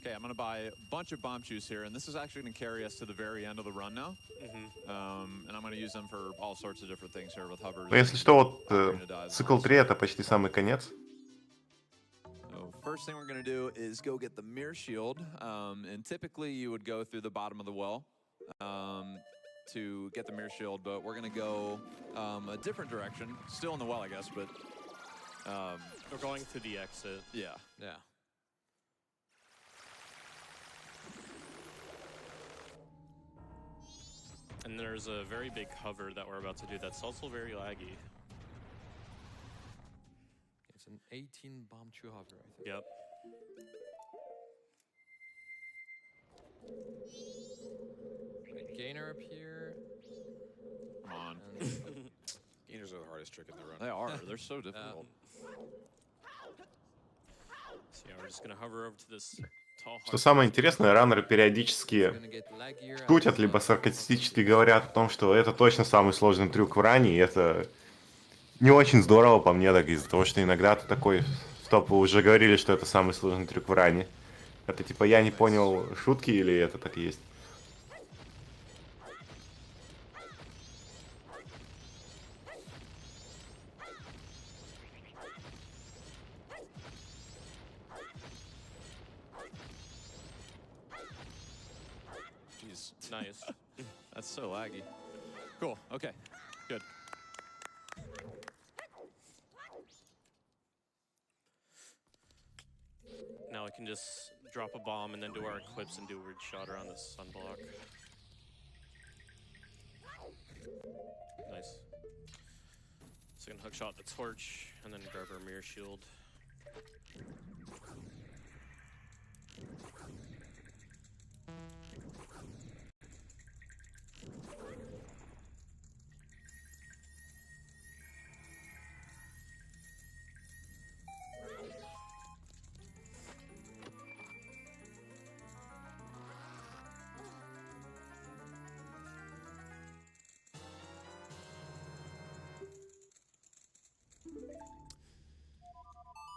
Okay, I'm gonna buy a bunch of bomb juice here, and this is actually gonna carry us to the very end of the run now. And I'm gonna use them for all sorts of different things here with hovers. Но если что, вот цикл 3 это почти самый конец. So first thing we're gonna do is go get the mirror shield, and typically you would go through the bottom of the well to get the mirror shield, but we're gonna go a different direction, still in the well, I guess, but We're going through the exit. yeah. Yeah. And there's a very big hover that we're about to do that's also very laggy. It's an 18 bomb chew hover, I think. Yep. A gainer up here. Come on. And Gainers are the hardest trick in the run. They are. They're so difficult. So yeah, we're just gonna hover over to this tall Что hover. самое интересное, раннеры периодически gonna get laggier шутят, as, либо саркастически говорят о том, что это точно самый сложный трюк в ране, и это не очень здорово по мне, так из-за того, что иногда ты такой, стоп, вы уже говорили, что это самый сложный трюк в ране. Это типа я не понял шутки или это так есть? Jeez. Nice. That's so laggy. Cool. Okay. Good. Now we can just drop a bomb and then do our eclipse and do a weird shot around this sunblock. Nice. So we can hookshot the torch and then grab our mirror shield.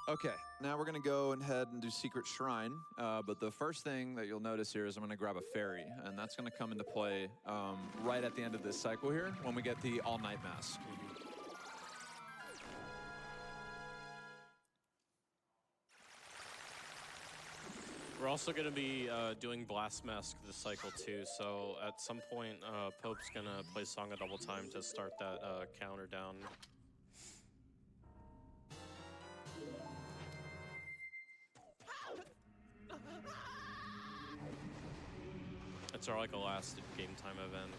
Okay, now we're gonna go ahead and do Secret Shrine, but the first thing that you'll notice here is I'm gonna grab a fairy, and that's gonna come into play right at the end of this cycle here when we get the all-night mask. We're also going to be doing Blast Mask this cycle too, so at some point Pope's going to play Song of Double Time to start that counter down. It's our like a last game time event.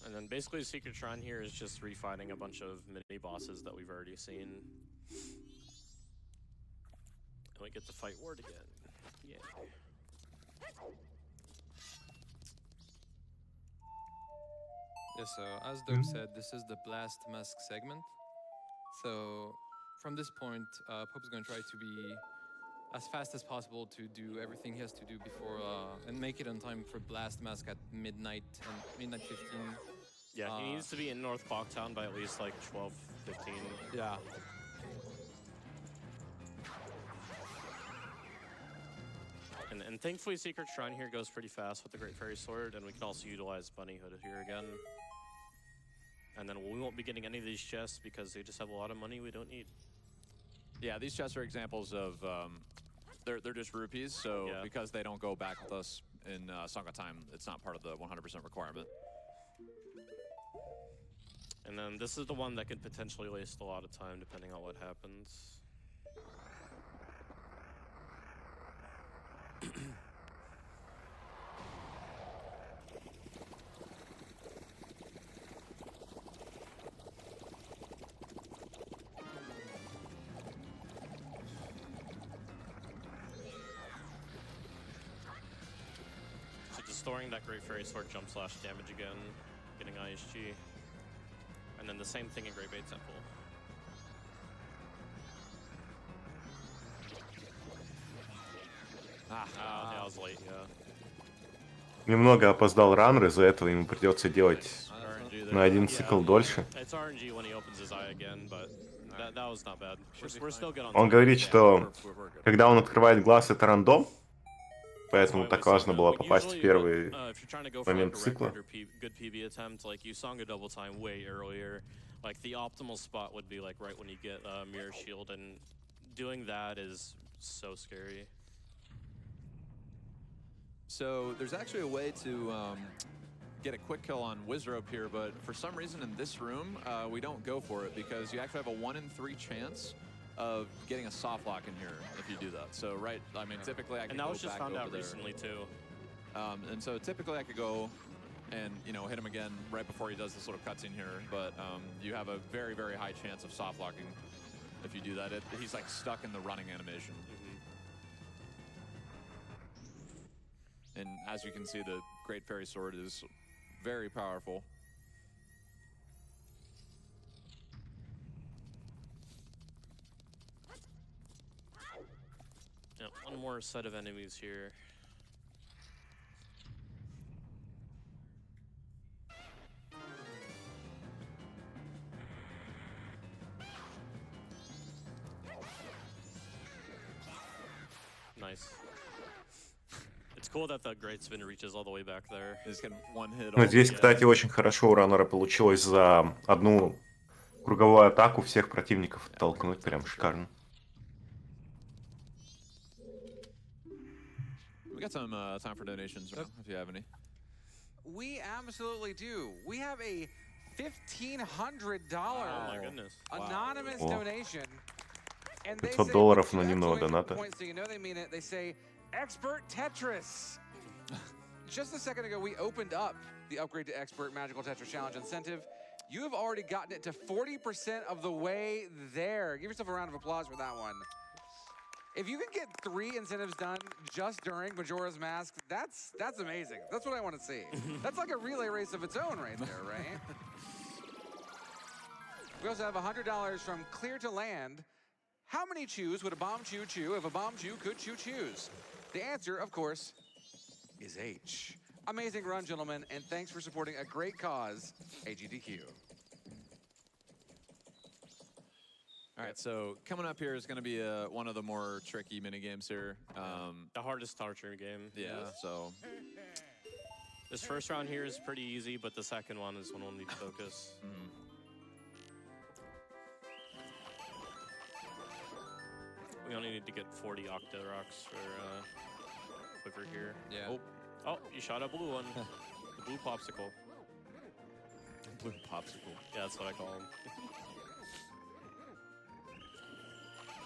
And then basically the Secret Shrine here is just refighting a bunch of mini bosses that we've already seen. And we get to fight Ward again. Yay. Yeah, so as Doug said, this is the Blast Mask segment. So from this point, Pope's going to try to be as fast as possible to do everything he has to do before and make it on time for Blast Mask at midnight and midnight 15. Yeah, he needs to be in North Clocktown by at least like 12, 15. Yeah. And thankfully, Secret Shrine here goes pretty fast with the Great Fairy Sword, and we can also utilize Bunny Hood here again. And then we won't be getting any of these chests because they just have a lot of money we don't need. Yeah, these chests are examples of, they're just rupees, so because they don't go back with us in Song of Time, it's not part of the 100% requirement. And then this is the one that could potentially waste a lot of time depending on what happens. So just storing that Great Fairy Sword jump slash damage again, getting ISG. And then the same thing in Great Bait Temple. Yeah, I was late, yeah. Немного опоздал раннер, из-за этого ему придется делать на один цикл дольше. Он говорит, что когда он открывает глаз, это рандом, поэтому так важно было попасть в первый момент цикла. Like the optimal spot would be like right when you get Mirror Shield, and doing that is so scary. So there's actually a way to get a quick kill on Wizrope here, but for some reason in this room, we don't go for it because you actually have a 1 in 3 chance of getting a soft lock in here if you do that. So I mean, typically I can go back over there. And that was just found out recently too. And so typically I could go and, you know, hit him again right before he does this little cutscene here, but you have a very, very high chance of soft locking if you do that. He's like stuck in the running animation. And as you can see, the Great Fairy Sword is very powerful. Yeah, one more set of enemies here. Nice. It's cool that the Great Spin reaches all the way back there. Ну, здесь, кстати, очень хорошо у раннера получилось за одну круговую атаку всех противников оттолкнуть, прям шикарно. We got some time for donations, if you have any. We absolutely do. We have a $1,500 anonymous donation. And they say $500 анонимного доната. Points, so you know they mean it. They say, Expert Tetris. Just a second ago, we opened up the Upgrade to Expert Magical Tetris Challenge incentive. You have already gotten it to 40% of the way there. Give yourself a round of applause for that one. If you can get 3 incentives done just during Majora's Mask, that's amazing. That's what I want to see. That's like a relay race of its own right there, right? We also have $100 from Clear to Land. How many chews would a bomb chew chew if a bomb chew could chew chews? The answer, of course, is H. Amazing run, gentlemen, and thanks for supporting a great cause, AGDQ. All right, so coming up here is going to be one of the more tricky minigames here. The hardest torture game. Yeah, so... This first round here is pretty easy, but the second one is when we'll need to focus. We only need to get 40 Octa Rocks for Quiver here. Yeah. Oh, you shot a blue one. The blue popsicle. Blue popsicle. Yeah, that's what I call him.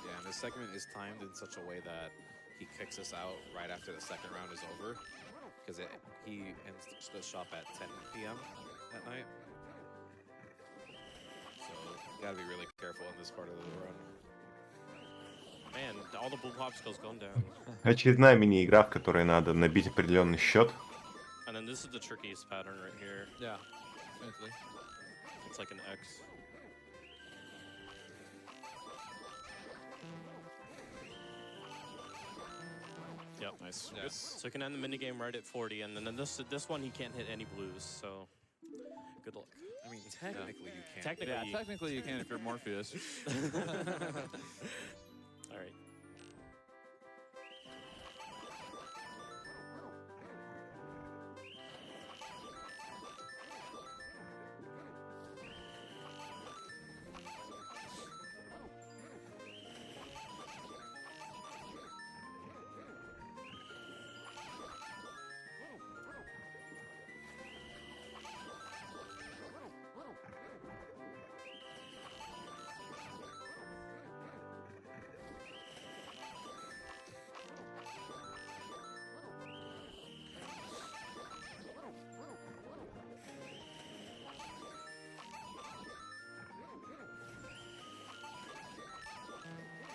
Yeah, and this segment is timed in such a way that he kicks us out right after the second round is over, because he ends the shop at 10 p.m. at night. So you gotta be really careful in this part of the run. Man, all the blue popsicles going down. Очередная мини-игра, в которой надо набить определенный счет. And then this is the trickiest pattern right here. Yeah, definitely. It's like an X. Yep. Nice. Yes. So you can end the minigame right at 40, and then this one he can't hit any blues, so good luck. I mean, technically you can. Technically you can if you're Morpheus. All right.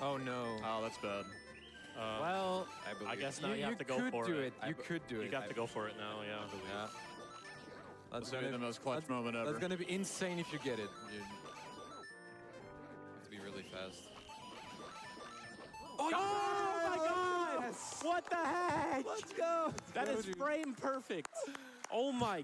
Oh no. Oh, that's bad. Well, I guess now you have to go for it. You could do it. You have to go for it now, yeah. Yeah. That's gonna be the most clutch moment ever. That's gonna be insane if you get it. You have to be really fast. Oh my God! Yes. What the heck? Let's go. That is frame perfect. Oh my.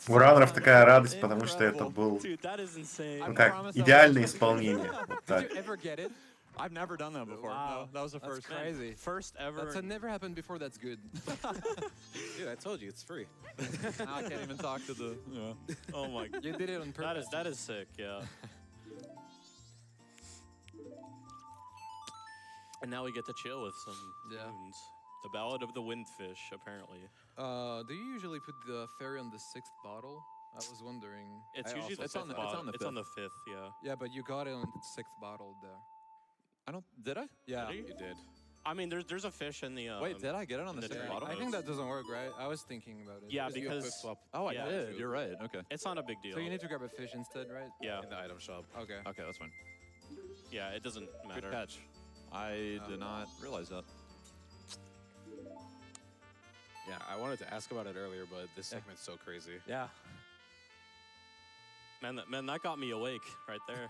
У раннеров такая радость, потому что это был, Dude, that is insane. ну как, идеальное исполнение. Вот так. Did you ever get it? I've never done that before. Wow. No, that was the That's first. crazy. First ever. That's never happened before. That's good. Dude, I told you, it's free. Now I can't even talk to the. Yeah. Oh my. You did it on purpose. That is sick, yeah. And now we get to chill with some tunes. The Ballad of the Windfish, apparently. Do you usually put the fairy on the 6th bottle? I was wondering. It's I usually also- the it's on the- fifth it's bottle. on the It's on fifth. the fifth, yeah. Yeah, but you got it on the 6th bottle there. I don't. Did I? Yeah. Did You did. I mean, there's a fish in the. Wait, did I get it on the the sixth different bottle? I think that doesn't work, right? I was thinking about it. Yeah, You have quick because swap. Oh, I Yeah. did. You're right. Okay. it's not a big deal. So you need to grab a fish instead, right? Yeah, In the item shop. Okay. Okay, that's fine. yeah, it doesn't matter. Good catch. I did not realize that. Yeah, I wanted to ask about it earlier, but this segment's so crazy. Yeah. Man, that got me awake right there.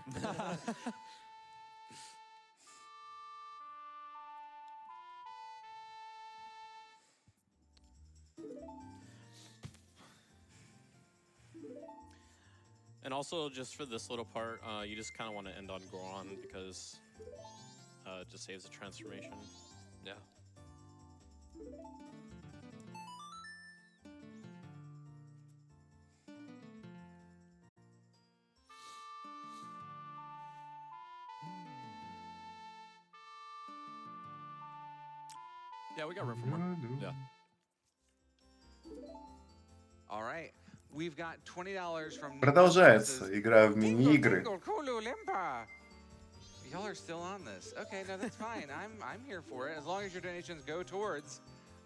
And also, just for this little part, you just kind of want to end on Goron because it just saves the transformation. Yeah. Yeah, we got room for more. Yeah. All right. We've got $20 from... Продолжается игра в мини-игры. Tingle, Kulu, Limpa. Y'all are still on this. Okay, no, that's fine. I'm here for it. As long as your donations go towards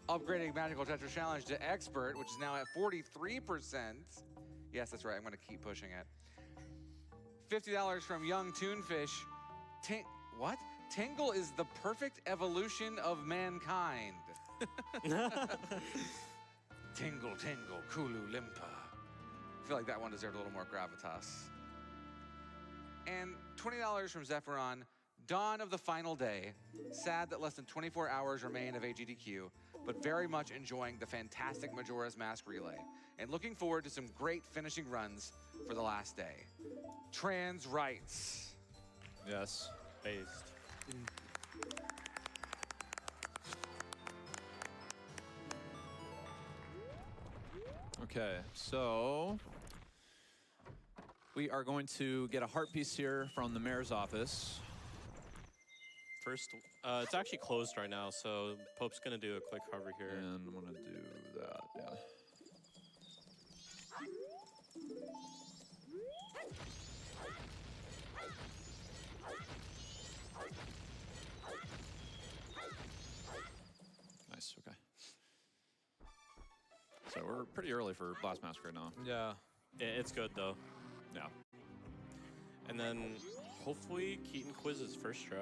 upgrading Magical Tetris Challenge to Expert, which is now at 43%. Yes, that's right. I'm going to keep pushing it. $50 from Young Toonfish. What? Tingle is the perfect evolution of mankind. Tingle, tingle, Kulu, Limpa. I feel like that one deserved a little more gravitas. And $20 from Zephyron. Dawn of the final day. Sad that less than 24 hours remain of AGDQ, but very much enjoying the fantastic Majora's Mask relay. And looking forward to some great finishing runs for the last day. Trans rights. Yes. Based. Okay, so we are going to get a heart piece here from the mayor's office. First, it's actually closed right now, so Pope's gonna do a quick hover here. And I'm gonna do that, yeah. Nice, okay. So we're pretty early for Blast Mask right now. Yeah. It's good though. Yeah. And then hopefully Keaton Quiz's first try.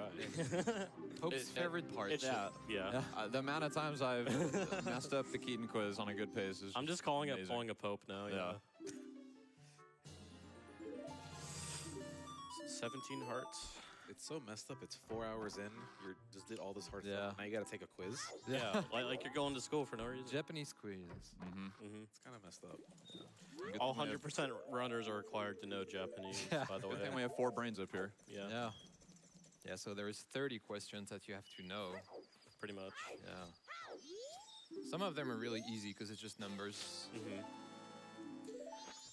Pope's favorite part. It should, yeah. The amount of times I've messed up the Keaton Quiz on a good pace is I'm just calling amazing. it pulling a Pope now. Yeah. 17 hearts. It's so messed up. It's 4 hours in. You just did all this hard Yeah. stuff. Now you got to take a quiz. Yeah, like you're going to school for no reason. Japanese quiz. It's kind of messed up. All 100% runners are required to know Japanese, by the way. Good thing we have 4 brains up here. Yeah, Yeah. Yeah, so there is 30 questions that you have to know. pretty much. Yeah. Some of them are really easy because it's just numbers.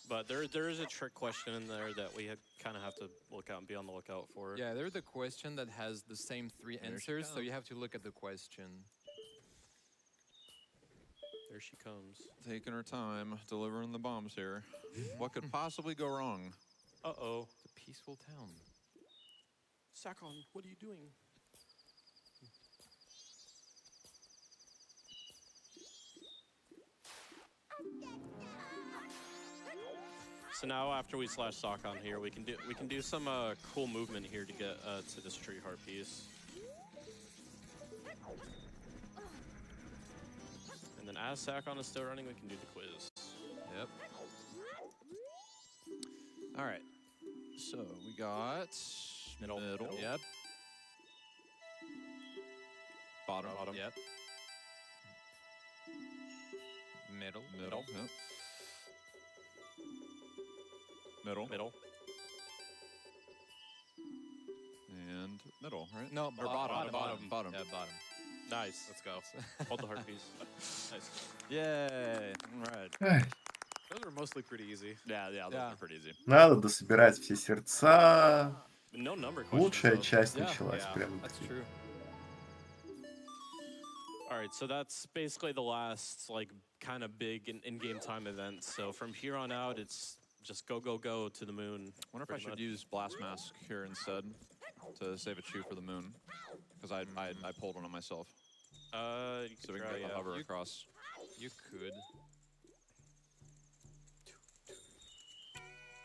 But there is a trick question in there that we kind of have to look out and be on the lookout for. Yeah, there's the question that has the same 3 There she answers, so comes. you have to look at the question. There she comes. Taking her time, delivering the bombs here. What could possibly go wrong? Uh-oh. It's a peaceful town. Sakon, what are you doing? So now after we slash sock on here, we can do some cool movement here to get to this tree heart piece. And then as Sakon is still running, we can do the quiz. Yep. All right. So we got Middle. Yep. Bottom. Yep. Middle. Yep. Middle. And middle, right? No, or bottom. Bottom. Yeah, bottom. Nice. Let's go. Hold the heart piece. Nice. Yay. All right. Those are mostly pretty easy. Yeah, those are pretty easy. Надо дособирать все сердца. No number questions. Лучшая though. часть началась прям. That's true. All right, so that's basically the last like kind of big in-game time event. So from here on out, it's just go to the moon. Wonder if I should use Blast Mask here instead to save a chew for the moon, because I pulled one on myself. You So can we try, can yeah. hover across. You could.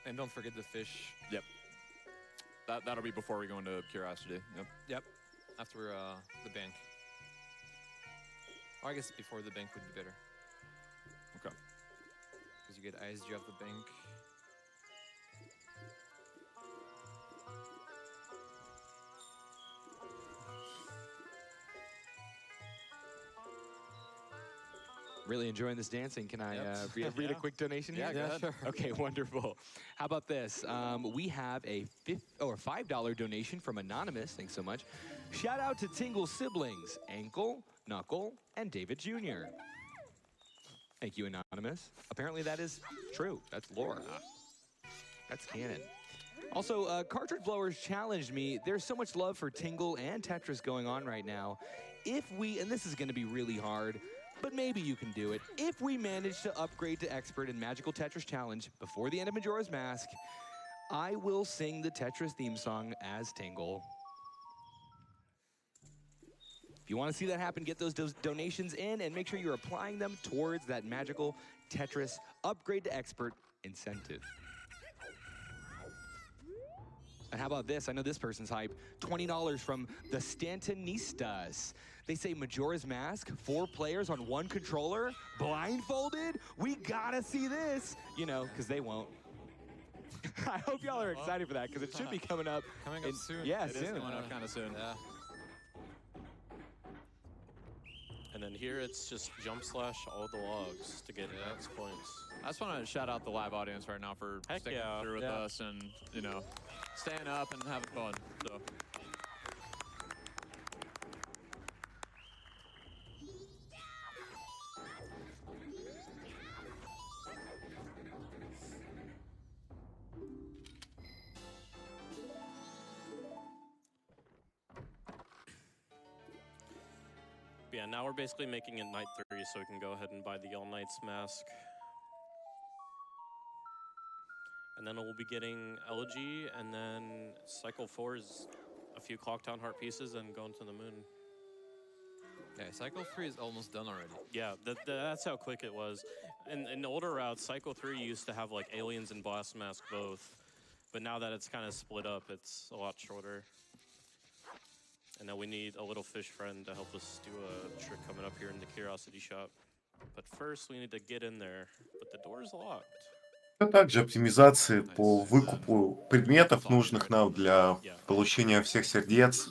And don't forget the fish. Yep. That'll be before we go into Curiosity. Yep. Yep. After the bank. Or I guess before the bank would be better. Okay. Because you get ISG off the bank. Really enjoying this dancing. Can I read a quick donation here? Yeah, sure. Okay, wonderful. How about this? We have a $5 donation from Anonymous. Thanks so much. Shout out to Tingle siblings, Ankle, Knuckle, and David Jr. Thank you, Anonymous. Apparently that is true. That's lore. That's canon. Also, Cartridge Blowers challenged me. There's so much love for Tingle and Tetris going on right now. If we, and this is going to be really hard, but maybe you can do it. If we manage to upgrade to Expert in Magical Tetris Challenge before the end of Majora's Mask, I will sing the Tetris theme song as Tingle. If you want to see that happen, get those donations in and make sure you're applying them towards that Magical Tetris Upgrade to Expert incentive. And how about this? I know this person's hype. $20 from the Stantonistas. They say Majora's Mask, 4 players on 1 controller, blindfolded? We gotta see this! You know, because they won't. I hope y'all are excited for that, because it should be coming up. Coming up soon. Yeah, It soon. is coming up kind of soon. Yeah. And then here it's just jump slash all the logs to get X points. I just want to shout out the live audience right now for Heck sticking yeah. through with us and, you know, staying up and having fun. So. Yeah, now we're basically making it night 3, so we can go ahead and buy the All Knights mask. And then we'll be getting Elegy, and then Cycle 4 is a few Clocktown Heart pieces and going to the moon. Yeah, Cycle 3 is almost done already. Yeah, that's how quick it was. In older routes, Cycle 3 used to have like Aliens and Blast Mask both. But now that it's kind of split up, it's a lot shorter. And now we need a little fish friend to help us do a trick coming up here in the Curiosity Shop. But first, we need to get in there. But the door's locked. А также оптимизации по выкупу предметов, нужных нам для получения всех сердец.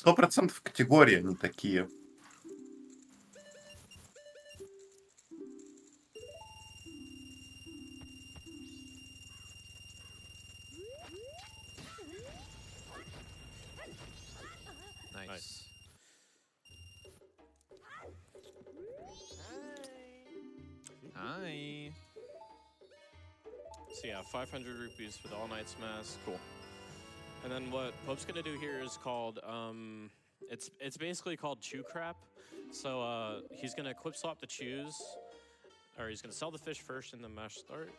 100% категории они такие. Nice. Hi. So yeah, 500 rupees for the All Knights mask. Cool. And then what Pope's gonna do here is called, it's basically called Chew Crap. So he's gonna equip swap the chews, or he's gonna sell the fish first and then mash start.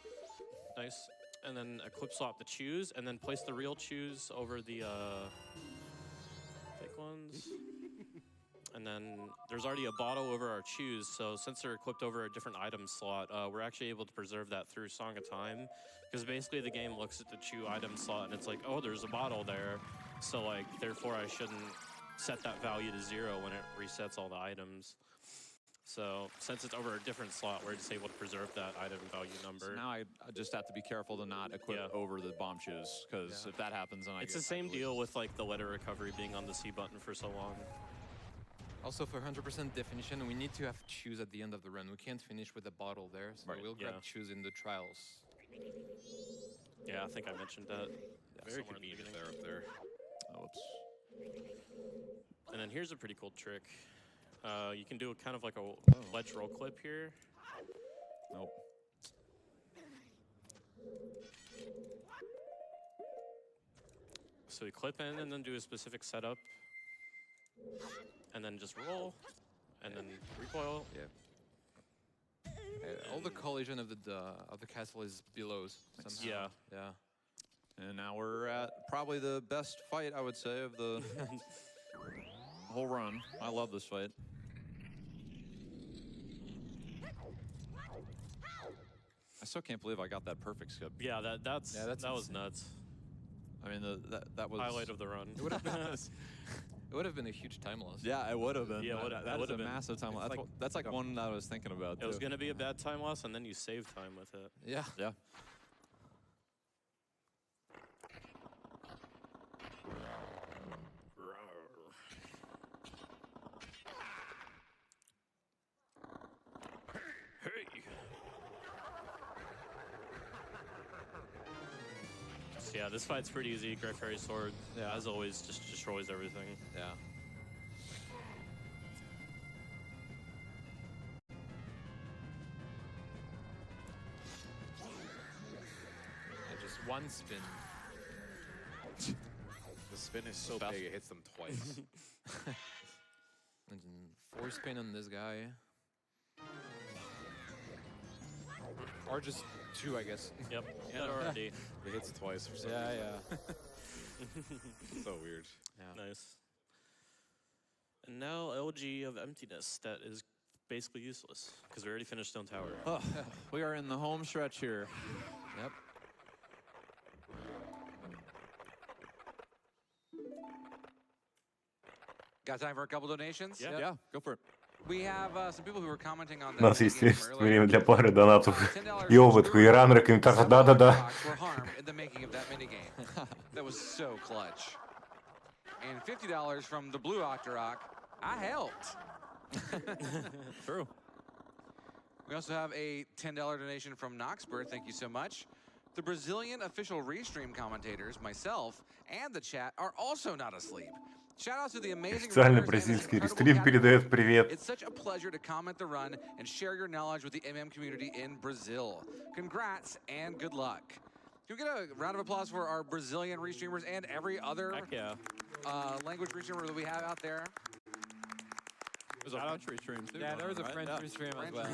Nice. And then equip swap the chews, and then place the real chews over the fake ones. And then there's already a bottle over our chews, so since they're equipped over a different item slot, we're actually able to preserve that through Song of Time. Because basically the game looks at the chew item slot and it's like, oh, there's a bottle there. So like, therefore I shouldn't set that value to 0 when it resets all the items. So since it's over a different slot, we're just able to preserve that item value number. So now I just have to be careful to not equip over the bomb shoes, because if that happens, then it's the same deal with like the letter recovery being on the C button for so long. Also, for 100% definition, we need to have choose at the end of the run. We can't finish with a bottle there, so we'll grab choose in the trials. Yeah, I think I mentioned that. Very convenient there up there. Oh, whoops. And then here's a pretty cool trick. You can do a kind of like a ledge roll clip here. Nope. So we clip in and then do a specific setup. And then just roll, and then recoil. Yeah. All the collision of the castle is below somehow. Yeah. Yeah. And now we're at probably the best fight, I would say, of the whole run. I love this fight. I still can't believe I got that perfect skip. Yeah, that was nuts. I mean, that was highlight of the run. It would have been a huge time loss. Yeah, it would have been. Yeah, that would have been a massive time loss. That's like one that I was thinking about. It was going to be a bad time loss, and then you save time with it. Yeah. Yeah. Yeah, this fight's pretty easy. Great Fairy Sword, as always, just destroys everything. Yeah. Just one spin. The spin is so big, it hits them twice. And then 4 spin on this guy. Or just 2, I guess. Yep, that already. It hits twice for some reason. Yeah. So weird. Yeah. Nice. And now LG of Emptiness, that is basically useless, because we already finished Stone Tower. Oh, we are in the home stretch here. Yep. Got time for a couple donations? Yeah, go for it. We have some people who were commenting on У нас the есть game время для пары донатов. $10 Йовет, Хуиран, рекомендация, да-да-да. were harmed in the making of that minigame. That was so clutch. And $50 from the Blue Octorok. I helped. True. We also have a $10 donation from Noxbur. Thank you so much. The Brazilian official restream commentators, myself, and the chat are also not asleep. Shout out to the amazing Официальный runners and бразильский this рестрим incredible передает category. привет. It's such a pleasure to comment the run and share your knowledge with the MM community in Brazil. Congrats and good luck. Can we get a round of applause for our Brazilian restreamers and every other language restreamer that we have out there? There's a French restream too. Yeah, there was a French restream as well.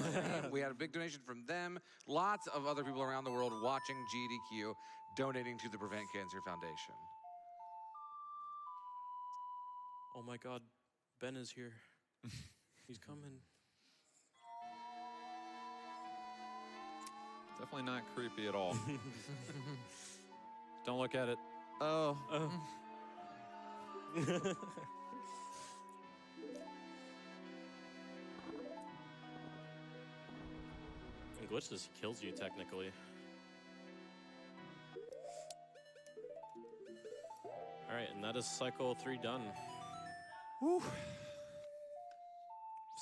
We had a big donation from them. Lots of other people around the world watching GDQ, donating to the Prevent Cancer Foundation. Oh my God, Ben is here. He's coming. Definitely not creepy at all. Don't look at it. Oh. And glitches kills you technically. All right, and that is cycle 3 done. Whew.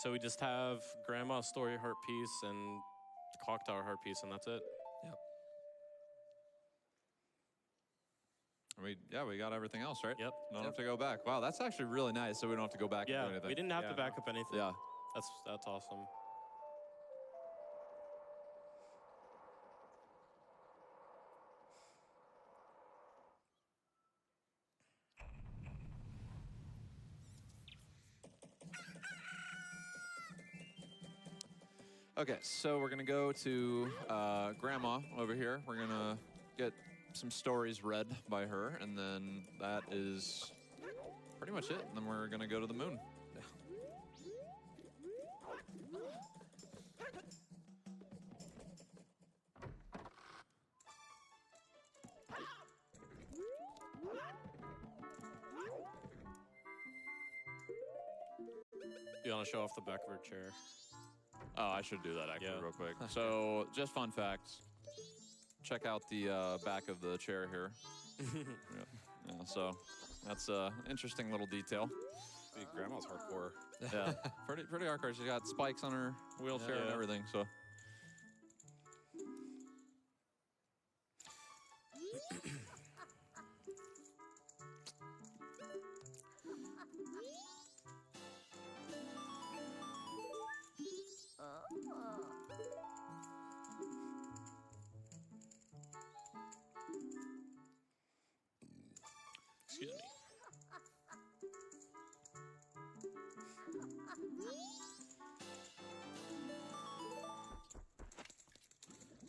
So we just have Grandma's Story Heart Piece and Clock Tower Heart Piece, and that's it. Yep. We got everything else, right? Yep. Don't have to go back. Wow, that's actually really nice, so we don't have to go back and do anything. We didn't have to back up anything. Yeah. That's awesome. Okay, so we're gonna go to Grandma over here. We're gonna get some stories read by her, and then that is pretty much it. And then we're gonna go to the moon. want to show off the back of her chair? Oh, I should do that actually real quick. So, just fun facts. Check out the back of the chair here. So that's an interesting little detail. Dude, grandma's hardcore. Yeah, pretty hardcore. She's got spikes on her wheelchair and everything. So. Excuse me.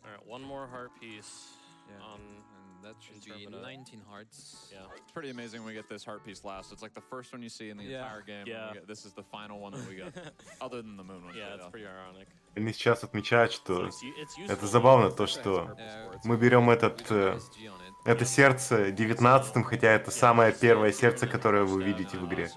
All right, one more heart piece. And that should be Interpreter. 19 hearts. Yeah. It's pretty amazing we get this heart piece last. It's like the first one you see in the entire game. Yeah. This is the final one that we get, other than the moon one. Yeah, it's pretty ironic. Они сейчас отмечают, что It's это useful. забавно, то, что мы берем We don't have SG on it. это сердце 19-м, хотя это самое первое сердце, которое вы видите в игре.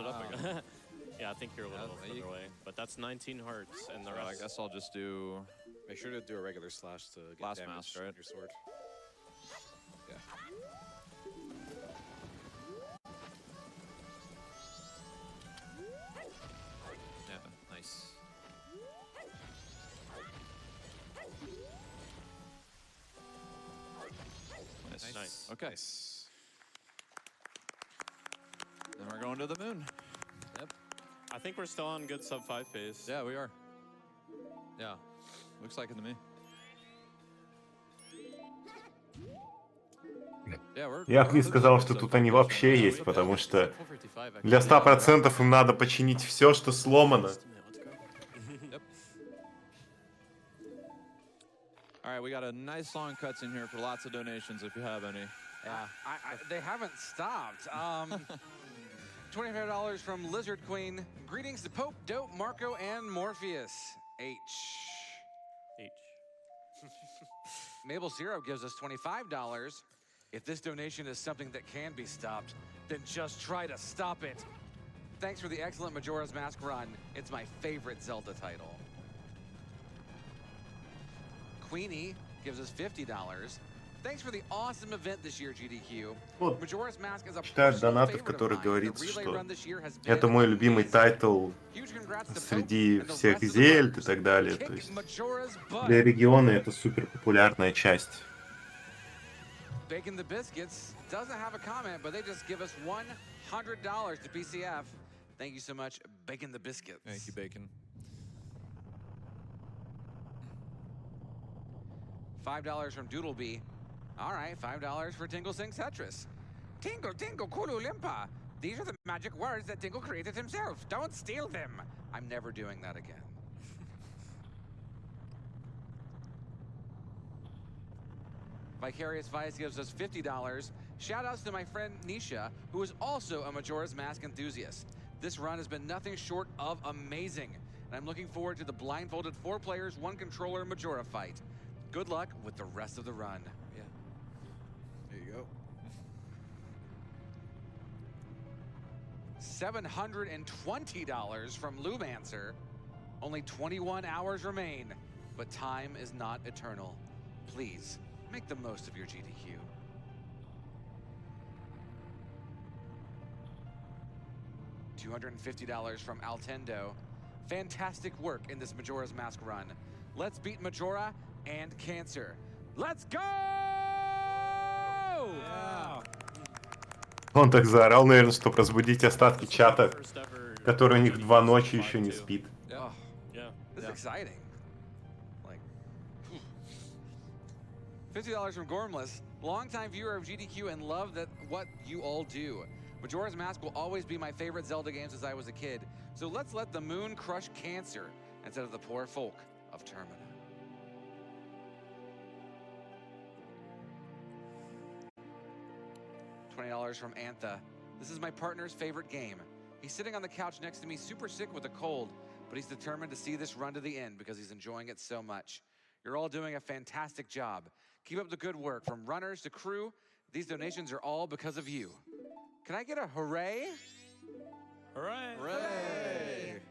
Yeah, I think you're a little further away, but that's 19 hearts, and the I rest. guess I'll just do. Make sure to do a regular slash to get Blast damage mask, right? on your sword. Yeah. Yeah, nice. Nice. Okay. Then we're going to the moon. I think we're still on good sub 5 pace. Yeah, we are. Yeah. Looks like it to me. Yeah, Я бы не сказал, что тут они вообще есть, потому что для 100% им надо починить все, что сломано. All right, we got a nice long cuts in here for lots of donations if you have any. Yeah, they haven't stopped. $25 from Lizard Queen. Greetings to Pope, Dope, Marco, and Morpheus. H. Mabel Zero gives us $25. If this donation is something that can be stopped, then just try to stop it. Thanks for the excellent Majora's Mask run. It's my favorite Zelda title. Queenie gives us $50. Thanks for the awesome event this year, GDQ. Вот, Majora's Mask is a читаю personal донатов, favorite of который mine. говорит, The relay что run this year has это been мой любимый amazing. тайтл Huge congrats to Pope среди and the всех rest of the Зельд и runners. так далее. Kick То есть Majora's butt. для региона это супер популярная часть. Bacon the Biscuits doesn't have a comment, but they just give us $100 to PCF. Thank you so much, Bacon the Biscuits. Thank you, Bacon. $5 from Doodlebee. All right, $5 for Tingle Sings Tetris. Tingle, Tingle, Kulu Limpa. These are the magic words that Tingle created himself. Don't steal them. I'm never doing that again. Vicarious Vice gives us $50. Shout outs to my friend Nisha, who is also a Majora's Mask enthusiast. This run has been nothing short of amazing, and I'm looking forward to the blindfolded 4 players, 1 controller Majora fight. Good luck with the rest of the run. Yeah. There you go. $720 from Lumancer. Only 21 hours remain, but time is not eternal. Please, make the most of your GDQ. $250 from Altendo. Fantastic work in this Majora's Mask run. Let's beat Majora and Cancer. Let's go! Он так заорал, наверное, чтобы разбудить остатки чата, который у них 2 ночи еще не спит. Oh, Yeah. this is exciting. Like, $50 from Gormless. Longtime viewer of GDQ and love that what you all do. Majora's Mask will always be my favorite Zelda game since I was a kid. So let's let the moon crush Cancer instead of the poor folk of Termina. $20 from Antha. This is my partner's favorite game. He's sitting on the couch next to me, super sick with a cold, but he's determined to see this run to the end because he's enjoying it so much. You're all doing a fantastic job. Keep up the good work. From runners to crew, these donations are all because of you. Can I get a hooray? Hooray! Hooray!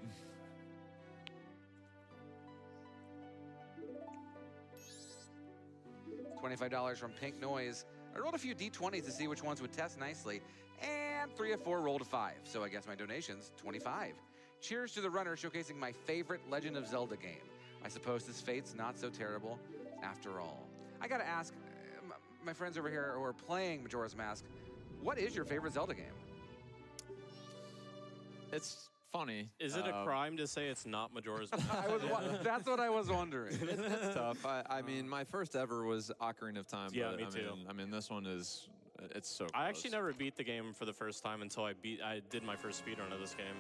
$25 from Pink Noise. I rolled a few D20s to see which ones would test nicely, and 3 of 4 rolled a 5. So I guess my donation's 25. Cheers to the runner showcasing my favorite Legend of Zelda game. I suppose this fate's not so terrible after all. I gotta ask, my friends over here who are playing Majora's Mask, what is your favorite Zelda game? It's funny. Is it a crime to say it's not Majora's Mask? That's what I was wondering. It's tough. I mean, my first ever was Ocarina of Time. Yeah, but, me too. I mean, this one is, it's so close. I actually never beat the game for the first time until I did my first speedrun of this game.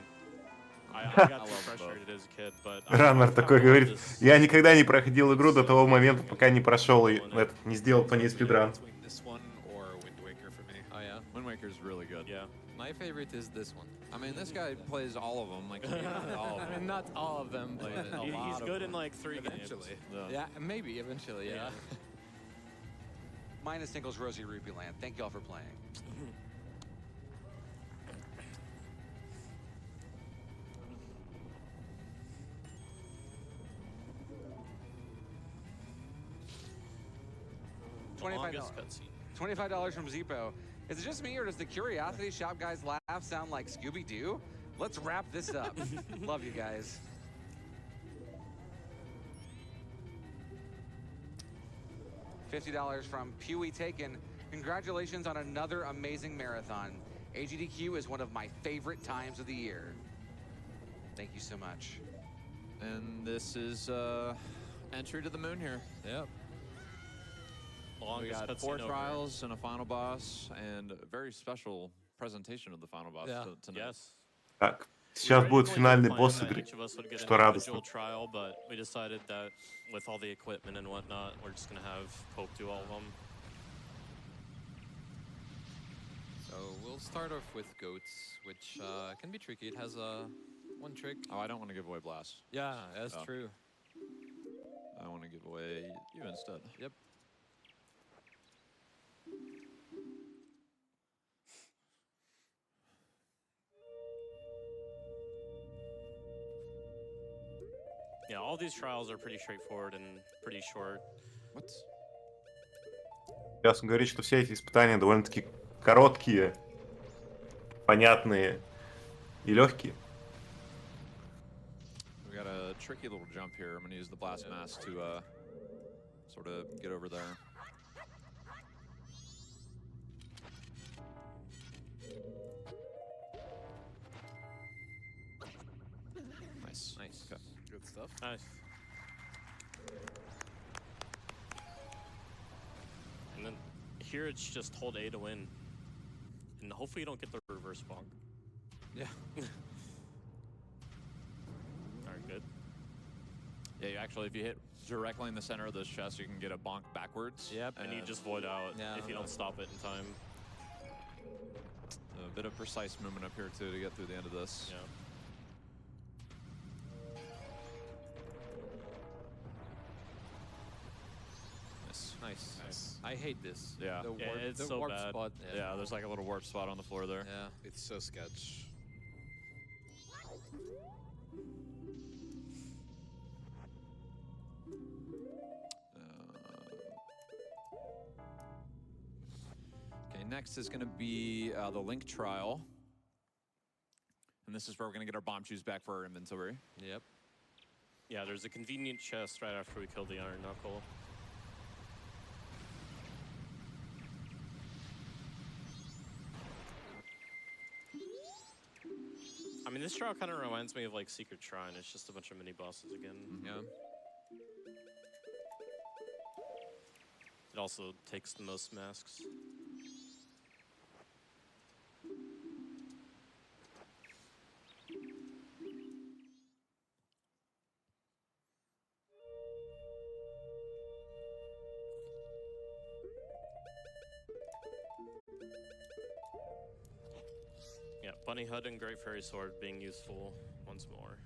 I got too frustrated as a kid, but... Раннер такой говорит, я никогда не проходил игру до того момента, пока не прошел и не сделал по ней спидран. This one or Wind Waker for me. Oh yeah. Wind Waker's really good. Yeah. My favorite is this one. I mean, this guy plays all of them. Like, all of I them. mean, not all of them, but a lot He's of good them. in like 3 Eventually. games. Yeah, maybe eventually. Yeah. Mine is Tinkle's Rosy Rupee Land. Thank y'all for playing. Longest cutscene. $25 from Zippo. Is it just me, or does the Curiosity Shop guys laugh sound like Scooby-Doo? Let's wrap this up. Love you guys. $50 from Pewee Taken. Congratulations on another amazing marathon. AGDQ is one of my favorite times of the year. Thank you so much. And this is entry to the moon here. Yep. We Longest got cutscene 4 over. trials and a final boss, and a very special presentation of the final boss Yeah. tonight. Yes. Так, сейчас будет Originally, финальный we planned босс that игры. each of us would get Что an радостно. individual trial, but we decided that with all the equipment and whatnot, we're just gonna have Pope do all of them. So we'll start off with goats, which can be tricky. It has one trick. Oh, I don't want to give away Blast. Yeah, that's Oh. true. I want to give away you instead. Yep. Yeah, all these trials are pretty straightforward and pretty short. What? Сейчас он говорит, что все эти испытания довольно-таки короткие, понятные и легкие. We got a tricky little jump here. I'm going to use the Blast Mask to sort of get over there. Nice. Nice. Okay. Good stuff. Nice. And then here it's just hold A to win. And hopefully you don't get the reverse bonk. Yeah. Alright, good. Yeah, you actually, if you hit directly in the center of this chest, you can get a bonk backwards. Yep. And you just void out Yeah. if you don't stop it in time. A bit of precise movement up here, too, to get through the end of this. Yeah. Nice. Nice. I hate this. Yeah. The Yeah, warp, it's the so warp bad. spot. Yeah, there's like a little warp spot on the floor there. Yeah. It's so sketch. Okay, next is going to be the Link trial. And this is where we're going to get our bomb shoes back for our inventory. Yep. Yeah, there's a convenient chest right after we kill the Iron Knuckle. I mean, this trial kind of reminds me of like Secret Shrine. It's just a bunch of mini bosses again. Yeah. It also takes the most masks. Yeah, Bunny Hood and Great Fairy Sword being useful once more.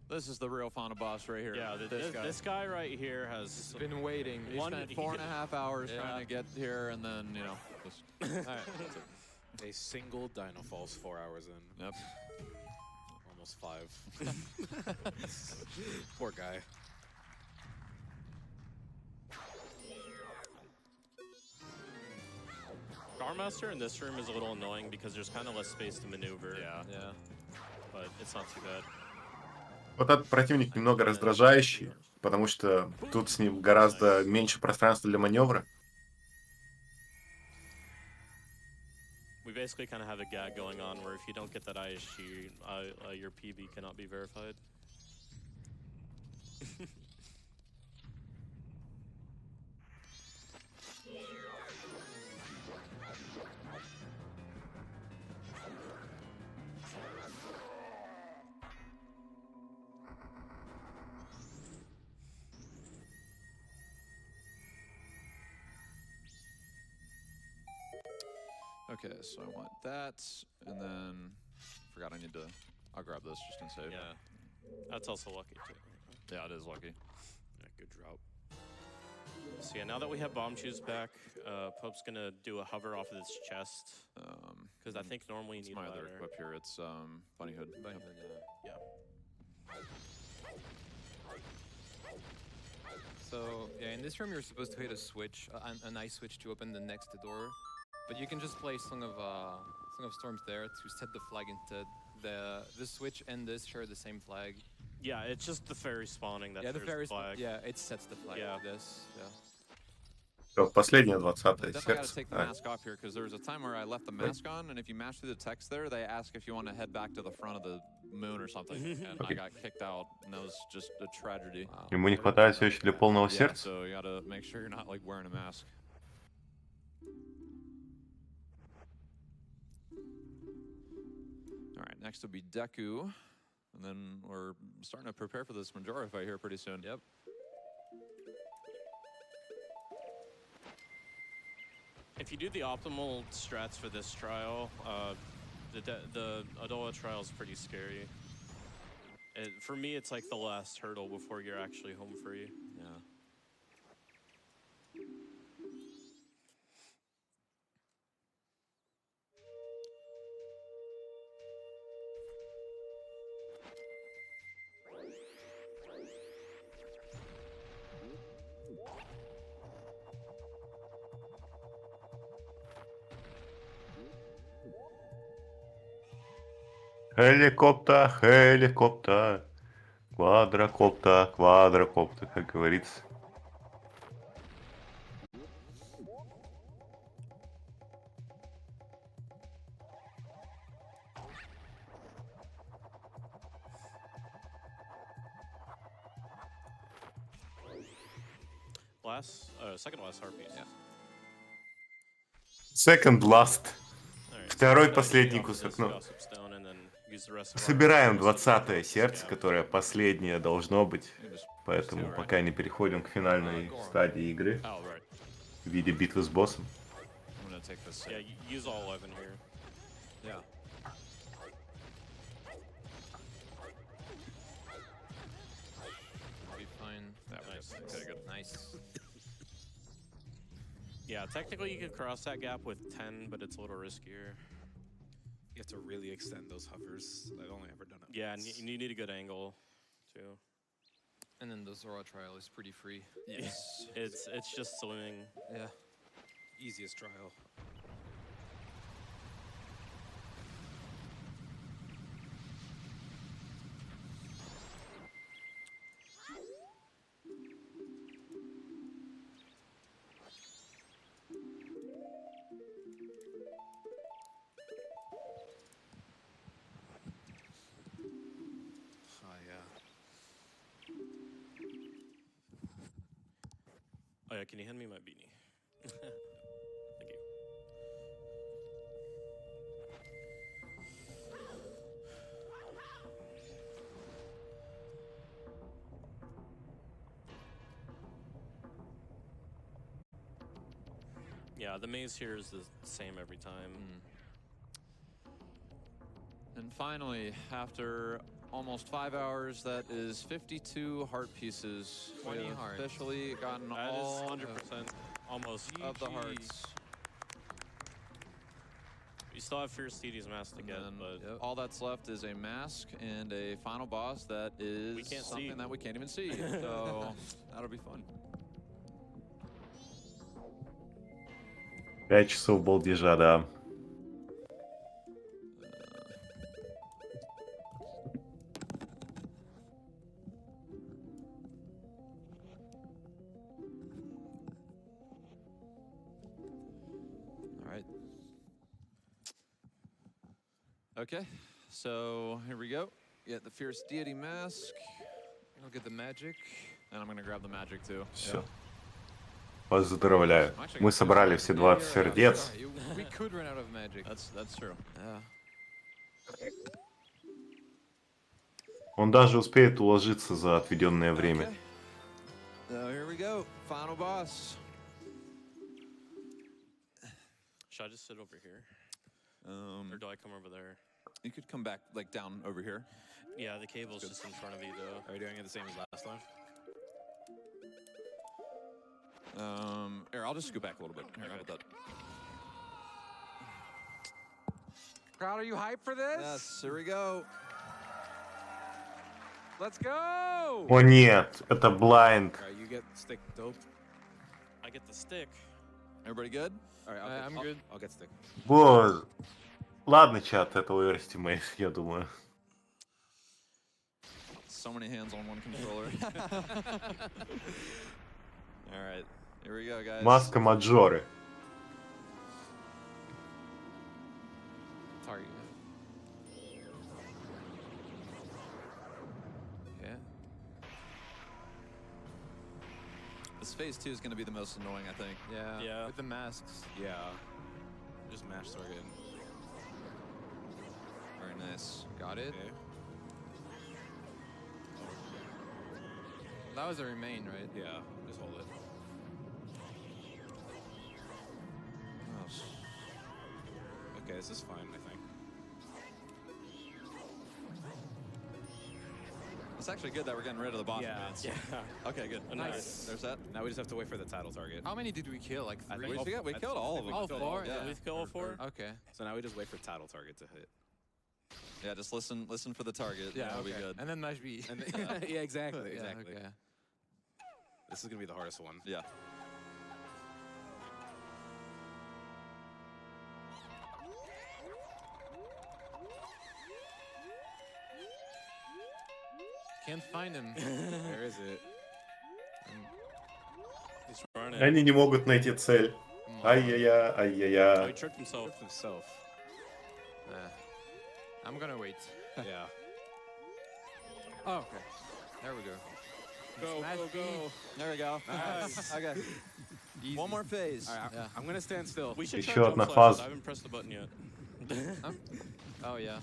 This is the real final boss right here. Yeah, this guy right here has Been waiting. He spent 4.5 hours trying to get here, and then, you know, just... All right. That's it. A single Dino falls 4 hours in. Yep. Almost 5. Poor guy. Master in this room is a little annoying because there's kind of less space to maneuver. Yeah. But it's not too bad. Вот этот противник немного раздражающий, потому что тут с ним гораздо меньше пространства для маневра. We basically kind of have a gag going on where if you don't get that ISG, your PB cannot be verified. Okay, so I want that, and then forgot I need to. I'll grab this just in save. Yeah, that's also lucky too. Yeah, it is lucky. Yeah, good drop. So yeah, now that we have Bomb Choose back, Pope's gonna do a hover off of this chest. Because I think normally you need my ladder. other equip here. It's Bunny Hood. Bunny Hood, yeah. So yeah, in this room you're supposed to hit a switch, a nice switch to open the next door, but you can just play Song of Storms there to set the flag instead. The switch and this share the same flag. Yeah, it's just the fairy spawning that shares the flag. Yeah, it sets the flag. Yeah. This. Yeah. Всё, последнее 20-е Definitely got to сердце. take the mask off here because there was a time where I left the mask on, and if you mash through the text there, they ask if you want to head back to the front of the moon or something, and I got kicked out, and that was just a tragedy. Ему не хватает все еще для полного Yeah, сердца. so you got to make sure you're not like wearing a mask. All right, next will be Deku, and then we're starting to prepare for this Majora fight here pretty soon. Yep. If you do the optimal strats for this trial, the Adola trial is pretty scary. For me, it's like the last hurdle before you're actually home free. Yeah. Хеликоптер, хеликоптер, квадрокоптер, квадрокоптер, как говорится. Second last heart piece. Yeah. Second last. Alright, Второй so последний off of кусок. this Ну, gossip stone and then use the rest of our собираем resources 20-е to сердце, scout. которое последнее должно быть. Поэтому пока не переходим к финальной стадии игры Oh, right. в виде битвы с боссом. I'm gonna take this. Yeah, use all 11 here. Yeah. Be fine. That Nice. Okay, good. Nice. Yeah, technically you could cross that gap with 10, but it's a little riskier. You have to really extend those hovers. I've only ever done it. Yeah, and once. you need a good angle, too. And then the Zora trial is pretty free. Yes. It's just swimming. Yeah. Easiest trial. Oh yeah, can you hand me my beanie? Thank you. Yeah, the maze here is the same every time. And finally, after almost 5 hours, that is 52 heart pieces. 20 We have hearts. officially gotten That all is 100% almost of the GG. hearts. We still have Fierce Deity's mask to And get, then but all that's left is a mask and a final boss that is We can't something see. that we can't even see. So that'll be fun. 5 часов балдежа, да. All right. Okay, so here we go. Get the Fierce Deity mask. I'll get the magic. And I'm gonna grab the magic too. Все. Поздравляю. Мы собрали все 20 сердец. We could run out of magic. That's true. Yeah. Он даже успеет уложиться за отведенное время. So here we go. Final boss. Should I just sit over here? Or do I come over there? You could come back like down over here. Yeah, the cable's just in front of you though. Are we doing it the same as last time? Here, I'll just scoot back a little bit. Here, how about that? Crowd, are you hyped for this? Yes, here we go. Let's go! О нет, это blind. All right, you get stick dope. I get the stick. Everybody good? All right, I'm good. I'll get stick. Боже. Ладно, чат, это overestimate, я думаю. So many hands on one controller. All right, here we go, guys. Маска Маджоры. Target. Yeah. This phase 2 is going to be the most annoying, I think. Yeah. Yeah. With the masks. Yeah. Just mash target. Very nice. Got it. Okay. That was a remain, right? Yeah. Just hold it. Okay, this is fine, I think. It's actually good that we're getting rid of the boss remains. Yeah. Okay, good. Nice. There's that. Now we just have to wait for the title target. How many did we kill? Like I 3? think We killed all of them. All 4? Yeah. Did we kill all 4? Okay. So now we just wait for title target to hit. Yeah, just listen for the target. Yeah, That'll okay. be good. And then mash B. And yeah, exactly, Yeah, exactly. okay. This is gonna be the hardest one. Yeah. Can't find him. Where is it? He's running. Они не могут найти цель. Ай-яя, Oh, he ай-яя. tricked himself. Himself. I'm gonna wait. Yeah. Oh, okay. There we go. Go, Smash go, B. go. There we go. Nice. Okay. Easy. One more phase. All right, Yeah. I'm gonna stand still. We should Еще try jump одна slashes. фаза. I haven't pressed the button yet. Oh, yeah.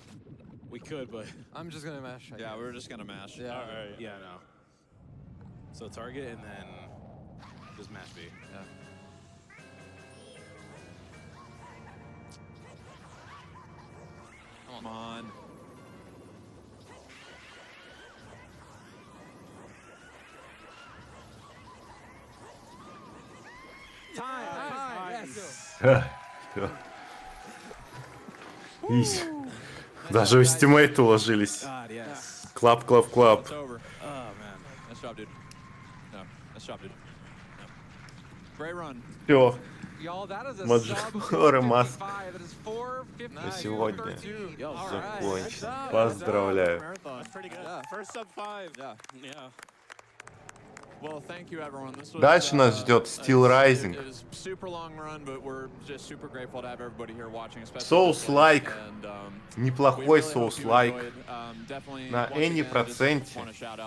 We could, but I'm just gonna mash. I Yeah, guess. we were just gonna mash. Yeah. Alright. yeah, no. So target and then just mash B. Yeah. Come on. Yes. Всё. Изи. Даже в стимейт уложились. God, yes. Клап, клап, клап. It's over. Oh man. Nice job, dude. No, nice job, dude. No. Great run. Все. Y'all, that is a Majora sub mask. 455. That is 452. На сегодня Yo, All right. закончено. Поздравляю. That's pretty good. Yeah. First sub 5. Yeah. Yeah. Well, thank you, everyone. This was, Дальше нас ждет Steel Rising. It was a super long run, but we're just super grateful to have everybody here watching. especially Souls-like. and, Неплохой соус-лайк. На any проценте,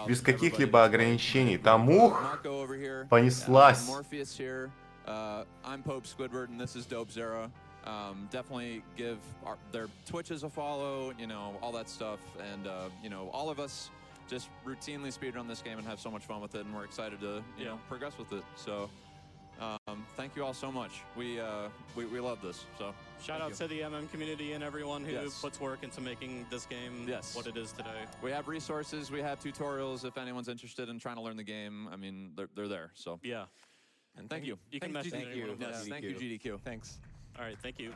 без каких-либо ограничений. Там ух, понеслась. Morpheus here. I'm Pope Squidward, and this is Dope Zero. Definitely give their Twitches a follow, you know, all that stuff. And, you know, all of us just routinely speedrun this game and have so much fun with it, and we're excited to, you know, progress with it. So, thank you all so much. We love this, so. Shout out to the MM community and everyone who Yes. puts work into making this game what it is today. We have resources, we have tutorials if anyone's interested in trying to learn the game. I mean, they're there, so. Yeah. And thank you. You can message Thank you. anyone. Yes, thank you, GDQ. Thanks. All right, thank you.